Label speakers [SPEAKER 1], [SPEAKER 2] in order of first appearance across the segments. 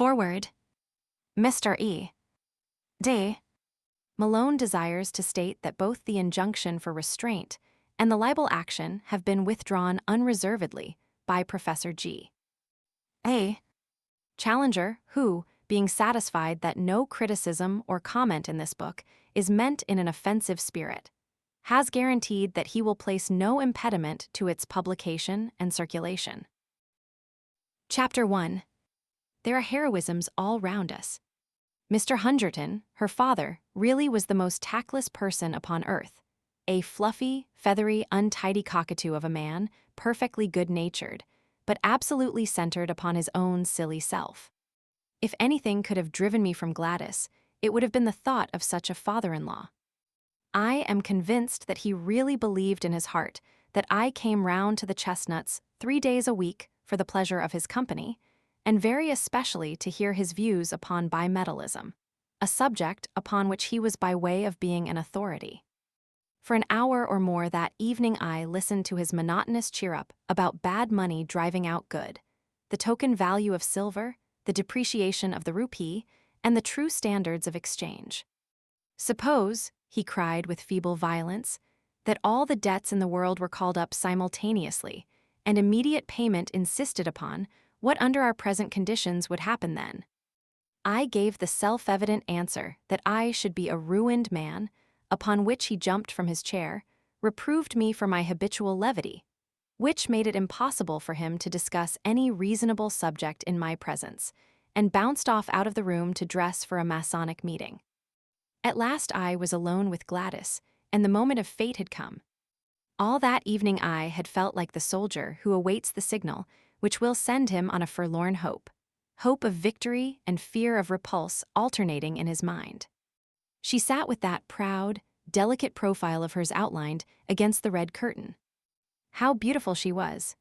[SPEAKER 1] Foreword. Mr. E. D. Malone desires to state that both the injunction for restraint and the libel action have been withdrawn unreservedly by Professor G. A. Challenger, who, being satisfied that no criticism or comment in this book is meant in an offensive spirit, has guaranteed that he will place no impediment to its publication and circulation. Chapter 1. There are heroisms all round us. Mr. Hungerton, her father, really was the most tactless person upon earth, a fluffy, feathery, untidy cockatoo of a man, perfectly good-natured, but absolutely centered upon his own silly self. If anything could have driven me from Gladys, it would have been the thought of such a father-in-law. I am convinced that he really believed in his heart that I came round to the Chestnuts 3 days a week for the pleasure of his company, and very especially to hear his views upon bimetallism, a subject upon which he was by way of being an authority. For an hour or more that evening I listened to his monotonous cheer-up about bad money driving out good, the token value of silver, the depreciation of the rupee, and the true standards of exchange. Suppose, he cried with feeble violence, that all the debts in the world were called up simultaneously, and immediate payment insisted upon, what under our present conditions would happen then? I gave the self-evident answer that I should be a ruined man, upon which he jumped from his chair, reproved me for my habitual levity, which made it impossible for him to discuss any reasonable subject in my presence, and bounced off out of the room to dress for a Masonic meeting. At last I was alone with Gladys, and the moment of fate had come. All that evening I had felt like the soldier who awaits the signal, which will send him on a forlorn hope of victory and fear of repulse alternating in his mind. She sat with that proud, delicate profile of hers outlined against the red curtain. How beautiful she was,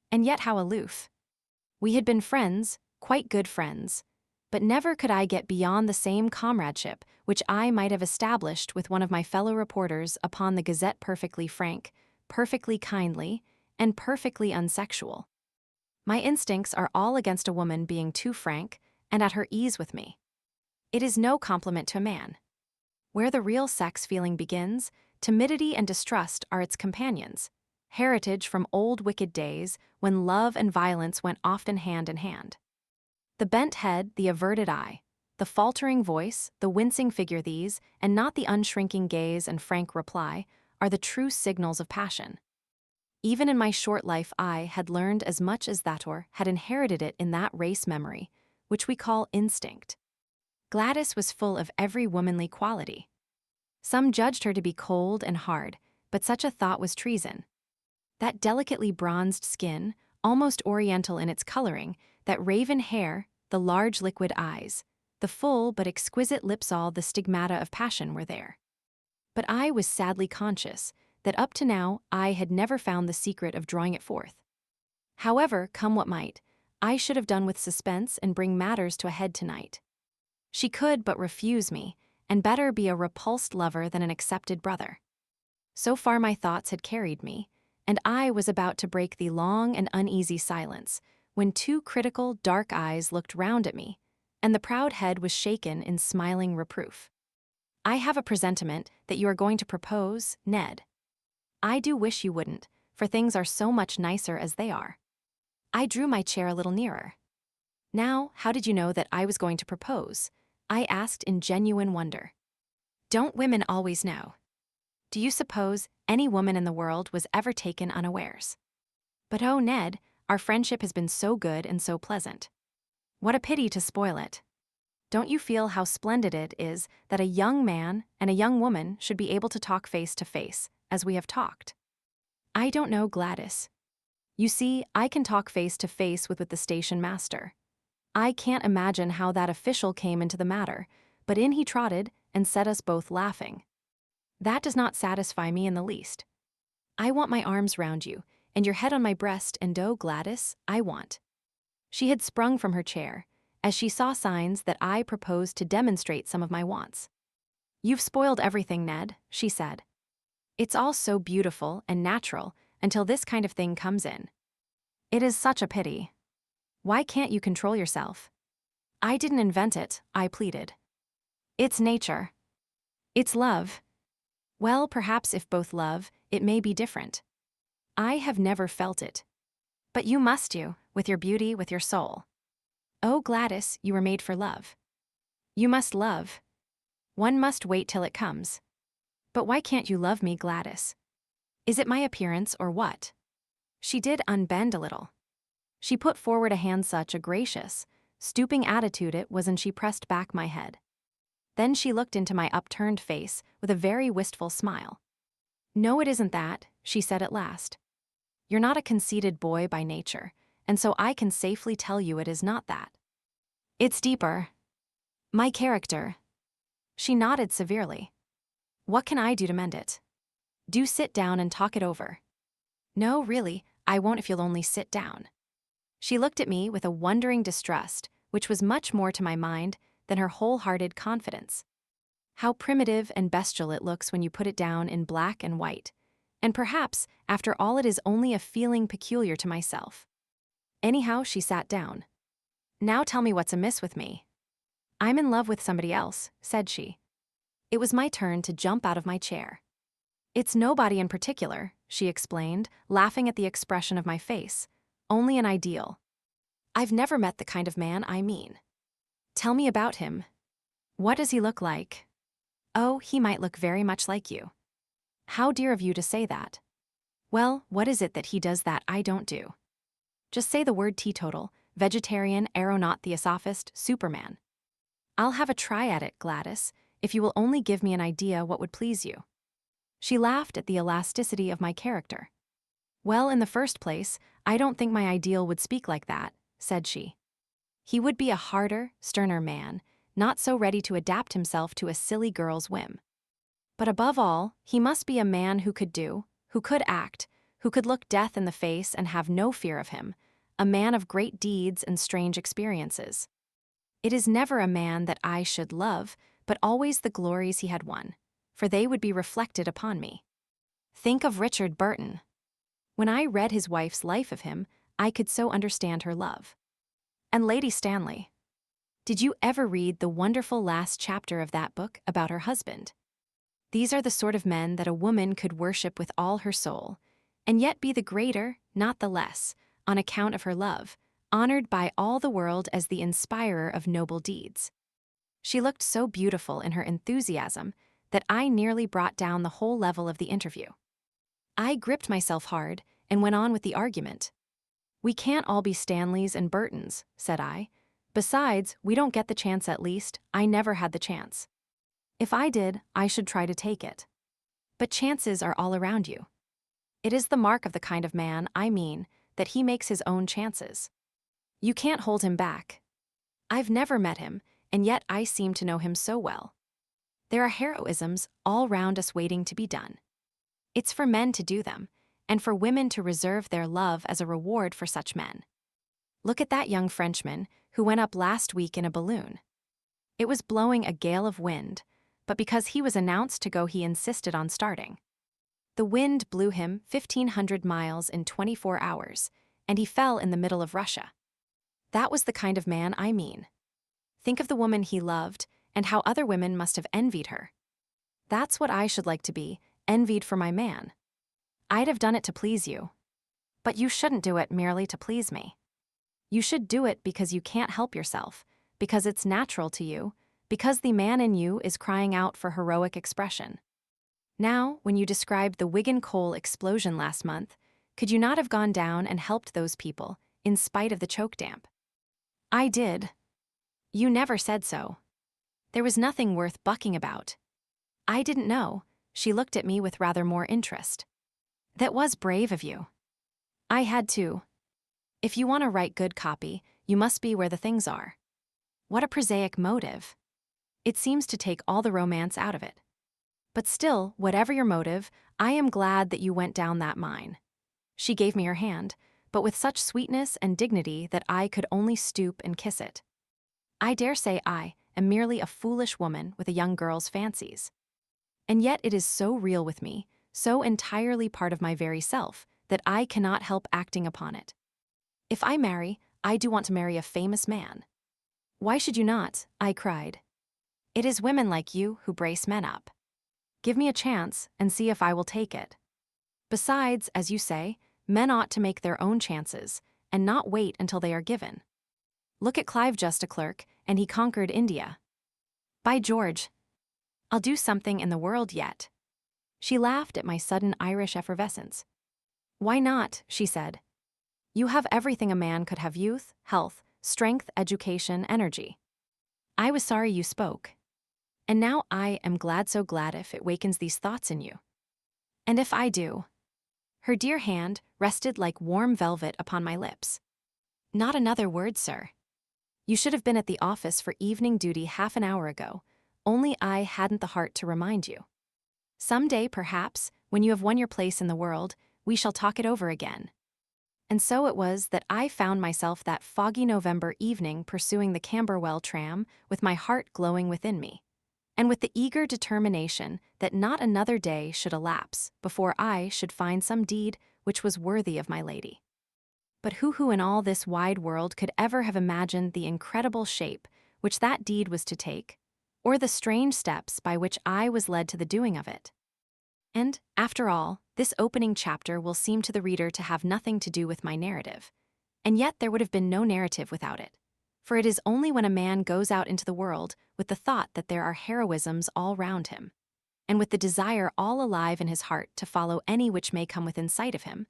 [SPEAKER 1] and yet how aloof. We had been friends, quite good friends, but never could I get beyond the same comradeship which I might have established with one of my fellow reporters upon the Gazette, perfectly frank, perfectly kindly, and perfectly unsexual. My instincts are all against a woman being too frank and at her ease with me. It is no compliment to a man. Where the real sex feeling begins, timidity and distrust are its companions, heritage from old wicked days when love and violence went often hand in hand. The bent head, the averted eye, the faltering voice, the wincing figure, these, and not the unshrinking gaze and frank reply, are the true signals of passion. Even in my short life I had learned as much as that, or had inherited it in that race memory, which we call instinct. Gladys was full of every womanly quality. Some judged her to be cold and hard, but such a thought was treason. That delicately bronzed skin, almost oriental in its coloring, that raven hair, the large liquid eyes, the full but exquisite lips, all the stigmata of passion were there. But I was sadly conscious that up to now I had never found the secret of drawing it forth. However, come what might, I should have done with suspense and bring matters to a head tonight. She could but refuse me, and better be a repulsed lover than an accepted brother. So far my thoughts had carried me, and I was about to break the long and uneasy silence, when 2 critical, dark eyes looked round at me, and the proud head was shaken in smiling reproof. I have a presentiment that you are going to propose, Ned. I do wish you wouldn't, for things are so much nicer as they are. I drew my chair a little nearer. Now, how did you know that I was going to propose? I asked in genuine wonder. Don't women always know? Do you suppose any woman in the world was ever taken unawares? But oh, Ned, our friendship has been so good and so pleasant. What a pity to spoil it. Don't you feel how splendid it is that a young man and a young woman should be able to talk face to face, as we have talked? I don't know, Gladys. You see, I can talk face to face with the station master. I can't imagine how that official came into the matter, but in he trotted and set us both laughing. That does not satisfy me in the least. I want my arms round you, and your head on my breast, and oh, Gladys, I want. She had sprung from her chair, as she saw signs that I proposed to demonstrate some of my wants. You've spoiled everything, Ned, she said. It's all so beautiful and natural until this kind of thing comes in. It is such a pity. Why can't you control yourself? I didn't invent it, I pleaded. It's nature. It's love. Well, perhaps if both love, it may be different. I have never felt it. But you must with your beauty, with your soul. Oh, Gladys, you were made for love. You must love. One must wait till it comes. But why can't you love me, Gladys? Is it my appearance or what? She did unbend a little. She put forward a hand, such a gracious, stooping attitude it was, and she pressed back my head. Then she looked into my upturned face with a very wistful smile. No, it isn't that, she said at last. You're not a conceited boy by nature, and so I can safely tell you it is not that. It's deeper. My character. She nodded severely. What can I do to mend it? Do sit down and talk it over. No, really, I won't if you'll only sit down. She looked at me with a wondering distrust, which was much more to my mind than her wholehearted confidence. How primitive and bestial it looks when you put it down in black and white, and perhaps, after all, it is only a feeling peculiar to myself. Anyhow, she sat down. Now tell me what's amiss with me. I'm in love with somebody else, said she. It was my turn to jump out of my chair. It's nobody in particular, she explained, laughing at the expression of my face. Only an ideal. I've never met the kind of man I mean. Tell me about him. What does he look like? Oh, he might look very much like you. How dear of you to say that. Well, what is it that he does that I don't do? Just say the word: teetotal, vegetarian, aeronaut, theosophist, superman. I'll have a try at it, Gladys, if you will only give me an idea what would please you. She laughed at the elasticity of my character. Well, in the first place, I don't think my ideal would speak like that, said she. He would be a harder, sterner man, not so ready to adapt himself to a silly girl's whim. But above all, he must be a man who could do, who could act, who could look death in the face and have no fear of him, a man of great deeds and strange experiences. It is never a man that I should love, but always the glories he had won, for they would be reflected upon me. Think of Richard Burton. When I read his wife's life of him, I could so understand her love. And Lady Stanley. Did you ever read the wonderful last chapter of that book about her husband? These are the sort of men that a woman could worship with all her soul, and yet be the greater, not the less, on account of her love, honored by all the world as the inspirer of noble deeds. She looked so beautiful in her enthusiasm that I nearly brought down the whole level of the interview. I gripped myself hard and went on with the argument. We can't all be Stanleys and Burtons, said I. Besides, we don't get the chance, at least, I never had the chance. If I did, I should try to take it. But chances are all around you. It is the mark of the kind of man I mean that he makes his own chances. You can't hold him back. I've never met him, and yet I seem to know him so well. There are heroisms all round us waiting to be done. It's for men to do them, and for women to reserve their love as a reward for such men. Look at that young Frenchman who went up last week in a balloon. It was blowing a gale of wind, but because he was announced to go, he insisted on starting. The wind blew him 1,500 miles in 24 hours, and he fell in the middle of Russia. That was the kind of man I mean. Think of the woman he loved, and how other women must have envied her. That's what I should like to be, envied for my man. I'd have done it to please you. But you shouldn't do it merely to please me. You should do it because you can't help yourself, because it's natural to you, because the man in you is crying out for heroic expression. Now, when you described the Wigan coal explosion last month, could you not have gone down and helped those people, in spite of the choke damp? I did. You never said so. There was nothing worth bucking about. I didn't know. She looked at me with rather more interest. That was brave of you. I had to. If you want to write good copy, you must be where the things are. What a prosaic motive. It seems to take all the romance out of it. But still, whatever your motive, I am glad that you went down that mine. She gave me her hand, but with such sweetness and dignity that I could only stoop and kiss it. I dare say I am merely a foolish woman with a young girl's fancies. And yet it is so real with me, so entirely part of my very self, that I cannot help acting upon it. If I marry, I do want to marry a famous man. Why should you not? I cried. It is women like you who brace men up. Give me a chance and see if I will take it. Besides, as you say, men ought to make their own chances and not wait until they are given. Look at Clive, just a clerk, and he conquered India. By George, I'll do something in the world yet. She laughed at my sudden Irish effervescence. Why not? She said. You have everything a man could have: youth, health, strength, education, energy. I was sorry you spoke. And now I am glad, so glad if it wakens these thoughts in you. And if I do. Her dear hand rested like warm velvet upon my lips. Not another word, sir. You should have been at the office for evening duty half an hour ago, only I hadn't the heart to remind you. Some day, perhaps, when you have won your place in the world, we shall talk it over again. And so it was that I found myself that foggy November evening pursuing the Camberwell tram with my heart glowing within me, and with the eager determination that not another day should elapse before I should find some deed which was worthy of my lady. But who in all this wide world could ever have imagined the incredible shape which that deed was to take, or the strange steps by which I was led to the doing of it? And, after all, this opening chapter will seem to the reader to have nothing to do with my narrative, and yet there would have been no narrative without it, for it is only when a man goes out into the world with the thought that there are heroisms all round him, and with the desire all alive in his heart to follow any which may come within sight of him,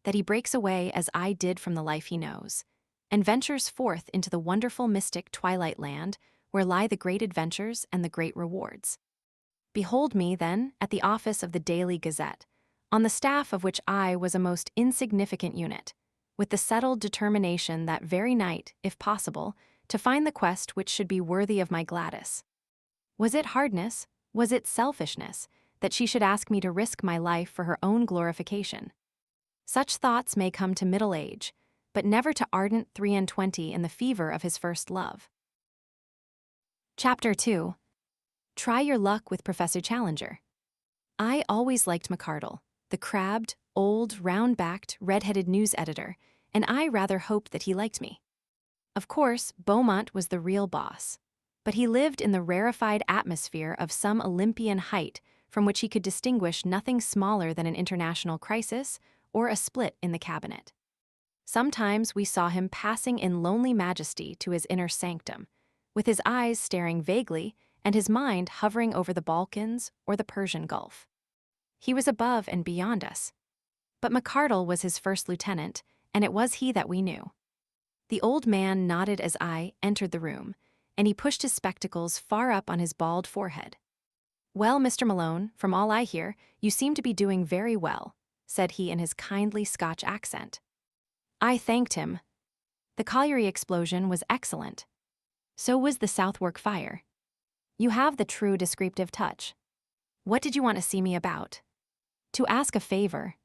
[SPEAKER 1] that he breaks away as I did from the life he knows, and ventures forth into the wonderful mystic twilight land where lie the great adventures and the great rewards. Behold me, then, at the office of the Daily Gazette, on the staff of which I was a most insignificant unit, with the settled determination that very night, if possible, to find the quest which should be worthy of my Gladys. Was it hardness, was it selfishness, that she should ask me to risk my life for her own glorification? Such thoughts may come to middle age, but never to ardent 23 in the fever of his first love. Chapter 2. Try your luck with Professor Challenger. I always liked McArdle, the crabbed, old, round-backed, red-headed news editor, and I rather hoped that he liked me. Of course, Beaumont was the real boss, but he lived in the rarefied atmosphere of some Olympian height from which he could distinguish nothing smaller than an international crisis or a split in the cabinet. Sometimes we saw him passing in lonely majesty to his inner sanctum, with his eyes staring vaguely and his mind hovering over the Balkans or the Persian Gulf. He was above and beyond us. But McArdle was his first lieutenant, and it was he that we knew. The old man nodded as I entered the room, and he pushed his spectacles far up on his bald forehead. Well, Mr. Malone, from all I hear, you seem to be doing very well, said he in his kindly Scotch accent. I thanked him. The colliery explosion was excellent. So was the Southwark fire. You have the true descriptive touch. What did you want to see me about? To ask a favor.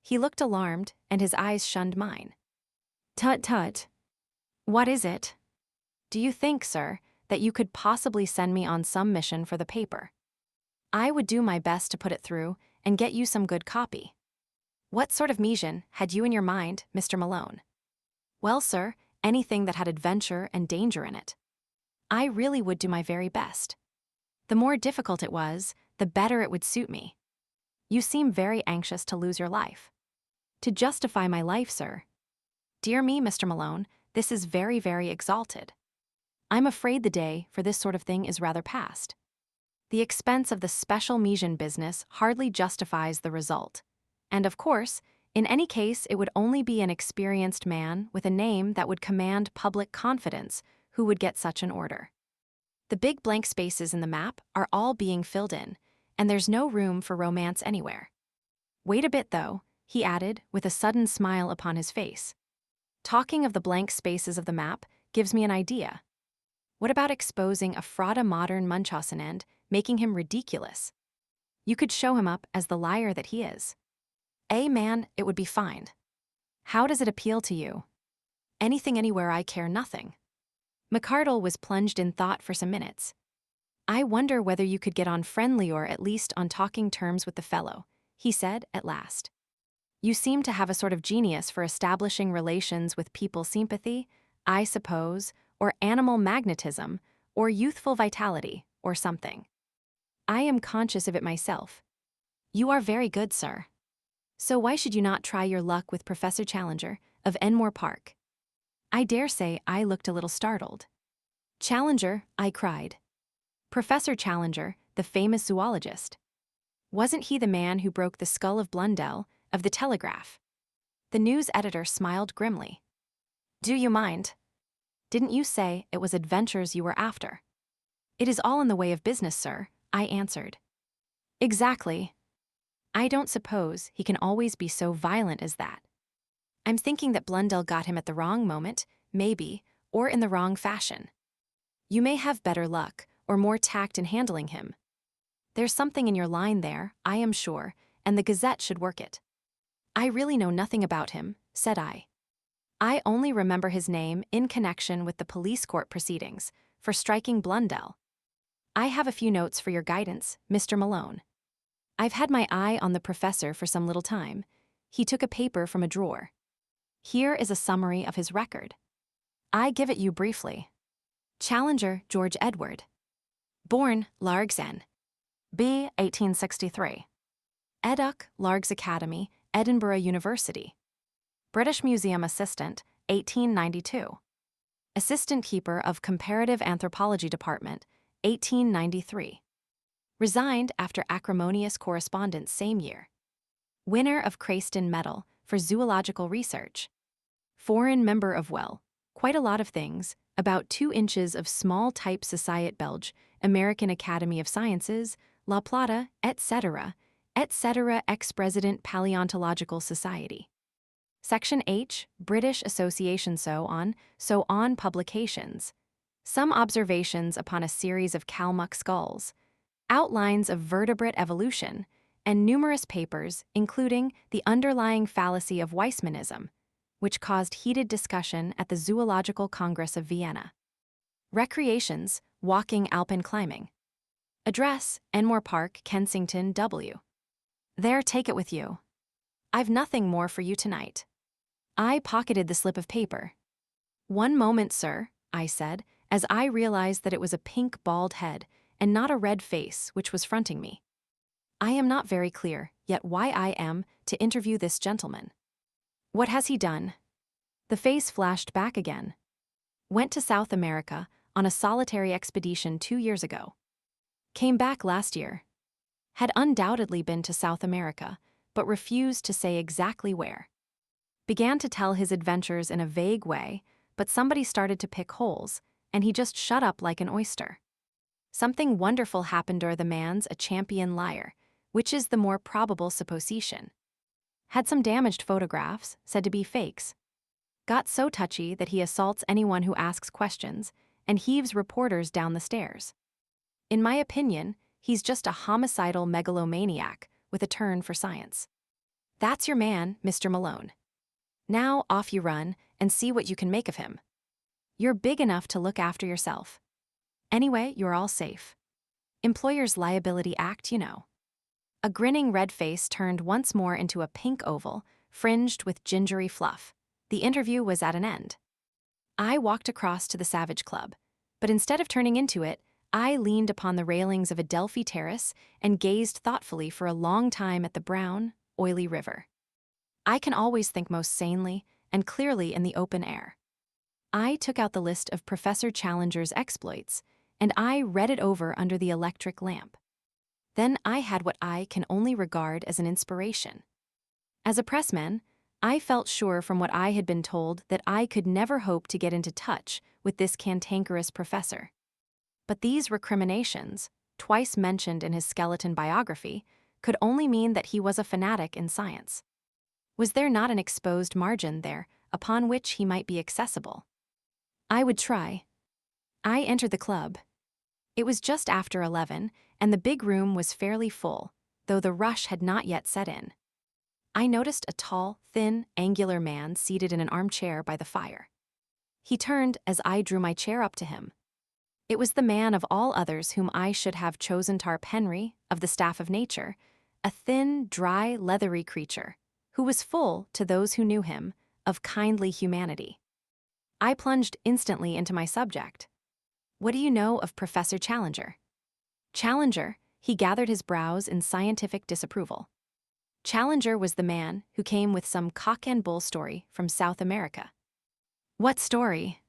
[SPEAKER 1] He looked alarmed, and his eyes shunned mine. Tut tut. What is it? Do you think, sir, that you could possibly send me on some mission for the paper? I would do my best to put it through and get you some good copy. What sort of mission had you in your mind, Mr. Malone? Well, sir, anything that had adventure and danger in it. I really would do my very best. The more difficult it was, the better it would suit me. You seem very anxious to lose your life. To justify my life, sir. Dear me, Mr. Malone, this is very, very exalted. I'm afraid the day for this sort of thing is rather past. The expense of the special mission business hardly justifies the result. And of course, in any case, it would only be an experienced man with a name that would command public confidence who would get such an order. The big blank spaces in the map are all being filled in, and there's no room for romance anywhere. Wait a bit, though, he added, with a sudden smile upon his face. Talking of the blank spaces of the map gives me an idea. What about exposing a fraude modern Munchausen and making him ridiculous? You could show him up as the liar that he is. Man, it would be fine. How does it appeal to you? Anything anywhere, I care nothing. McArdle was plunged in thought for some minutes. I wonder whether you could get on friendly or at least on talking terms with the fellow, he said at last. You seem to have a sort of genius for establishing relations with people's sympathy, I suppose, or animal magnetism, or youthful vitality, or something. I am conscious of it myself. You are very good, sir. So why should you not try your luck with Professor Challenger of Enmore Park? I dare say I looked a little startled. Challenger, I cried. Professor Challenger, the famous zoologist. Wasn't he the man who broke the skull of Blundell, of the Telegraph? The news editor smiled grimly. Do you mind? Didn't you say it was adventures you were after? It is all in the way of business, sir, I answered. Exactly. I don't suppose he can always be so violent as that. I'm thinking that Blundell got him at the wrong moment, maybe, or in the wrong fashion. You may have better luck, or more tact in handling him. There's something in your line there, I am sure, and the Gazette should work it. I really know nothing about him, said I. I only remember his name in connection with the police court proceedings for striking Blundell. I have a few notes for your guidance, Mr. Malone. I've had my eye on the professor for some little time. He took a paper from a drawer. Here is a summary of his record. I give it you briefly. Challenger George Edward. Born Largs N. B. 1863. Eduk, Largs Academy, Edinburgh University. British Museum Assistant, 1892. Assistant Keeper of Comparative Anthropology Department, 1893. Resigned after acrimonious correspondence same year. Winner of Crayston Medal for Zoological Research. Foreign member of quite a lot of things, about 2 inches of small type Societe Belge, American Academy of Sciences, La Plata, etc., ex-president Paleontological Society. Section H, British Association so on publications. Some observations upon a series of Kalmuck skulls, outlines of vertebrate evolution, and numerous papers, including the underlying fallacy of Weismannism, which caused heated discussion at the Zoological Congress of Vienna. Recreations, walking, alpine climbing. Address, Enmore Park, Kensington, W. There, take it with you. I've nothing more for you tonight. I pocketed the slip of paper. One moment, sir, I said, as I realized that it was a pink, bald head and not a red face which was fronting me. I am not very clear yet why I am to interview this gentleman. What has he done? The face flashed back again. Went to South America on a solitary expedition 2 years ago. Came back last year. Had undoubtedly been to South America, but refused to say exactly where. Began to tell his adventures in a vague way, but somebody started to pick holes, and he just shut up like an oyster. Something wonderful happened the man's a champion liar, which is the more probable supposition. Had some damaged photographs, said to be fakes. Got so touchy that he assaults anyone who asks questions, and heaves reporters down the stairs. In my opinion, he's just a homicidal megalomaniac with a turn for science. That's your man, Mr. Malone. Now off you run and see what you can make of him. You're big enough to look after yourself. Anyway, you're all safe. Employers' Liability Act, you know. A grinning red face turned once more into a pink oval, fringed with gingery fluff. The interview was at an end. I walked across to the Savage Club, but instead of turning into it, I leaned upon the railings of Adelphi Terrace and gazed thoughtfully for a long time at the brown, oily river. I can always think most sanely and clearly in the open air. I took out the list of Professor Challenger's exploits, and I read it over under the electric lamp. Then I had what I can only regard as an inspiration. As a pressman, I felt sure from what I had been told that I could never hope to get into touch with this cantankerous professor. But these recriminations, twice mentioned in his skeleton biography, could only mean that he was a fanatic in science. Was there not an exposed margin there upon which he might be accessible? I would try. I entered the club. It was just after 11, and the big room was fairly full, though the rush had not yet set in. I noticed a tall, thin, angular man seated in an armchair by the fire. He turned as I drew my chair up to him. It was the man of all others whom I should have chosen, Tarp Henry, of the staff of nature, a thin, dry, leathery creature, who was full, to those who knew him, of kindly humanity. I plunged instantly into my subject. What do you know of Professor Challenger? Challenger, he gathered his brows in scientific disapproval. Challenger was the man who came with some cock and bull story from South America. What story?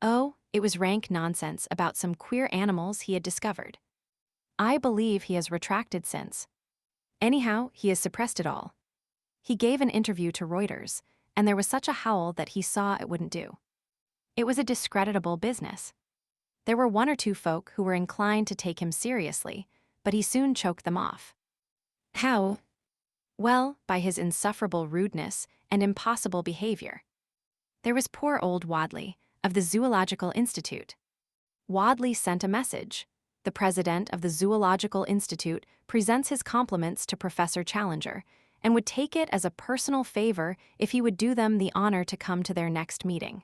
[SPEAKER 1] Oh, it was rank nonsense about some queer animals he had discovered. I believe he has retracted since. Anyhow, he has suppressed it all. He gave an interview to Reuters, and there was such a howl that he saw it wouldn't do. It was a discreditable business. There were one or two folk who were inclined to take him seriously, but he soon choked them off. How? Well, by his insufferable rudeness and impossible behavior. There was poor old Wadley, of the Zoological Institute. Wadley sent a message. The president of the Zoological Institute presents his compliments to Professor Challenger and would take it as a personal favor if he would do them the honor to come to their next meeting.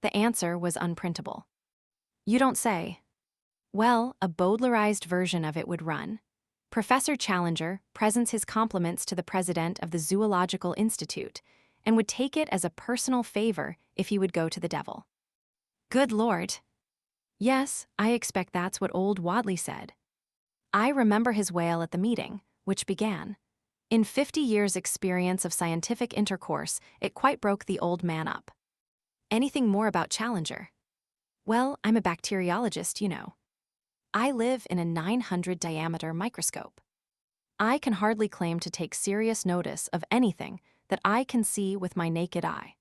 [SPEAKER 1] The answer was unprintable. You don't say. Well, a Bowdlerized version of it would run. Professor Challenger presents his compliments to the president of the Zoological Institute and would take it as a personal favor if he would go to the devil. Good Lord. Yes, I expect that's what old Wadley said. I remember his wail at the meeting, which began. In 50 years' experience of scientific intercourse, it quite broke the old man up. Anything more about Challenger? Well, I'm a bacteriologist, you know. I live in a 900-diameter microscope. I can hardly claim to take serious notice of anything that I can see with my naked eye.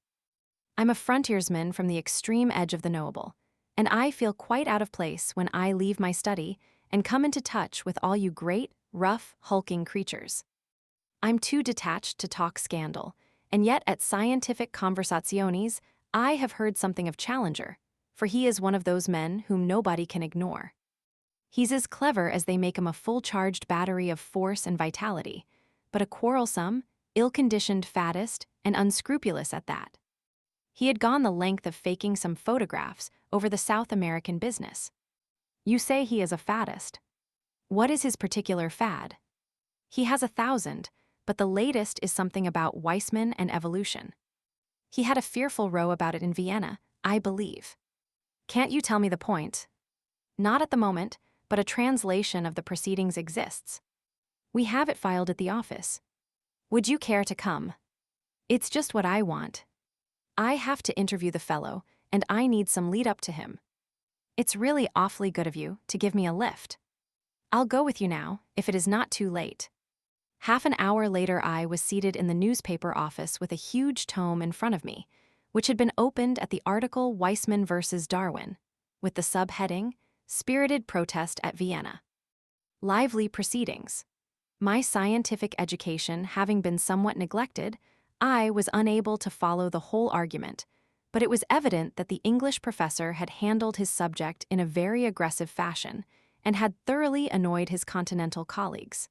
[SPEAKER 1] I'm a frontiersman from the extreme edge of the knowable, and I feel quite out of place when I leave my study and come into touch with all you great, rough, hulking creatures. I'm too detached to talk scandal, and yet at scientific conversaziones, I have heard something of Challenger, for he is one of those men whom nobody can ignore. He's as clever as they make him a full-charged battery of force and vitality, but a quarrelsome, ill-conditioned faddist and unscrupulous at that. He had gone the length of faking some photographs over the South American business. You say he is a faddist. What is his particular fad? He has 1,000, but the latest is something about Weissman and evolution. He had a fearful row about it in Vienna, I believe. Can't you tell me the point? Not at the moment, but a translation of the proceedings exists. We have it filed at the office. Would you care to come? It's just what I want. I have to interview the fellow, and I need some lead up to him. It's really awfully good of you to give me a lift. I'll go with you now, if it is not too late. Half an hour later I was seated in the newspaper office with a huge tome in front of me, which had been opened at the article Weissman versus Darwin, with the subheading, Spirited Protest at Vienna. Lively proceedings. My scientific education having been somewhat neglected, I was unable to follow the whole argument, but it was evident that the English professor had handled his subject in a very aggressive fashion and had thoroughly annoyed his continental colleagues.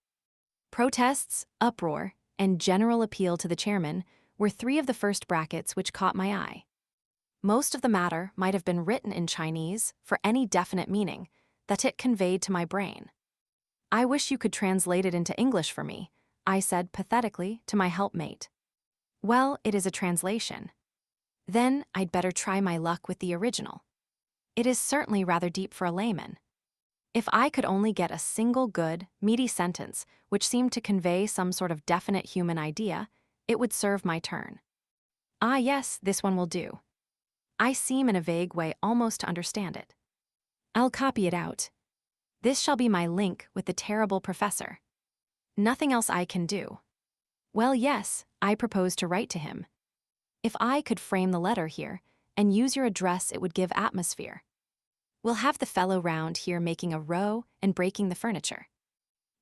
[SPEAKER 1] Protests, uproar, and general appeal to the chairman were three of the first brackets which caught my eye. Most of the matter might have been written in Chinese for any definite meaning that it conveyed to my brain. I wish you could translate it into English for me, I said pathetically to my helpmate. Well, it is a translation. Then I'd better try my luck with the original. It is certainly rather deep for a layman. If I could only get a single good, meaty sentence which seemed to convey some sort of definite human idea, it would serve my turn. Ah yes, this one will do. I seem in a vague way almost to understand it. I'll copy it out. This shall be my link with the terrible professor. Nothing else I can do. Well, yes, I propose to write to him. If I could frame the letter here and use your address, it would give atmosphere. We'll have the fellow round here making a row and breaking the furniture.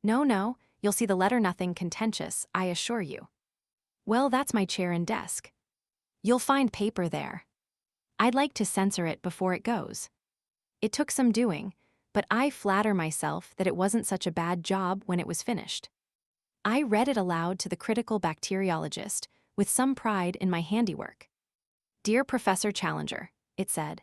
[SPEAKER 1] No, you'll see the letter nothing contentious, I assure you. Well, that's my chair and desk. You'll find paper there. I'd like to censor it before it goes. It took some doing, but I flatter myself that it wasn't such a bad job when it was finished. I read it aloud to the critical bacteriologist with some pride in my handiwork. Dear Professor Challenger, it said,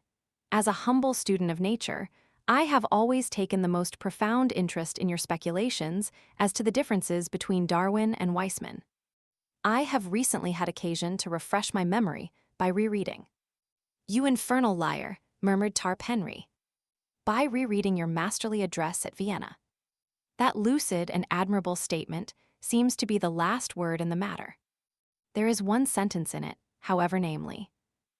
[SPEAKER 1] as a humble student of nature, I have always taken the most profound interest in your speculations as to the differences between Darwin and Weissman. I have recently had occasion to refresh my memory by rereading. You infernal liar, murmured Tarp Henry. By rereading your masterly address at Vienna. That lucid and admirable statement seems to be the last word in the matter. There is one sentence in it, however, namely,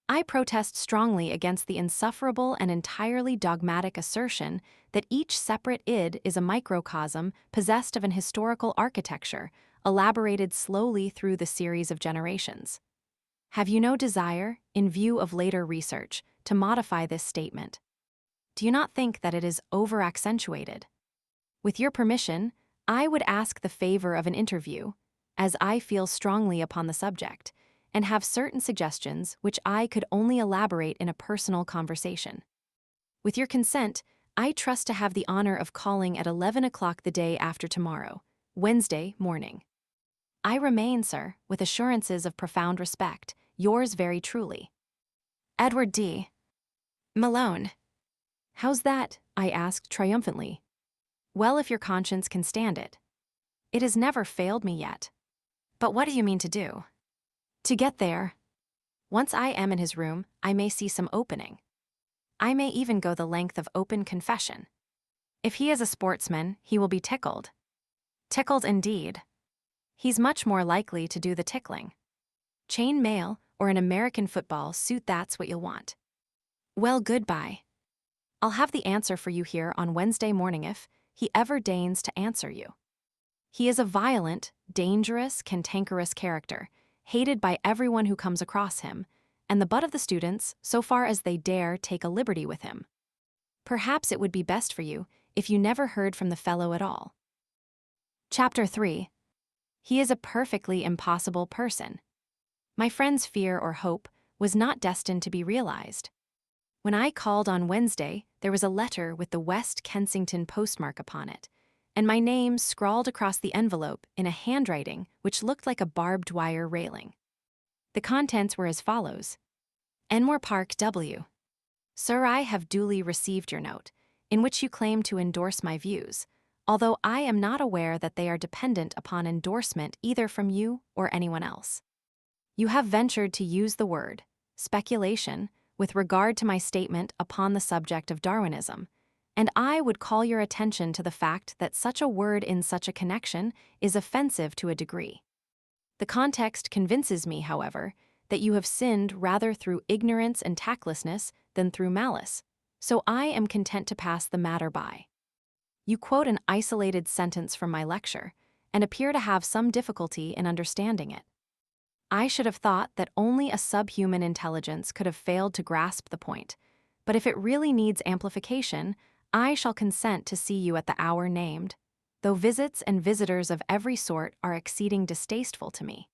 [SPEAKER 1] I protest strongly against the insufferable and entirely dogmatic assertion that each separate id is a microcosm possessed of an historical architecture, elaborated slowly through the series of generations. Have you no desire, in view of later research, to modify this statement? Do you not think that it is over-accentuated? With your permission, I would ask the favor of an interview, as I feel strongly upon the subject, and have certain suggestions which I could only elaborate in a personal conversation. With your consent, I trust to have the honor of calling at 11 o'clock the day after tomorrow, Wednesday morning. I remain, sir, with assurances of profound respect, yours very truly. Edward D. Malone. How's that? I asked triumphantly. Well, if your conscience can stand it. It has never failed me yet. But what do you mean to do? To get there. Once I am in his room, I may see some opening. I may even go the length of open confession. If he is a sportsman, he will be tickled. Tickled indeed. He's much more likely to do the tickling. Chain mail or an American football suit, that's what you'll want. Well, goodbye. I'll have the answer for you here on Wednesday morning if he ever deigns to answer you. He is a violent, dangerous, cantankerous character, hated by everyone who comes across him, and the butt of the students so far as they dare take a liberty with him. Perhaps it would be best for you if you never heard from the fellow at all. Chapter 3. He is a perfectly impossible person. My friend's fear or hope was not destined to be realized. When I called on Wednesday, there was a letter with the West Kensington postmark upon it, and my name scrawled across the envelope in a handwriting which looked like a barbed wire railing. The contents were as follows. Enmore Park, W. Sir, I have duly received your note, in which you claim to endorse my views, although I am not aware that they are dependent upon endorsement either from you or anyone else. You have ventured to use the word speculation with regard to my statement upon the subject of Darwinism, and I would call your attention to the fact that such a word in such a connection is offensive to a degree. The context convinces me, however, that you have sinned rather through ignorance and tactlessness than through malice, so I am content to pass the matter by. You quote an isolated sentence from my lecture, and appear to have some difficulty in understanding it. I should have thought that only a subhuman intelligence could have failed to grasp the point, but if it really needs amplification, I shall consent to see you at the hour named, though visits and visitors of every sort are exceeding distasteful to me.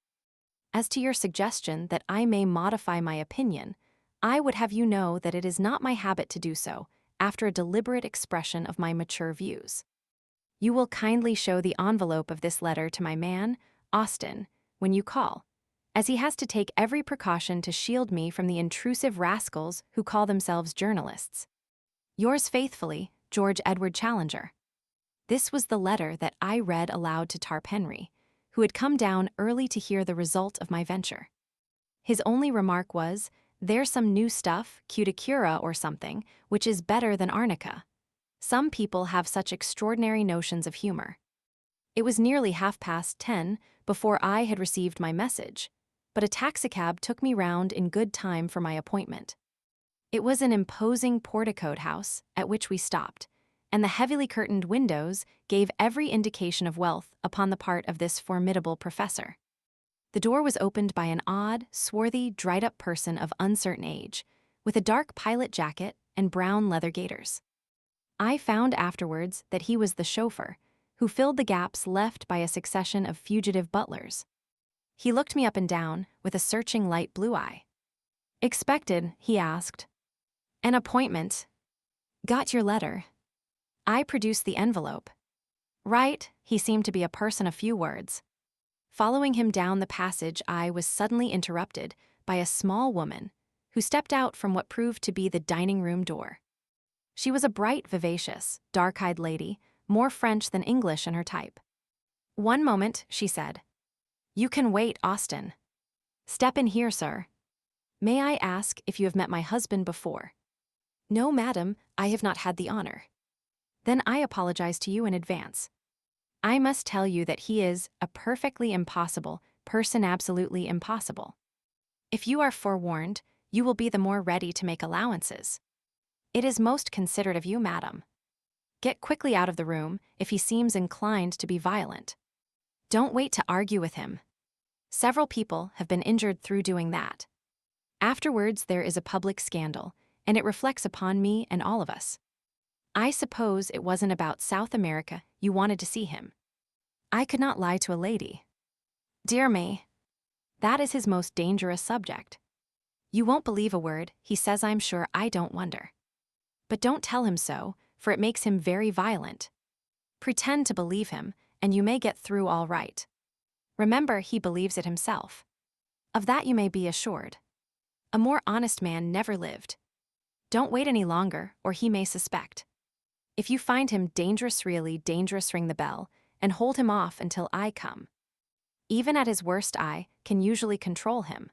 [SPEAKER 1] As to your suggestion that I may modify my opinion, I would have you know that it is not my habit to do so after a deliberate expression of my mature views. You will kindly show the envelope of this letter to my man, Austin, when you call, as he has to take every precaution to shield me from the intrusive rascals who call themselves journalists. Yours faithfully, George Edward Challenger. This was the letter that I read aloud to Tarp Henry, who had come down early to hear the result of my venture. His only remark was, "There's some new stuff, cuticura or something, which is better than arnica." Some people have such extraordinary notions of humor. It was nearly 10:30 before I had received my message, but a taxicab took me round in good time for my appointment. It was an imposing porticoed house at which we stopped, and the heavily curtained windows gave every indication of wealth upon the part of this formidable professor. The door was opened by an odd, swarthy, dried-up person of uncertain age, with a dark pilot jacket and brown leather gaiters. I found afterwards that he was the chauffeur, who filled the gaps left by a succession of fugitive butlers. He looked me up and down with a searching light blue eye. "Expected?" he asked. "An appointment. Got your letter." I produced the envelope. "Right," he seemed to be a person of few words. Following him down the passage, I was suddenly interrupted by a small woman who stepped out from what proved to be the dining-room door. She was a bright, vivacious, dark-eyed lady, more French than English in her type. "One moment," she said. "You can wait, Austin." "Step in here, sir." May I ask if you have met my husband before? No, madam, I have not had the honor. Then I apologize to you in advance. I must tell you that he is a perfectly impossible person, absolutely impossible. If you are forewarned, you will be the more ready to make allowances. It is most considerate of you, madam. Get quickly out of the room if he seems inclined to be violent. Don't wait to argue with him. Several people have been injured through doing that. Afterwards, there is a public scandal, and it reflects upon me and all of us. I suppose it wasn't about South America you wanted to see him. I could not lie to a lady. Dear me. That is his most dangerous subject. You won't believe a word he says, I'm sure. I don't wonder. But don't tell him so, for it makes him very violent. Pretend to believe him, and you may get through all right. Remember, he believes it himself. Of that you may be assured. A more honest man never lived. Don't wait any longer, or he may suspect. If you find him dangerous, really dangerous, ring the bell, and hold him off until I come. Even at his worst, I can usually control him.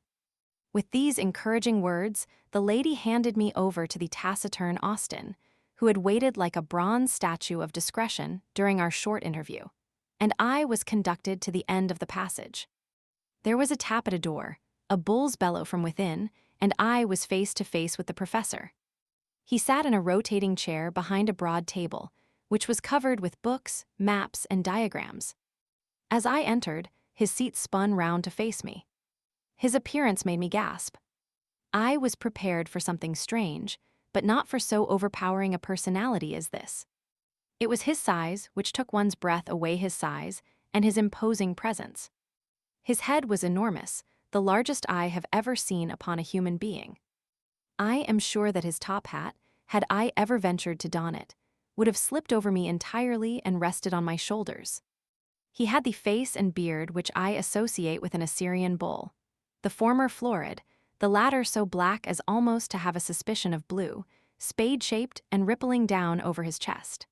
[SPEAKER 1] With these encouraging words, the lady handed me over to the taciturn Austin, who had waited like a bronze statue of discretion during our short interview, and I was conducted to the end of the passage. There was a tap at a door, a bull's bellow from within, and I was face to face with the professor. He sat in a rotating chair behind a broad table, which was covered with books, maps, and diagrams. As I entered, his seat spun round to face me. His appearance made me gasp. I was prepared for something strange, but not for so overpowering a personality as this. It was his size which took one's breath away, his size and his imposing presence. His head was enormous, the largest I have ever seen upon a human being. I am sure that his top hat, had I ever ventured to don it, would have slipped over me entirely and rested on my shoulders. He had the face and beard which I associate with an Assyrian bull, the former florid, the latter so black as almost to have a suspicion of blue, spade-shaped and rippling down over his chest.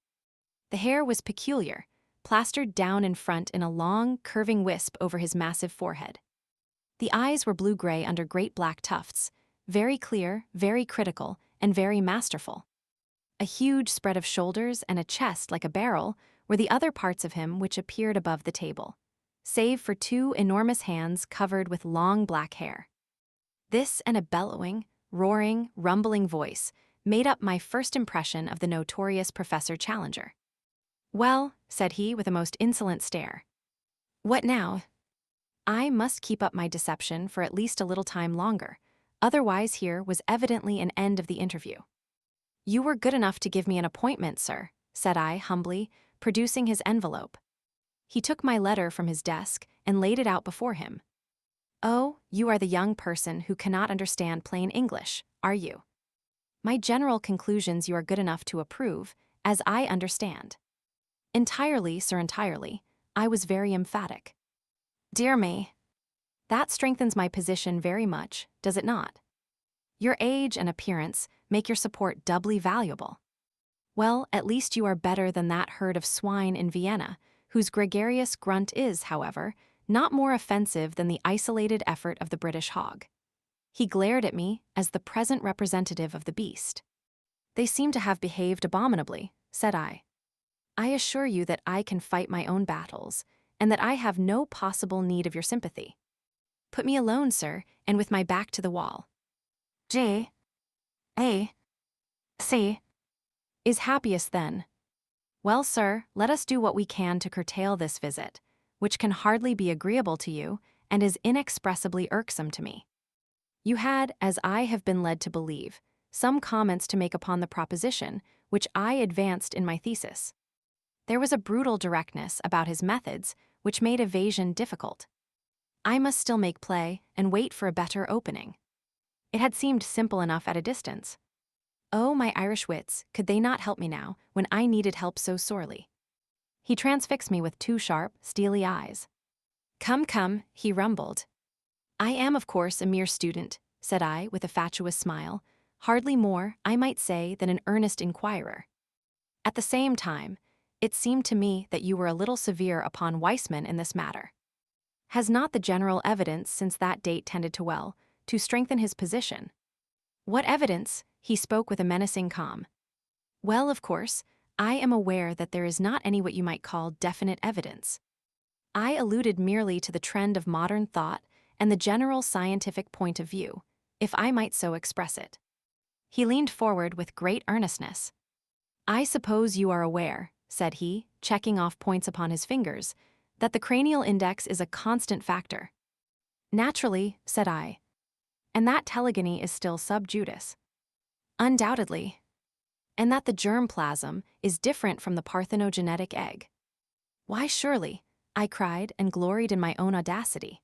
[SPEAKER 1] The hair was peculiar, plastered down in front in a long, curving wisp over his massive forehead. The eyes were blue-gray under great black tufts, very clear, very critical, and very masterful. A huge spread of shoulders and a chest like a barrel were the other parts of him which appeared above the table, save for two enormous hands covered with long black hair. This and a bellowing, roaring, rumbling voice made up my first impression of the notorious Professor Challenger. Well, said he with a most insolent stare. What now? I must keep up my deception for at least a little time longer. Otherwise, here was evidently an end of the interview. You were good enough to give me an appointment, sir, said I humbly, producing his envelope. He took my letter from his desk and laid it out before him. Oh, you are the young person who cannot understand plain English, are you? My general conclusions you are good enough to approve, as I understand. Entirely, sir, entirely. I was very emphatic. Dear me. That strengthens my position very much, does it not? Your age and appearance make your support doubly valuable. Well, at least you are better than that herd of swine in Vienna, whose gregarious grunt is, however, not more offensive than the isolated effort of the British hog. He glared at me as the present representative of the beast. They seem to have behaved abominably, said I. I assure you that I can fight my own battles, and that I have no possible need of your sympathy. Put me alone, sir, and with my back to the wall. G. A. C. Is happiest then. Well, sir, let us do what we can to curtail this visit, which can hardly be agreeable to you, and is inexpressibly irksome to me. You had, as I have been led to believe, some comments to make upon the proposition, which I advanced in my thesis. There was a brutal directness about his methods, which made evasion difficult. I must still make play and wait for a better opening. It had seemed simple enough at a distance. Oh, my Irish wits, could they not help me now, when I needed help so sorely? He transfixed me with two sharp, steely eyes. Come, come, he rumbled. I am, of course, a mere student, said I with a fatuous smile, hardly more, I might say, than an earnest inquirer. At the same time, it seemed to me that you were a little severe upon Weissman in this matter. Has not the general evidence since that date tended to to strengthen his position. What evidence? He spoke with a menacing calm. Well, of course, I am aware that there is not any what you might call definite evidence. I alluded merely to the trend of modern thought and the general scientific point of view, if I might so express it. He leaned forward with great earnestness. I suppose you are aware, said he, checking off points upon his fingers, that the cranial index is a constant factor. Naturally, said I. And that telegony is still sub judice. Undoubtedly. And that the germ plasm is different from the parthenogenetic egg. Why surely, I cried and gloried in my own audacity.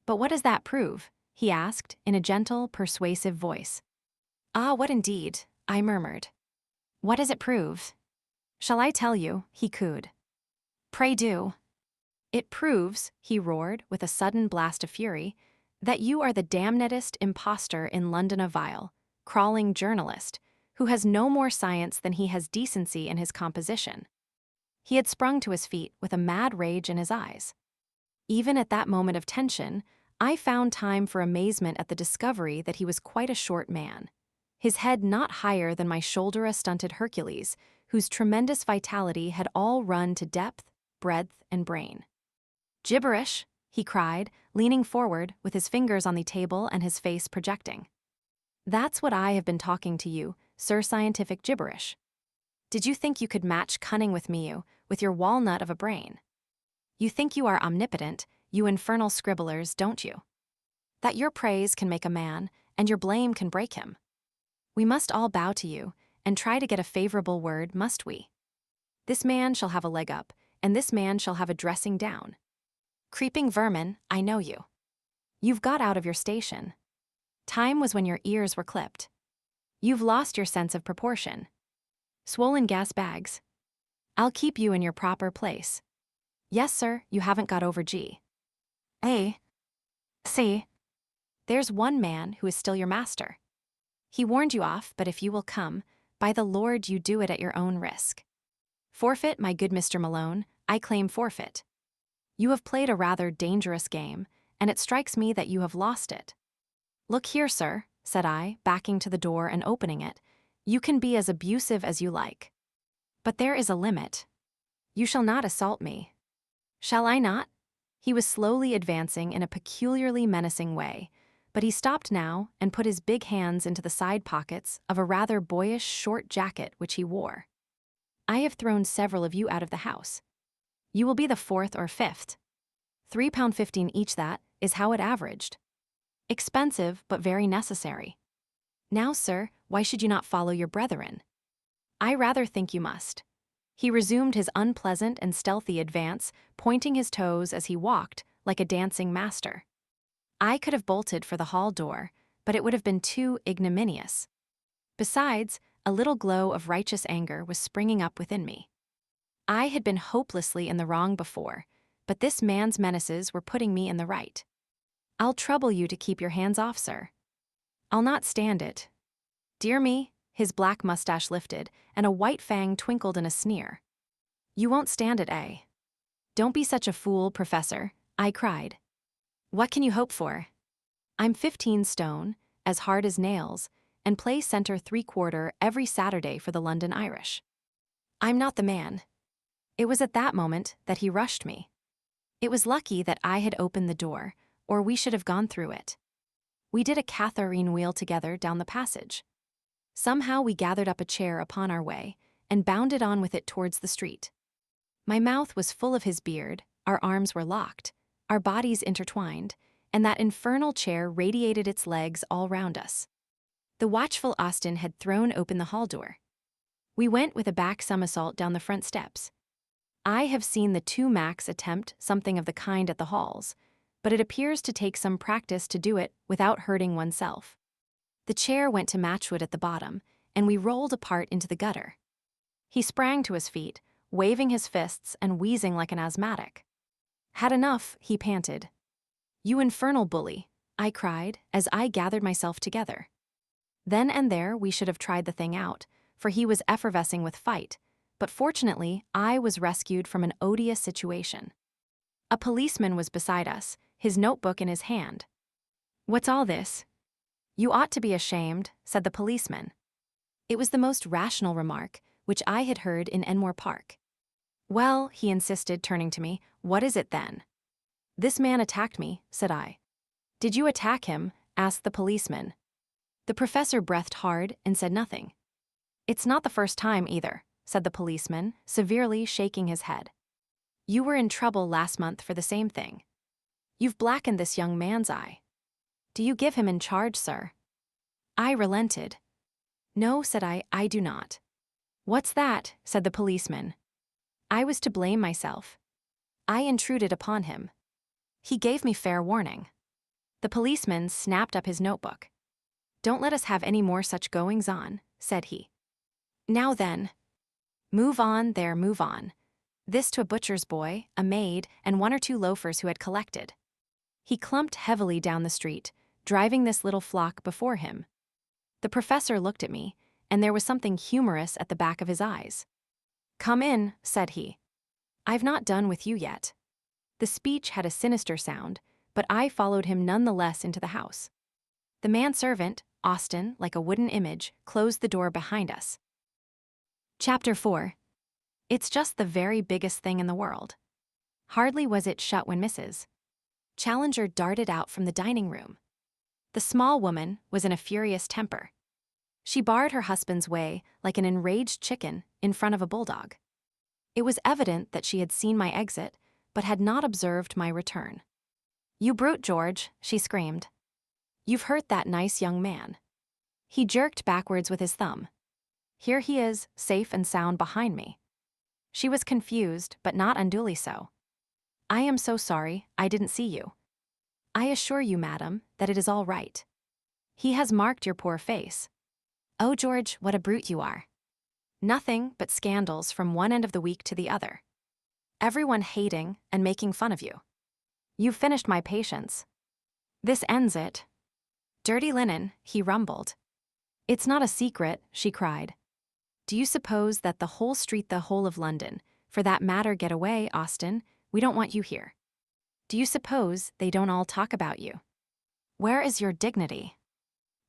[SPEAKER 1] But what does that prove? He asked in a gentle, persuasive voice. Ah, what indeed, I murmured. What does it prove? Shall I tell you? He cooed. Pray do. It proves, he roared with a sudden blast of fury, that you are the damnedest impostor in London a vile, crawling journalist, who has no more science than he has decency in his composition. He had sprung to his feet with a mad rage in his eyes. Even at that moment of tension, I found time for amazement at the discovery that he was quite a short man, his head not higher than my shoulder-a-stunted Hercules, whose tremendous vitality had all run to depth, breadth, and brain. Gibberish, he cried, leaning forward with his fingers on the table and his face projecting. That's what I have been talking to you, Sir Scientific Gibberish. Did you think you could match cunning with me, you, with your walnut of a brain? You think you are omnipotent, you infernal scribblers, don't you? That your praise can make a man, and your blame can break him. We must all bow to you, and try to get a favorable word, must we? This man shall have a leg up, and this man shall have a dressing down. Creeping vermin, I know you. You've got out of your station. Time was when your ears were clipped. You've lost your sense of proportion. Swollen gas bags. I'll keep you in your proper place. Yes, sir, you haven't got over G. A. C. There's one man who is still your master. He warned you off, but if you will come, by the Lord you do it at your own risk. Forfeit, my good Mr. Malone, I claim forfeit. You have played a rather dangerous game, and it strikes me that you have lost it. Look here, sir, said I, backing to the door and opening it. You can be as abusive as you like. But there is a limit. You shall not assault me. Shall I not? He was slowly advancing in a peculiarly menacing way, but he stopped now and put his big hands into the side pockets of a rather boyish short jacket which he wore. I have thrown several of you out of the house. You will be the fourth or fifth. £3.15 each, that is how it averaged. Expensive, but very necessary. Now, sir, why should you not follow your brethren? I rather think you must. He resumed his unpleasant and stealthy advance, pointing his toes as he walked, like a dancing master. I could have bolted for the hall door, but it would have been too ignominious. Besides, a little glow of righteous anger was springing up within me. I had been hopelessly in the wrong before, but this man's menaces were putting me in the right. I'll trouble you to keep your hands off, sir. I'll not stand it. Dear me, his black mustache lifted, and a white fang twinkled in a sneer. You won't stand it, eh? Don't be such a fool, Professor, I cried. What can you hope for? I'm 15 stone, as hard as nails, and play centre 3/4 every Saturday for the London Irish. I'm not the man. It was at that moment that he rushed me. It was lucky that I had opened the door, or we should have gone through it. We did a Catharine wheel together down the passage. Somehow we gathered up a chair upon our way and bounded on with it towards the street. My mouth was full of his beard, our arms were locked, our bodies intertwined, and that infernal chair radiated its legs all round us. The watchful Austin had thrown open the hall door. We went with a back somersault down the front steps. I have seen the two Macs attempt something of the kind at the halls, but it appears to take some practice to do it without hurting oneself. The chair went to matchwood at the bottom, and we rolled apart into the gutter. He sprang to his feet, waving his fists and wheezing like an asthmatic. Had enough, he panted. You infernal bully, I cried as I gathered myself together. Then and there we should have tried the thing out, for he was effervescing with fight, but fortunately I was rescued from an odious situation. A policeman was beside us, his notebook in his hand. What's all this? You ought to be ashamed, said the policeman. It was the most rational remark, which I had heard in Enmore Park. Well, he insisted, turning to me, what is it then? This man attacked me, said I. Did you attack him? Asked the policeman. The professor breathed hard and said nothing. It's not the first time either, said the policeman, severely shaking his head. You were in trouble last month for the same thing. You've blackened this young man's eye. Do you give him in charge, sir? I relented. No, said I do not. What's that? Said the policeman. I was to blame myself. I intruded upon him. He gave me fair warning. The policeman snapped up his notebook. Don't let us have any more such goings-on, said he. Now then. Move on there, move on. This to a butcher's boy, a maid, and one or two loafers who had collected. He clumped heavily down the street, driving this little flock before him. The professor looked at me, and there was something humorous at the back of his eyes. Come in, said he. I've not done with you yet. The speech had a sinister sound, but I followed him none the less into the house. The manservant, Austin, like a wooden image, closed the door behind us. Chapter 4. It's just the very biggest thing in the world. Hardly was it shut when Mrs. Challenger darted out from the dining room. The small woman was in a furious temper. She barred her husband's way like an enraged chicken in front of a bulldog. It was evident that she had seen my exit, but had not observed my return. You brute, George, she screamed. You've hurt that nice young man. He jerked backwards with his thumb. Here he is, safe and sound behind me. She was confused, but not unduly so. I am so sorry, I didn't see you. I assure you, madam, that it is all right. He has marked your poor face. Oh, George, what a brute you are. Nothing but scandals from one end of the week to the other. Everyone hating and making fun of you. You've finished my patience. This ends it. Dirty linen, he rumbled. It's not a secret, she cried. Do you suppose that the whole street, the whole of London, for that matter, get away, Austin, we don't want you here. Do you suppose they don't all talk about you? Where is your dignity?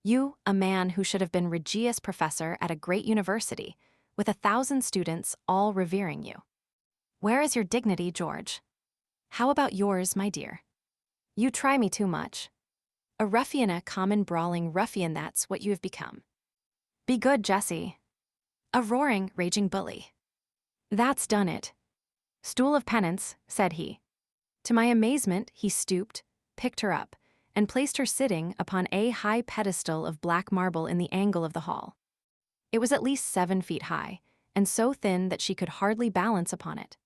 [SPEAKER 1] You, a man who should have been Regius Professor at a great university, with 1,000 students all revering you. Where is your dignity, George? How about yours, my dear? You try me too much. A ruffian, a common brawling ruffian, that's what you have become. Be good, Jessie. A roaring, raging bully. That's done it. Stool of penance, said he. To my amazement, he stooped, picked her up, and placed her sitting upon a high pedestal of black marble in the angle of the hall. It was at least 7 feet high, and so thin that she could hardly balance upon it.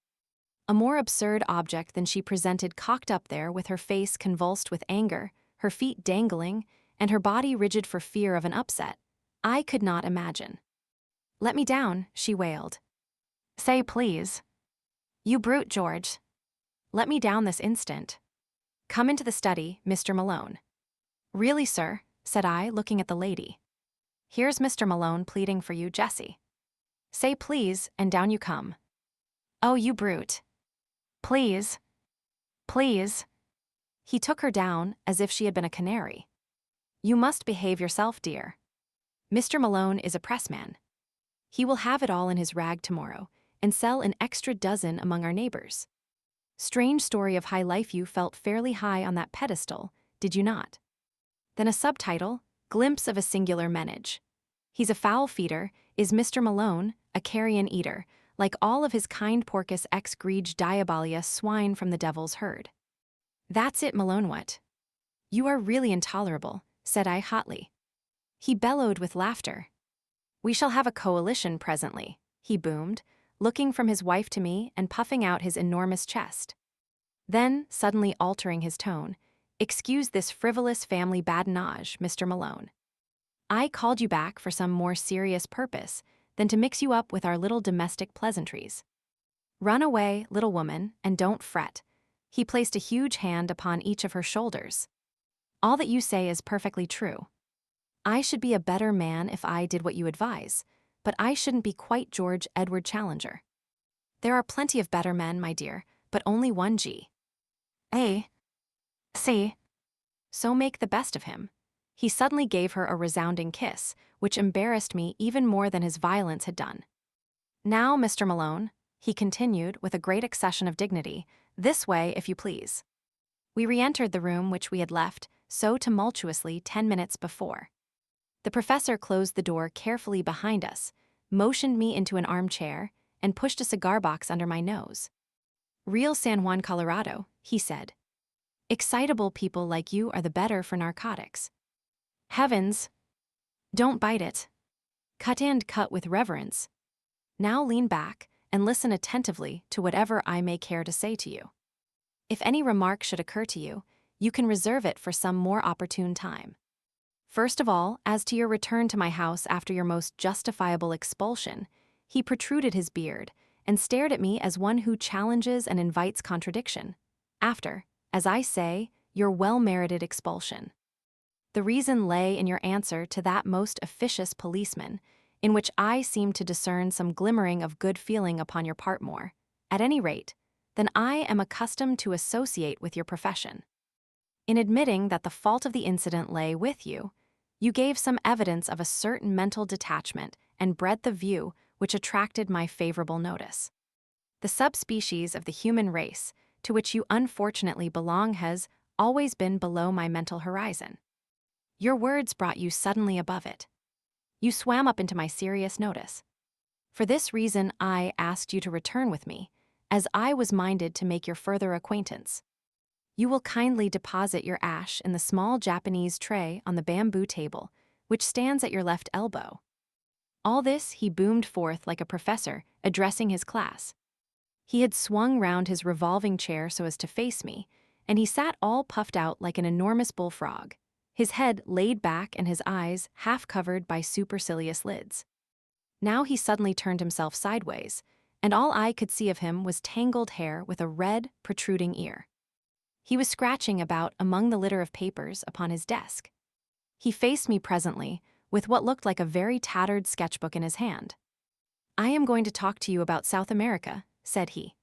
[SPEAKER 1] A more absurd object than she presented cocked up there with her face convulsed with anger, her feet dangling, and her body rigid for fear of an upset, I could not imagine. Let me down, she wailed. Say please. You brute, George. Let me down this instant. Come into the study, Mr. Malone. Really, sir, said I, looking at the lady. Here's Mr. Malone pleading for you, Jessie. Say please, and down you come. Oh, you brute. Please. Please. He took her down as if she had been a canary. You must behave yourself, dear. Mr. Malone is a pressman. He will have it all in his rag tomorrow, and sell an extra dozen among our neighbors. Strange story of high life, you felt fairly high on that pedestal, did you not? Then a subtitle, Glimpse of a Singular Menage. He's a fowl feeder, is Mr. Malone, a carrion eater, like all of his kind porcus ex grege diabolia swine from the devil's herd. That's it, Malone, what? You are really intolerable, said I hotly. He bellowed with laughter. We shall have a coalition presently, he boomed, looking from his wife to me and puffing out his enormous chest. Then, suddenly altering his tone, excuse this frivolous family badinage, Mr. Malone. I called you back for some more serious purpose than to mix you up with our little domestic pleasantries. Run away, little woman, and don't fret. He placed a huge hand upon each of her shoulders. All that you say is perfectly true. I should be a better man if I did what you advise, but I shouldn't be quite George Edward Challenger. There are plenty of better men, my dear, but only one G. A. C. so make the best of him. He suddenly gave her a resounding kiss, which embarrassed me even more than his violence had done. Now, Mr. Malone, he continued with a great accession of dignity, this way, if you please. We re-entered the room which we had left so tumultuously 10 minutes before. The professor closed the door carefully behind us, motioned me into an armchair, and pushed a cigar box under my nose. Real San Juan, Colorado, he said. Excitable people like you are the better for narcotics. Heavens! Don't bite it. Cut and cut with reverence. Now lean back and listen attentively to whatever I may care to say to you. If any remark should occur to you, you can reserve it for some more opportune time. First of all, as to your return to my house after your most justifiable expulsion, he protruded his beard and stared at me as one who challenges and invites contradiction. After, as I say, your well-merited expulsion. The reason lay in your answer to that most officious policeman, in which I seemed to discern some glimmering of good feeling upon your part more, at any rate, than I am accustomed to associate with your profession. In admitting that the fault of the incident lay with you, you gave some evidence of a certain mental detachment and breadth of view which attracted my favorable notice. The subspecies of the human race to which you unfortunately belong has always been below my mental horizon. Your words brought you suddenly above it. You swam up into my serious notice. For this reason, I asked you to return with me, as I was minded to make your further acquaintance. You will kindly deposit your ash in the small Japanese tray on the bamboo table, which stands at your left elbow. All this he boomed forth like a professor addressing his class. He had swung round his revolving chair so as to face me, and he sat all puffed out like an enormous bullfrog, his head laid back and his eyes half covered by supercilious lids. Now he suddenly turned himself sideways, and all I could see of him was tangled hair with a red, protruding ear. He was scratching about among the litter of papers upon his desk. He faced me presently, with what looked like a very tattered sketchbook in his hand. I am going to talk to you about South America, said he.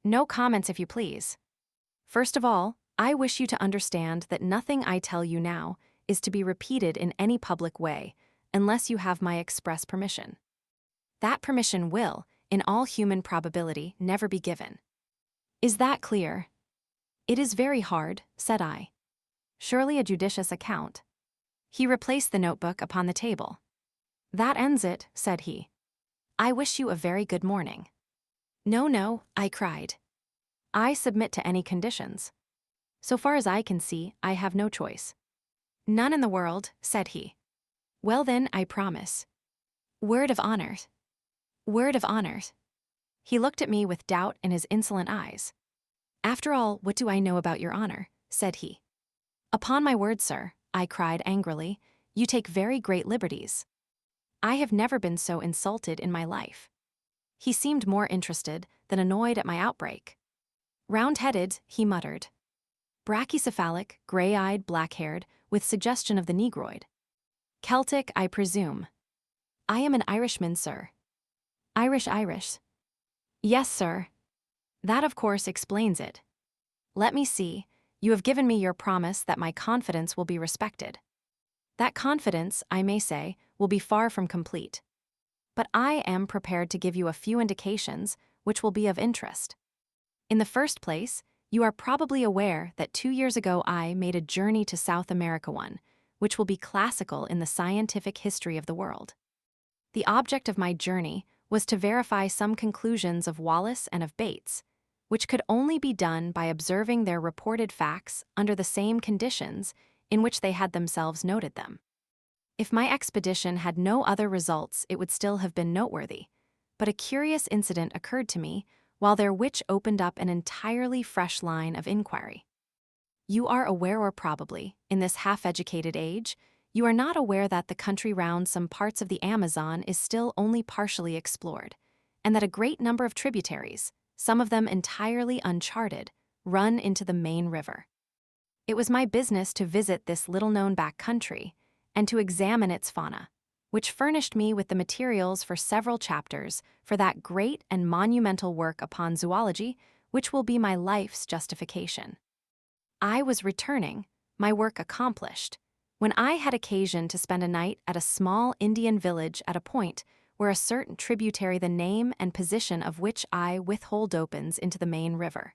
[SPEAKER 1] No comments, if you please. First of all, I wish you to understand that nothing I tell you now is to be repeated in any public way, unless you have my express permission. That permission will, in all human probability, never be given. Is that clear? It is very hard, said I. Surely a judicious account. He replaced the notebook upon the table. That ends it, said he. I wish you a very good morning. No, no, I cried. I submit to any conditions. So far as I can see, I have no choice. None in the world, said he. Well then, I promise. Word of honor. Word of honor. He looked at me with doubt in his insolent eyes. After all, what do I know about your honor? Said he. Upon my word, sir, I cried angrily, you take very great liberties. I have never been so insulted in my life. He seemed more interested than annoyed at my outbreak. Round-headed, he muttered. Brachycephalic, gray-eyed, black-haired, with suggestion of the Negroid. Celtic, I presume. I am an Irishman, sir. Irish. Yes, sir. That, of course, explains it. Let me see, you have given me your promise that my confidence will be respected. That confidence, I may say, will be far from complete. But I am prepared to give you a few indications which will be of interest. In the first place, you are probably aware that 2 years ago I made a journey to South America, one which will be classical in the scientific history of the world. The object of my journey was to verify some conclusions of Wallace and of Bates, which could only be done by observing their reported facts under the same conditions in which they had themselves noted them. If my expedition had no other results, it would still have been noteworthy, but a curious incident occurred to me while there which opened up an entirely fresh line of inquiry. You are aware, or probably, in this half-educated age, you are not aware that the country round some parts of the Amazon is still only partially explored, and that a great number of tributaries, some of them entirely uncharted, run into the main river. It was my business to visit this little-known back country and to examine its fauna, which furnished me with the materials for several chapters for that great and monumental work upon zoology which will be my life's justification. I was returning my work accomplished, when I had occasion to spend a night at a small Indian village at a point where a certain tributary, the name and position of which I withhold, opens into the main river.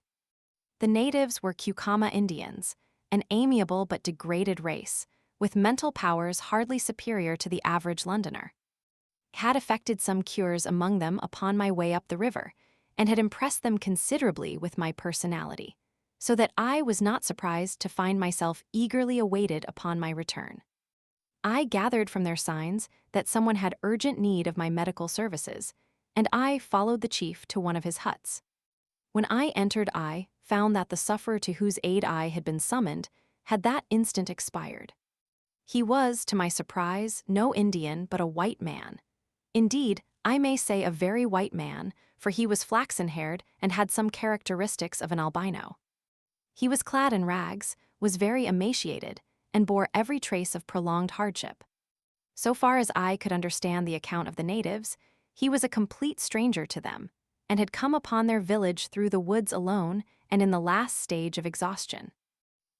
[SPEAKER 1] The natives were Cucama Indians, an amiable but degraded race, with mental powers hardly superior to the average Londoner. Had effected some cures among them upon my way up the river, and had impressed them considerably with my personality, so that I was not surprised to find myself eagerly awaited upon my return. I gathered from their signs that someone had urgent need of my medical services, and I followed the chief to one of his huts. When I entered, I found that the sufferer to whose aid I had been summoned had that instant expired. He was, to my surprise, no Indian but a white man. Indeed, I may say a very white man, for he was flaxen-haired and had some characteristics of an albino. He was clad in rags, was very emaciated, and bore every trace of prolonged hardship. So far as I could understand the account of the natives, he was a complete stranger to them, and had come upon their village through the woods alone and in the last stage of exhaustion.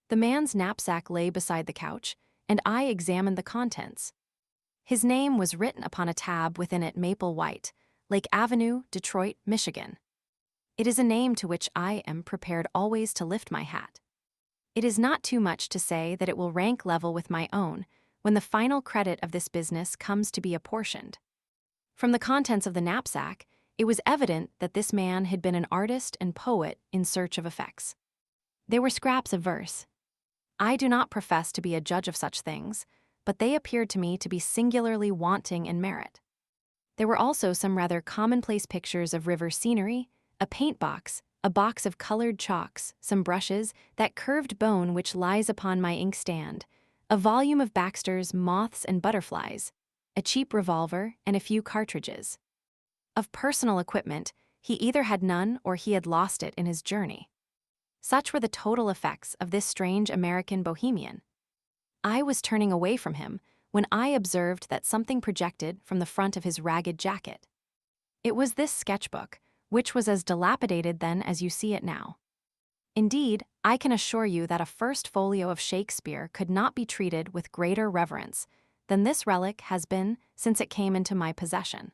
[SPEAKER 1] The man's knapsack lay beside the couch, and I examined the contents. His name was written upon a tab within it, Maple White, Lake Avenue, Detroit, Michigan. It is a name to which I am prepared always to lift my hat. It is not too much to say that it will rank level with my own when the final credit of this business comes to be apportioned. From the contents of the knapsack, it was evident that this man had been an artist and poet in search of effects. There were scraps of verse. I do not profess to be a judge of such things, but they appeared to me to be singularly wanting in merit. There were also some rather commonplace pictures of river scenery, a paint box, a box of colored chalks, some brushes, that curved bone which lies upon my inkstand, a volume of Baxter's Moths and Butterflies, a cheap revolver, and a few cartridges. Of personal equipment, he either had none or he had lost it in his journey. Such were the total effects of this strange American bohemian. I was turning away from him when I observed that something projected from the front of his ragged jacket. It was this sketchbook, which was as dilapidated then as you see it now. Indeed, I can assure you that a first folio of Shakespeare could not be treated with greater reverence than this relic has been since it came into my possession.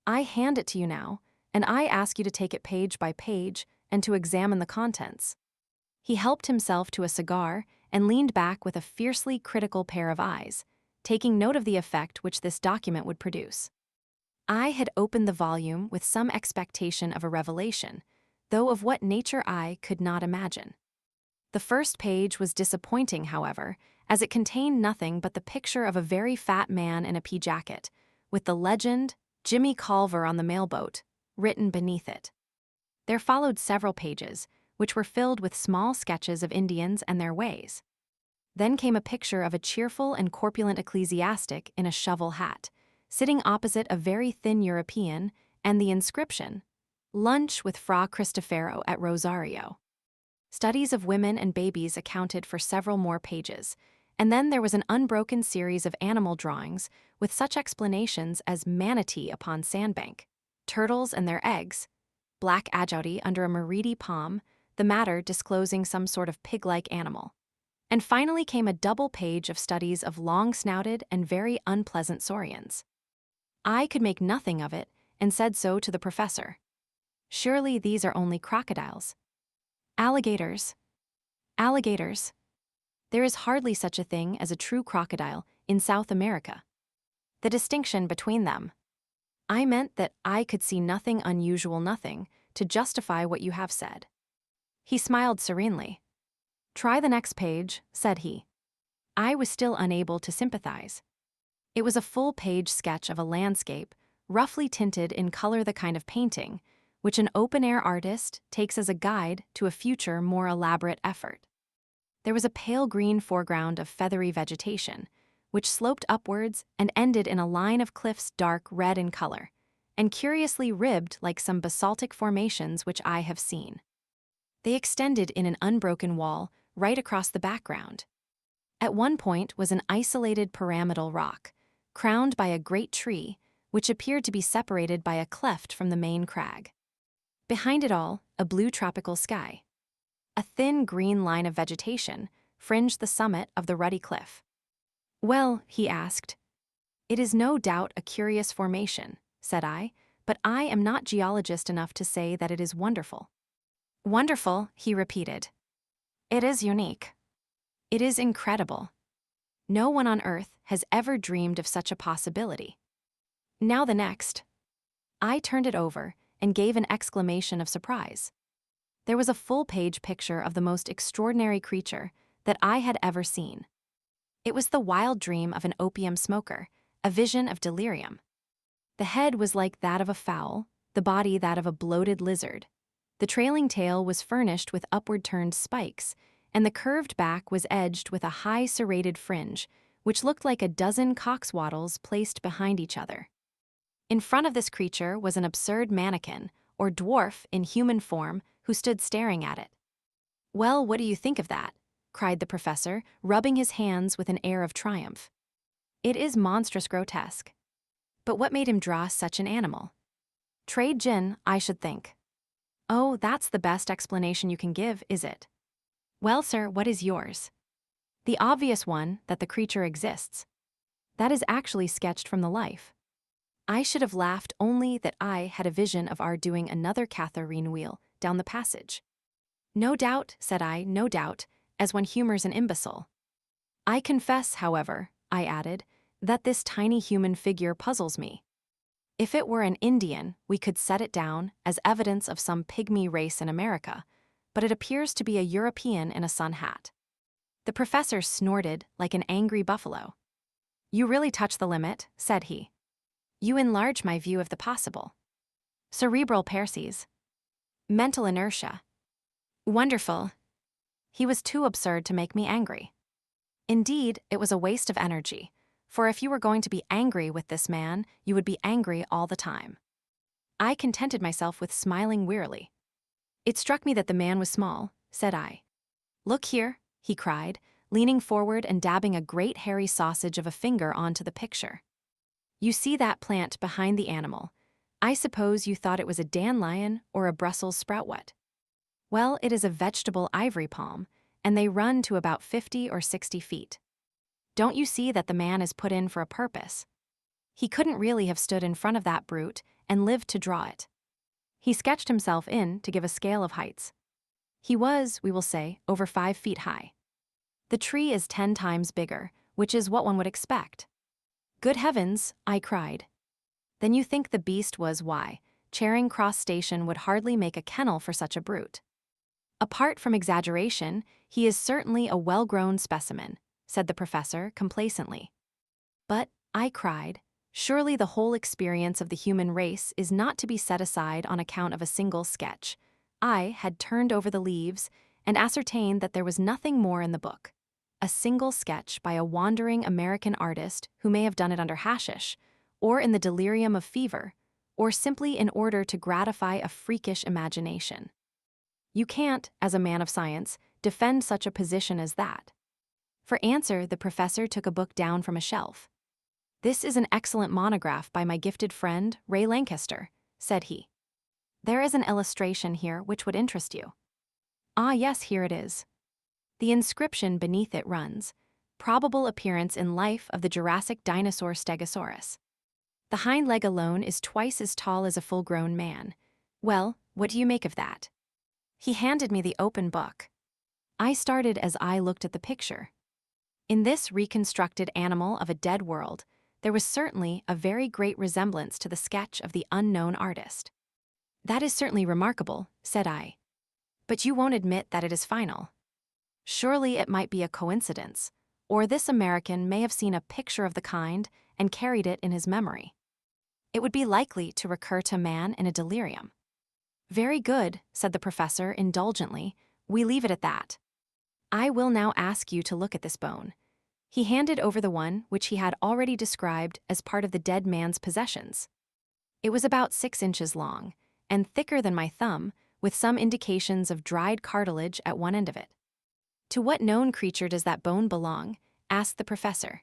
[SPEAKER 1] I hand it to you now, and I ask you to take it page by page and to examine the contents. He helped himself to a cigar and leaned back with a fiercely critical pair of eyes, taking note of the effect which this document would produce. I had opened the volume with some expectation of a revelation, though of what nature I could not imagine. The first page was disappointing, however, as it contained nothing but the picture of a very fat man in a pea jacket, with the legend, Jimmy Culver on the mailboat, written beneath it. There followed several pages, which were filled with small sketches of Indians and their ways. Then came a picture of a cheerful and corpulent ecclesiastic in a shovel hat, sitting opposite a very thin European, and the inscription, "Lunch with Fra Cristofero at Rosario." Studies of women and babies accounted for several more pages, and then there was an unbroken series of animal drawings with such explanations as manatee upon sandbank, turtles and their eggs, black agouti under a meridi palm, the matter disclosing some sort of pig-like animal. And finally came a double page of studies of long-snouted and very unpleasant saurians. I could make nothing of it, and said so to the professor. Surely these are only crocodiles. Alligators. Alligators. There is hardly such a thing as a true crocodile in South America. The distinction between them. I meant that I could see nothing unusual, nothing to justify what you have said. He smiled serenely. "Try the next page," said he. I was still unable to sympathize. It was a full-page sketch of a landscape, roughly tinted in color, the kind of painting which an open-air artist takes as a guide to a future more elaborate effort. There was a pale green foreground of feathery vegetation, which sloped upwards and ended in a line of cliffs dark red in color, and curiously ribbed like some basaltic formations which I have seen. They extended in an unbroken wall right across the background. At one point was an isolated pyramidal rock, crowned by a great tree, which appeared to be separated by a cleft from the main crag. Behind it all, a blue tropical sky. A thin green line of vegetation, fringed the summit of the ruddy cliff. "Well," he asked. "It is no doubt a curious formation," said I, "but I am not geologist enough to say that it is wonderful." "Wonderful," he repeated. "It is unique. It is incredible. No one on Earth has ever dreamed of such a possibility. Now the next." I turned it over and gave an exclamation of surprise. There was a full-page picture of the most extraordinary creature that I had ever seen. It was the wild dream of an opium smoker, a vision of delirium. The head was like that of a fowl, the body that of a bloated lizard. The trailing tail was furnished with upward-turned spikes, and the curved back was edged with a high serrated fringe, which looked like a dozen cockswaddles placed behind each other. In front of this creature was an absurd mannequin, or dwarf in human form, who stood staring at it. "Well, what do you think of that?" cried the professor, rubbing his hands with an air of triumph. "It is monstrous grotesque. But what made him draw such an animal? Trade gin, I should think." "Oh, that's the best explanation you can give, is it?" "Well, sir, what is yours?" "The obvious one, that the creature exists. That is actually sketched from the life." I should have laughed only that I had a vision of our doing another Catherine wheel down the passage. "No doubt," said I, "no doubt, as one humors an imbecile. I confess, however," I added, "that this tiny human figure puzzles me. If it were an Indian, we could set it down as evidence of some pygmy race in America, but it appears to be a European in a sun hat." The professor snorted like an angry buffalo. "You really touch the limit," said he. "You enlarge my view of the possible. Cerebral paresis. Mental inertia. Wonderful." He was too absurd to make me angry. Indeed, it was a waste of energy, for if you were going to be angry with this man, you would be angry all the time. I contented myself with smiling wearily. "It struck me that the man was small," said I. "Look here," he cried, leaning forward and dabbing a great hairy sausage of a finger onto the picture. "You see that plant behind the animal. I suppose you thought it was a dandelion or a Brussels sproutwort. Well, it is a vegetable ivory palm, and they run to about 50 or 60 feet. Don't you see that the man is put in for a purpose? He couldn't really have stood in front of that brute and lived to draw it. He sketched himself in to give a scale of heights. He was, we will say, over 5 feet high. The tree is 10 times bigger, which is what one would expect." "Good heavens," I cried. "Then you think the beast was why, Charing Cross Station would hardly make a kennel for such a brute." "Apart from exaggeration, he is certainly a well-grown specimen," said the professor complacently. "But," I cried, "surely the whole experience of the human race is not to be set aside on account of a single sketch." I had turned over the leaves and ascertained that there was nothing more in the book. A single sketch by a wandering American artist who may have done it under hashish, or in the delirium of fever, or simply in order to gratify a freakish imagination. You can't, as a man of science, defend such a position as that. For answer, the professor took a book down from a shelf. "This is an excellent monograph by my gifted friend, Ray Lancaster," said he. "There is an illustration here which would interest you." "Ah, yes, here it is." The inscription beneath it runs, "Probable appearance in life of the Jurassic dinosaur Stegosaurus. The hind leg alone is twice as tall as a full-grown man. Well, what do you make of that?" He handed me the open book. I started as I looked at the picture. In this reconstructed animal of a dead world, there was certainly a very great resemblance to the sketch of the unknown artist. "That is certainly remarkable," said I. "But you won't admit that it is final. Surely it might be a coincidence, or this American may have seen a picture of the kind and carried it in his memory. It would be likely to recur to man in a delirium." "Very good," said the professor indulgently. "We leave it at that. I will now ask you to look at this bone." He handed over the one which he had already described as part of the dead man's possessions. It was about 6 inches long, and thicker than my thumb, with some indications of dried cartilage at one end of it. "To what known creature does that bone belong?" asked the professor.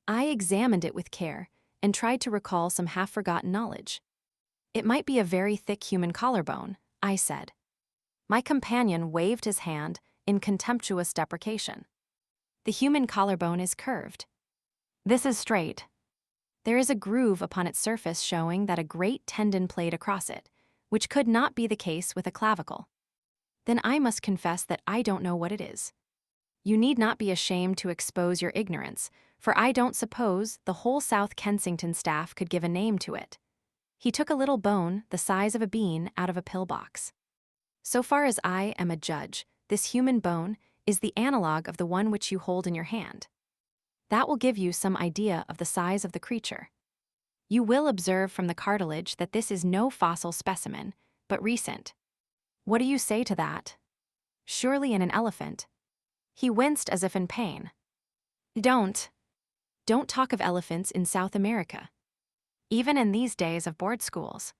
[SPEAKER 1] I examined it with care and tried to recall some half-forgotten knowledge. "It might be a very thick human collarbone," I said. My companion waved his hand in contemptuous deprecation. The human collarbone is curved. This is straight. There is a groove upon its surface showing that a great tendon played across it, which could not be the case with a clavicle. Then I must confess that I don't know what it is. You need not be ashamed to expose your ignorance, for I don't suppose the whole South Kensington staff could give a name to it. He took a little bone the size of a bean out of a pillbox. So far as I am a judge, this human bone is the analog of the one which you hold in your hand. That will give you some idea of the size of the creature. You will observe from the cartilage that this is no fossil specimen, but recent. What do you say to that? Surely in an elephant. He winced as if in pain. Don't talk of elephants in South America. Even in these days of board schools.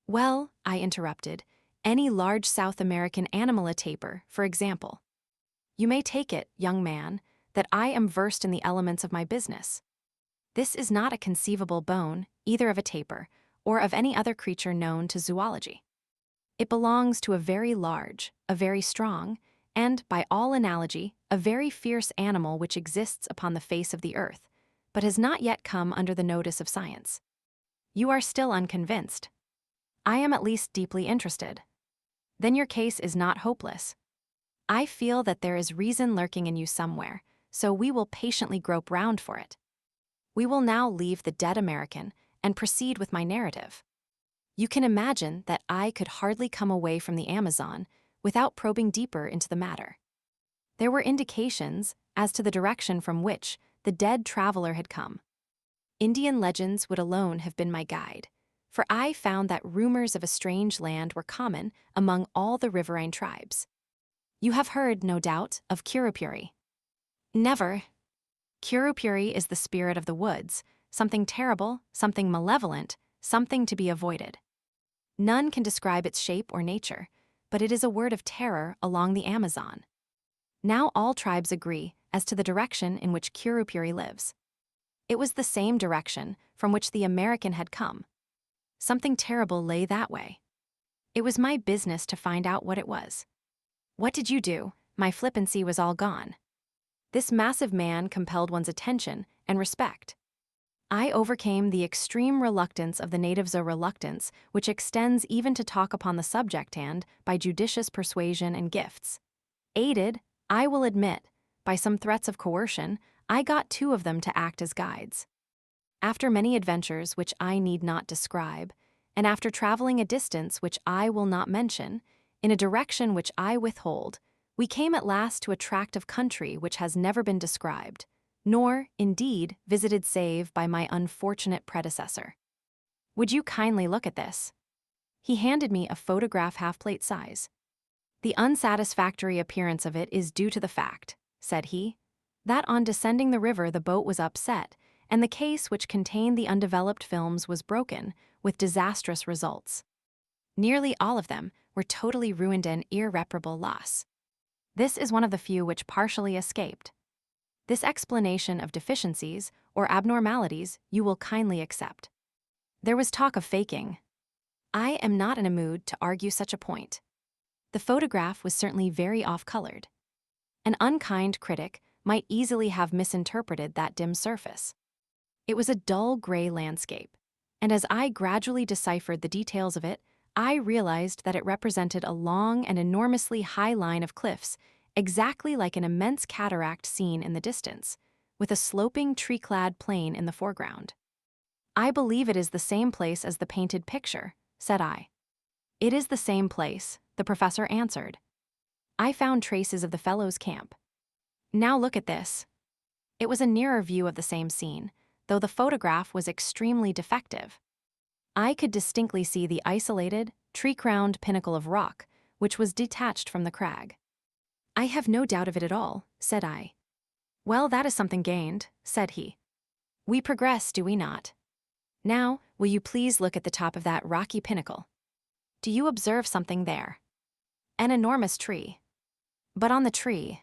[SPEAKER 1] Well, I interrupted, any large South American animal a tapir, for example. You may take it, young man, that I am versed in the elements of my business. This is not a conceivable bone, either of a tapir, or of any other creature known to zoology. It belongs to a very large, a very strong, and, by all analogy, a very fierce animal which exists upon the face of the earth, but has not yet come under the notice of science. You are still unconvinced. I am at least deeply interested. Then your case is not hopeless. I feel that there is reason lurking in you somewhere, so we will patiently grope round for it. We will now leave the dead American and proceed with my narrative. You can imagine that I could hardly come away from the Amazon without probing deeper into the matter. There were indications as to the direction from which the dead traveler had come. Indian legends would alone have been my guide, for I found that rumors of a strange land were common among all the riverine tribes. You have heard, no doubt, of Curupuri. Never. Curupuri is the spirit of the woods, something terrible, something malevolent, something to be avoided. None can describe its shape or nature, but it is a word of terror along the Amazon. Now all tribes agree as to the direction in which Curupuri lives. It was the same direction from which the American had come. Something terrible lay that way. It was my business to find out what it was. What did you do? My flippancy was all gone. This massive man compelled one's attention and respect. I overcame the extreme reluctance of the natives, a reluctance which extends even to talk upon the subject and by judicious persuasion and gifts. Aided, I will admit, by some threats of coercion, I got two of them to act as guides. After many adventures which I need not describe, and after traveling a distance which I will not mention, in a direction which I withhold, we came at last to a tract of country which has never been described, nor, indeed, visited save by my unfortunate predecessor. Would you kindly look at this? He handed me a photograph half-plate size. The unsatisfactory appearance of it is due to the fact, said he, that on descending the river the boat was upset, and the case which contained the undeveloped films was broken, with disastrous results. Nearly all of them were totally ruined and irreparable loss. This is one of the few which partially escaped. This explanation of deficiencies or abnormalities you will kindly accept. There was talk of faking. I am not in a mood to argue such a point. The photograph was certainly very off-colored. An unkind critic might easily have misinterpreted that dim surface. It was a dull gray landscape, and as I gradually deciphered the details of it, I realized that it represented a long and enormously high line of cliffs, exactly like an immense cataract seen in the distance, with a sloping tree-clad plain in the foreground. I believe it is the same place as the painted picture, said I. It is the same place, the professor answered. I found traces of the fellow's camp. Now look at this. It was a nearer view of the same scene, though the photograph was extremely defective. I could distinctly see the isolated, tree-crowned pinnacle of rock, which was detached from the crag. I have no doubt of it at all, said I. Well, that is something gained, said he. We progress, do we not? Now, will you please look at the top of that rocky pinnacle? Do you observe something there? An enormous tree. But on the tree.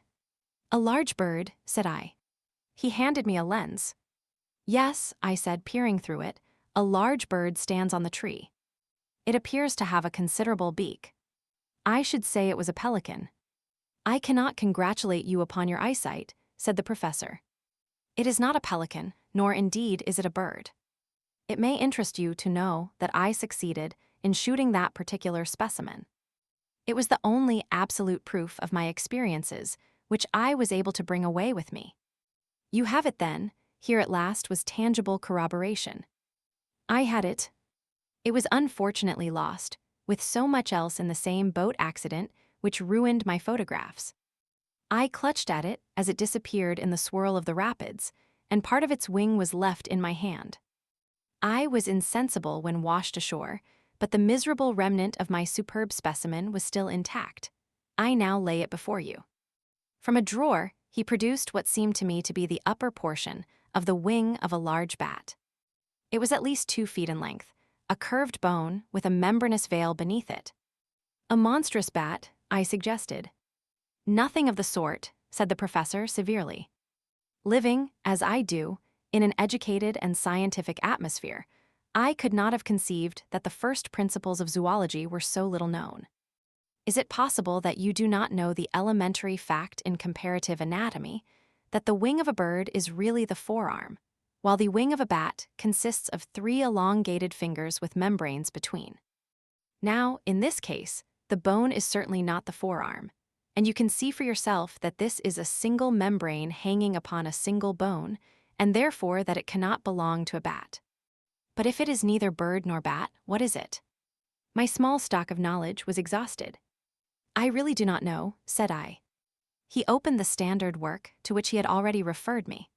[SPEAKER 1] A large bird, said I. He handed me a lens. Yes, I said, peering through it, a large bird stands on the tree. It appears to have a considerable beak. I should say it was a pelican. I cannot congratulate you upon your eyesight, said the professor. "It is not a pelican, nor indeed is it a bird. It may interest you to know that I succeeded in shooting that particular specimen. It was the only absolute proof of my experiences which I was able to bring away with me. You have it then, here at last was tangible corroboration. I had it. It was unfortunately lost, with so much else in the same boat accident which ruined my photographs. I clutched at it as it disappeared in the swirl of the rapids, and part of its wing was left in my hand. I was insensible when washed ashore, but the miserable remnant of my superb specimen was still intact. I now lay it before you." From a drawer, he produced what seemed to me to be the upper portion of the wing of a large bat. It was at least 2 feet in length, a curved bone with a membranous veil beneath it. "A monstrous bat," I suggested. "Nothing of the sort," said the professor severely. "Living, as I do, in an educated and scientific atmosphere, I could not have conceived that the first principles of zoology were so little known. Is it possible that you do not know the elementary fact in comparative anatomy, that the wing of a bird is really the forearm, while the wing of a bat consists of 3 elongated fingers with membranes between? Now, in this case, the bone is certainly not the forearm, and you can see for yourself that this is a single membrane hanging upon a single bone, and therefore that it cannot belong to a bat. But if it is neither bird nor bat, what is it?" My small stock of knowledge was exhausted. "I really do not know," said I. He opened the standard work to which he had already referred me.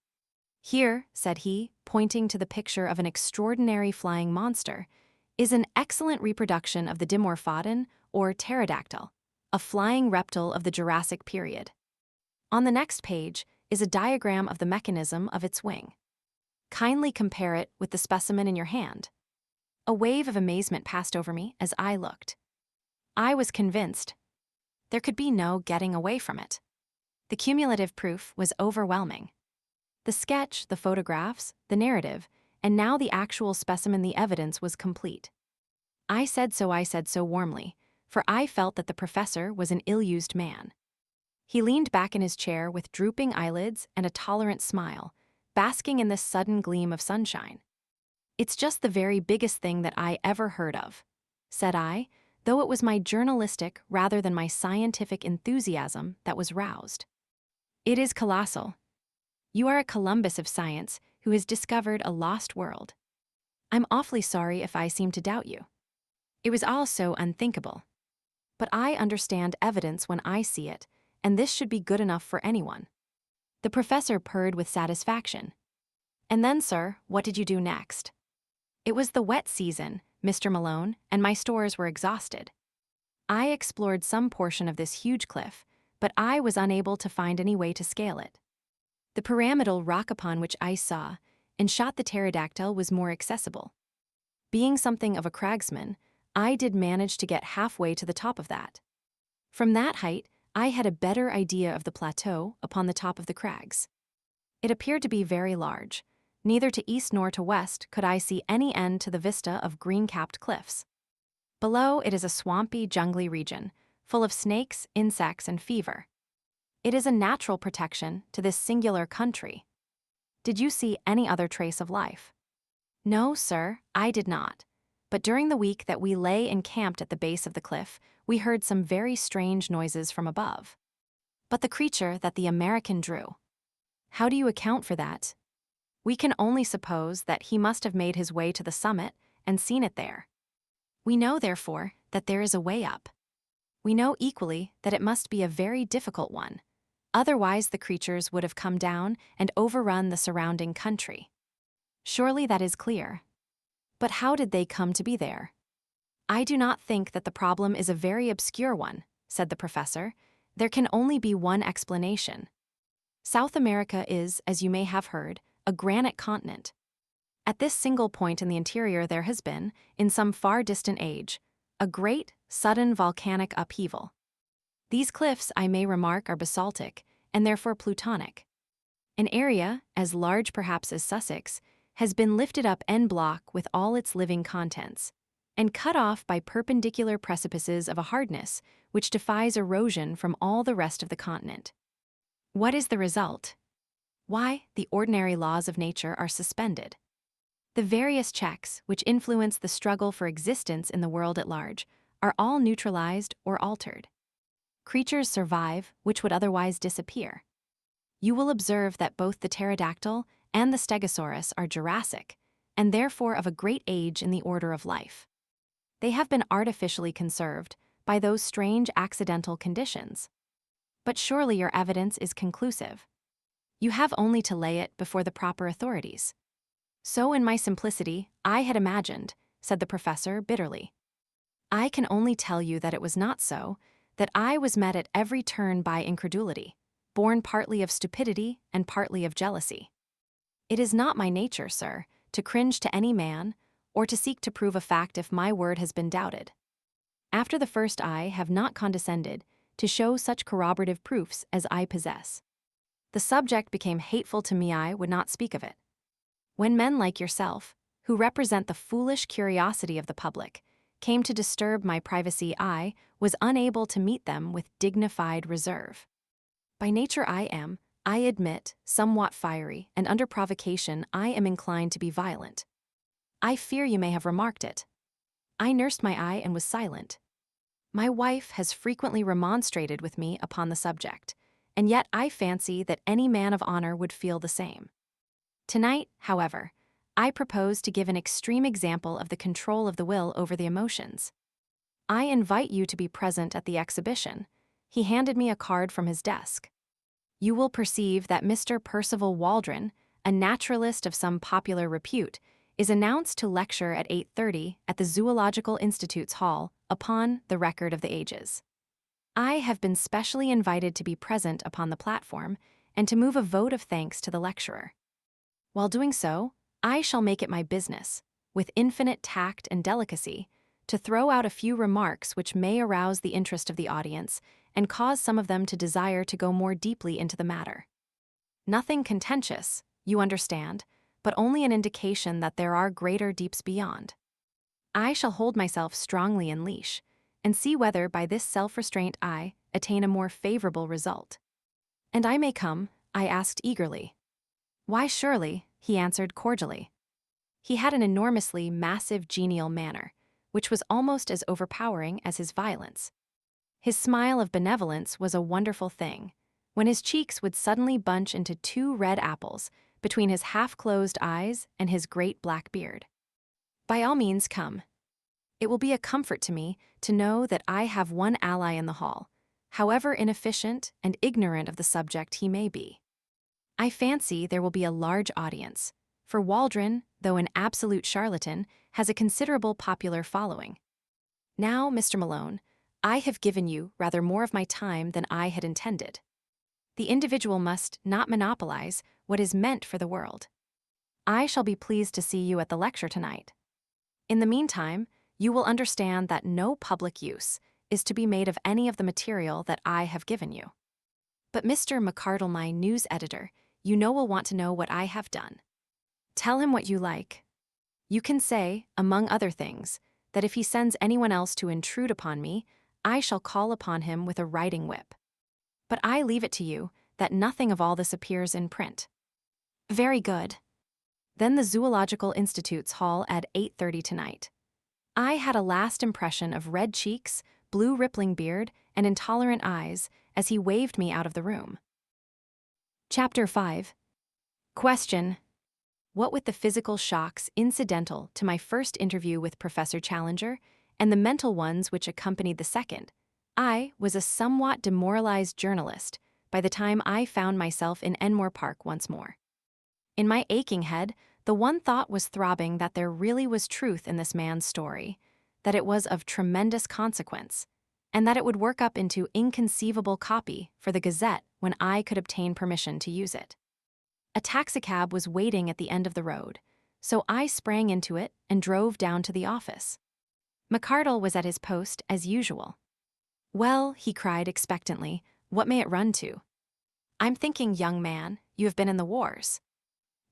[SPEAKER 1] "Here," said he, pointing to the picture of an extraordinary flying monster, "is an excellent reproduction of the Dimorphodon or pterodactyl, a flying reptile of the Jurassic period. On the next page is a diagram of the mechanism of its wing. Kindly compare it with the specimen in your hand." A wave of amazement passed over me as I looked. I was convinced. There could be no getting away from it. The cumulative proof was overwhelming. The sketch, the photographs, the narrative, and now the actual specimen, the evidence was complete. I said so warmly, for I felt that the professor was an ill-used man. He leaned back in his chair with drooping eyelids and a tolerant smile, basking in this sudden gleam of sunshine. "It's just the very biggest thing that I ever heard of," said I, though it was my journalistic rather than my scientific enthusiasm that was roused. "It is colossal. You are a Columbus of science who has discovered a lost world. I'm awfully sorry if I seem to doubt you. It was all so unthinkable. But I understand evidence when I see it, and this should be good enough for anyone." The professor purred with satisfaction. "And then, sir, what did you do next?" "It was the wet season, Mr. Malone, and my stores were exhausted. I explored some portion of this huge cliff, but I was unable to find any way to scale it. The pyramidal rock upon which I saw and shot the pterodactyl was more accessible. Being something of a cragsman, I did manage to get halfway to the top of that. From that height, I had a better idea of the plateau upon the top of the crags. It appeared to be very large. Neither to east nor to west could I see any end to the vista of green-capped cliffs. Below it is a swampy, jungly region, full of snakes, insects, and fever. It is a natural protection to this singular country. Did you see any other trace of life?" "No, sir, I did not. But during the week that we lay encamped at the base of the cliff, we heard some very strange noises from above. But the creature that the American drew, how do you account for that? We can only suppose that he must have made his way to the summit and seen it there. We know, therefore, that there is a way up. We know equally that it must be a very difficult one. Otherwise the creatures would have come down and overrun the surrounding country. Surely that is clear. But how did they come to be there?" "I do not think that the problem is a very obscure one," said the professor. "There can only be one explanation. South America is, as you may have heard, a granite continent. At this single point in the interior there has been, in some far distant age, a great, sudden volcanic upheaval. These cliffs, I may remark, are basaltic, and therefore plutonic. An area, as large perhaps as Sussex, has been lifted up en bloc with all its living contents, and cut off by perpendicular precipices of a hardness which defies erosion from all the rest of the continent. What is the result? Why, the ordinary laws of nature are suspended. The various checks which influence the struggle for existence in the world at large are all neutralized or altered. Creatures survive which would otherwise disappear. You will observe that both the pterodactyl and the stegosaurus are Jurassic, and therefore of a great age in the order of life. They have been artificially conserved by those strange accidental conditions. But surely your evidence is conclusive. You have only to lay it before the proper authorities. So in my simplicity, I had imagined, said the professor bitterly. I can only tell you that it was not so, that I was met at every turn by incredulity, born partly of stupidity and partly of jealousy. It is not my nature, sir, to cringe to any man, or to seek to prove a fact if my word has been doubted. After the first I have not condescended to show such corroborative proofs as I possess. The subject became hateful to me, I would not speak of it. When men like yourself, who represent the foolish curiosity of the public, came to disturb my privacy, I was unable to meet them with dignified reserve. By nature I am, I admit, somewhat fiery, and under provocation I am inclined to be violent. I fear you may have remarked it. I nursed my eye and was silent. My wife has frequently remonstrated with me upon the subject, and yet I fancy that any man of honor would feel the same. Tonight, however, I propose to give an extreme example of the control of the will over the emotions. I invite you to be present at the exhibition. He handed me a card from his desk. You will perceive that Mr. Percival Waldron, a naturalist of some popular repute, is announced to lecture at 8:30 at the Zoological Institute's hall upon the record of the ages. I have been specially invited to be present upon the platform and to move a vote of thanks to the lecturer. While doing so, I shall make it my business, with infinite tact and delicacy, to throw out a few remarks which may arouse the interest of the audience and cause some of them to desire to go more deeply into the matter. Nothing contentious, you understand, but only an indication that there are greater deeps beyond. I shall hold myself strongly in leash, and see whether by this self-restraint I attain a more favorable result. And I may come, I asked eagerly. Why surely, he answered cordially. He had an enormously massive genial manner, which was almost as overpowering as his violence. His smile of benevolence was a wonderful thing, when his cheeks would suddenly bunch into 2 red apples between his half-closed eyes and his great black beard. By all means come. It will be a comfort to me to know that I have one ally in the hall, however inefficient and ignorant of the subject he may be. I fancy there will be a large audience, for Waldron, though an absolute charlatan, has a considerable popular following. Now, Mr. Malone, I have given you rather more of my time than I had intended. The individual must not monopolize what is meant for the world. I shall be pleased to see you at the lecture tonight. In the meantime, you will understand that no public use is to be made of any of the material that I have given you. But Mr. McCardle, my news editor, you know will want to know what I have done. Tell him what you like. You can say, among other things, that if he sends anyone else to intrude upon me, I shall call upon him with a riding whip. But I leave it to you that nothing of all this appears in print. Very good. Then the Zoological Institute's hall at 8:30 tonight. I had a last impression of red cheeks, blue rippling beard, and intolerant eyes as he waved me out of the room. Chapter 5. Question. What with the physical shocks incidental to my first interview with Professor Challenger and the mental ones which accompanied the second, I was a somewhat demoralized journalist by the time I found myself in Enmore Park once more. In my aching head, the one thought was throbbing that there really was truth in this man's story, that it was of tremendous consequence, and that it would work up into inconceivable copy for the Gazette when I could obtain permission to use it. A taxicab was waiting at the end of the road, so I sprang into it and drove down to the office. McCardle was at his post as usual. Well, he cried expectantly, what may it run to? I'm thinking, young man, you have been in the wars.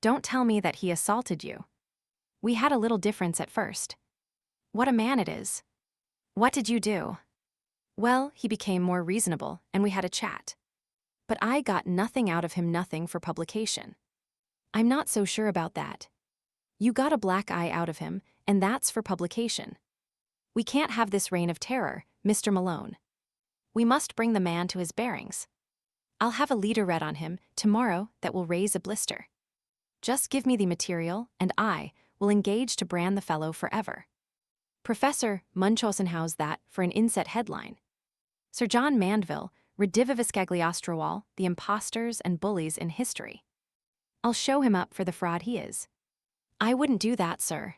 [SPEAKER 1] Don't tell me that he assaulted you. We had a little difference at first. What a man it is. What did you do? Well, he became more reasonable, and we had a chat. but I got nothing out of him, nothing for publication. I'm not so sure about that. You got a black eye out of him, and that's for publication. We can't have this reign of terror, Mr. Malone. We must bring the man to his bearings. I'll have a leader read on him tomorrow that will raise a blister. Just give me the material, and I will engage to brand the fellow forever. Professor Munchausenhaus that for an inset headline. Sir John Mandeville, Redivivis Cagliostro, the impostors and bullies in history. I'll show him up for the fraud he is. I wouldn't do that, sir.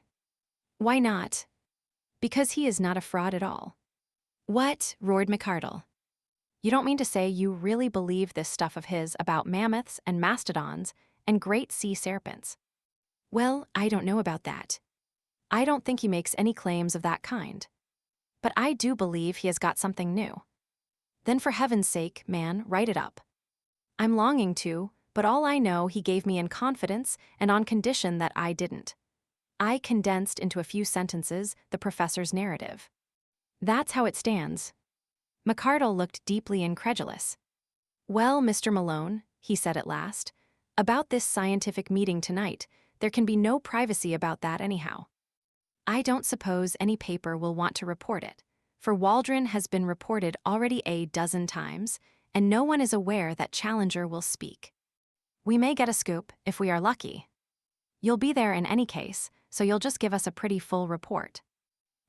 [SPEAKER 1] Why not? Because he is not a fraud at all. What? Roared McArdle. You don't mean to say you really believe this stuff of his about mammoths and mastodons and great sea serpents? Well, I don't know about that. I don't think he makes any claims of that kind. But I do believe he has got something new. Then for heaven's sake, man, write it up. I'm longing to, but all I know he gave me in confidence and on condition that I didn't. I condensed into a few sentences the professor's narrative. That's how it stands. McArdle looked deeply incredulous. Well, Mr. Malone, he said at last, about this scientific meeting tonight, there can be no privacy about that anyhow. I don't suppose any paper will want to report it, for Waldron has been reported already a dozen times, and no one is aware that Challenger will speak. We may get a scoop if we are lucky. You'll be there in any case, so you'll just give us a pretty full report.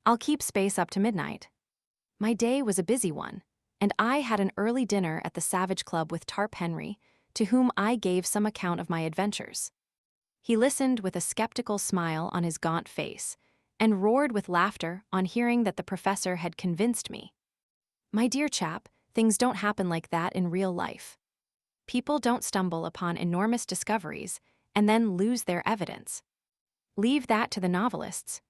[SPEAKER 1] I'll keep space up to midnight. My day was a busy one, and I had an early dinner at the Savage Club with Tarp Henry, to whom I gave some account of my adventures. He listened with a skeptical smile on his gaunt face, and roared with laughter on hearing that the professor had convinced me. My dear chap, things don't happen like that in real life. People don't stumble upon enormous discoveries and then lose their evidence. Leave that to the novelists.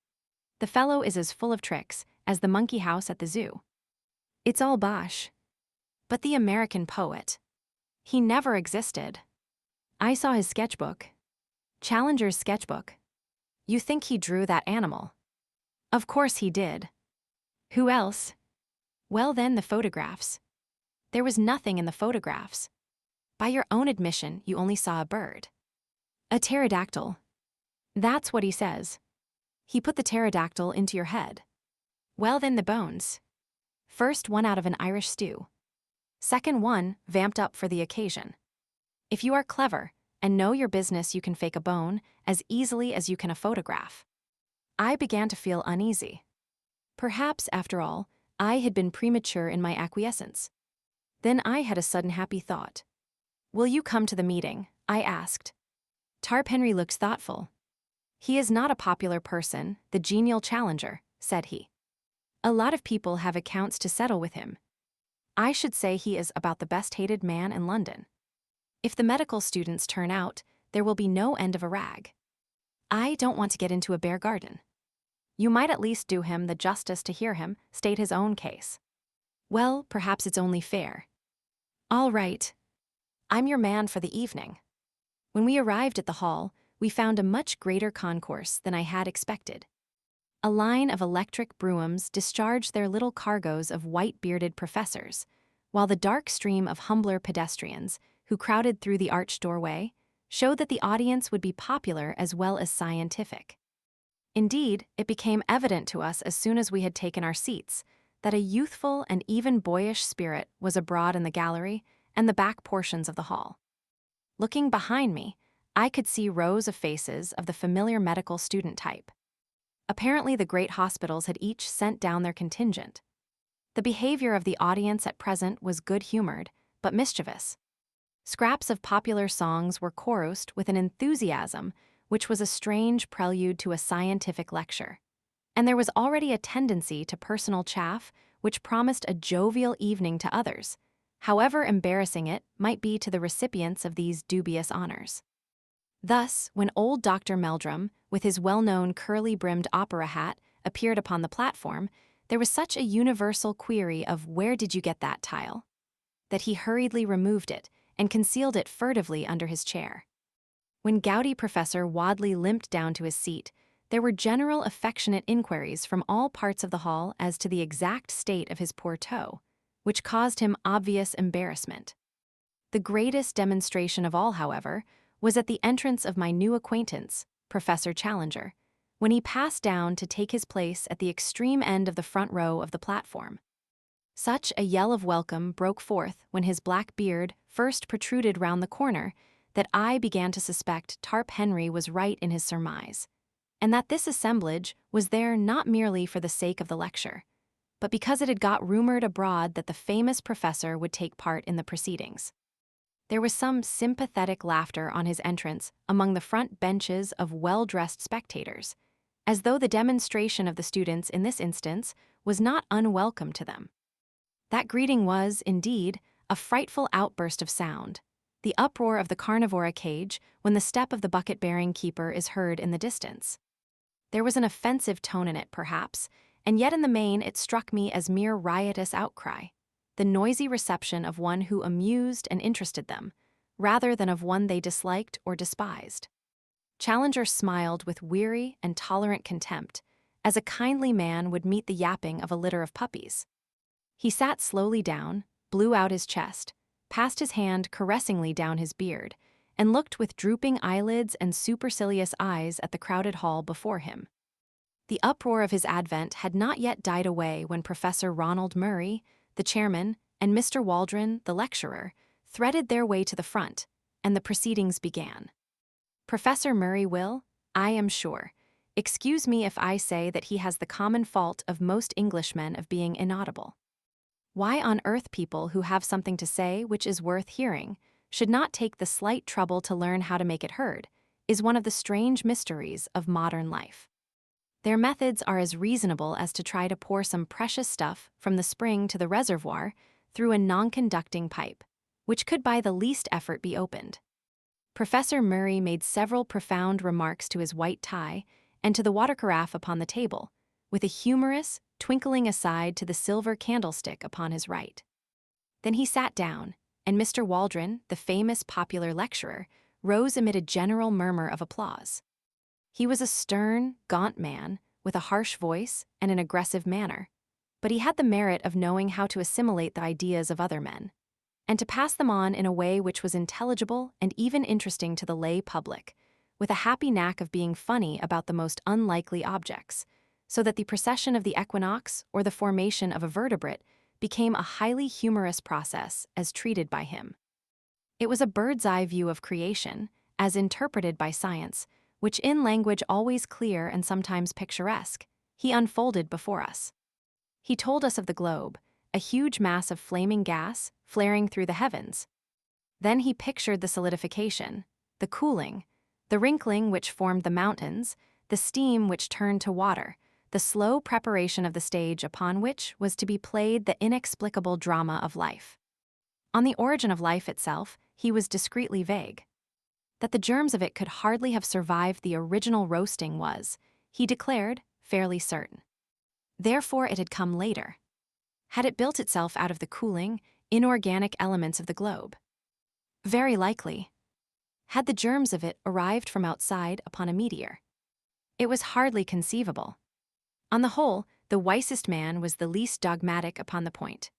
[SPEAKER 1] The fellow is as full of tricks as the monkey house at the zoo. It's all bosh. But the American poet. He never existed. I saw his sketchbook. Challenger's sketchbook. You think he drew that animal? Of course he did. Who else? Well then, the photographs. There was nothing in the photographs. By your own admission, you only saw a bird. A pterodactyl. That's what he says. He put the pterodactyl into your head. Well then, the bones. First one out of an Irish stew. Second one, vamped up for the occasion. If you are clever and know your business, you can fake a bone as easily as you can a photograph. I began to feel uneasy. Perhaps, after all, I had been premature in my acquiescence. Then I had a sudden happy thought. Will you come to the meeting? I asked. Tarp Henry looks thoughtful. He is not a popular person, the genial Challenger, said he. A lot of people have accounts to settle with him. I should say he is about the best hated man in London. If the medical students turn out, there will be no end of a rag. I don't want to get into a bear garden. You might at least do him the justice to hear him state his own case. Well, perhaps it's only fair. All right. I'm your man for the evening. When we arrived at the hall, we found a much greater concourse than I had expected. A line of electric broughams discharged their little cargoes of white-bearded professors, while the dark stream of humbler pedestrians, who crowded through the arched doorway, showed that the audience would be popular as well as scientific. Indeed, it became evident to us as soon as we had taken our seats that a youthful and even boyish spirit was abroad in the gallery and the back portions of the hall. Looking behind me, I could see rows of faces of the familiar medical student type. Apparently, the great hospitals had each sent down their contingent. The behavior of the audience at present was good-humored, but mischievous. Scraps of popular songs were chorused with an enthusiasm which was a strange prelude to a scientific lecture. And there was already a tendency to personal chaff which promised a jovial evening to others, however embarrassing it might be to the recipients of these dubious honors. Thus, when old Dr. Meldrum, with his well-known curly-brimmed opera hat, appeared upon the platform, there was such a universal query of "Where did you get that tile?" that he hurriedly removed it and concealed it furtively under his chair. When gouty Professor Wadley limped down to his seat, there were general affectionate inquiries from all parts of the hall as to the exact state of his poor toe, which caused him obvious embarrassment. The greatest demonstration of all, however, was at the entrance of my new acquaintance, Professor Challenger, when he passed down to take his place at the extreme end of the front row of the platform. Such a yell of welcome broke forth when his black beard first protruded round the corner that I began to suspect Tarp Henry was right in his surmise, and that this assemblage was there not merely for the sake of the lecture, but because it had got rumored abroad that the famous professor would take part in the proceedings. There was some sympathetic laughter on his entrance among the front benches of well-dressed spectators, as though the demonstration of the students in this instance was not unwelcome to them. That greeting was, indeed, a frightful outburst of sound, the uproar of the carnivora cage when the step of the bucket-bearing keeper is heard in the distance. There was an offensive tone in it, perhaps, and yet in the main it struck me as mere riotous outcry, the noisy reception of one who amused and interested them, rather than of one they disliked or despised. Challenger smiled with weary and tolerant contempt, as a kindly man would meet the yapping of a litter of puppies. He sat slowly down, blew out his chest, passed his hand caressingly down his beard, and looked with drooping eyelids and supercilious eyes at the crowded hall before him. The uproar of his advent had not yet died away when Professor Ronald Murray, the chairman, and Mr. Waldron, the lecturer, threaded their way to the front, and the proceedings began. Professor Murray will, I am sure, excuse me if I say that he has the common fault of most Englishmen of being inaudible. Why on earth people who have something to say which is worth hearing should not take the slight trouble to learn how to make it heard is one of the strange mysteries of modern life. Their methods are as reasonable as to try to pour some precious stuff from the spring to the reservoir through a non-conducting pipe, which could by the least effort be opened. Professor Murray made several profound remarks to his white tie and to the water carafe upon the table, with a humorous, twinkling aside to the silver candlestick upon his right. Then he sat down, and Mr. Waldron, the famous popular lecturer, rose amid a general murmur of applause. He was a stern, gaunt man, with a harsh voice and an aggressive manner, but he had the merit of knowing how to assimilate the ideas of other men, and to pass them on in a way which was intelligible and even interesting to the lay public, with a happy knack of being funny about the most unlikely objects, so that the precession of the equinox or the formation of a vertebrate became a highly humorous process as treated by him. It was a bird's-eye view of creation, as interpreted by science, which in language always clear and sometimes picturesque, he unfolded before us. He told us of the globe, a huge mass of flaming gas flaring through the heavens. Then he pictured the solidification, the cooling, the wrinkling which formed the mountains, the steam which turned to water, the slow preparation of the stage upon which was to be played the inexplicable drama of life. On the origin of life itself, he was discreetly vague. That the germs of it could hardly have survived the original roasting was, he declared, fairly certain. Therefore it had come later. Had it built itself out of the cooling, inorganic elements of the globe? Very likely. Had the germs of it arrived from outside upon a meteor? It was hardly conceivable. On the whole, the wisest man was the least dogmatic upon the point.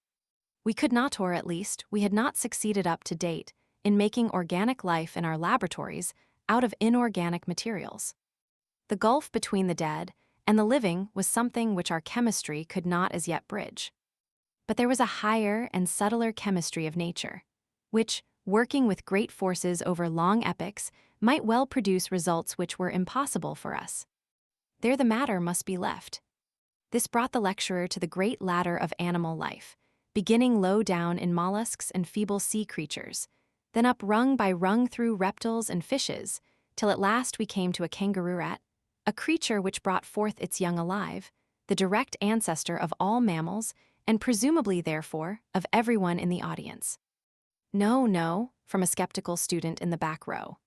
[SPEAKER 1] We could not, or at least, we had not succeeded up to date in making organic life in our laboratories out of inorganic materials. The gulf between the dead and the living was something which our chemistry could not as yet bridge. But there was a higher and subtler chemistry of nature, which, working with great forces over long epochs, might well produce results which were impossible for us. There the matter must be left. This brought the lecturer to the great ladder of animal life, beginning low down in mollusks and feeble sea creatures, then up rung by rung through reptiles and fishes, till at last we came to a kangaroo rat, a creature which brought forth its young alive, the direct ancestor of all mammals, and presumably, therefore, of everyone in the audience. No, no, from a skeptical student in the back row.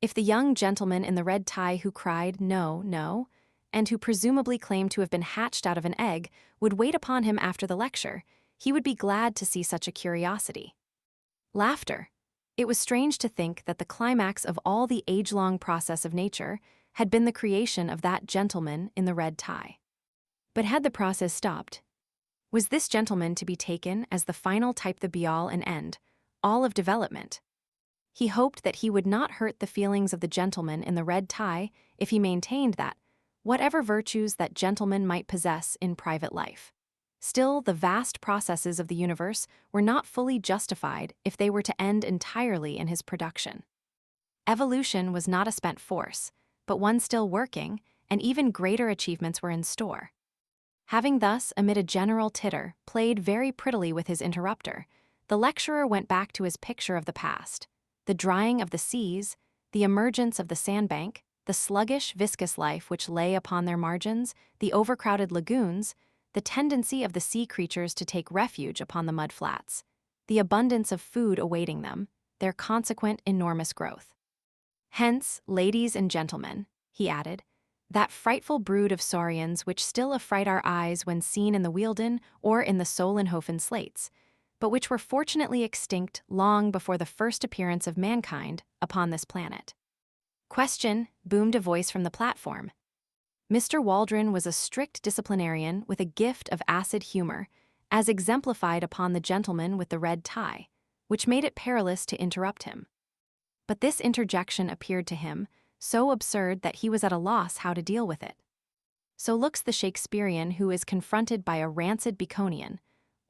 [SPEAKER 1] If the young gentleman in the red tie who cried, no, no, and who presumably claimed to have been hatched out of an egg, would wait upon him after the lecture, he would be glad to see such a curiosity. Laughter. It was strange to think that the climax of all the age-long process of nature had been the creation of that gentleman in the red tie. But had the process stopped? Was this gentleman to be taken as the final type, the be-all and end, all of development. He hoped that he would not hurt the feelings of the gentleman in the red tie if he maintained that, whatever virtues that gentleman might possess in private life, still the vast processes of the universe were not fully justified if they were to end entirely in his production. Evolution was not a spent force, but one still working, and even greater achievements were in store. Having thus, amid a general titter, played very prettily with his interrupter, the lecturer went back to his picture of the past: the drying of the seas, the emergence of the sandbank, the sluggish, viscous life which lay upon their margins, the overcrowded lagoons, the tendency of the sea creatures to take refuge upon the mud flats, the abundance of food awaiting them, their consequent enormous growth. Hence, ladies and gentlemen, he added, that frightful brood of saurians which still affright our eyes when seen in the Wealden or in the Solenhofen slates, but which were fortunately extinct long before the first appearance of mankind upon this planet. Question, boomed a voice from the platform. Mr. Waldron was a strict disciplinarian with a gift of acid humor, as exemplified upon the gentleman with the red tie, which made it perilous to interrupt him. But this interjection appeared to him so absurd that he was at a loss how to deal with it. So looks the Shakespearean who is confronted by a rancid Baconian,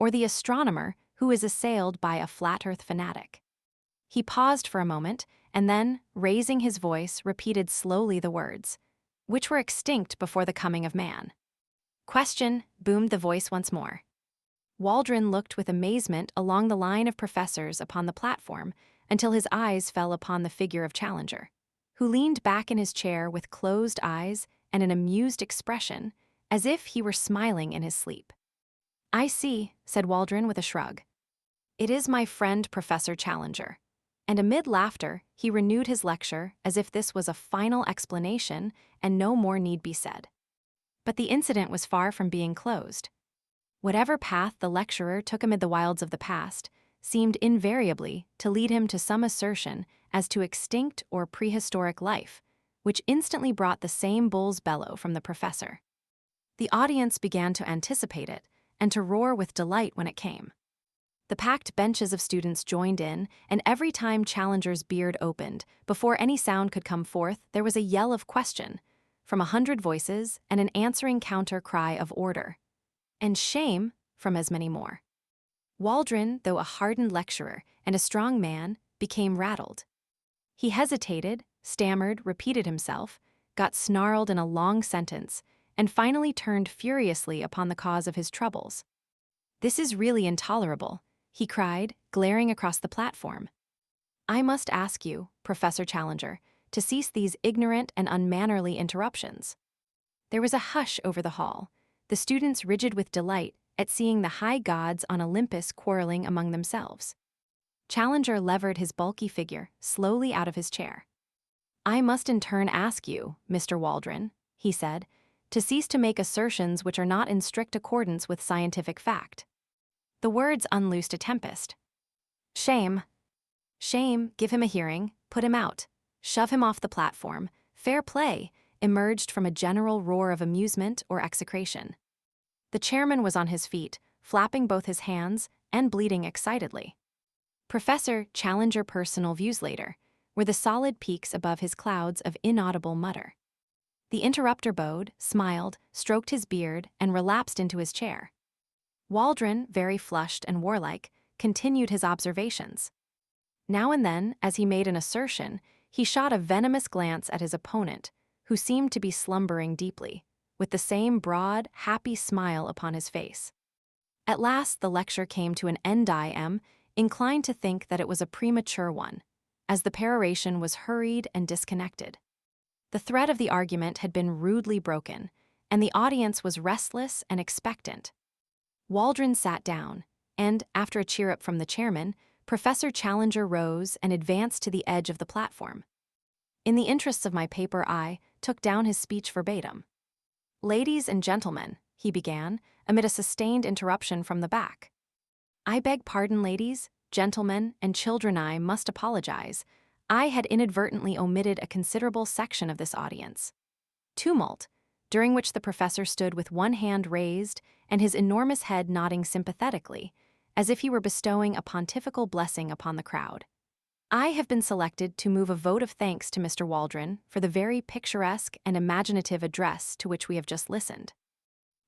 [SPEAKER 1] or the astronomer who is assailed by a flat-earth fanatic. He paused for a moment, and then, raising his voice, repeated slowly the words, which were extinct before the coming of man. Question, boomed the voice once more. Waldron looked with amazement along the line of professors upon the platform until his eyes fell upon the figure of Challenger, who leaned back in his chair with closed eyes and an amused expression, as if he were smiling in his sleep. I see, said Waldron with a shrug. It is my friend Professor Challenger. And amid laughter, he renewed his lecture as if this was a final explanation and no more need be said. But the incident was far from being closed. Whatever path the lecturer took amid the wilds of the past seemed invariably to lead him to some assertion as to extinct or prehistoric life, which instantly brought the same bull's bellow from the professor. The audience began to anticipate it and to roar with delight when it came. The packed benches of students joined in, and every time Challenger's beard opened, before any sound could come forth, there was a yell of question, from 100 voices, and an answering counter-cry of order, and shame from as many more. Waldron, though a hardened lecturer and a strong man, became rattled. He hesitated, stammered, repeated himself, got snarled in a long sentence, and finally turned furiously upon the cause of his troubles. This is really intolerable, he cried, glaring across the platform. I must ask you, Professor Challenger, to cease these ignorant and unmannerly interruptions. There was a hush over the hall, the students rigid with delight at seeing the high gods on Olympus quarreling among themselves. Challenger levered his bulky figure slowly out of his chair. I must in turn ask you, Mr. Waldron, he said, to cease to make assertions which are not in strict accordance with scientific fact. The words unloosed a tempest. Shame. Shame, give him a hearing, put him out, shove him off the platform, fair play, emerged from a general roar of amusement or execration. The chairman was on his feet, flapping both his hands and bleating excitedly. Professor Challenger personal views later were the solid peaks above his clouds of inaudible mutter. The interrupter bowed, smiled, stroked his beard, and relapsed into his chair. Waldron, very flushed and warlike, continued his observations. Now and then, as he made an assertion, he shot a venomous glance at his opponent, who seemed to be slumbering deeply, with the same broad, happy smile upon his face. At last the lecture came to an end. I am inclined to think that it was a premature one, as the peroration was hurried and disconnected. The thread of the argument had been rudely broken, and the audience was restless and expectant. Waldron sat down, and, after a cheer-up from the chairman, Professor Challenger rose and advanced to the edge of the platform. In the interests of my paper, I took down his speech verbatim. Ladies and gentlemen, he began, amid a sustained interruption from the back. I beg pardon, ladies, gentlemen, and children. I must apologize. I had inadvertently omitted a considerable section of this audience. Tumult, during which the professor stood with one hand raised and his enormous head nodding sympathetically, as if he were bestowing a pontifical blessing upon the crowd. I have been selected to move a vote of thanks to Mr. Waldron for the very picturesque and imaginative address to which we have just listened.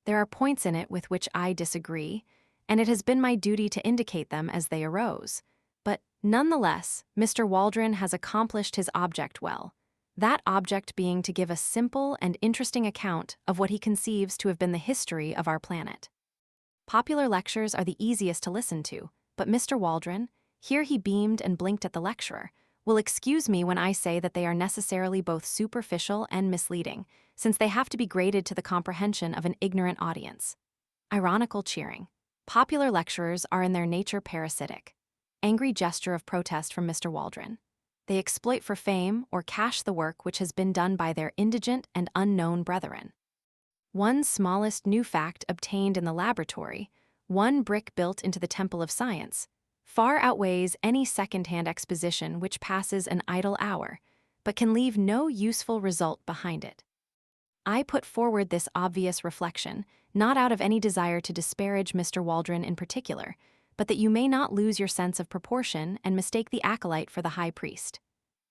[SPEAKER 1] There are points in it with which I disagree, and it has been my duty to indicate them as they arose. But, nonetheless, Mr. Waldron has accomplished his object well, that object being to give a simple and interesting account of what he conceives to have been the history of our planet. Popular lectures are the easiest to listen to, but Mr. Waldron, here he beamed and blinked at the lecturer, will excuse me when I say that they are necessarily both superficial and misleading, since they have to be graded to the comprehension of an ignorant audience. Ironical cheering. Popular lecturers are in their nature parasitic. Angry gesture of protest from Mr. Waldron. They exploit for fame or cash the work which has been done by their indigent and unknown brethren. One smallest new fact obtained in the laboratory, one brick built into the temple of science, far outweighs any second-hand exposition which passes an idle hour, but can leave no useful result behind it. I put forward this obvious reflection, not out of any desire to disparage Mr. Waldron in particular, but that you may not lose your sense of proportion and mistake the acolyte for the high priest.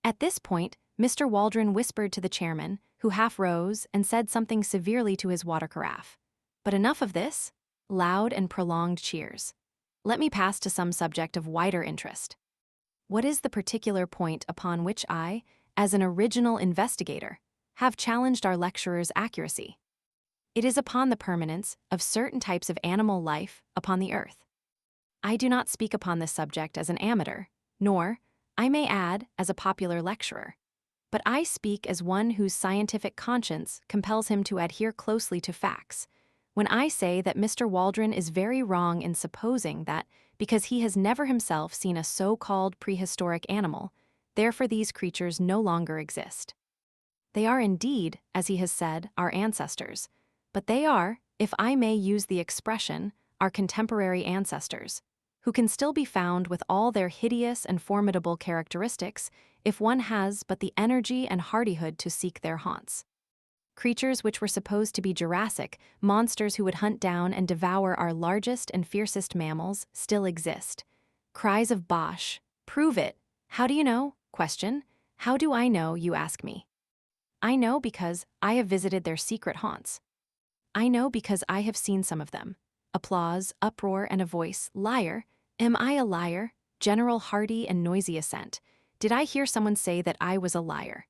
[SPEAKER 1] At this point, Mr. Waldron whispered to the chairman, who half rose and said something severely to his water carafe. But enough of this. Loud and prolonged cheers. Let me pass to some subject of wider interest. What is the particular point upon which I, as an original investigator, have challenged our lecturer's accuracy? It is upon the permanence of certain types of animal life upon the earth. I do not speak upon this subject as an amateur, nor, I may add, as a popular lecturer, but I speak as one whose scientific conscience compels him to adhere closely to facts, when I say that Mr. Waldron is very wrong in supposing that, because he has never himself seen a so-called prehistoric animal, therefore these creatures no longer exist. They are indeed, as he has said, our ancestors, but they are, if I may use the expression, our contemporary ancestors, who can still be found with all their hideous and formidable characteristics if one has but the energy and hardihood to seek their haunts. Creatures which were supposed to be Jurassic, monsters who would hunt down and devour our largest and fiercest mammals, still exist. Cries of bosh. Prove it. How do you know? Question. How do I know, you ask me? I know because I have visited their secret haunts. I know because I have seen some of them. Applause, uproar, and a voice. Liar. Am I a liar? General hearty and noisy assent. Did I hear someone say that I was a liar?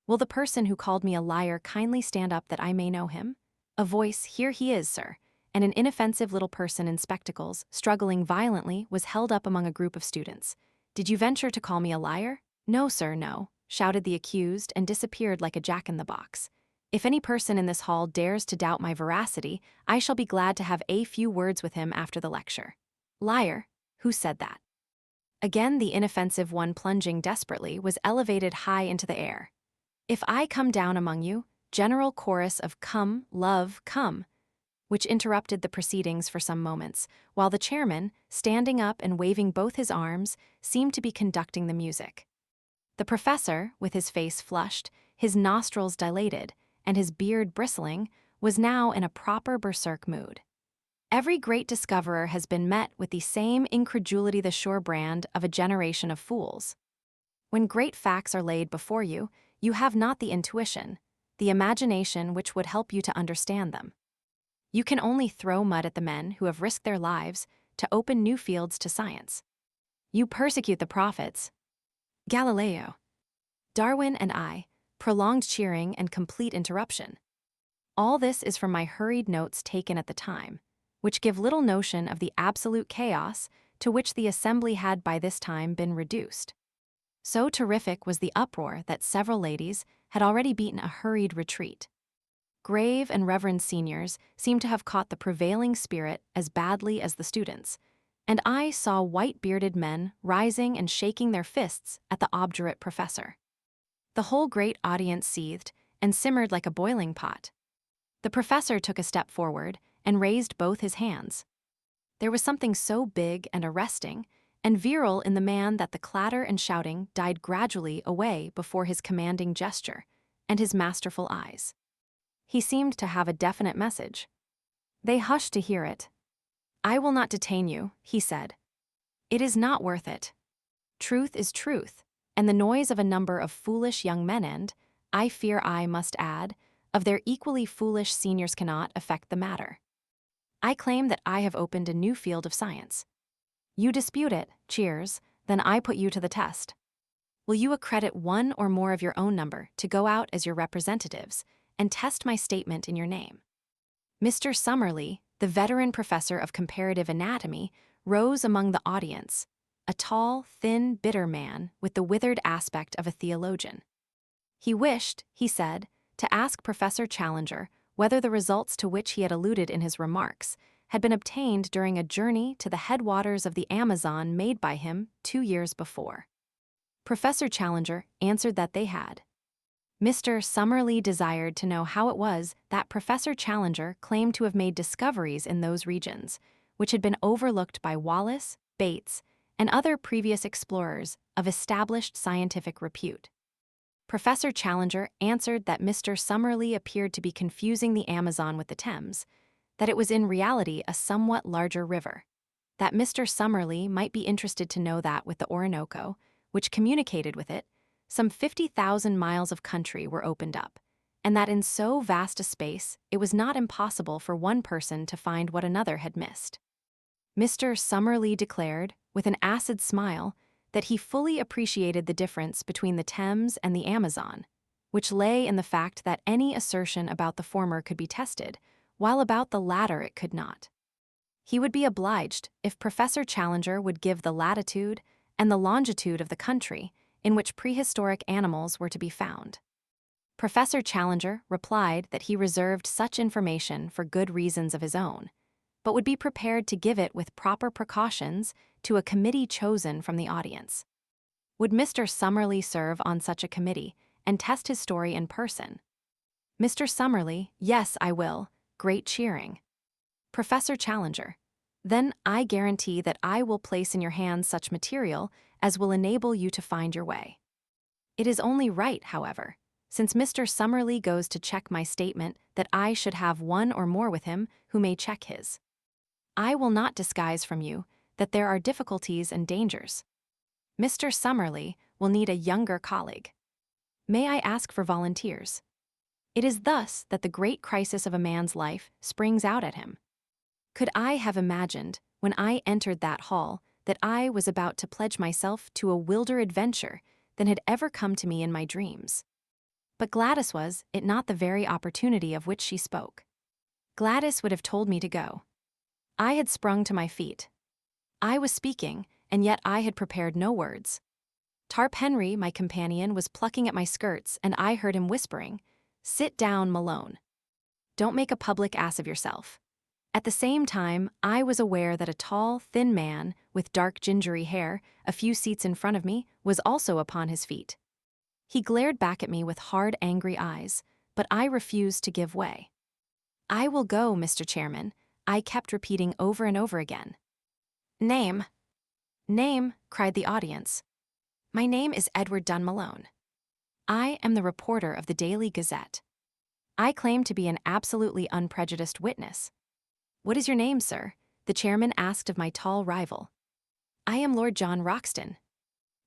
[SPEAKER 1] Will the person who called me a liar kindly stand up that I may know him? A voice, here he is, sir, and an inoffensive little person in spectacles, struggling violently, was held up among a group of students. Did you venture to call me a liar? No, sir, no, shouted the accused and disappeared like a jack-in-the-box. If any person in this hall dares to doubt my veracity, I shall be glad to have a few words with him after the lecture. Liar? Who said that? Again the inoffensive one, plunging desperately, was elevated high into the air. If I come down among you, general chorus of come, love, come, which interrupted the proceedings for some moments, while the chairman, standing up and waving both his arms, seemed to be conducting the music. The professor, with his face flushed, his nostrils dilated, and his beard bristling, was now in a proper berserk mood. Every great discoverer has been met with the same incredulity, the sure brand of a generation of fools. When great facts are laid before you, you have not the intuition, the imagination which would help you to understand them. You can only throw mud at the men who have risked their lives to open new fields to science. You persecute the prophets. Galileo, Darwin, and I. Prolonged cheering and complete interruption. All this is from my hurried notes taken at the time, which give little notion of the absolute chaos to which the assembly had by this time been reduced. So terrific was the uproar that several ladies had already beaten a hurried retreat. Grave and reverend seniors seemed to have caught the prevailing spirit as badly as the students, and I saw white-bearded men rising and shaking their fists at the obdurate professor. The whole great audience seethed and simmered like a boiling pot. The professor took a step forward and raised both his hands. There was something so big and arresting and virile in the man that the clatter and shouting died gradually away before his commanding gesture and his masterful eyes. He seemed to have a definite message. They hushed to hear it. "I will not detain you," he said. "It is not worth it. Truth is truth, and the noise of a number of foolish young men and, I fear I must add, of their equally foolish seniors cannot affect the matter. I claim that I have opened a new field of science. You dispute it, cheers, then I put you to the test. Will you accredit one or more of your own number to go out as your representatives and test my statement in your name?" Mr. Summerlee, the veteran professor of comparative anatomy, rose among the audience, a tall, thin, bitter man with the withered aspect of a theologian. He wished, he said, to ask Professor Challenger whether the results to which he had alluded in his remarks had been obtained during a journey to the headwaters of the Amazon made by him 2 years before. Professor Challenger answered that they had. Mr. Summerlee desired to know how it was that Professor Challenger claimed to have made discoveries in those regions, which had been overlooked by Wallace, Bates, and other previous explorers of established scientific repute. Professor Challenger answered that Mr. Summerlee appeared to be confusing the Amazon with the Thames, that it was in reality a somewhat larger river, that Mr. Summerlee might be interested to know that with the Orinoco, which communicated with it, some 50,000 miles of country were opened up, and that in so vast a space it was not impossible for one person to find what another had missed. Mr. Summerlee declared, with an acid smile, that he fully appreciated the difference between the Thames and the Amazon, which lay in the fact that any assertion about the former could be tested, while about the latter it could not. He would be obliged if Professor Challenger would give the latitude and the longitude of the country in which prehistoric animals were to be found. Professor Challenger replied that he reserved such information for good reasons of his own, but would be prepared to give it with proper precautions to a committee chosen from the audience. Would Mr. Summerlee serve on such a committee and test his story in person? Mr. Summerlee, "Yes, I will." Great cheering. Professor Challenger, "Then I guarantee that I will place in your hands such material as will enable you to find your way. It is only right, however, since Mr. Summerlee goes to check my statement, that I should have one or more with him who may check his. I will not disguise from you that there are difficulties and dangers. Mr. Summerlee will need a younger colleague. May I ask for volunteers? It is thus that the great crisis of a man's life springs out at him. Could I have imagined, when I entered that hall, that I was about to pledge myself to a wilder adventure than had ever come to me in my dreams? But Gladys was it not the very opportunity of which she spoke? Gladys would have told me to go. I had sprung to my feet. I was speaking, and yet I had prepared no words. Tarp Henry, my companion, was plucking at my skirts, and I heard him whispering, "Sit down, Malone. Don't make a public ass of yourself." At the same time, I was aware that a tall, thin man, with dark gingery hair, a few seats in front of me, was also upon his feet. He glared back at me with hard, angry eyes, but I refused to give way. "I will go, Mr. Chairman," I kept repeating over and over again. "Name." "Name," cried the audience. "My name is Edward Malone. I am the reporter of the Daily Gazette. I claim to be an absolutely unprejudiced witness." "What is your name, sir?" the chairman asked of my tall rival. "I am Lord John Roxton.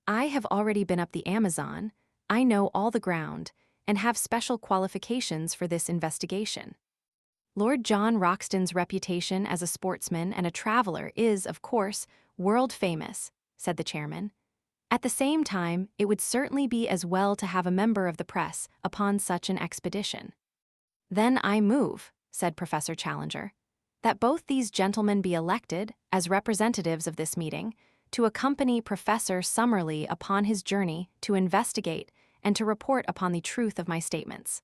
[SPEAKER 1] I have already been up the Amazon, I know all the ground, and have special qualifications for this investigation." Lord John Roxton's reputation as a sportsman and a traveler is, of course, world famous, said the chairman. At the same time, it would certainly be as well to have a member of the press upon such an expedition. "Then I move," said Professor Challenger, "that both these gentlemen be elected, as representatives of this meeting, to accompany Professor Summerlee upon his journey to investigate and to report upon the truth of my statements."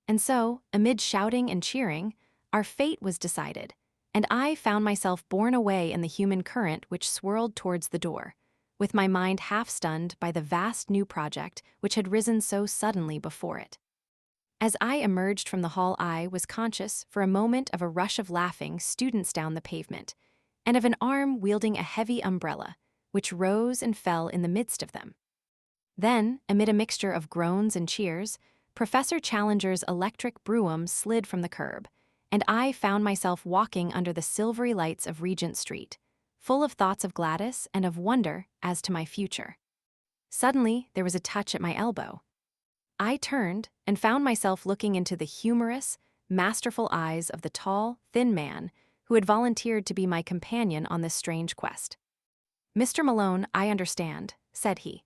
[SPEAKER 1] And so, amid shouting and cheering, our fate was decided, and I found myself borne away in the human current which swirled towards the door, with my mind half-stunned by the vast new project which had risen so suddenly before it. As I emerged from the hall, I was conscious for a moment of a rush of laughing students down the pavement, and of an arm wielding a heavy umbrella, which rose and fell in the midst of them. Then, amid a mixture of groans and cheers, Professor Challenger's electric brougham slid from the curb, and I found myself walking under the silvery lights of Regent Street, full of thoughts of Gladys and of wonder as to my future. Suddenly, there was a touch at my elbow. I turned and found myself looking into the humorous, masterful eyes of the tall, thin man who had volunteered to be my companion on this strange quest. "Mr. Malone, I understand," said he.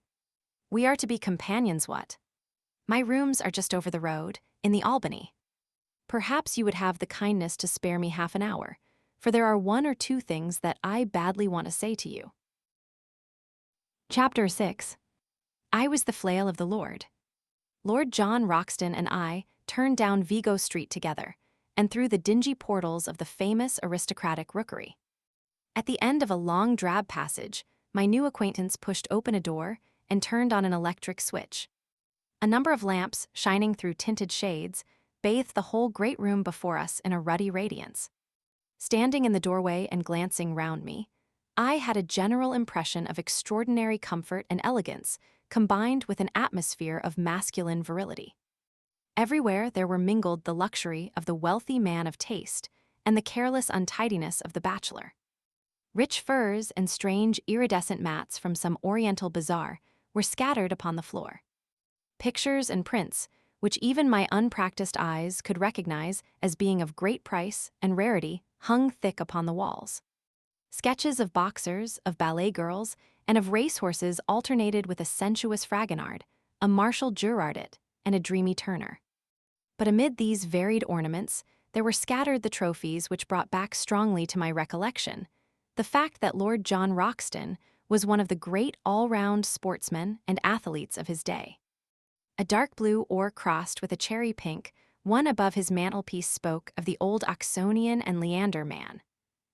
[SPEAKER 1] "We are to be companions, what? My rooms are just over the road, in the Albany. Perhaps you would have the kindness to spare me half an hour, for there are one or two things that I badly want to say to you." Chapter 6. I was the flail of the Lord. Lord John Roxton and I turned down Vigo Street together, and through the dingy portals of the famous aristocratic rookery. At the end of a long drab passage, my new acquaintance pushed open a door and turned on an electric switch. A number of lamps, shining through tinted shades, bathed the whole great room before us in a ruddy radiance. Standing in the doorway and glancing round me, I had a general impression of extraordinary comfort and elegance, combined with an atmosphere of masculine virility. Everywhere there were mingled the luxury of the wealthy man of taste and the careless untidiness of the bachelor. Rich furs and strange iridescent mats from some oriental bazaar were scattered upon the floor. Pictures and prints, which even my unpracticed eyes could recognize as being of great price and rarity, hung thick upon the walls. Sketches of boxers, of ballet girls, and of racehorses alternated with a sensuous Fragonard, a Marshal Gerardot, and a dreamy Turner. But amid these varied ornaments, there were scattered the trophies which brought back strongly to my recollection the fact that Lord John Roxton was one of the great all-round sportsmen and athletes of his day. A dark blue oar crossed with a cherry pink, one above his mantelpiece spoke of the old Oxonian and Leander man,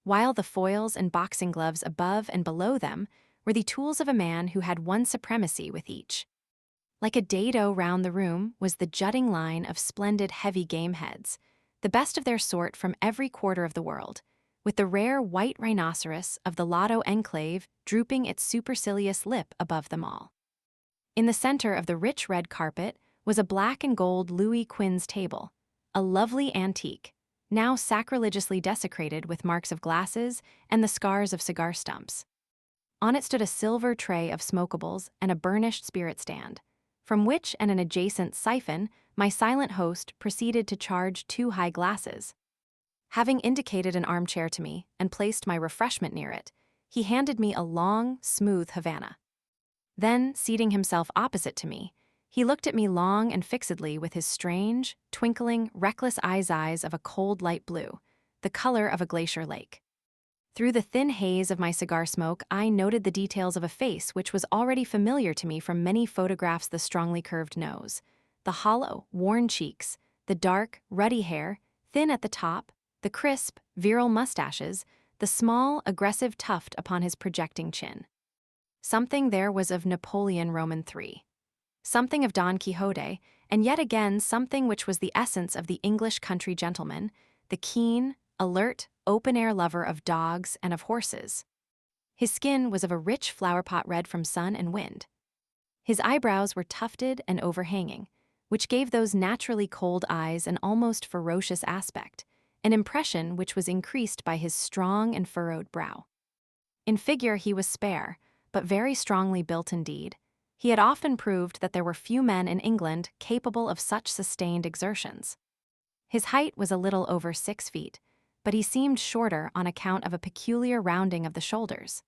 [SPEAKER 1] while the foils and boxing gloves above and below them were the tools of a man who had won supremacy with each. Like a dado round the room was the jutting line of splendid heavy game heads, the best of their sort from every quarter of the world, with the rare white rhinoceros of the Lotto enclave drooping its supercilious lip above them all. In the center of the rich red carpet was a black and gold Louis Quinze table, a lovely antique, now sacrilegiously desecrated with marks of glasses and the scars of cigar stumps. On it stood a silver tray of smokables and a burnished spirit stand, from which and an adjacent siphon my silent host proceeded to charge 2 high glasses. Having indicated an armchair to me and placed my refreshment near it, he handed me a long, smooth Havana. Then, seating himself opposite to me, he looked at me long and fixedly with his strange, twinkling, reckless eyes of a cold light blue, the color of a glacier lake. Through the thin haze of my cigar smoke, I noted the details of a face which was already familiar to me from many photographs: the strongly curved nose, the hollow, worn cheeks, the dark, ruddy hair, thin at the top, the crisp, virile mustaches, the small, aggressive tuft upon his projecting chin. Something there was of Napoleon Roman III, something of Don Quixote, and yet again something which was the essence of the English country gentleman, the keen, alert, open-air lover of dogs and of horses. His skin was of a rich flower-pot red from sun and wind. His eyebrows were tufted and overhanging, which gave those naturally cold eyes an almost ferocious aspect, an impression which was increased by his strong and furrowed brow. In figure he was spare, but very strongly built indeed. He had often proved that there were few men in England capable of such sustained exertions. His height was a little over 6 feet, but he seemed shorter on account of a peculiar rounding of the shoulders.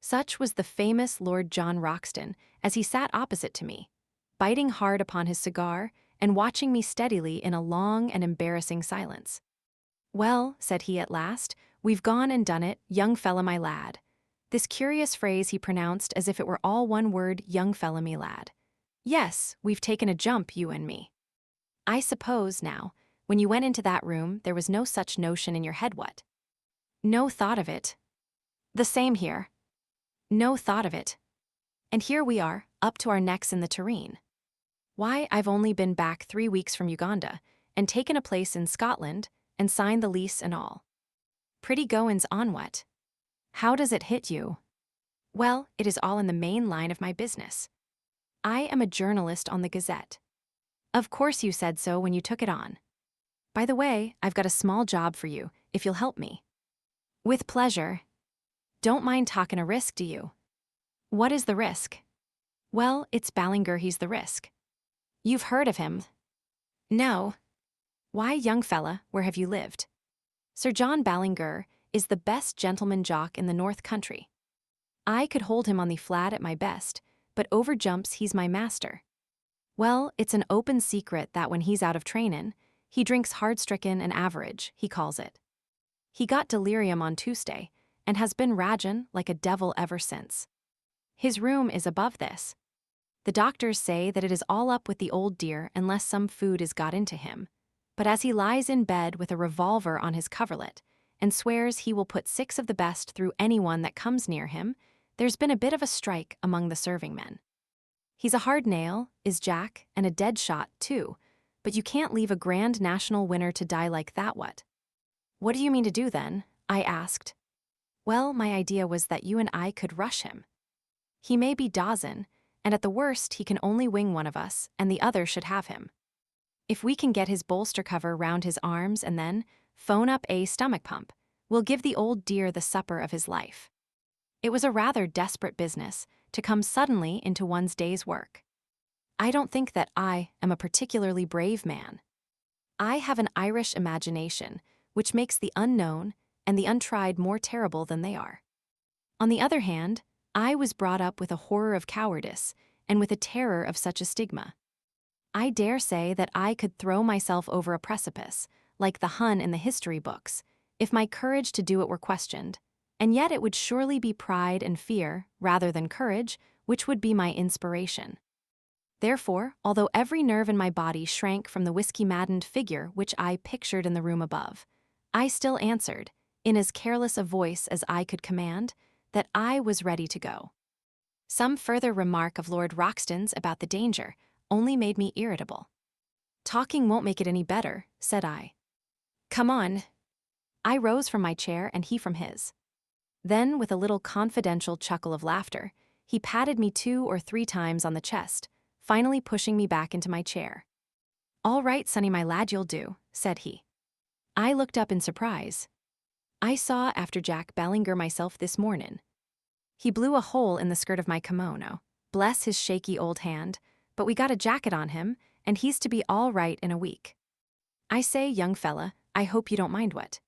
[SPEAKER 1] Such was the famous Lord John Roxton as he sat opposite to me, biting hard upon his cigar and watching me steadily in a long and embarrassing silence. "Well," said he at last, "we've gone and done it, young fella my lad." This curious phrase he pronounced as if it were all one word, young fella me lad. "Yes, we've taken a jump, you and me. I suppose, now, when you went into that room, there was no such notion in your head, what?" "No thought of it." "The same here." "No thought of it. And here we are, up to our necks in the tureen. Why, I've only been back 3 weeks from Uganda, and taken a place in Scotland, and signed the lease and all. Pretty goin's on, what? How does it hit you?" "Well, it is all in the main line of my business. I am a journalist on the Gazette." "Of course you said so when you took it on." By the way, I've got a small job for you, if you'll help me. With pleasure. Don't mind taking a risk, do you? What is the risk? Well, it's Ballinger, he's the risk. You've heard of him? No. Why, young fella, where have you lived? Sir John Ballinger is the best gentleman jock in the North Country. I could hold him on the flat at my best, but over jumps he's my master. Well, it's an open secret that when he's out of trainin', he drinks hard-stricken and average, he calls it. He got delirium on Tuesday, and has been ragin' like a devil ever since. His room is above this. The doctors say that it is all up with the old dear unless some food is got into him, but as he lies in bed with a revolver on his coverlet, and swears he will put 6 of the best through anyone that comes near him, there's been a bit of a strike among the serving men. He's a hard nail, is Jack, and a dead shot, too, but you can't leave a grand national winner to die like that, what? What do you mean to do then? I asked. Well, my idea was that you and I could rush him. He may be dozin', and at the worst he can only wing one of us, and the other should have him. If we can get his bolster cover round his arms and then phone up a stomach pump, we'll give the old dear the supper of his life. It was a rather desperate business to come suddenly into one's day's work. I don't think that I am a particularly brave man. I have an Irish imagination, which makes the unknown and the untried more terrible than they are. On the other hand, I was brought up with a horror of cowardice and with a terror of such a stigma. I dare say that I could throw myself over a precipice, like the Hun in the history books, if my courage to do it were questioned, and yet it would surely be pride and fear, rather than courage, which would be my inspiration. Therefore, although every nerve in my body shrank from the whiskey-maddened figure which I pictured in the room above, I still answered, in as careless a voice as I could command, that I was ready to go. Some further remark of Lord Roxton's about the danger only made me irritable. Talking won't make it any better, said I. Come on. I rose from my chair and he from his. Then, with a little confidential chuckle of laughter, he patted me 2 or 3 times on the chest, finally pushing me back into my chair. All right, Sonny, my lad, you'll do, said he. I looked up in surprise. I saw after Jack Ballinger myself this mornin'. He blew a hole in the skirt of my kimono, bless his shaky old hand, but we got a jacket on him, and he's to be all right in a week. I say, young fella, I hope you don't mind what.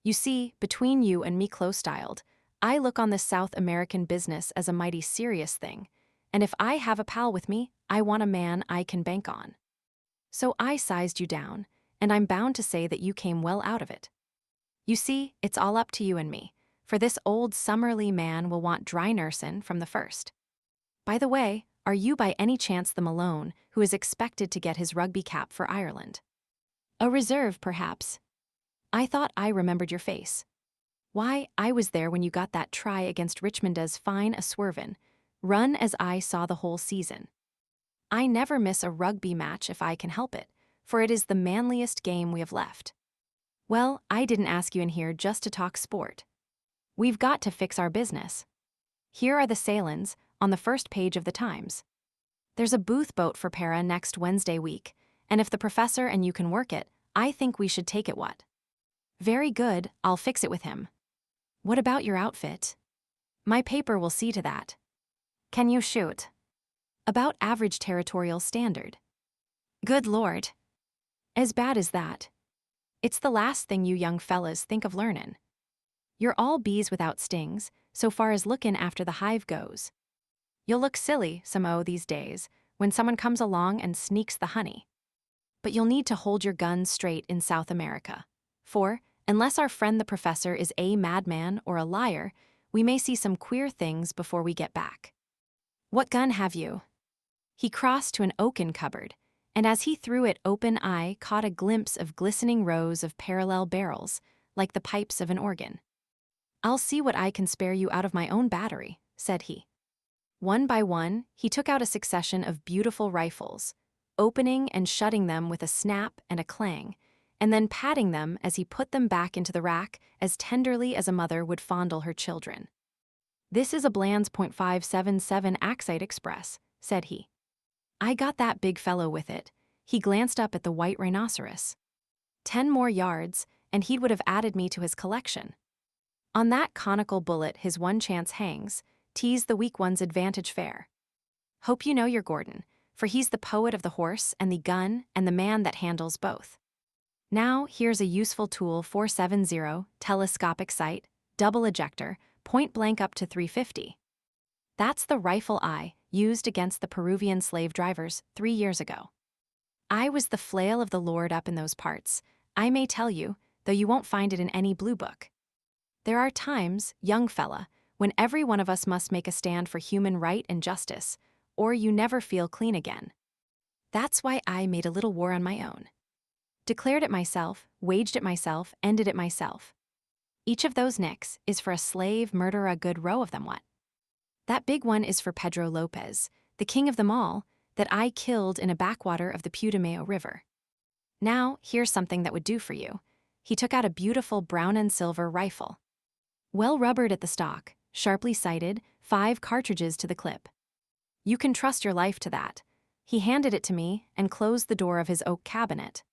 [SPEAKER 1] You see, between you and me close-styled, I look on this South American business as a mighty serious thing, and if I have a pal with me, I want a man I can bank on. So I sized you down, and I'm bound to say that you came well out of it. You see, it's all up to you and me, for this old Summerlee man will want dry nursin' from the first. By the way, are you by any chance the Malone who is expected to get his rugby cap for Ireland? A reserve, perhaps. I thought I remembered your face. Why, I was there when you got that try against Richmond as fine a swervin', run as I saw the whole season. I never miss a rugby match if I can help it, for it is the manliest game we have left. Well, I didn't ask you in here just to talk sport. We've got to fix our business. Here are the sailins, on the first page of the Times. There's a booth boat for Para next Wednesday week, and if the professor and you can work it, I think we should take it what? Very good, I'll fix it with him. What about your outfit? My paper will see to that. Can you shoot? About average territorial standard. Good Lord. As bad as that. It's the last thing you young fellas think of learnin'. You're all bees without stings, so far as lookin' after the hive goes. You'll look silly, some o' these days, when someone comes along and sneaks the honey. But you'll need to hold your guns straight in South America. For, unless our friend the professor is a madman or a liar, we may see some queer things before we get back. What gun have you? He crossed to an oaken cupboard, and as he threw it open I caught a glimpse of glistening rows of parallel barrels, like the pipes of an organ. I'll see what I can spare you out of my own battery, said he. One by one, he took out a succession of beautiful rifles, opening and shutting them with a snap and a clang, and then patting them as he put them back into the rack as tenderly as a mother would fondle her children. This is a Bland's .577 Axite Express, said he. I got that big fellow with it. He glanced up at the white rhinoceros. 10 more yards, and he would have added me to his collection. On that conical bullet his one chance hangs, tease the weak one's advantage fair. Hope you know your Gordon, for he's the poet of the horse and the gun and the man that handles both. Now here's a useful tool 470, telescopic sight, double ejector, point blank up to 350. That's the rifle I used against the Peruvian slave drivers 3 years ago. I was the flail of the Lord up in those parts, I may tell you, though you won't find it in any blue book. There are times, young fella, when every one of us must make a stand for human right and justice, or you never feel clean again. That's why I made a little war on my own. Declared it myself, waged it myself, ended it myself. Each of those nicks is for a slave murder, a good row of them what? That big one is for Pedro Lopez, the king of them all, that I killed in a backwater of the Putumayo River. Now, here's something that would do for you. He took out a beautiful brown and silver rifle. Well rubbered at the stock, sharply sighted, 5 cartridges to the clip. You can trust your life to that. He handed it to me and closed the door of his oak cabinet.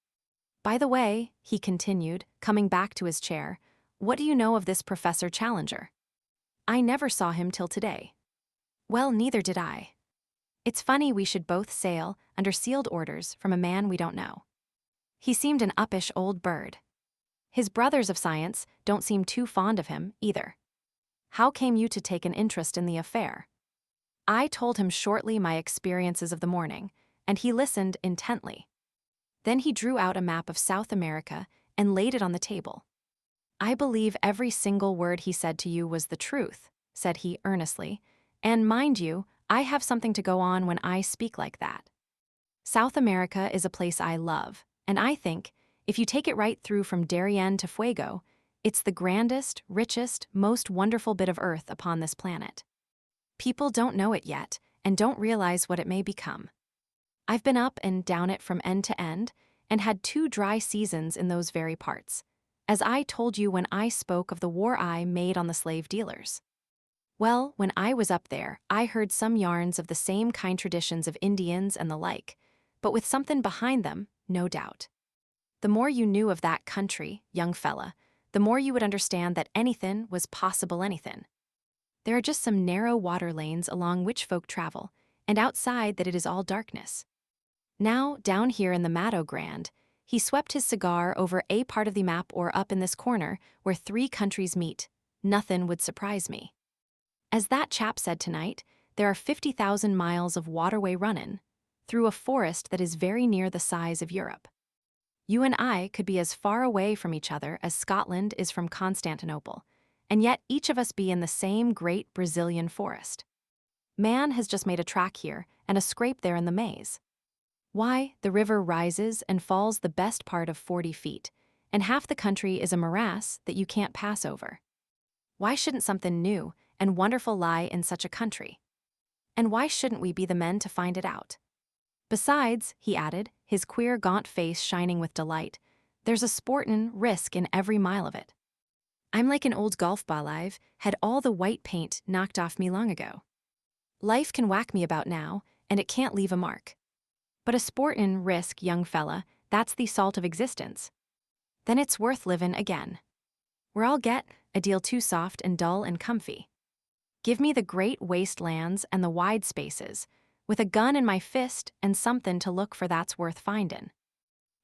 [SPEAKER 1] By the way, he continued, coming back to his chair, what do you know of this Professor Challenger? I never saw him till today. Well, neither did I. It's funny we should both sail under sealed orders from a man we don't know. He seemed an uppish old bird. His brothers of science don't seem too fond of him, either. How came you to take an interest in the affair? I told him shortly my experiences of the morning, and he listened intently. Then he drew out a map of South America and laid it on the table. I believe every single word he said to you was the truth, said he earnestly, and mind you, I have something to go on when I speak like that. South America is a place I love, and I think, if you take it right through from Darien to Fuego, it's the grandest, richest, most wonderful bit of earth upon this planet. People don't know it yet, and don't realize what it may become. I've been up and down it from end to end, and had 2 dry seasons in those very parts, as I told you when I spoke of the war I made on the slave dealers. Well, when I was up there, I heard some yarns of the same kind traditions of Indians and the like, but with something behind them, no doubt. The more you knew of that country, young fella, the more you would understand that anything was possible anything. There are just some narrow water lanes along which folk travel, and outside that it is all darkness. Now, down here in the Mato Grande, he swept his cigar over a part of the map or up in this corner where 3 countries meet. Nothing would surprise me. As that chap said tonight, there are 50,000 miles of waterway runnin' through a forest that is very near the size of Europe. You and I could be as far away from each other as Scotland is from Constantinople, and yet each of us be in the same great Brazilian forest. Man has just made a track here and a scrape there in the maze. Why, the river rises and falls the best part of 40 feet, and half the country is a morass that you can't pass over. Why shouldn't something new and wonderful lie in such a country? And why shouldn't we be the men to find it out? Besides, he added, his queer gaunt face shining with delight, there's a sportin' risk in every mile of it. I'm like an old golf ball I've had all the white paint knocked off me long ago. Life can whack me about now, and it can't leave a mark. But a sportin' risk, young fella, that's the salt of existence. Then it's worth livin' again. Where I'll get a deal too soft and dull and comfy. Give me the great wastelands and the wide spaces, with a gun in my fist and somethin' to look for that's worth findin'.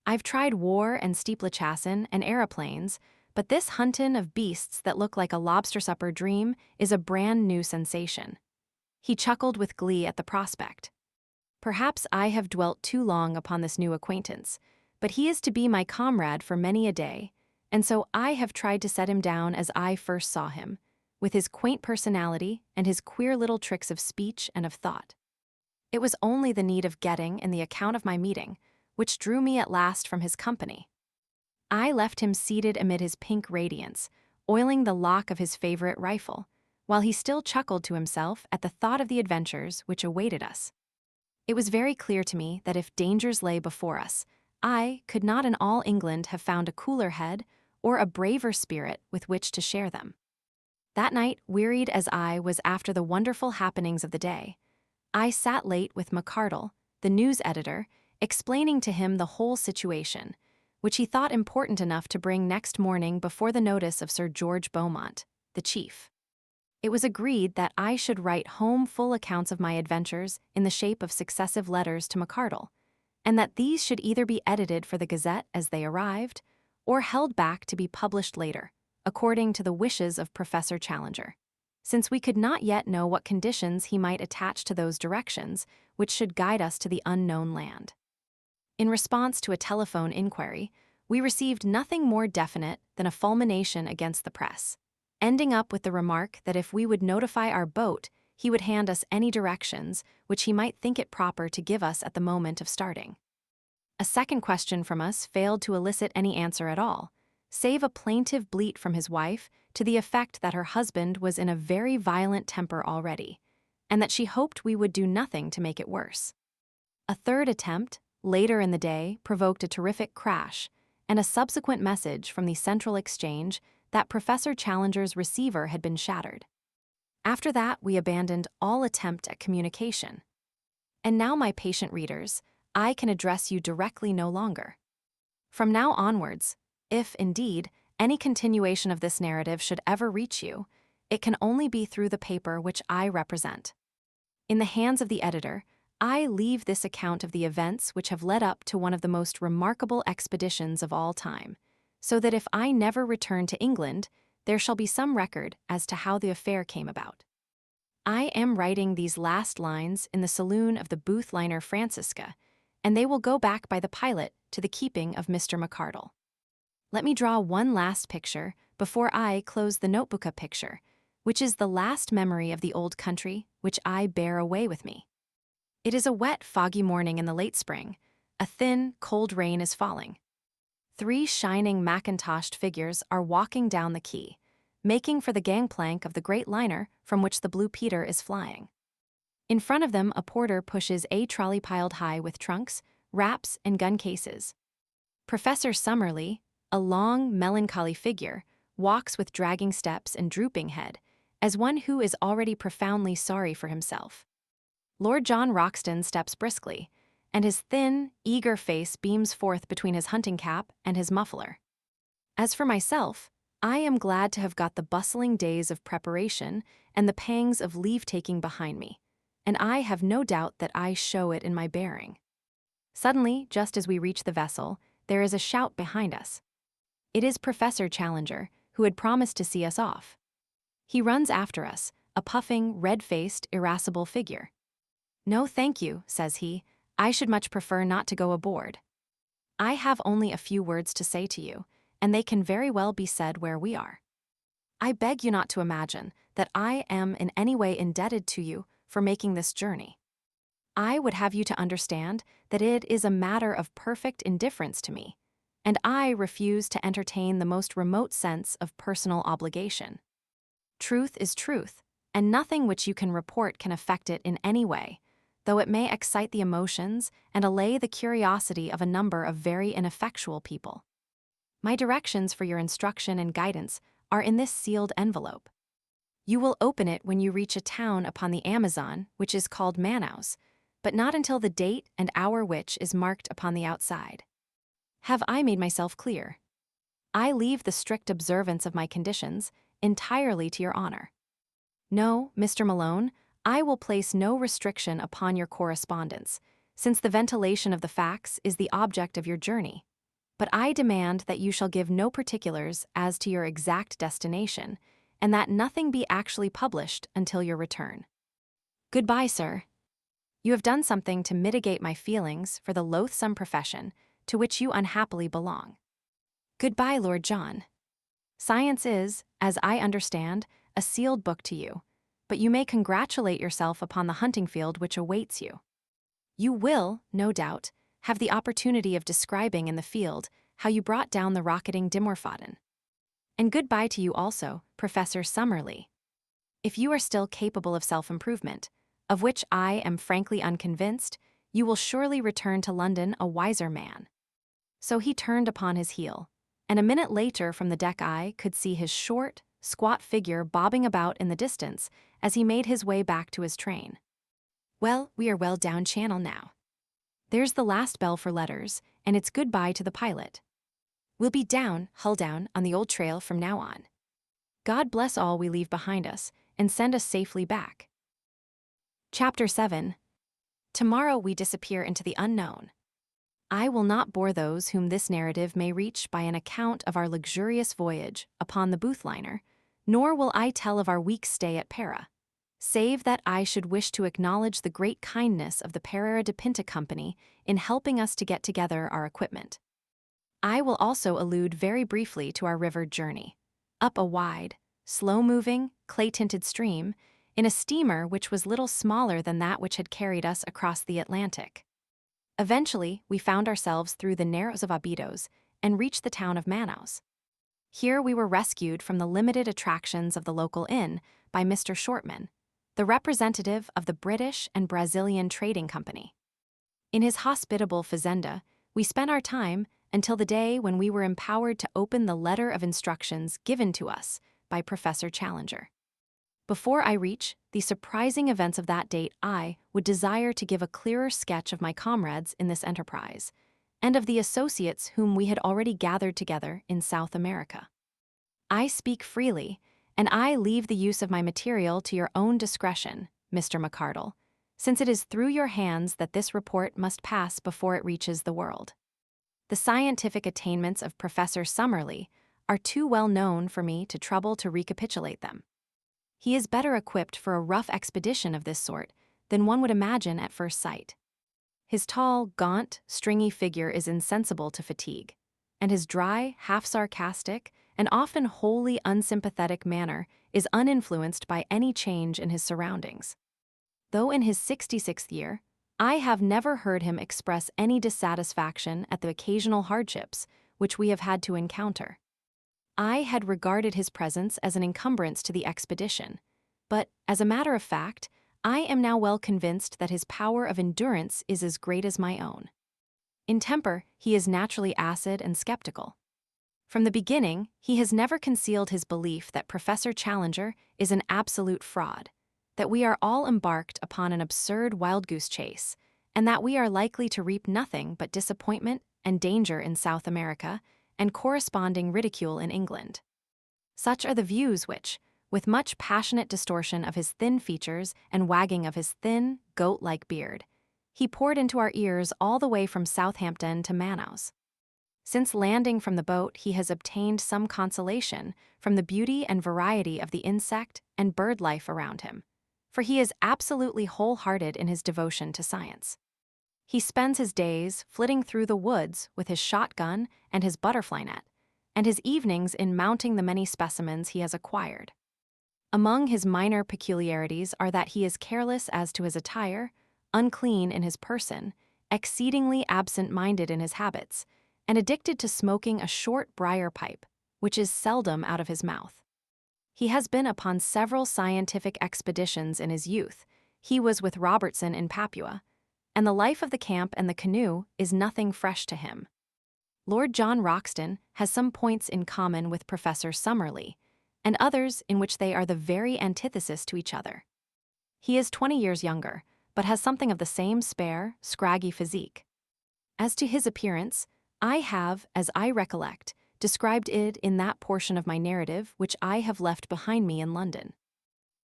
[SPEAKER 1] I've tried war and steeplechassin' and aeroplanes, but this huntin' of beasts that look like a lobster supper dream is a brand new sensation. He chuckled with glee at the prospect. Perhaps I have dwelt too long upon this new acquaintance, but he is to be my comrade for many a day, and so I have tried to set him down as I first saw him, with his quaint personality and his queer little tricks of speech and of thought. It was only the need of getting and the account of my meeting, which drew me at last from his company. I left him seated amid his pink radiance, oiling the lock of his favorite rifle, while he still chuckled to himself at the thought of the adventures which awaited us. It was very clear to me that if dangers lay before us, I could not in all England have found a cooler head or a braver spirit with which to share them. That night, wearied as I was after the wonderful happenings of the day, I sat late with McCardle, the news editor, explaining to him the whole situation, which he thought important enough to bring next morning before the notice of Sir George Beaumont, the chief. It was agreed that I should write home full accounts of my adventures in the shape of successive letters to McArdle, and that these should either be edited for the Gazette as they arrived, or held back to be published later, according to the wishes of Professor Challenger, since we could not yet know what conditions he might attach to those directions which should guide us to the unknown land. In response to a telephone inquiry, we received nothing more definite than a fulmination against the press, ending up with the remark that if we would notify our boat, he would hand us any directions which he might think it proper to give us at the moment of starting. A second question from us failed to elicit any answer at all, save a plaintive bleat from his wife to the effect that her husband was in a very violent temper already, and that she hoped we would do nothing to make it worse. A third attempt, later in the day, provoked a terrific crash, and a subsequent message from the Central Exchange that Professor Challenger's receiver had been shattered. After that, we abandoned all attempt at communication. And now, my patient readers, I can address you directly no longer. From now onwards, if, indeed, any continuation of this narrative should ever reach you, it can only be through the paper which I represent. In the hands of the editor, I leave this account of the events which have led up to one of the most remarkable expeditions of all time, so that if I never return to England, there shall be some record as to how the affair came about. I am writing these last lines in the saloon of the Booth liner Francisca, and they will go back by the pilot to the keeping of Mr. McArdle. Let me draw one last picture before I close the notebook picture, which is the last memory of the old country which I bear away with me. It is a wet, foggy morning in the late spring. A thin, cold rain is falling. 3 shining mackintoshed figures are walking down the quay, making for the gangplank of the great liner from which the Blue Peter is flying. In front of them, a porter pushes a trolley piled high with trunks, wraps, and gun cases. Professor Summerlee, a long, melancholy figure, walks with dragging steps and drooping head, as one who is already profoundly sorry for himself. Lord John Roxton steps briskly, and his thin, eager face beams forth between his hunting cap and his muffler. As for myself, I am glad to have got the bustling days of preparation and the pangs of leave-taking behind me, and I have no doubt that I show it in my bearing. Suddenly, just as we reach the vessel, there is a shout behind us. It is Professor Challenger, who had promised to see us off. He runs after us, a puffing, red-faced, irascible figure. "No, thank you," says he. "I should much prefer not to go aboard. I have only a few words to say to you, and they can very well be said where we are. I beg you not to imagine that I am in any way indebted to you for making this journey. I would have you to understand that it is a matter of perfect indifference to me, and I refuse to entertain the most remote sense of personal obligation. Truth is truth, and nothing which you can report can affect it in any way, though it may excite the emotions and allay the curiosity of a number of very ineffectual people. My directions for your instruction and guidance are in this sealed envelope. You will open it when you reach a town upon the Amazon which is called Manaus, but not until the date and hour which is marked upon the outside. Have I made myself clear? I leave the strict observance of my conditions entirely to your honor. No, Mr. Malone, I will place no restriction upon your correspondence, since the ventilation of the facts is the object of your journey. But I demand that you shall give no particulars as to your exact destination, and that nothing be actually published until your return. Goodbye, sir. You have done something to mitigate my feelings for the loathsome profession to which you unhappily belong. Goodbye, Lord John. Science is, as I understand, a sealed book to you, but you may congratulate yourself upon the hunting field which awaits you. You will, no doubt, have the opportunity of describing in the field how you brought down the rocketing Dimorphodon. And goodbye to you also, Professor Summerlee. If you are still capable of self-improvement, of which I am frankly unconvinced, you will surely return to London a wiser man. So he turned upon his heel, and a minute later from the deck I could see his short, squat figure bobbing about in the distance as he made his way back to his train. Well, we are well down channel now. There's the last bell for letters, and it's goodbye to the pilot. We'll be down, hull down, on the old trail from now on. God bless all we leave behind us, and send us safely back. Chapter 7. Tomorrow we disappear into the unknown. I will not bore those whom this narrative may reach by an account of our luxurious voyage upon the Booth liner, nor will I tell of our week's stay at Para, save that I should wish to acknowledge the great kindness of the Pereira de Pinta Company in helping us to get together our equipment. I will also allude very briefly to our river journey, up a wide, slow-moving, clay-tinted stream, in a steamer which was little smaller than that which had carried us across the Atlantic. Eventually, we found ourselves through the narrows of Abidos and reached the town of Manaus. Here we were rescued from the limited attractions of the local inn by Mr. Shortman, the representative of the British and Brazilian Trading Company. In his hospitable fazenda, we spent our time until the day when we were empowered to open the letter of instructions given to us by Professor Challenger. Before I reach the surprising events of that date, I would desire to give a clearer sketch of my comrades in this enterprise, and of the associates whom we had already gathered together in South America. I speak freely, and I leave the use of my material to your own discretion, Mr. McCardle, since it is through your hands that this report must pass before it reaches the world. The scientific attainments of Professor Summerlee are too well known for me to trouble to recapitulate them. He is better equipped for a rough expedition of this sort than one would imagine at first sight. His tall, gaunt, stringy figure is insensible to fatigue, and his dry, half-sarcastic, and often wholly unsympathetic manner is uninfluenced by any change in his surroundings. Though in his 66th year, I have never heard him express any dissatisfaction at the occasional hardships which we have had to encounter. I had regarded his presence as an encumbrance to the expedition, but, as a matter of fact, I am now well convinced that his power of endurance is as great as my own. In temper, he is naturally acid and skeptical. From the beginning, he has never concealed his belief that Professor Challenger is an absolute fraud, that we are all embarked upon an absurd wild-goose chase, and that we are likely to reap nothing but disappointment and danger in South America, and corresponding ridicule in England. Such are the views which, with much passionate distortion of his thin features and wagging of his thin, goat-like beard, he poured into our ears all the way from Southampton to Manaus. Since landing from the boat, he has obtained some consolation from the beauty and variety of the insect and bird life around him, for he is absolutely wholehearted in his devotion to science. He spends his days flitting through the woods with his shotgun and his butterfly net, and his evenings in mounting the many specimens he has acquired. Among his minor peculiarities are that he is careless as to his attire, unclean in his person, exceedingly absent-minded in his habits, and addicted to smoking a short briar pipe, which is seldom out of his mouth. He has been upon several scientific expeditions in his youth. He was with Robertson in Papua, and the life of the camp and the canoe is nothing fresh to him. Lord John Roxton has some points in common with Professor Summerlee, and others in which they are the very antithesis to each other. He is 20 years younger, but has something of the same spare, scraggy physique. As to his appearance, I have, as I recollect, described it in that portion of my narrative which I have left behind me in London.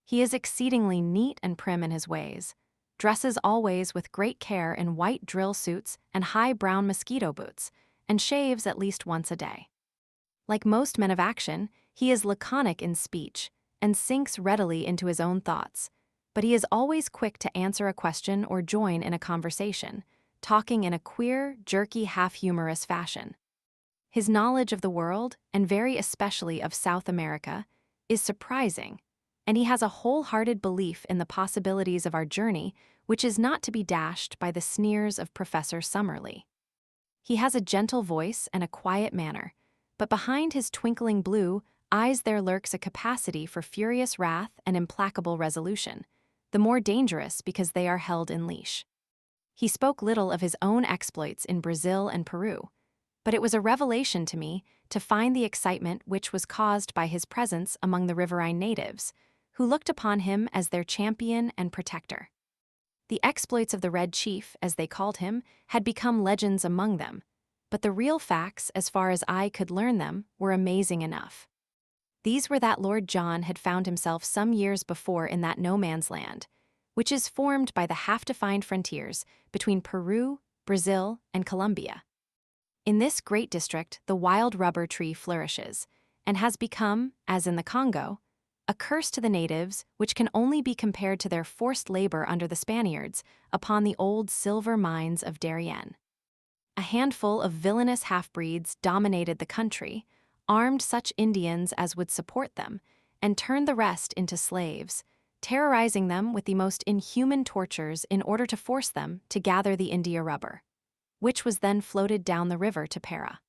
[SPEAKER 1] He is exceedingly neat and prim in his ways, dresses always with great care in white drill suits and high brown mosquito boots, and shaves at least once a day. Like most men of action, he is laconic in speech and sinks readily into his own thoughts, but he is always quick to answer a question or join in a conversation, talking in a queer, jerky, half-humorous fashion. His knowledge of the world, and very especially of South America, is surprising, and he has a wholehearted belief in the possibilities of our journey, which is not to be dashed by the sneers of Professor Summerlee. He has a gentle voice and a quiet manner, but behind his twinkling blue eyes there lurks a capacity for furious wrath and implacable resolution, the more dangerous because they are held in leash. He spoke little of his own exploits in Brazil and Peru, but it was a revelation to me to find the excitement which was caused by his presence among the riverine natives, who looked upon him as their champion and protector. The exploits of the Red Chief, as they called him, had become legends among them, but the real facts, as far as I could learn them, were amazing enough. These were that Lord John had found himself some years before in that no-man's land, which is formed by the half-defined frontiers between Peru, Brazil, and Colombia. In this great district, the wild rubber tree flourishes, and has become, as in the Congo, a curse to the natives which can only be compared to their forced labor under the Spaniards upon the old silver mines of Darien. A handful of villainous half-breeds dominated the country, armed such Indians as would support them, and turned the rest into slaves, terrorizing them with the most inhuman tortures in order to force them to gather the India rubber, which was then floated down the river to Para.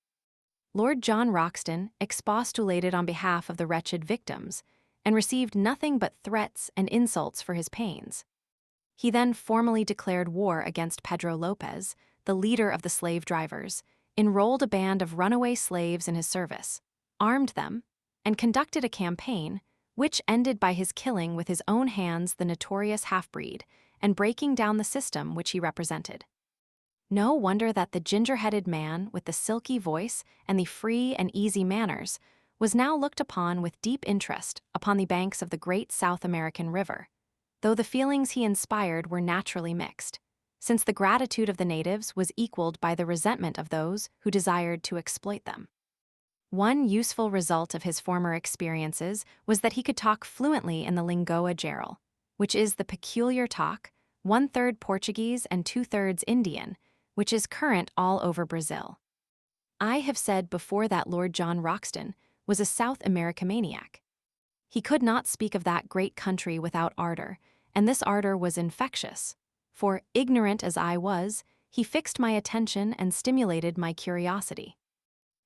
[SPEAKER 1] Lord John Roxton expostulated on behalf of the wretched victims, and received nothing but threats and insults for his pains. He then formally declared war against Pedro Lopez, the leader of the slave drivers, enrolled a band of runaway slaves in his service, armed them, and conducted a campaign which ended by his killing with his own hands the notorious half-breed and breaking down the system which he represented. No wonder that the ginger-headed man with the silky voice and the free and easy manners was now looked upon with deep interest upon the banks of the great South American river, though the feelings he inspired were naturally mixed, since the gratitude of the natives was equaled by the resentment of those who desired to exploit them. One useful result of his former experiences was that he could talk fluently in the língua geral, which is the peculiar talk, 1/3 Portuguese and 2/3 Indian, which is current all over Brazil. I have said before that Lord John Roxton was a South Americamaniac. He could not speak of that great country without ardor, and this ardor was infectious, for, ignorant as I was, he fixed my attention and stimulated my curiosity.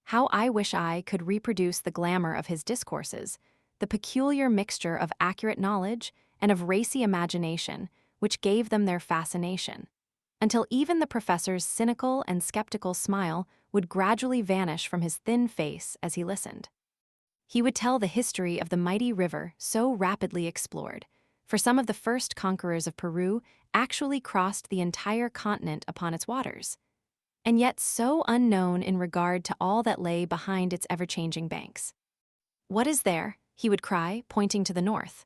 [SPEAKER 1] How I wish I could reproduce the glamour of his discourses, the peculiar mixture of accurate knowledge and of racy imagination which gave them their fascination, until even the professor's cynical and skeptical smile would gradually vanish from his thin face as he listened. He would tell the history of the mighty river so rapidly explored, for some of the first conquerors of Peru actually crossed the entire continent upon its waters, and yet so unknown in regard to all that lay behind its ever-changing banks. "What is there?" he would cry, pointing to the north.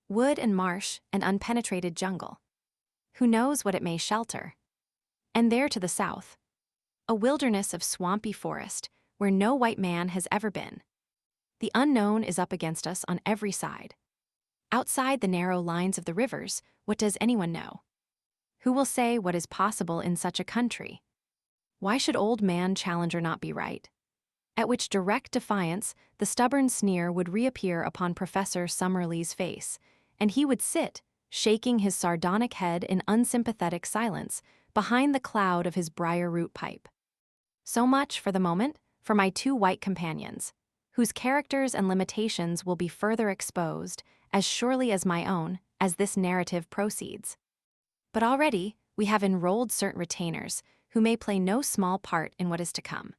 [SPEAKER 1] "Wood and marsh and unpenetrated jungle. Who knows what it may shelter? And there to the south, a wilderness of swampy forest where no white man has ever been. The unknown is up against us on every side. Outside the narrow lines of the rivers, what does anyone know? Who will say what is possible in such a country? Why should old man Challenger not be right?" At which direct defiance, the stubborn sneer would reappear upon Professor Summerlee's face, and he would sit, shaking his sardonic head in unsympathetic silence, behind the cloud of his briar-root pipe. So much, for the moment, for my two white companions, whose characters and limitations will be further exposed, as surely as my own, as this narrative proceeds. But already we have enrolled certain retainers, who may play no small part in what is to come.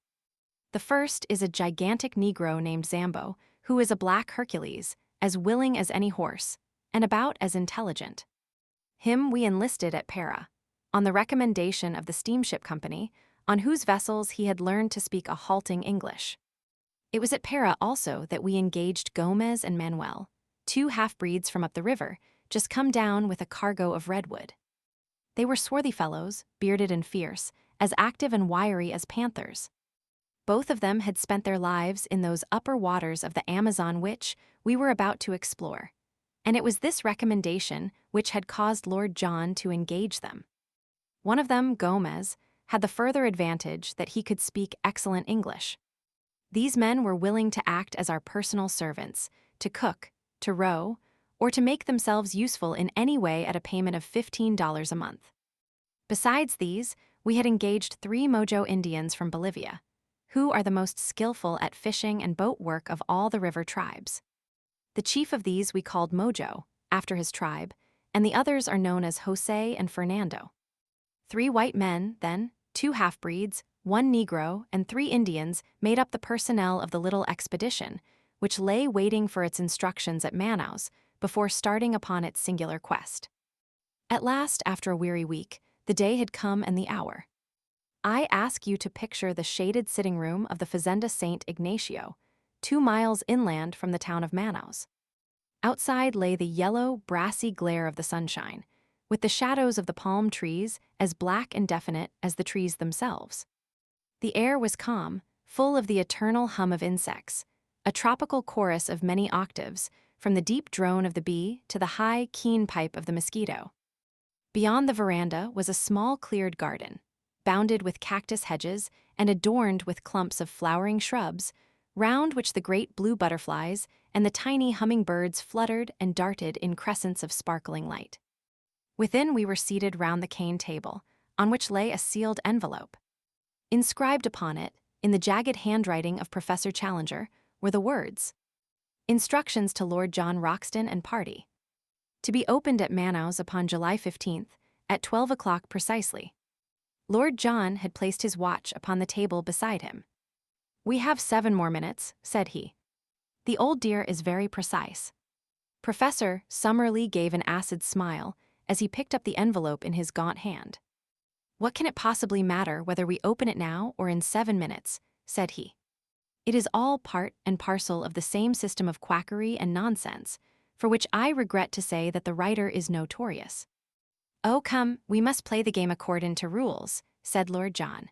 [SPEAKER 1] The first is a gigantic Negro named Zambo, who is a black Hercules, as willing as any horse, and about as intelligent. Him we enlisted at Para, on the recommendation of the steamship company, on whose vessels he had learned to speak a halting English. It was at Para also that we engaged Gomez and Manuel, two half-breeds from up the river, just come down with a cargo of redwood. They were swarthy fellows, bearded and fierce, as active and wiry as panthers. Both of them had spent their lives in those upper waters of the Amazon which we were about to explore, and it was this recommendation which had caused Lord John to engage them. One of them, Gomez, had the further advantage that he could speak excellent English. These men were willing to act as our personal servants, to cook, to row, or to make themselves useful in any way at a payment of $15 a month. Besides these, we had engaged 3 Mojo Indians from Bolivia, who are the most skillful at fishing and boat work of all the river tribes. The chief of these we called Mojo, after his tribe, and the others are known as Jose and Fernando. 3 white men, then, 2 half-breeds, 1 Negro, and 3 Indians made up the personnel of the little expedition, which lay waiting for its instructions at Manaus before starting upon its singular quest. At last, after a weary week, the day had come and the hour. I ask you to picture the shaded sitting room of the Fazenda St. Ignacio, 2 miles inland from the town of Manaus. Outside lay the yellow, brassy glare of the sunshine, with the shadows of the palm trees as black and definite as the trees themselves. The air was calm, full of the eternal hum of insects, a tropical chorus of many octaves, from the deep drone of the bee to the high, keen pipe of the mosquito. Beyond the veranda was a small cleared garden, bounded with cactus hedges and adorned with clumps of flowering shrubs, round which the great blue butterflies and the tiny hummingbirds fluttered and darted in crescents of sparkling light. Within we were seated round the cane table, on which lay a sealed envelope. Inscribed upon it, in the jagged handwriting of Professor Challenger, were the words, "Instructions to Lord John Roxton and party. To be opened at Manaus upon July 15th, at 12 o'clock precisely." Lord John had placed his watch upon the table beside him. "We have 7 more minutes," said he. "The old dear is very precise." Professor Summerlee gave an acid smile as he picked up the envelope in his gaunt hand. "What can it possibly matter whether we open it now or in 7 minutes?" said he. "It is all part and parcel of the same system of quackery and nonsense, for which I regret to say that the writer is notorious." "Oh, come, we must play the game according to rules," said Lord John.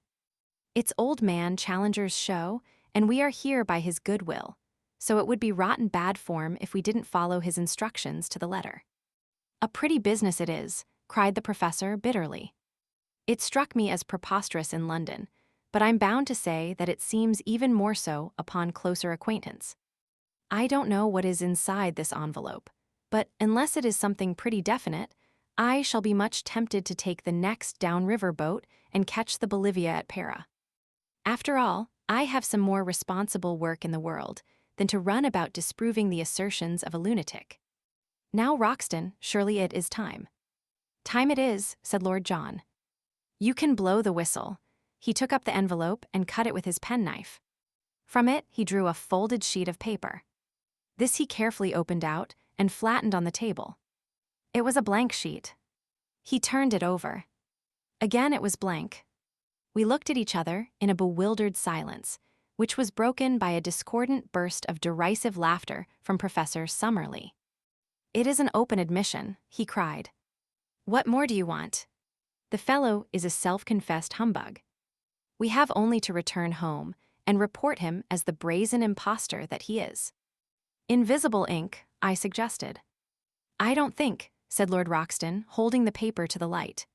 [SPEAKER 1] "It's old man Challenger's show, and we are here by his goodwill, so it would be rotten bad form if we didn't follow his instructions to the letter." "A pretty business it is," cried the professor bitterly. "It struck me as preposterous in London, but I'm bound to say that it seems even more so upon closer acquaintance. I don't know what is inside this envelope, but unless it is something pretty definite, I shall be much tempted to take the next downriver boat and catch the Bolivia at Para. After all, I have some more responsible work in the world than to run about disproving the assertions of a lunatic. Now, Roxton, surely it is time." "Time it is," said Lord John. "You can blow the whistle." He took up the envelope and cut it with his penknife. From it, he drew a folded sheet of paper. This he carefully opened out and flattened on the table. It was a blank sheet. He turned it over. Again it was blank. We looked at each other in a bewildered silence, which was broken by a discordant burst of derisive laughter from Professor Summerlee. "It is an open admission," he cried. "What more do you want? The fellow is a self-confessed humbug. We have only to return home and report him as the brazen impostor that he is." "Invisible ink," I suggested. "I don't think," said Lord Roxton, holding the paper to the light.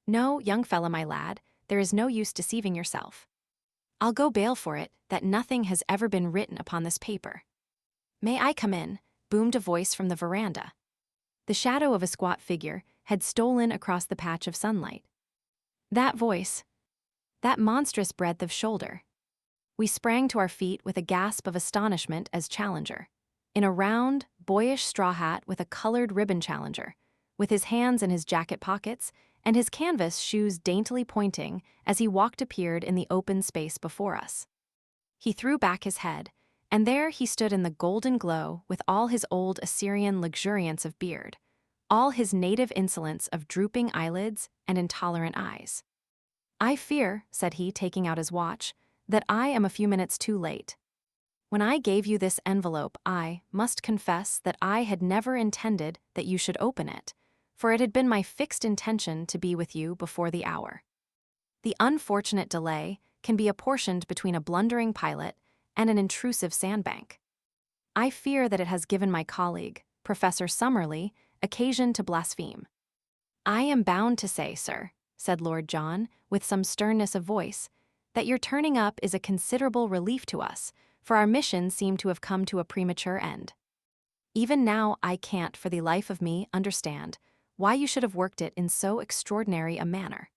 [SPEAKER 1] "No, young fellow, my lad, there is no use deceiving yourself. I'll go bail for it that nothing has ever been written upon this paper." "May I come in?" boomed a voice from the veranda. The shadow of a squat figure had stolen across the patch of sunlight. That voice, that monstrous breadth of shoulder. We sprang to our feet with a gasp of astonishment as Challenger, in a round, boyish straw hat with a colored ribbon Challenger, with his hands in his jacket pockets and his canvas shoes daintily pointing as he walked, appeared in the open space before us. He threw back his head, and there he stood in the golden glow with all his old Assyrian luxuriance of beard, all his native insolence of drooping eyelids and intolerant eyes. "I fear," said he, taking out his watch, "that I am a few minutes too late. When I gave you this envelope, I must confess that I had never intended that you should open it, for it had been my fixed intention to be with you before the hour. The unfortunate delay can be apportioned between a blundering pilot and an intrusive sandbank. I fear that it has given my colleague, Professor Summerlee, occasion to blaspheme." "I am bound to say, sir," said Lord John, with some sternness of voice, "that your turning up is a considerable relief to us, for our mission seemed to have come to a premature end. Even now I can't for the life of me understand why you should have worked it in so extraordinary a manner."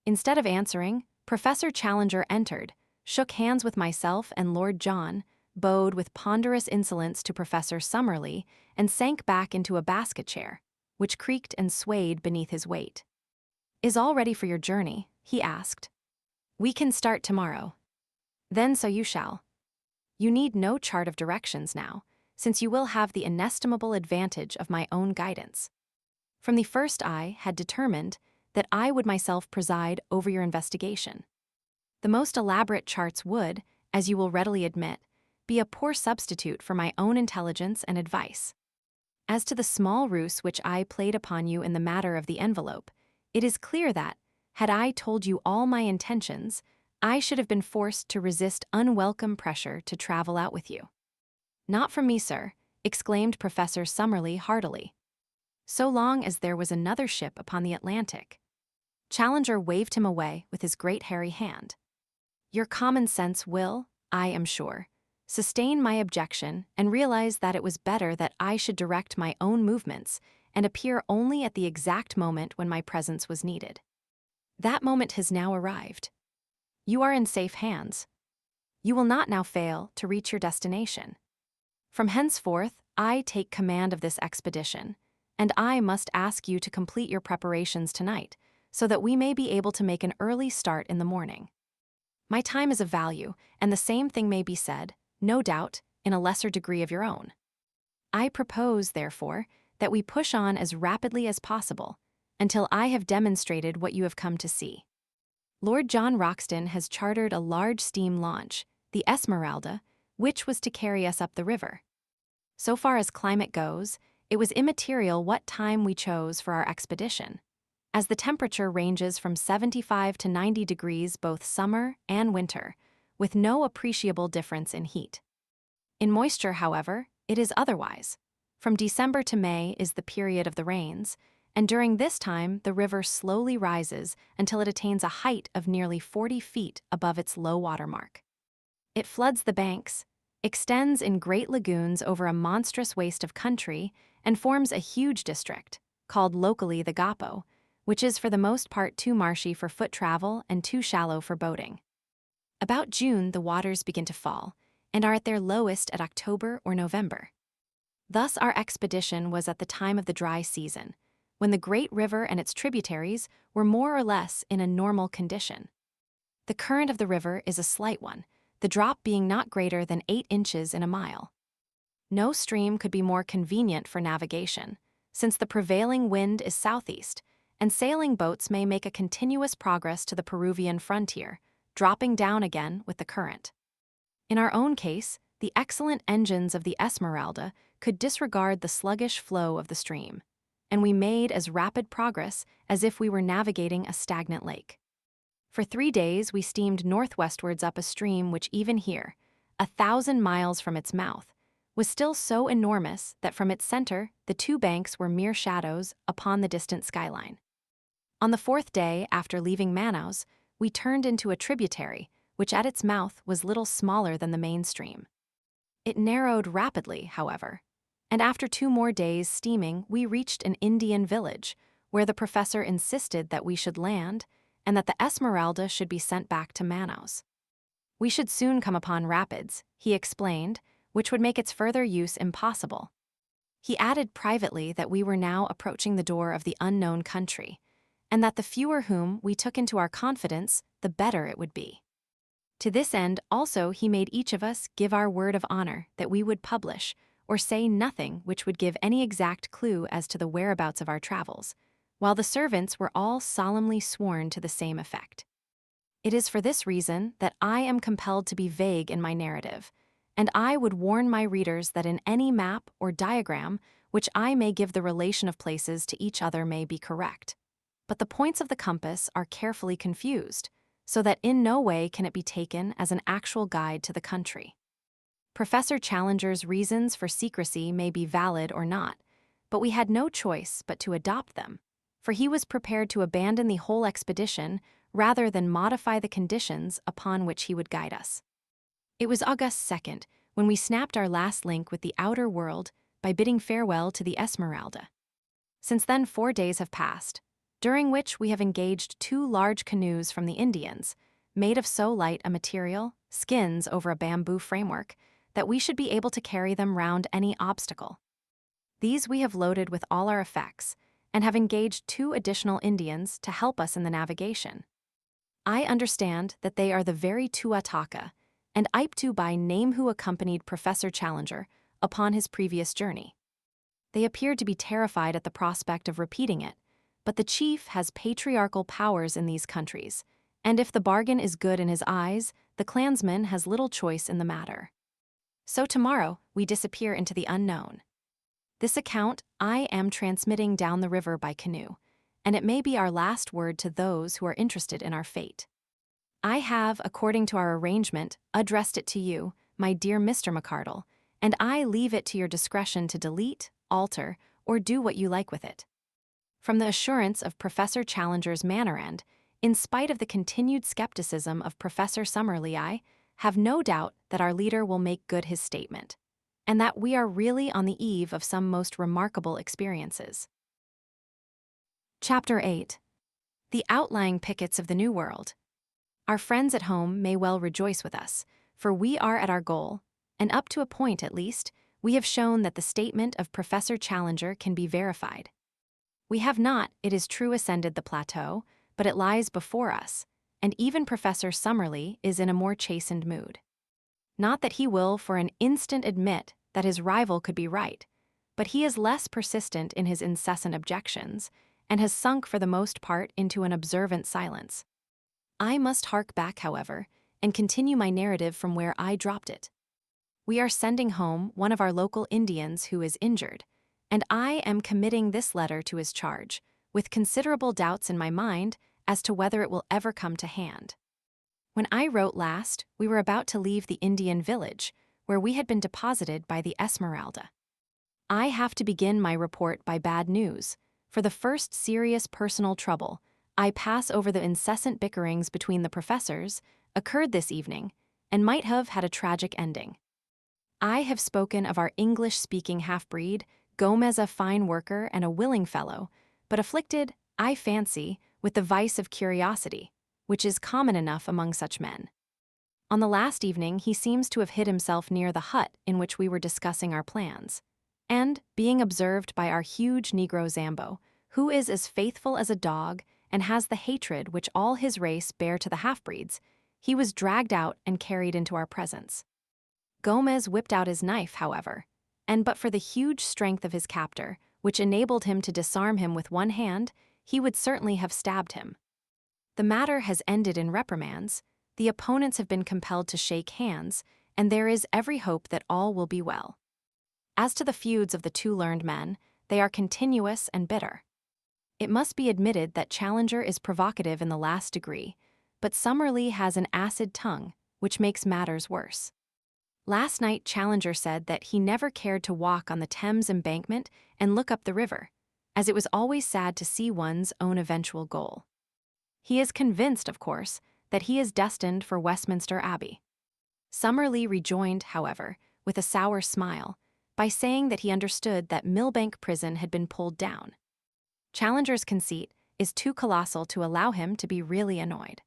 [SPEAKER 1] Instead of answering, Professor Challenger entered, shook hands with myself and Lord John, bowed with ponderous insolence to Professor Summerlee, and sank back into a basket chair, which creaked and swayed beneath his weight. "Is all ready for your journey?" he asked. "We can start tomorrow." "Then so you shall. You need no chart of directions now, since you will have the inestimable advantage of my own guidance. From the first I had determined that I would myself preside over your investigation. The most elaborate charts would, as you will readily admit, be a poor substitute for my own intelligence and advice. As to the small ruse which I played upon you in the matter of the envelope, it is clear that, had I told you all my intentions, I should have been forced to resist unwelcome pressure to travel out with you. Not from me, sir, exclaimed Professor Summerlee heartily. So long as there was another ship upon the Atlantic. Challenger waved him away with his great hairy hand. Your common sense will, I am sure, sustain my objection and realize that it was better that I should direct my own movements and appear only at the exact moment when my presence was needed. That moment has now arrived. You are in safe hands. You will not now fail to reach your destination. From henceforth, I take command of this expedition, and I must ask you to complete your preparations tonight, so that we may be able to make an early start in the morning. My time is of value, and the same thing may be said, no doubt, in a lesser degree of your own. I propose, therefore, that we push on as rapidly as possible, until I have demonstrated what you have come to see. Lord John Roxton has chartered a large steam launch, the Esmeralda, which was to carry us up the river. So far as climate goes, it was immaterial what time we chose for our expedition, as the temperature ranges from 75 to 90 degrees both summer and winter, with no appreciable difference in heat. In moisture, however, it is otherwise. From December to May is the period of the rains, and during this time the river slowly rises until it attains a height of nearly 40 feet above its low water mark. It floods the banks, extends in great lagoons over a monstrous waste of country, and forms a huge district, called locally the Gapo, which is for the most part too marshy for foot travel and too shallow for boating. About June the waters begin to fall, and are at their lowest at October or November. Thus our expedition was at the time of the dry season, when the great river and its tributaries were more or less in a normal condition. The current of the river is a slight one, the drop being not greater than 8 inches in a mile. No stream could be more convenient for navigation, since the prevailing wind is southeast, and sailing boats may make a continuous progress to the Peruvian frontier, dropping down again with the current. In our own case, the excellent engines of the Esmeralda could disregard the sluggish flow of the stream, and we made as rapid progress as if we were navigating a stagnant lake. For 3 days we steamed northwestwards up a stream which even here, 1,000 miles from its mouth, was still so enormous that from its center the 2 banks were mere shadows upon the distant skyline. On the 4th day after leaving Manaus, we turned into a tributary, which at its mouth was little smaller than the main stream. It narrowed rapidly, however, and after 2 more days' steaming we reached an Indian village, where the professor insisted that we should land and that the Esmeralda should be sent back to Manaus. We should soon come upon rapids, he explained, which would make its further use impossible. He added privately that we were now approaching the door of the unknown country, and that the fewer whom we took into our confidence, the better it would be. To this end also he made each of us give our word of honor that we would publish or say nothing which would give any exact clue as to the whereabouts of our travels, while the servants were all solemnly sworn to the same effect. It is for this reason that I am compelled to be vague in my narrative, and I would warn my readers that in any map or diagram which I may give the relation of places to each other may be correct. But the points of the compass are carefully confused, so that in no way can it be taken as an actual guide to the country. Professor Challenger's reasons for secrecy may be valid or not, but we had no choice but to adopt them, for he was prepared to abandon the whole expedition rather than modify the conditions upon which he would guide us. It was August 2nd when we snapped our last link with the outer world by bidding farewell to the Esmeralda. Since then 4 days have passed, during which we have engaged 2 large canoes from the Indians, made of so light a material, skins over a bamboo framework, that we should be able to carry them round any obstacle. These we have loaded with all our effects, and have engaged 2 additional Indians to help us in the navigation. I understand that they are the very Tuataka and Aiptu by name who accompanied Professor Challenger upon his previous journey. They appeared to be terrified at the prospect of repeating it, But the chief has patriarchal powers in these countries, and if the bargain is good in his eyes, the clansman has little choice in the matter. So tomorrow, we disappear into the unknown. This account I am transmitting down the river by canoe, and it may be our last word to those who are interested in our fate. I have, according to our arrangement, addressed it to you, my dear Mr. McCardle, and I leave it to your discretion to delete, alter, or do what you like with it. From the assurance of Professor Challenger's manner and, in spite of the continued skepticism of Professor Summerlee, I have no doubt that our leader will make good his statement, and that we are really on the eve of some most remarkable experiences. Chapter 8. The Outlying Pickets of the New World. Our friends at home may well rejoice with us, for we are at our goal, and up to a point at least, we have shown that the statement of Professor Challenger can be verified. We have not, it is true, ascended the plateau, but it lies before us, and even Professor Summerlee is in a more chastened mood. Not that he will for an instant admit that his rival could be right, but he is less persistent in his incessant objections, and has sunk for the most part into an observant silence. I must hark back, however, and continue my narrative from where I dropped it. We are sending home one of our local Indians who is injured, and I am committing this letter to his charge, with considerable doubts in my mind as to whether it will ever come to hand. When I wrote last, we were about to leave the Indian village, where we had been deposited by the Esmeralda. I have to begin my report by bad news. For the first serious personal trouble, I pass over the incessant bickerings between the professors, occurred this evening, and might have had a tragic ending. I have spoken of our English-speaking half-breed, Gomez, a fine worker and a willing fellow, but afflicted, I fancy, with the vice of curiosity, which is common enough among such men. On the last evening he seems to have hid himself near the hut in which we were discussing our plans, and, being observed by our huge Negro Zambo, who is as faithful as a dog and has the hatred which all his race bear to the half-breeds, he was dragged out and carried into our presence. Gomez whipped out his knife, however, and but for the huge strength of his captor, which enabled him to disarm him with one hand, he would certainly have stabbed him. The matter has ended in reprimands, the opponents have been compelled to shake hands, and there is every hope that all will be well. As to the feuds of the two learned men, they are continuous and bitter. It must be admitted that Challenger is provocative in the last degree, but Summerlee has an acid tongue, which makes matters worse. Last night Challenger said that he never cared to walk on the Thames embankment and look up the river, as it was always sad to see one's own eventual goal. He is convinced, of course, that he is destined for Westminster Abbey. Summerlee rejoined, however, with a sour smile, by saying that he understood that Millbank Prison had been pulled down. Challenger's conceit is too colossal to allow him to be really annoyed.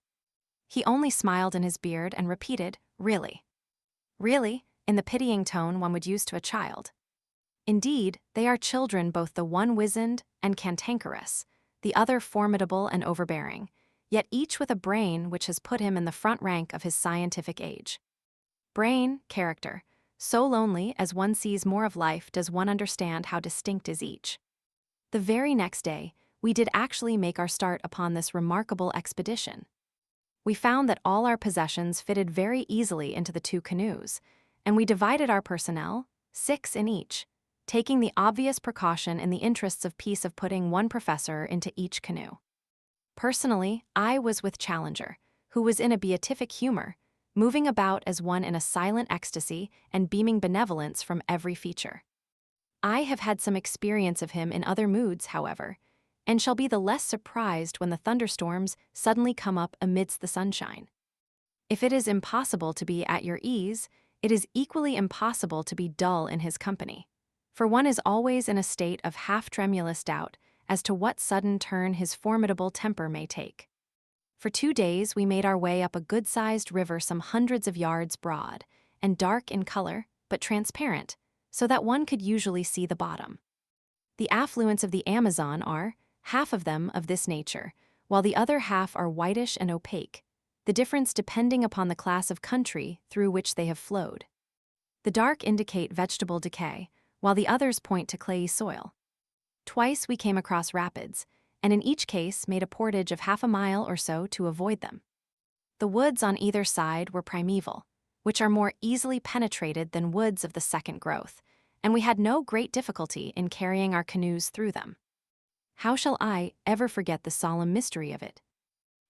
[SPEAKER 1] He only smiled in his beard and repeated, "Really." Really, in the pitying tone one would use to a child. Indeed, they are children, both the one wizened and cantankerous, the other formidable and overbearing, yet each with a brain which has put him in the front rank of his scientific age. Brain, character, so lonely as one sees more of life does one understand how distinct is each. The very next day, we did actually make our start upon this remarkable expedition. We found that all our possessions fitted very easily into the two canoes, and we divided our personnel, 6 in each, taking the obvious precaution in the interests of peace of putting one professor into each canoe. Personally, I was with Challenger, who was in a beatific humor, moving about as one in a silent ecstasy and beaming benevolence from every feature. I have had some experience of him in other moods, however, and shall be the less surprised when the thunderstorms suddenly come up amidst the sunshine. If it is impossible to be at your ease, it is equally impossible to be dull in his company, for one is always in a state of half-tremulous doubt as to what sudden turn his formidable temper may take. For 2 days we made our way up a good-sized river some hundreds of yards broad, and dark in color, but transparent, so that one could usually see the bottom. The affluents of the Amazon are, half of them of this nature, while the other half are whitish and opaque, the difference depending upon the class of country through which they have flowed. The dark indicate vegetable decay, while the others point to clayey soil. Twice we came across rapids, and in each case made a portage of half a mile or so to avoid them. The woods on either side were primeval, which are more easily penetrated than woods of the second growth, and we had no great difficulty in carrying our canoes through them. How shall I ever forget the solemn mystery of it?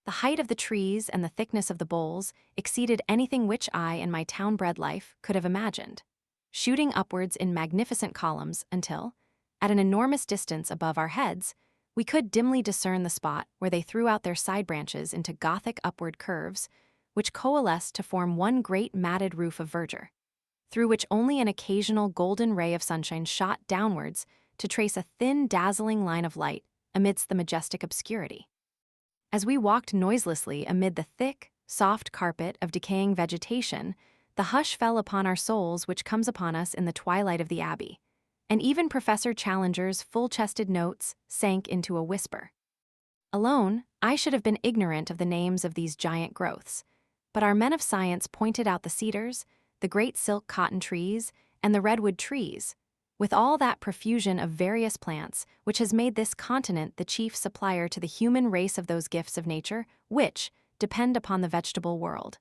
[SPEAKER 1] The height of the trees and the thickness of the boles exceeded anything which I in my town-bred life could have imagined, shooting upwards in magnificent columns until, at an enormous distance above our heads, we could dimly discern the spot where they threw out their side branches into Gothic upward curves, which coalesced to form one great matted roof of verdure, through which only an occasional golden ray of sunshine shot downwards to trace a thin, dazzling line of light amidst the majestic obscurity. As we walked noiselessly amid the thick, soft carpet of decaying vegetation, the hush fell upon our souls which comes upon us in the twilight of the abbey, and even Professor Challenger's full-chested notes sank into a whisper. Alone, I should have been ignorant of the names of these giant growths, but our men of science pointed out the cedars, the great silk cotton trees, and the redwood trees, with all that profusion of various plants which has made this continent the chief supplier to the human race of those gifts of nature which depend upon the vegetable world,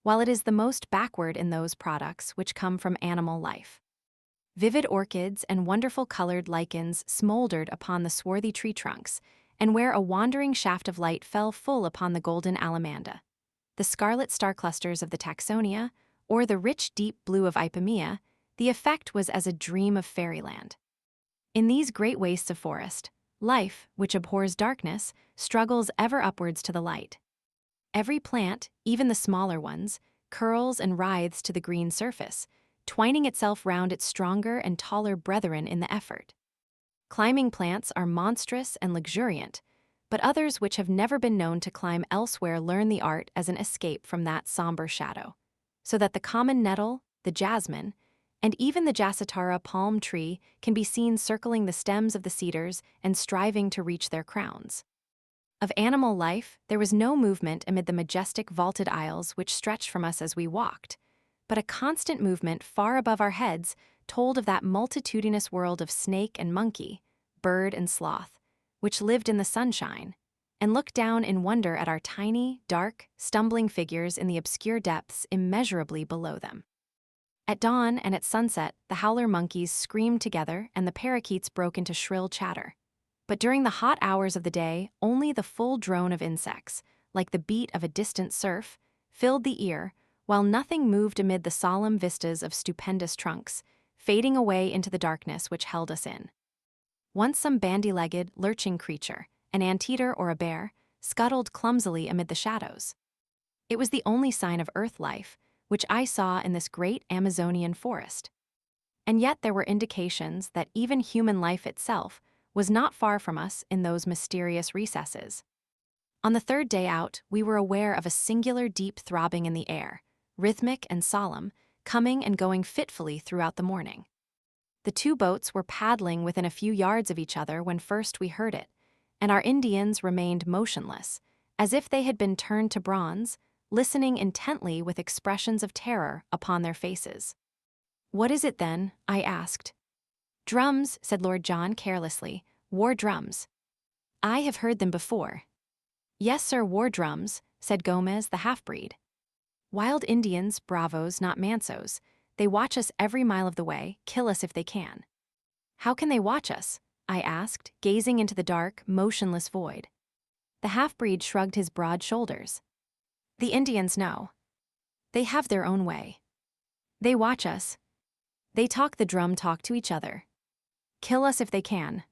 [SPEAKER 1] while it is the most backward in those products which come from animal life. Vivid orchids and wonderful colored lichens smoldered upon the swarthy tree trunks, and where a wandering shaft of light fell full upon the golden alamanda, the scarlet star clusters of the taxonia, or the rich deep blue of Ipomoea, the effect was as a dream of fairyland. In these great wastes of forest, life, which abhors darkness, struggles ever upwards to the light. Every plant, even the smaller ones, curls and writhes to the green surface, twining itself round its stronger and taller brethren in the effort. Climbing plants are monstrous and luxuriant, but others which have never been known to climb elsewhere learn the art as an escape from that somber shadow, so that the common nettle, the jasmine, and even the jassatara palm tree can be seen circling the stems of the cedars and striving to reach their crowns. Of animal life, there was no movement amid the majestic vaulted aisles which stretched from us as we walked, but a constant movement far above our heads told of that multitudinous world of snake and monkey, bird and sloth, which lived in the sunshine, and looked down in wonder at our tiny, dark, stumbling figures in the obscure depths immeasurably below them. At dawn and at sunset, the howler monkeys screamed together and the parakeets broke into shrill chatter. But during the hot hours of the day, only the full drone of insects, like the beat of a distant surf, filled the ear, while nothing moved amid the solemn vistas of stupendous trunks, fading away into the darkness which held us in. Once some bandy-legged, lurching creature, an anteater or a bear, scuttled clumsily amid the shadows. It was the only sign of earth life, which I saw in this great Amazonian forest. And yet there were indications that even human life itself was not far from us in those mysterious recesses. On the third day out, we were aware of a singular deep throbbing in the air, rhythmic and solemn, coming and going fitfully throughout the morning. The two boats were paddling within a few yards of each other when first we heard it, and our Indians remained motionless, as if they had been turned to bronze, listening intently with expressions of terror upon their faces. "What is it then?" I asked. "Drums," said Lord John carelessly, "war drums. I have heard them before." "Yes, sir, war drums," said Gomez, the half-breed. "Wild Indians, bravos, not mansos. They watch us every mile of the way, kill us if they can." "How can they watch us?" I asked, gazing into the dark, motionless void. The half-breed shrugged his broad shoulders. "The Indians know. They have their own way. They watch us. They talk the drum talk to each other. Kill us if they can."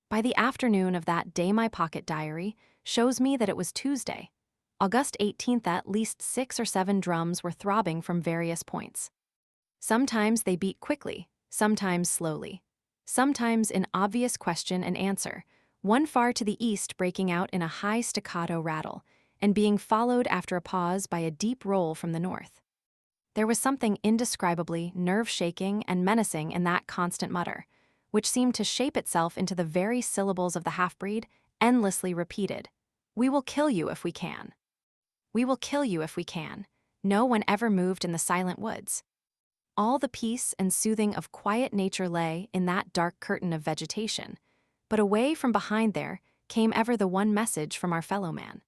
[SPEAKER 1] By the afternoon of that day my pocket diary shows me that it was Tuesday, August 18th. At least 6 or 7 drums were throbbing from various points. Sometimes they beat quickly, sometimes slowly, sometimes in obvious question and answer, one far to the east breaking out in a high staccato rattle, and being followed after a pause by a deep roll from the north. There was something indescribably nerve-shaking and menacing in that constant mutter, which seemed to shape itself into the very syllables of the half-breed, endlessly repeated. "We will kill you if we can. We will kill you if we can." No one ever moved in the silent woods. All the peace and soothing of quiet nature lay in that dark curtain of vegetation, but away from behind there came ever the one message from our fellow man.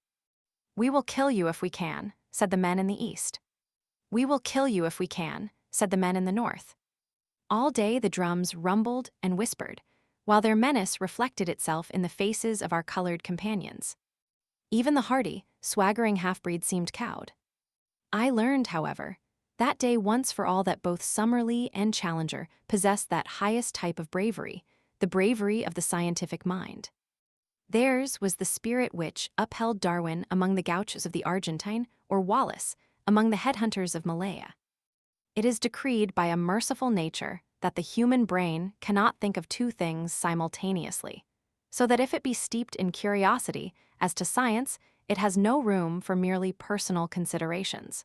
[SPEAKER 1] "We will kill you if we can," said the men in the east. "We will kill you if we can," said the men in the north. All day the drums rumbled and whispered, while their menace reflected itself in the faces of our colored companions. Even the hardy, swaggering half-breed seemed cowed. I learned, however, that day once for all that both Summerlee and Challenger possessed that highest type of bravery, the bravery of the scientific mind. Theirs was the spirit which upheld Darwin among the gauchos of the Argentine, or Wallace among the headhunters of Malaya. It is decreed by a merciful nature that the human brain cannot think of two things simultaneously, so that if it be steeped in curiosity as to science, it has no room for merely personal considerations.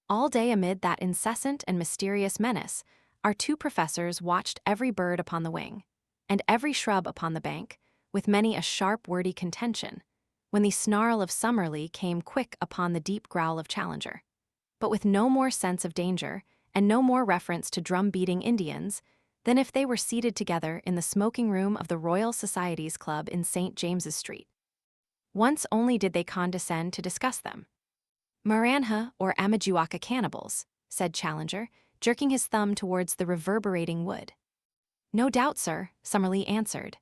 [SPEAKER 1] All day amid that incessant and mysterious menace, our two professors watched every bird upon the wing, and every shrub upon the bank, with many a sharp wordy contention, when the snarl of Summerlee came quick upon the deep growl of Challenger. But with no more sense of danger, and no more reference to drum-beating Indians, than if they were seated together in the smoking room of the Royal Society's Club in St. James's Street. Once only did they condescend to discuss them. "Maranhah or Amajuaca cannibals," said Challenger, jerking his thumb towards the reverberating wood. "No doubt, sir," Summerlee answered.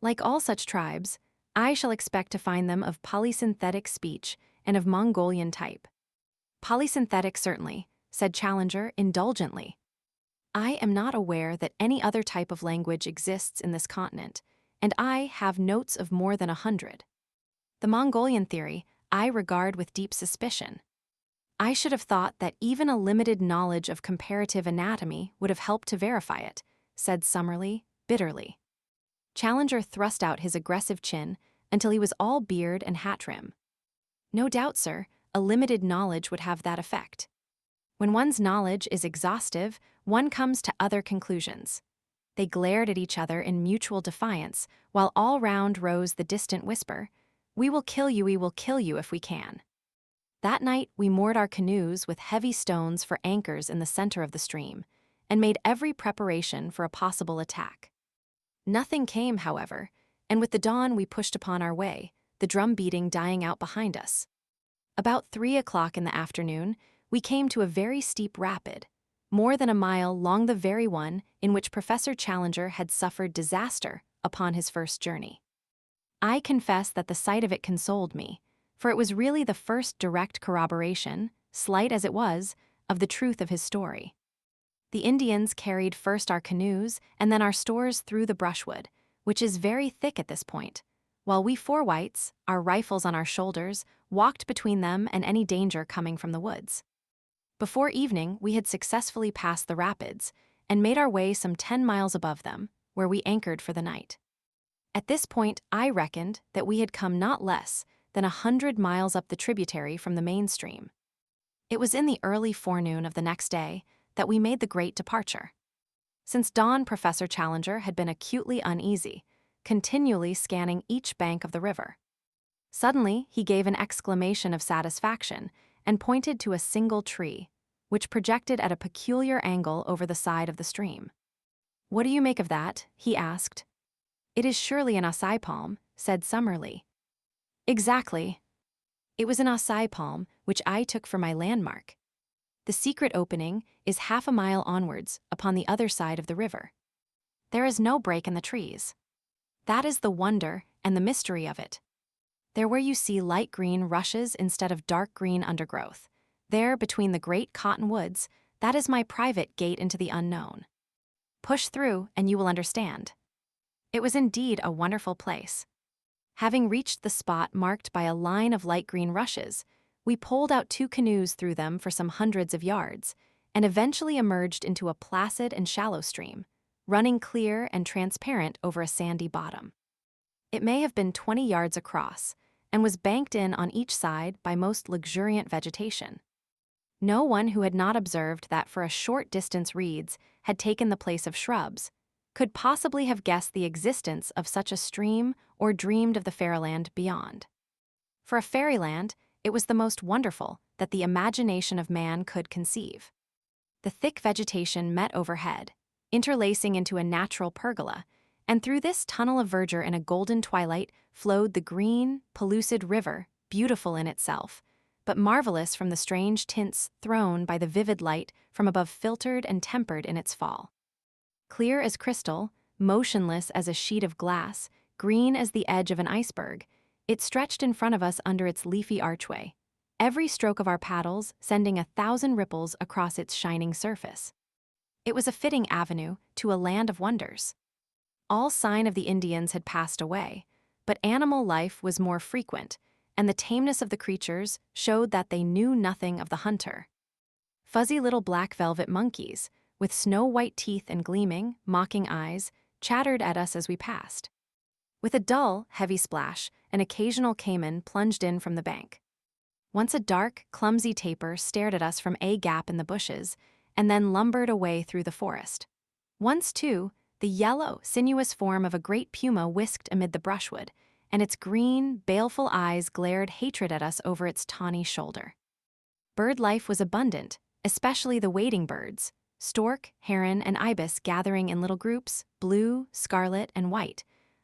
[SPEAKER 1] "Like all such tribes, I shall expect to find them of polysynthetic speech and of Mongolian type." "Polysynthetic, certainly," said Challenger indulgently. "I am not aware that any other type of language exists in this continent, and I have notes of more than 100. The Mongolian theory I regard with deep suspicion. I should have thought that even a limited knowledge of comparative anatomy would have helped to verify it," said Summerlee bitterly. Challenger thrust out his aggressive chin until he was all beard and hat trim. "No doubt, sir, a limited knowledge would have that effect. When one's knowledge is exhaustive, one comes to other conclusions." They glared at each other in mutual defiance, while all round rose the distant whisper, "We will kill you if we can." That night we moored our canoes with heavy stones for anchors in the center of the stream, and made every preparation for a possible attack. Nothing came, however, and with the dawn we pushed upon our way, the drum beating dying out behind us. About 3 o'clock in the afternoon, we came to a very steep rapid, more than a mile long, the very one in which Professor Challenger had suffered disaster upon his first journey. I confess that the sight of it consoled me, for it was really the first direct corroboration, slight as it was, of the truth of his story. The Indians carried first our canoes and then our stores through the brushwood, which is very thick at this point, while we four whites, our rifles on our shoulders, walked between them and any danger coming from the woods. Before evening, we had successfully passed the rapids and made our way some 10 miles above them, where we anchored for the night. At this point, I reckoned that we had come not less than 100 miles up the tributary from the main stream. It was in the early forenoon of the next day that we made the great departure. Since dawn, Professor Challenger had been acutely uneasy, continually scanning each bank of the river. Suddenly, he gave an exclamation of satisfaction and pointed to a single tree, which projected at a peculiar angle over the side of the stream. "What do you make of that?" he asked. "It is surely an acai palm," said Summerlee. "Exactly. It was an acai palm, which I took for my landmark. The secret opening is half a mile onwards upon the other side of the river. There is no break in the trees. That is the wonder and the mystery of it. There where you see light green rushes instead of dark green undergrowth, there between the great cottonwoods, that is my private gate into the unknown. Push through and you will understand." It was indeed a wonderful place. Having reached the spot marked by a line of light green rushes, we poled out 2 canoes through them for some hundreds of yards, and eventually emerged into a placid and shallow stream, running clear and transparent over a sandy bottom. It may have been 20 yards across, and was banked in on each side by most luxuriant vegetation. No one who had not observed that for a short distance reeds had taken the place of shrubs could possibly have guessed the existence of such a stream or dreamed of the fairyland beyond. For a fairyland, it was the most wonderful that the imagination of man could conceive. The thick vegetation met overhead, interlacing into a natural pergola, And through this tunnel of verdure in a golden twilight flowed the green, pellucid river, beautiful in itself, but marvelous from the strange tints thrown by the vivid light from above, filtered and tempered in its fall. Clear as crystal, motionless as a sheet of glass, green as the edge of an iceberg, it stretched in front of us under its leafy archway, every stroke of our paddles sending 1,000 ripples across its shining surface. It was a fitting avenue to a land of wonders. All sign of the Indians had passed away, but animal life was more frequent, and the tameness of the creatures showed that they knew nothing of the hunter. Fuzzy little black velvet monkeys, with snow-white teeth and gleaming, mocking eyes, chattered at us as we passed. With a dull, heavy splash, an occasional caiman plunged in from the bank. Once a dark, clumsy tapir stared at us from a gap in the bushes, and then lumbered away through the forest. Once, too, the yellow, sinuous form of a great puma whisked amid the brushwood, and its green, baleful eyes glared hatred at us over its tawny shoulder. Bird life was abundant, especially the wading birds, stork, heron, and ibis gathering in little groups, blue, scarlet, and white,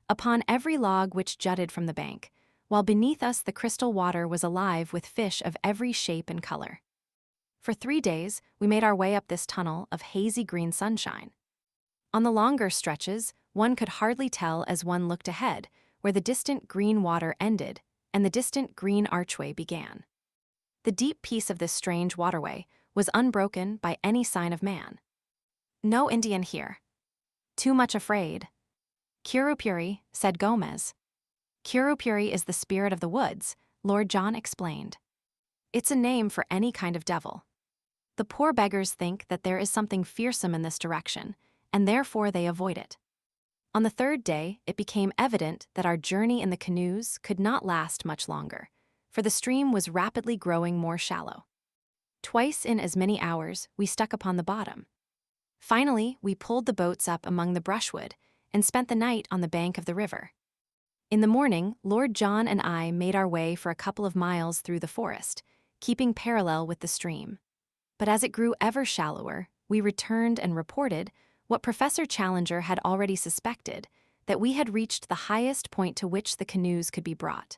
[SPEAKER 1] upon every log which jutted from the bank, while beneath us the crystal water was alive with fish of every shape and color. For 3 days, we made our way up this tunnel of hazy green sunshine. On the longer stretches, one could hardly tell as one looked ahead, where the distant green water ended and the distant green archway began. The deep peace of this strange waterway was unbroken by any sign of man. No Indian here. Too much afraid. Curupuri, said Gomez. Curupuri is the spirit of the woods, Lord John explained. It's a name for any kind of devil. The poor beggars think that there is something fearsome in this direction, and therefore they avoid it. On the 3rd day, it became evident that our journey in the canoes could not last much longer, for the stream was rapidly growing more shallow. Twice in as many hours, we stuck upon the bottom. Finally, we pulled the boats up among the brushwood and spent the night on the bank of the river. In the morning, Lord John and I made our way for a couple of miles through the forest, keeping parallel with the stream. But as it grew ever shallower, we returned and reported what Professor Challenger had already suspected, that we had reached the highest point to which the canoes could be brought.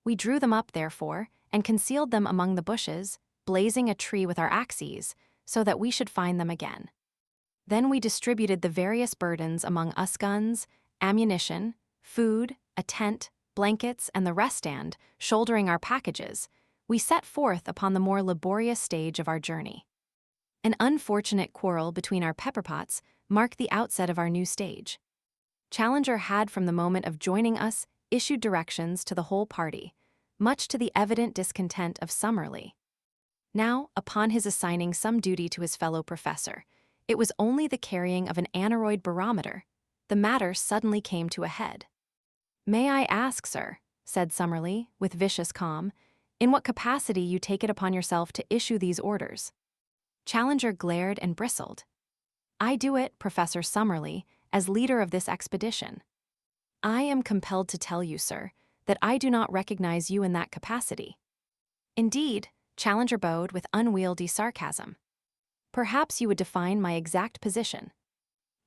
[SPEAKER 1] We drew them up, therefore, and concealed them among the bushes, blazing a tree with our axes, so that we should find them again. Then we distributed the various burdens among us: guns, ammunition, food, a tent, blankets, and the rest stand, shouldering our packages. We set forth upon the more laborious stage of our journey. An unfortunate quarrel between our pepperpots marked the outset of our new stage. Challenger had from the moment of joining us issued directions to the whole party, much to the evident discontent of Summerlee. Now, upon his assigning some duty to his fellow professor, it was only the carrying of an aneroid barometer. The matter suddenly came to a head. "May I ask, sir," said Summerlee, with vicious calm, "in what capacity you take it upon yourself to issue these orders?" Challenger glared and bristled. "I do it, Professor Summerlee, as leader of this expedition." "I am compelled to tell you, sir, that I do not recognize you in that capacity." "Indeed," Challenger bowed with unwieldy sarcasm. "Perhaps you would define my exact position."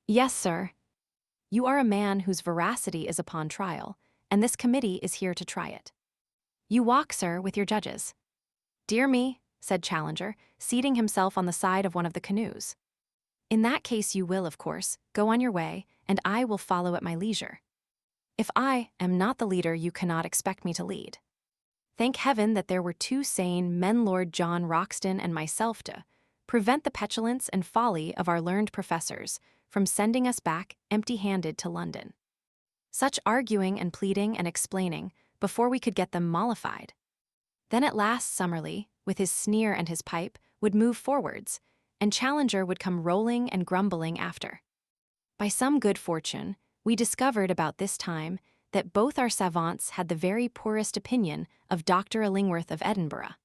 [SPEAKER 1] "Yes, sir. You are a man whose veracity is upon trial, and this committee is here to try it. You walk, sir, with your judges." "Dear me," said Challenger, seating himself on the side of one of the canoes. "In that case you will, of course, go on your way, and I will follow at my leisure. If I am not the leader, you cannot expect me to lead. Thank heaven that there were 2 sane men, Lord John Roxton and myself, to prevent the petulance and folly of our learned professors from sending us back empty-handed to London. Such arguing and pleading and explaining before we could get them mollified. Then at last Summerlee, with his sneer and his pipe, would move forwards, and Challenger would come rolling and grumbling after. By some good fortune, we discovered about this time that both our savants had the very poorest opinion of Dr. Illingworth of Edinburgh.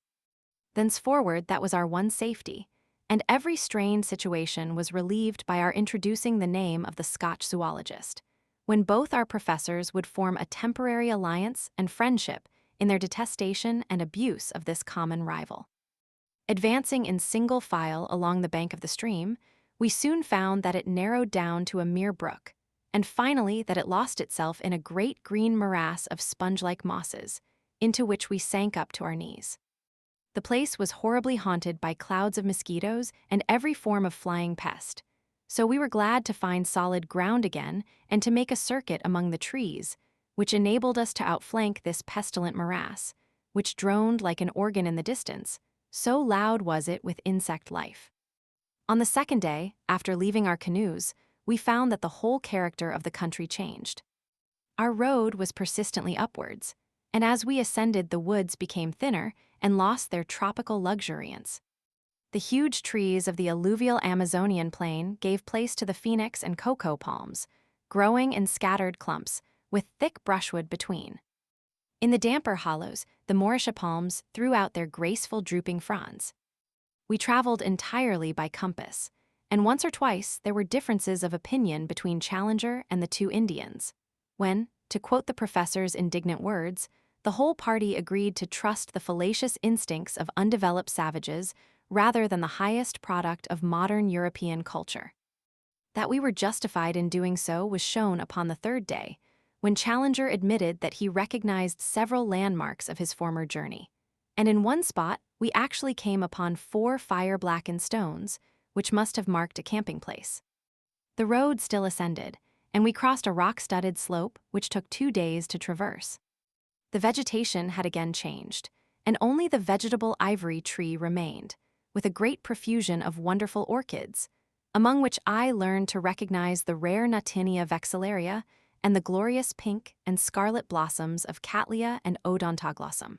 [SPEAKER 1] Thenceforward that was our one safety, and every strained situation was relieved by our introducing the name of the Scotch zoologist, when both our professors would form a temporary alliance and friendship in their detestation and abuse of this common rival. Advancing in single file along the bank of the stream, we soon found that it narrowed down to a mere brook, and finally that it lost itself in a great green morass of sponge-like mosses, into which we sank up to our knees. The place was horribly haunted by clouds of mosquitoes and every form of flying pest, so we were glad to find solid ground again and to make a circuit among the trees, which enabled us to outflank this pestilent morass, which droned like an organ in the distance, so loud was it with insect life. On the second day, after leaving our canoes, we found that the whole character of the country changed. Our road was persistently upwards, and as we ascended, the woods became thinner and lost their tropical luxuriance. The huge trees of the alluvial Amazonian plain gave place to the phoenix and cocoa palms, growing in scattered clumps, with thick brushwood between. In the damper hollows, the Mauritia palms threw out their graceful drooping fronds. We traveled entirely by compass, and once or twice there were differences of opinion between Challenger and the two Indians, when, to quote the professor's indignant words, the whole party agreed to trust the fallacious instincts of undeveloped savages rather than the highest product of modern European culture. That we were justified in doing so was shown upon the third day, when Challenger admitted that he recognized several landmarks of his former journey, and in one spot we actually came upon 4 fire-blackened stones, which must have marked a camping place. The road still ascended, and we crossed a rock-studded slope which took 2 days to traverse. The vegetation had again changed, and only the vegetable ivory tree remained, with a great profusion of wonderful orchids, among which I learned to recognize the rare Nuttinia vexillaria and the glorious pink and scarlet blossoms of Cattleya and Odontoglossum.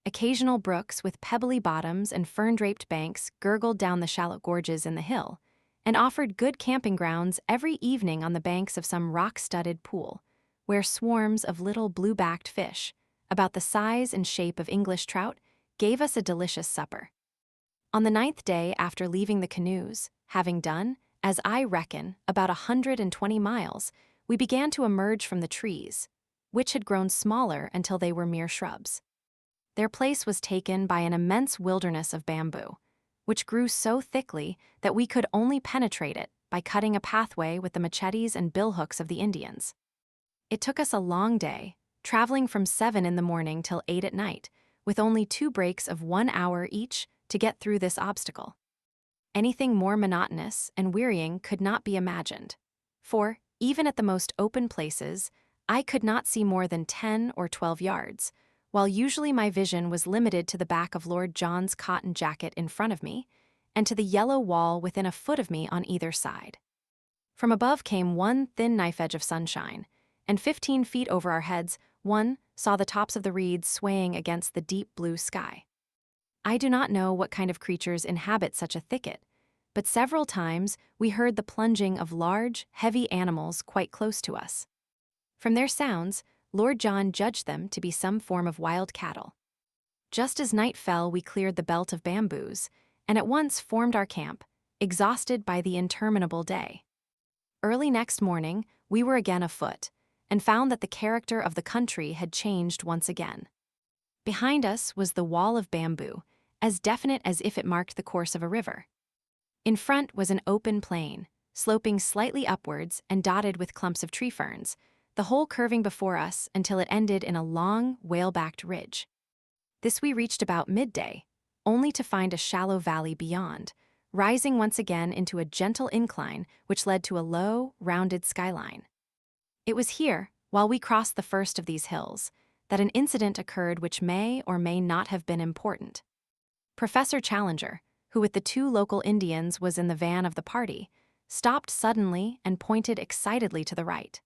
[SPEAKER 1] Occasional brooks with pebbly bottoms and fern-draped banks gurgled down the shallow gorges in the hill, and offered good camping grounds every evening on the banks of some rock-studded pool, where swarms of little blue-backed fish, about the size and shape of English trout, gave us a delicious supper. On the 9th day after leaving the canoes, having done, as I reckon, about 120 miles, we began to emerge from the trees, which had grown smaller until they were mere shrubs. Their place was taken by an immense wilderness of bamboo, which grew so thickly that we could only penetrate it by cutting a pathway with the machetes and billhooks of the Indians. It took us a long day, traveling from 7 in the morning till 8 at night, with only 2 breaks of 1 hour each to get through this obstacle. Anything more monotonous and wearying could not be imagined, for, even at the most open places, I could not see more than 10 or 12 yards, while usually my vision was limited to the back of Lord John's cotton jacket in front of me, and to the yellow wall within a foot of me on either side. From above came one thin knife edge of sunshine, and 15 feet over our heads, one saw the tops of the reeds swaying against the deep blue sky. I do not know what kind of creatures inhabit such a thicket, but several times we heard the plunging of large, heavy animals quite close to us. From their sounds, Lord John judged them to be some form of wild cattle. Just as night fell, we cleared the belt of bamboos, and at once formed our camp, exhausted by the interminable day. Early next morning, we were again afoot, and found that the character of the country had changed once again. Behind us was the wall of bamboo, as definite as if it marked the course of a river. In front was an open plain, sloping slightly upwards and dotted with clumps of tree ferns, the whole curving before us until it ended in a long, whale-backed ridge. This we reached about midday, only to find a shallow valley beyond, rising once again into a gentle incline which led to a low, rounded skyline. It was here, while we crossed the first of these hills, that an incident occurred which may or may not have been important. Professor Challenger, who with the 2 local Indians was in the van of the party, stopped suddenly and pointed excitedly to the right.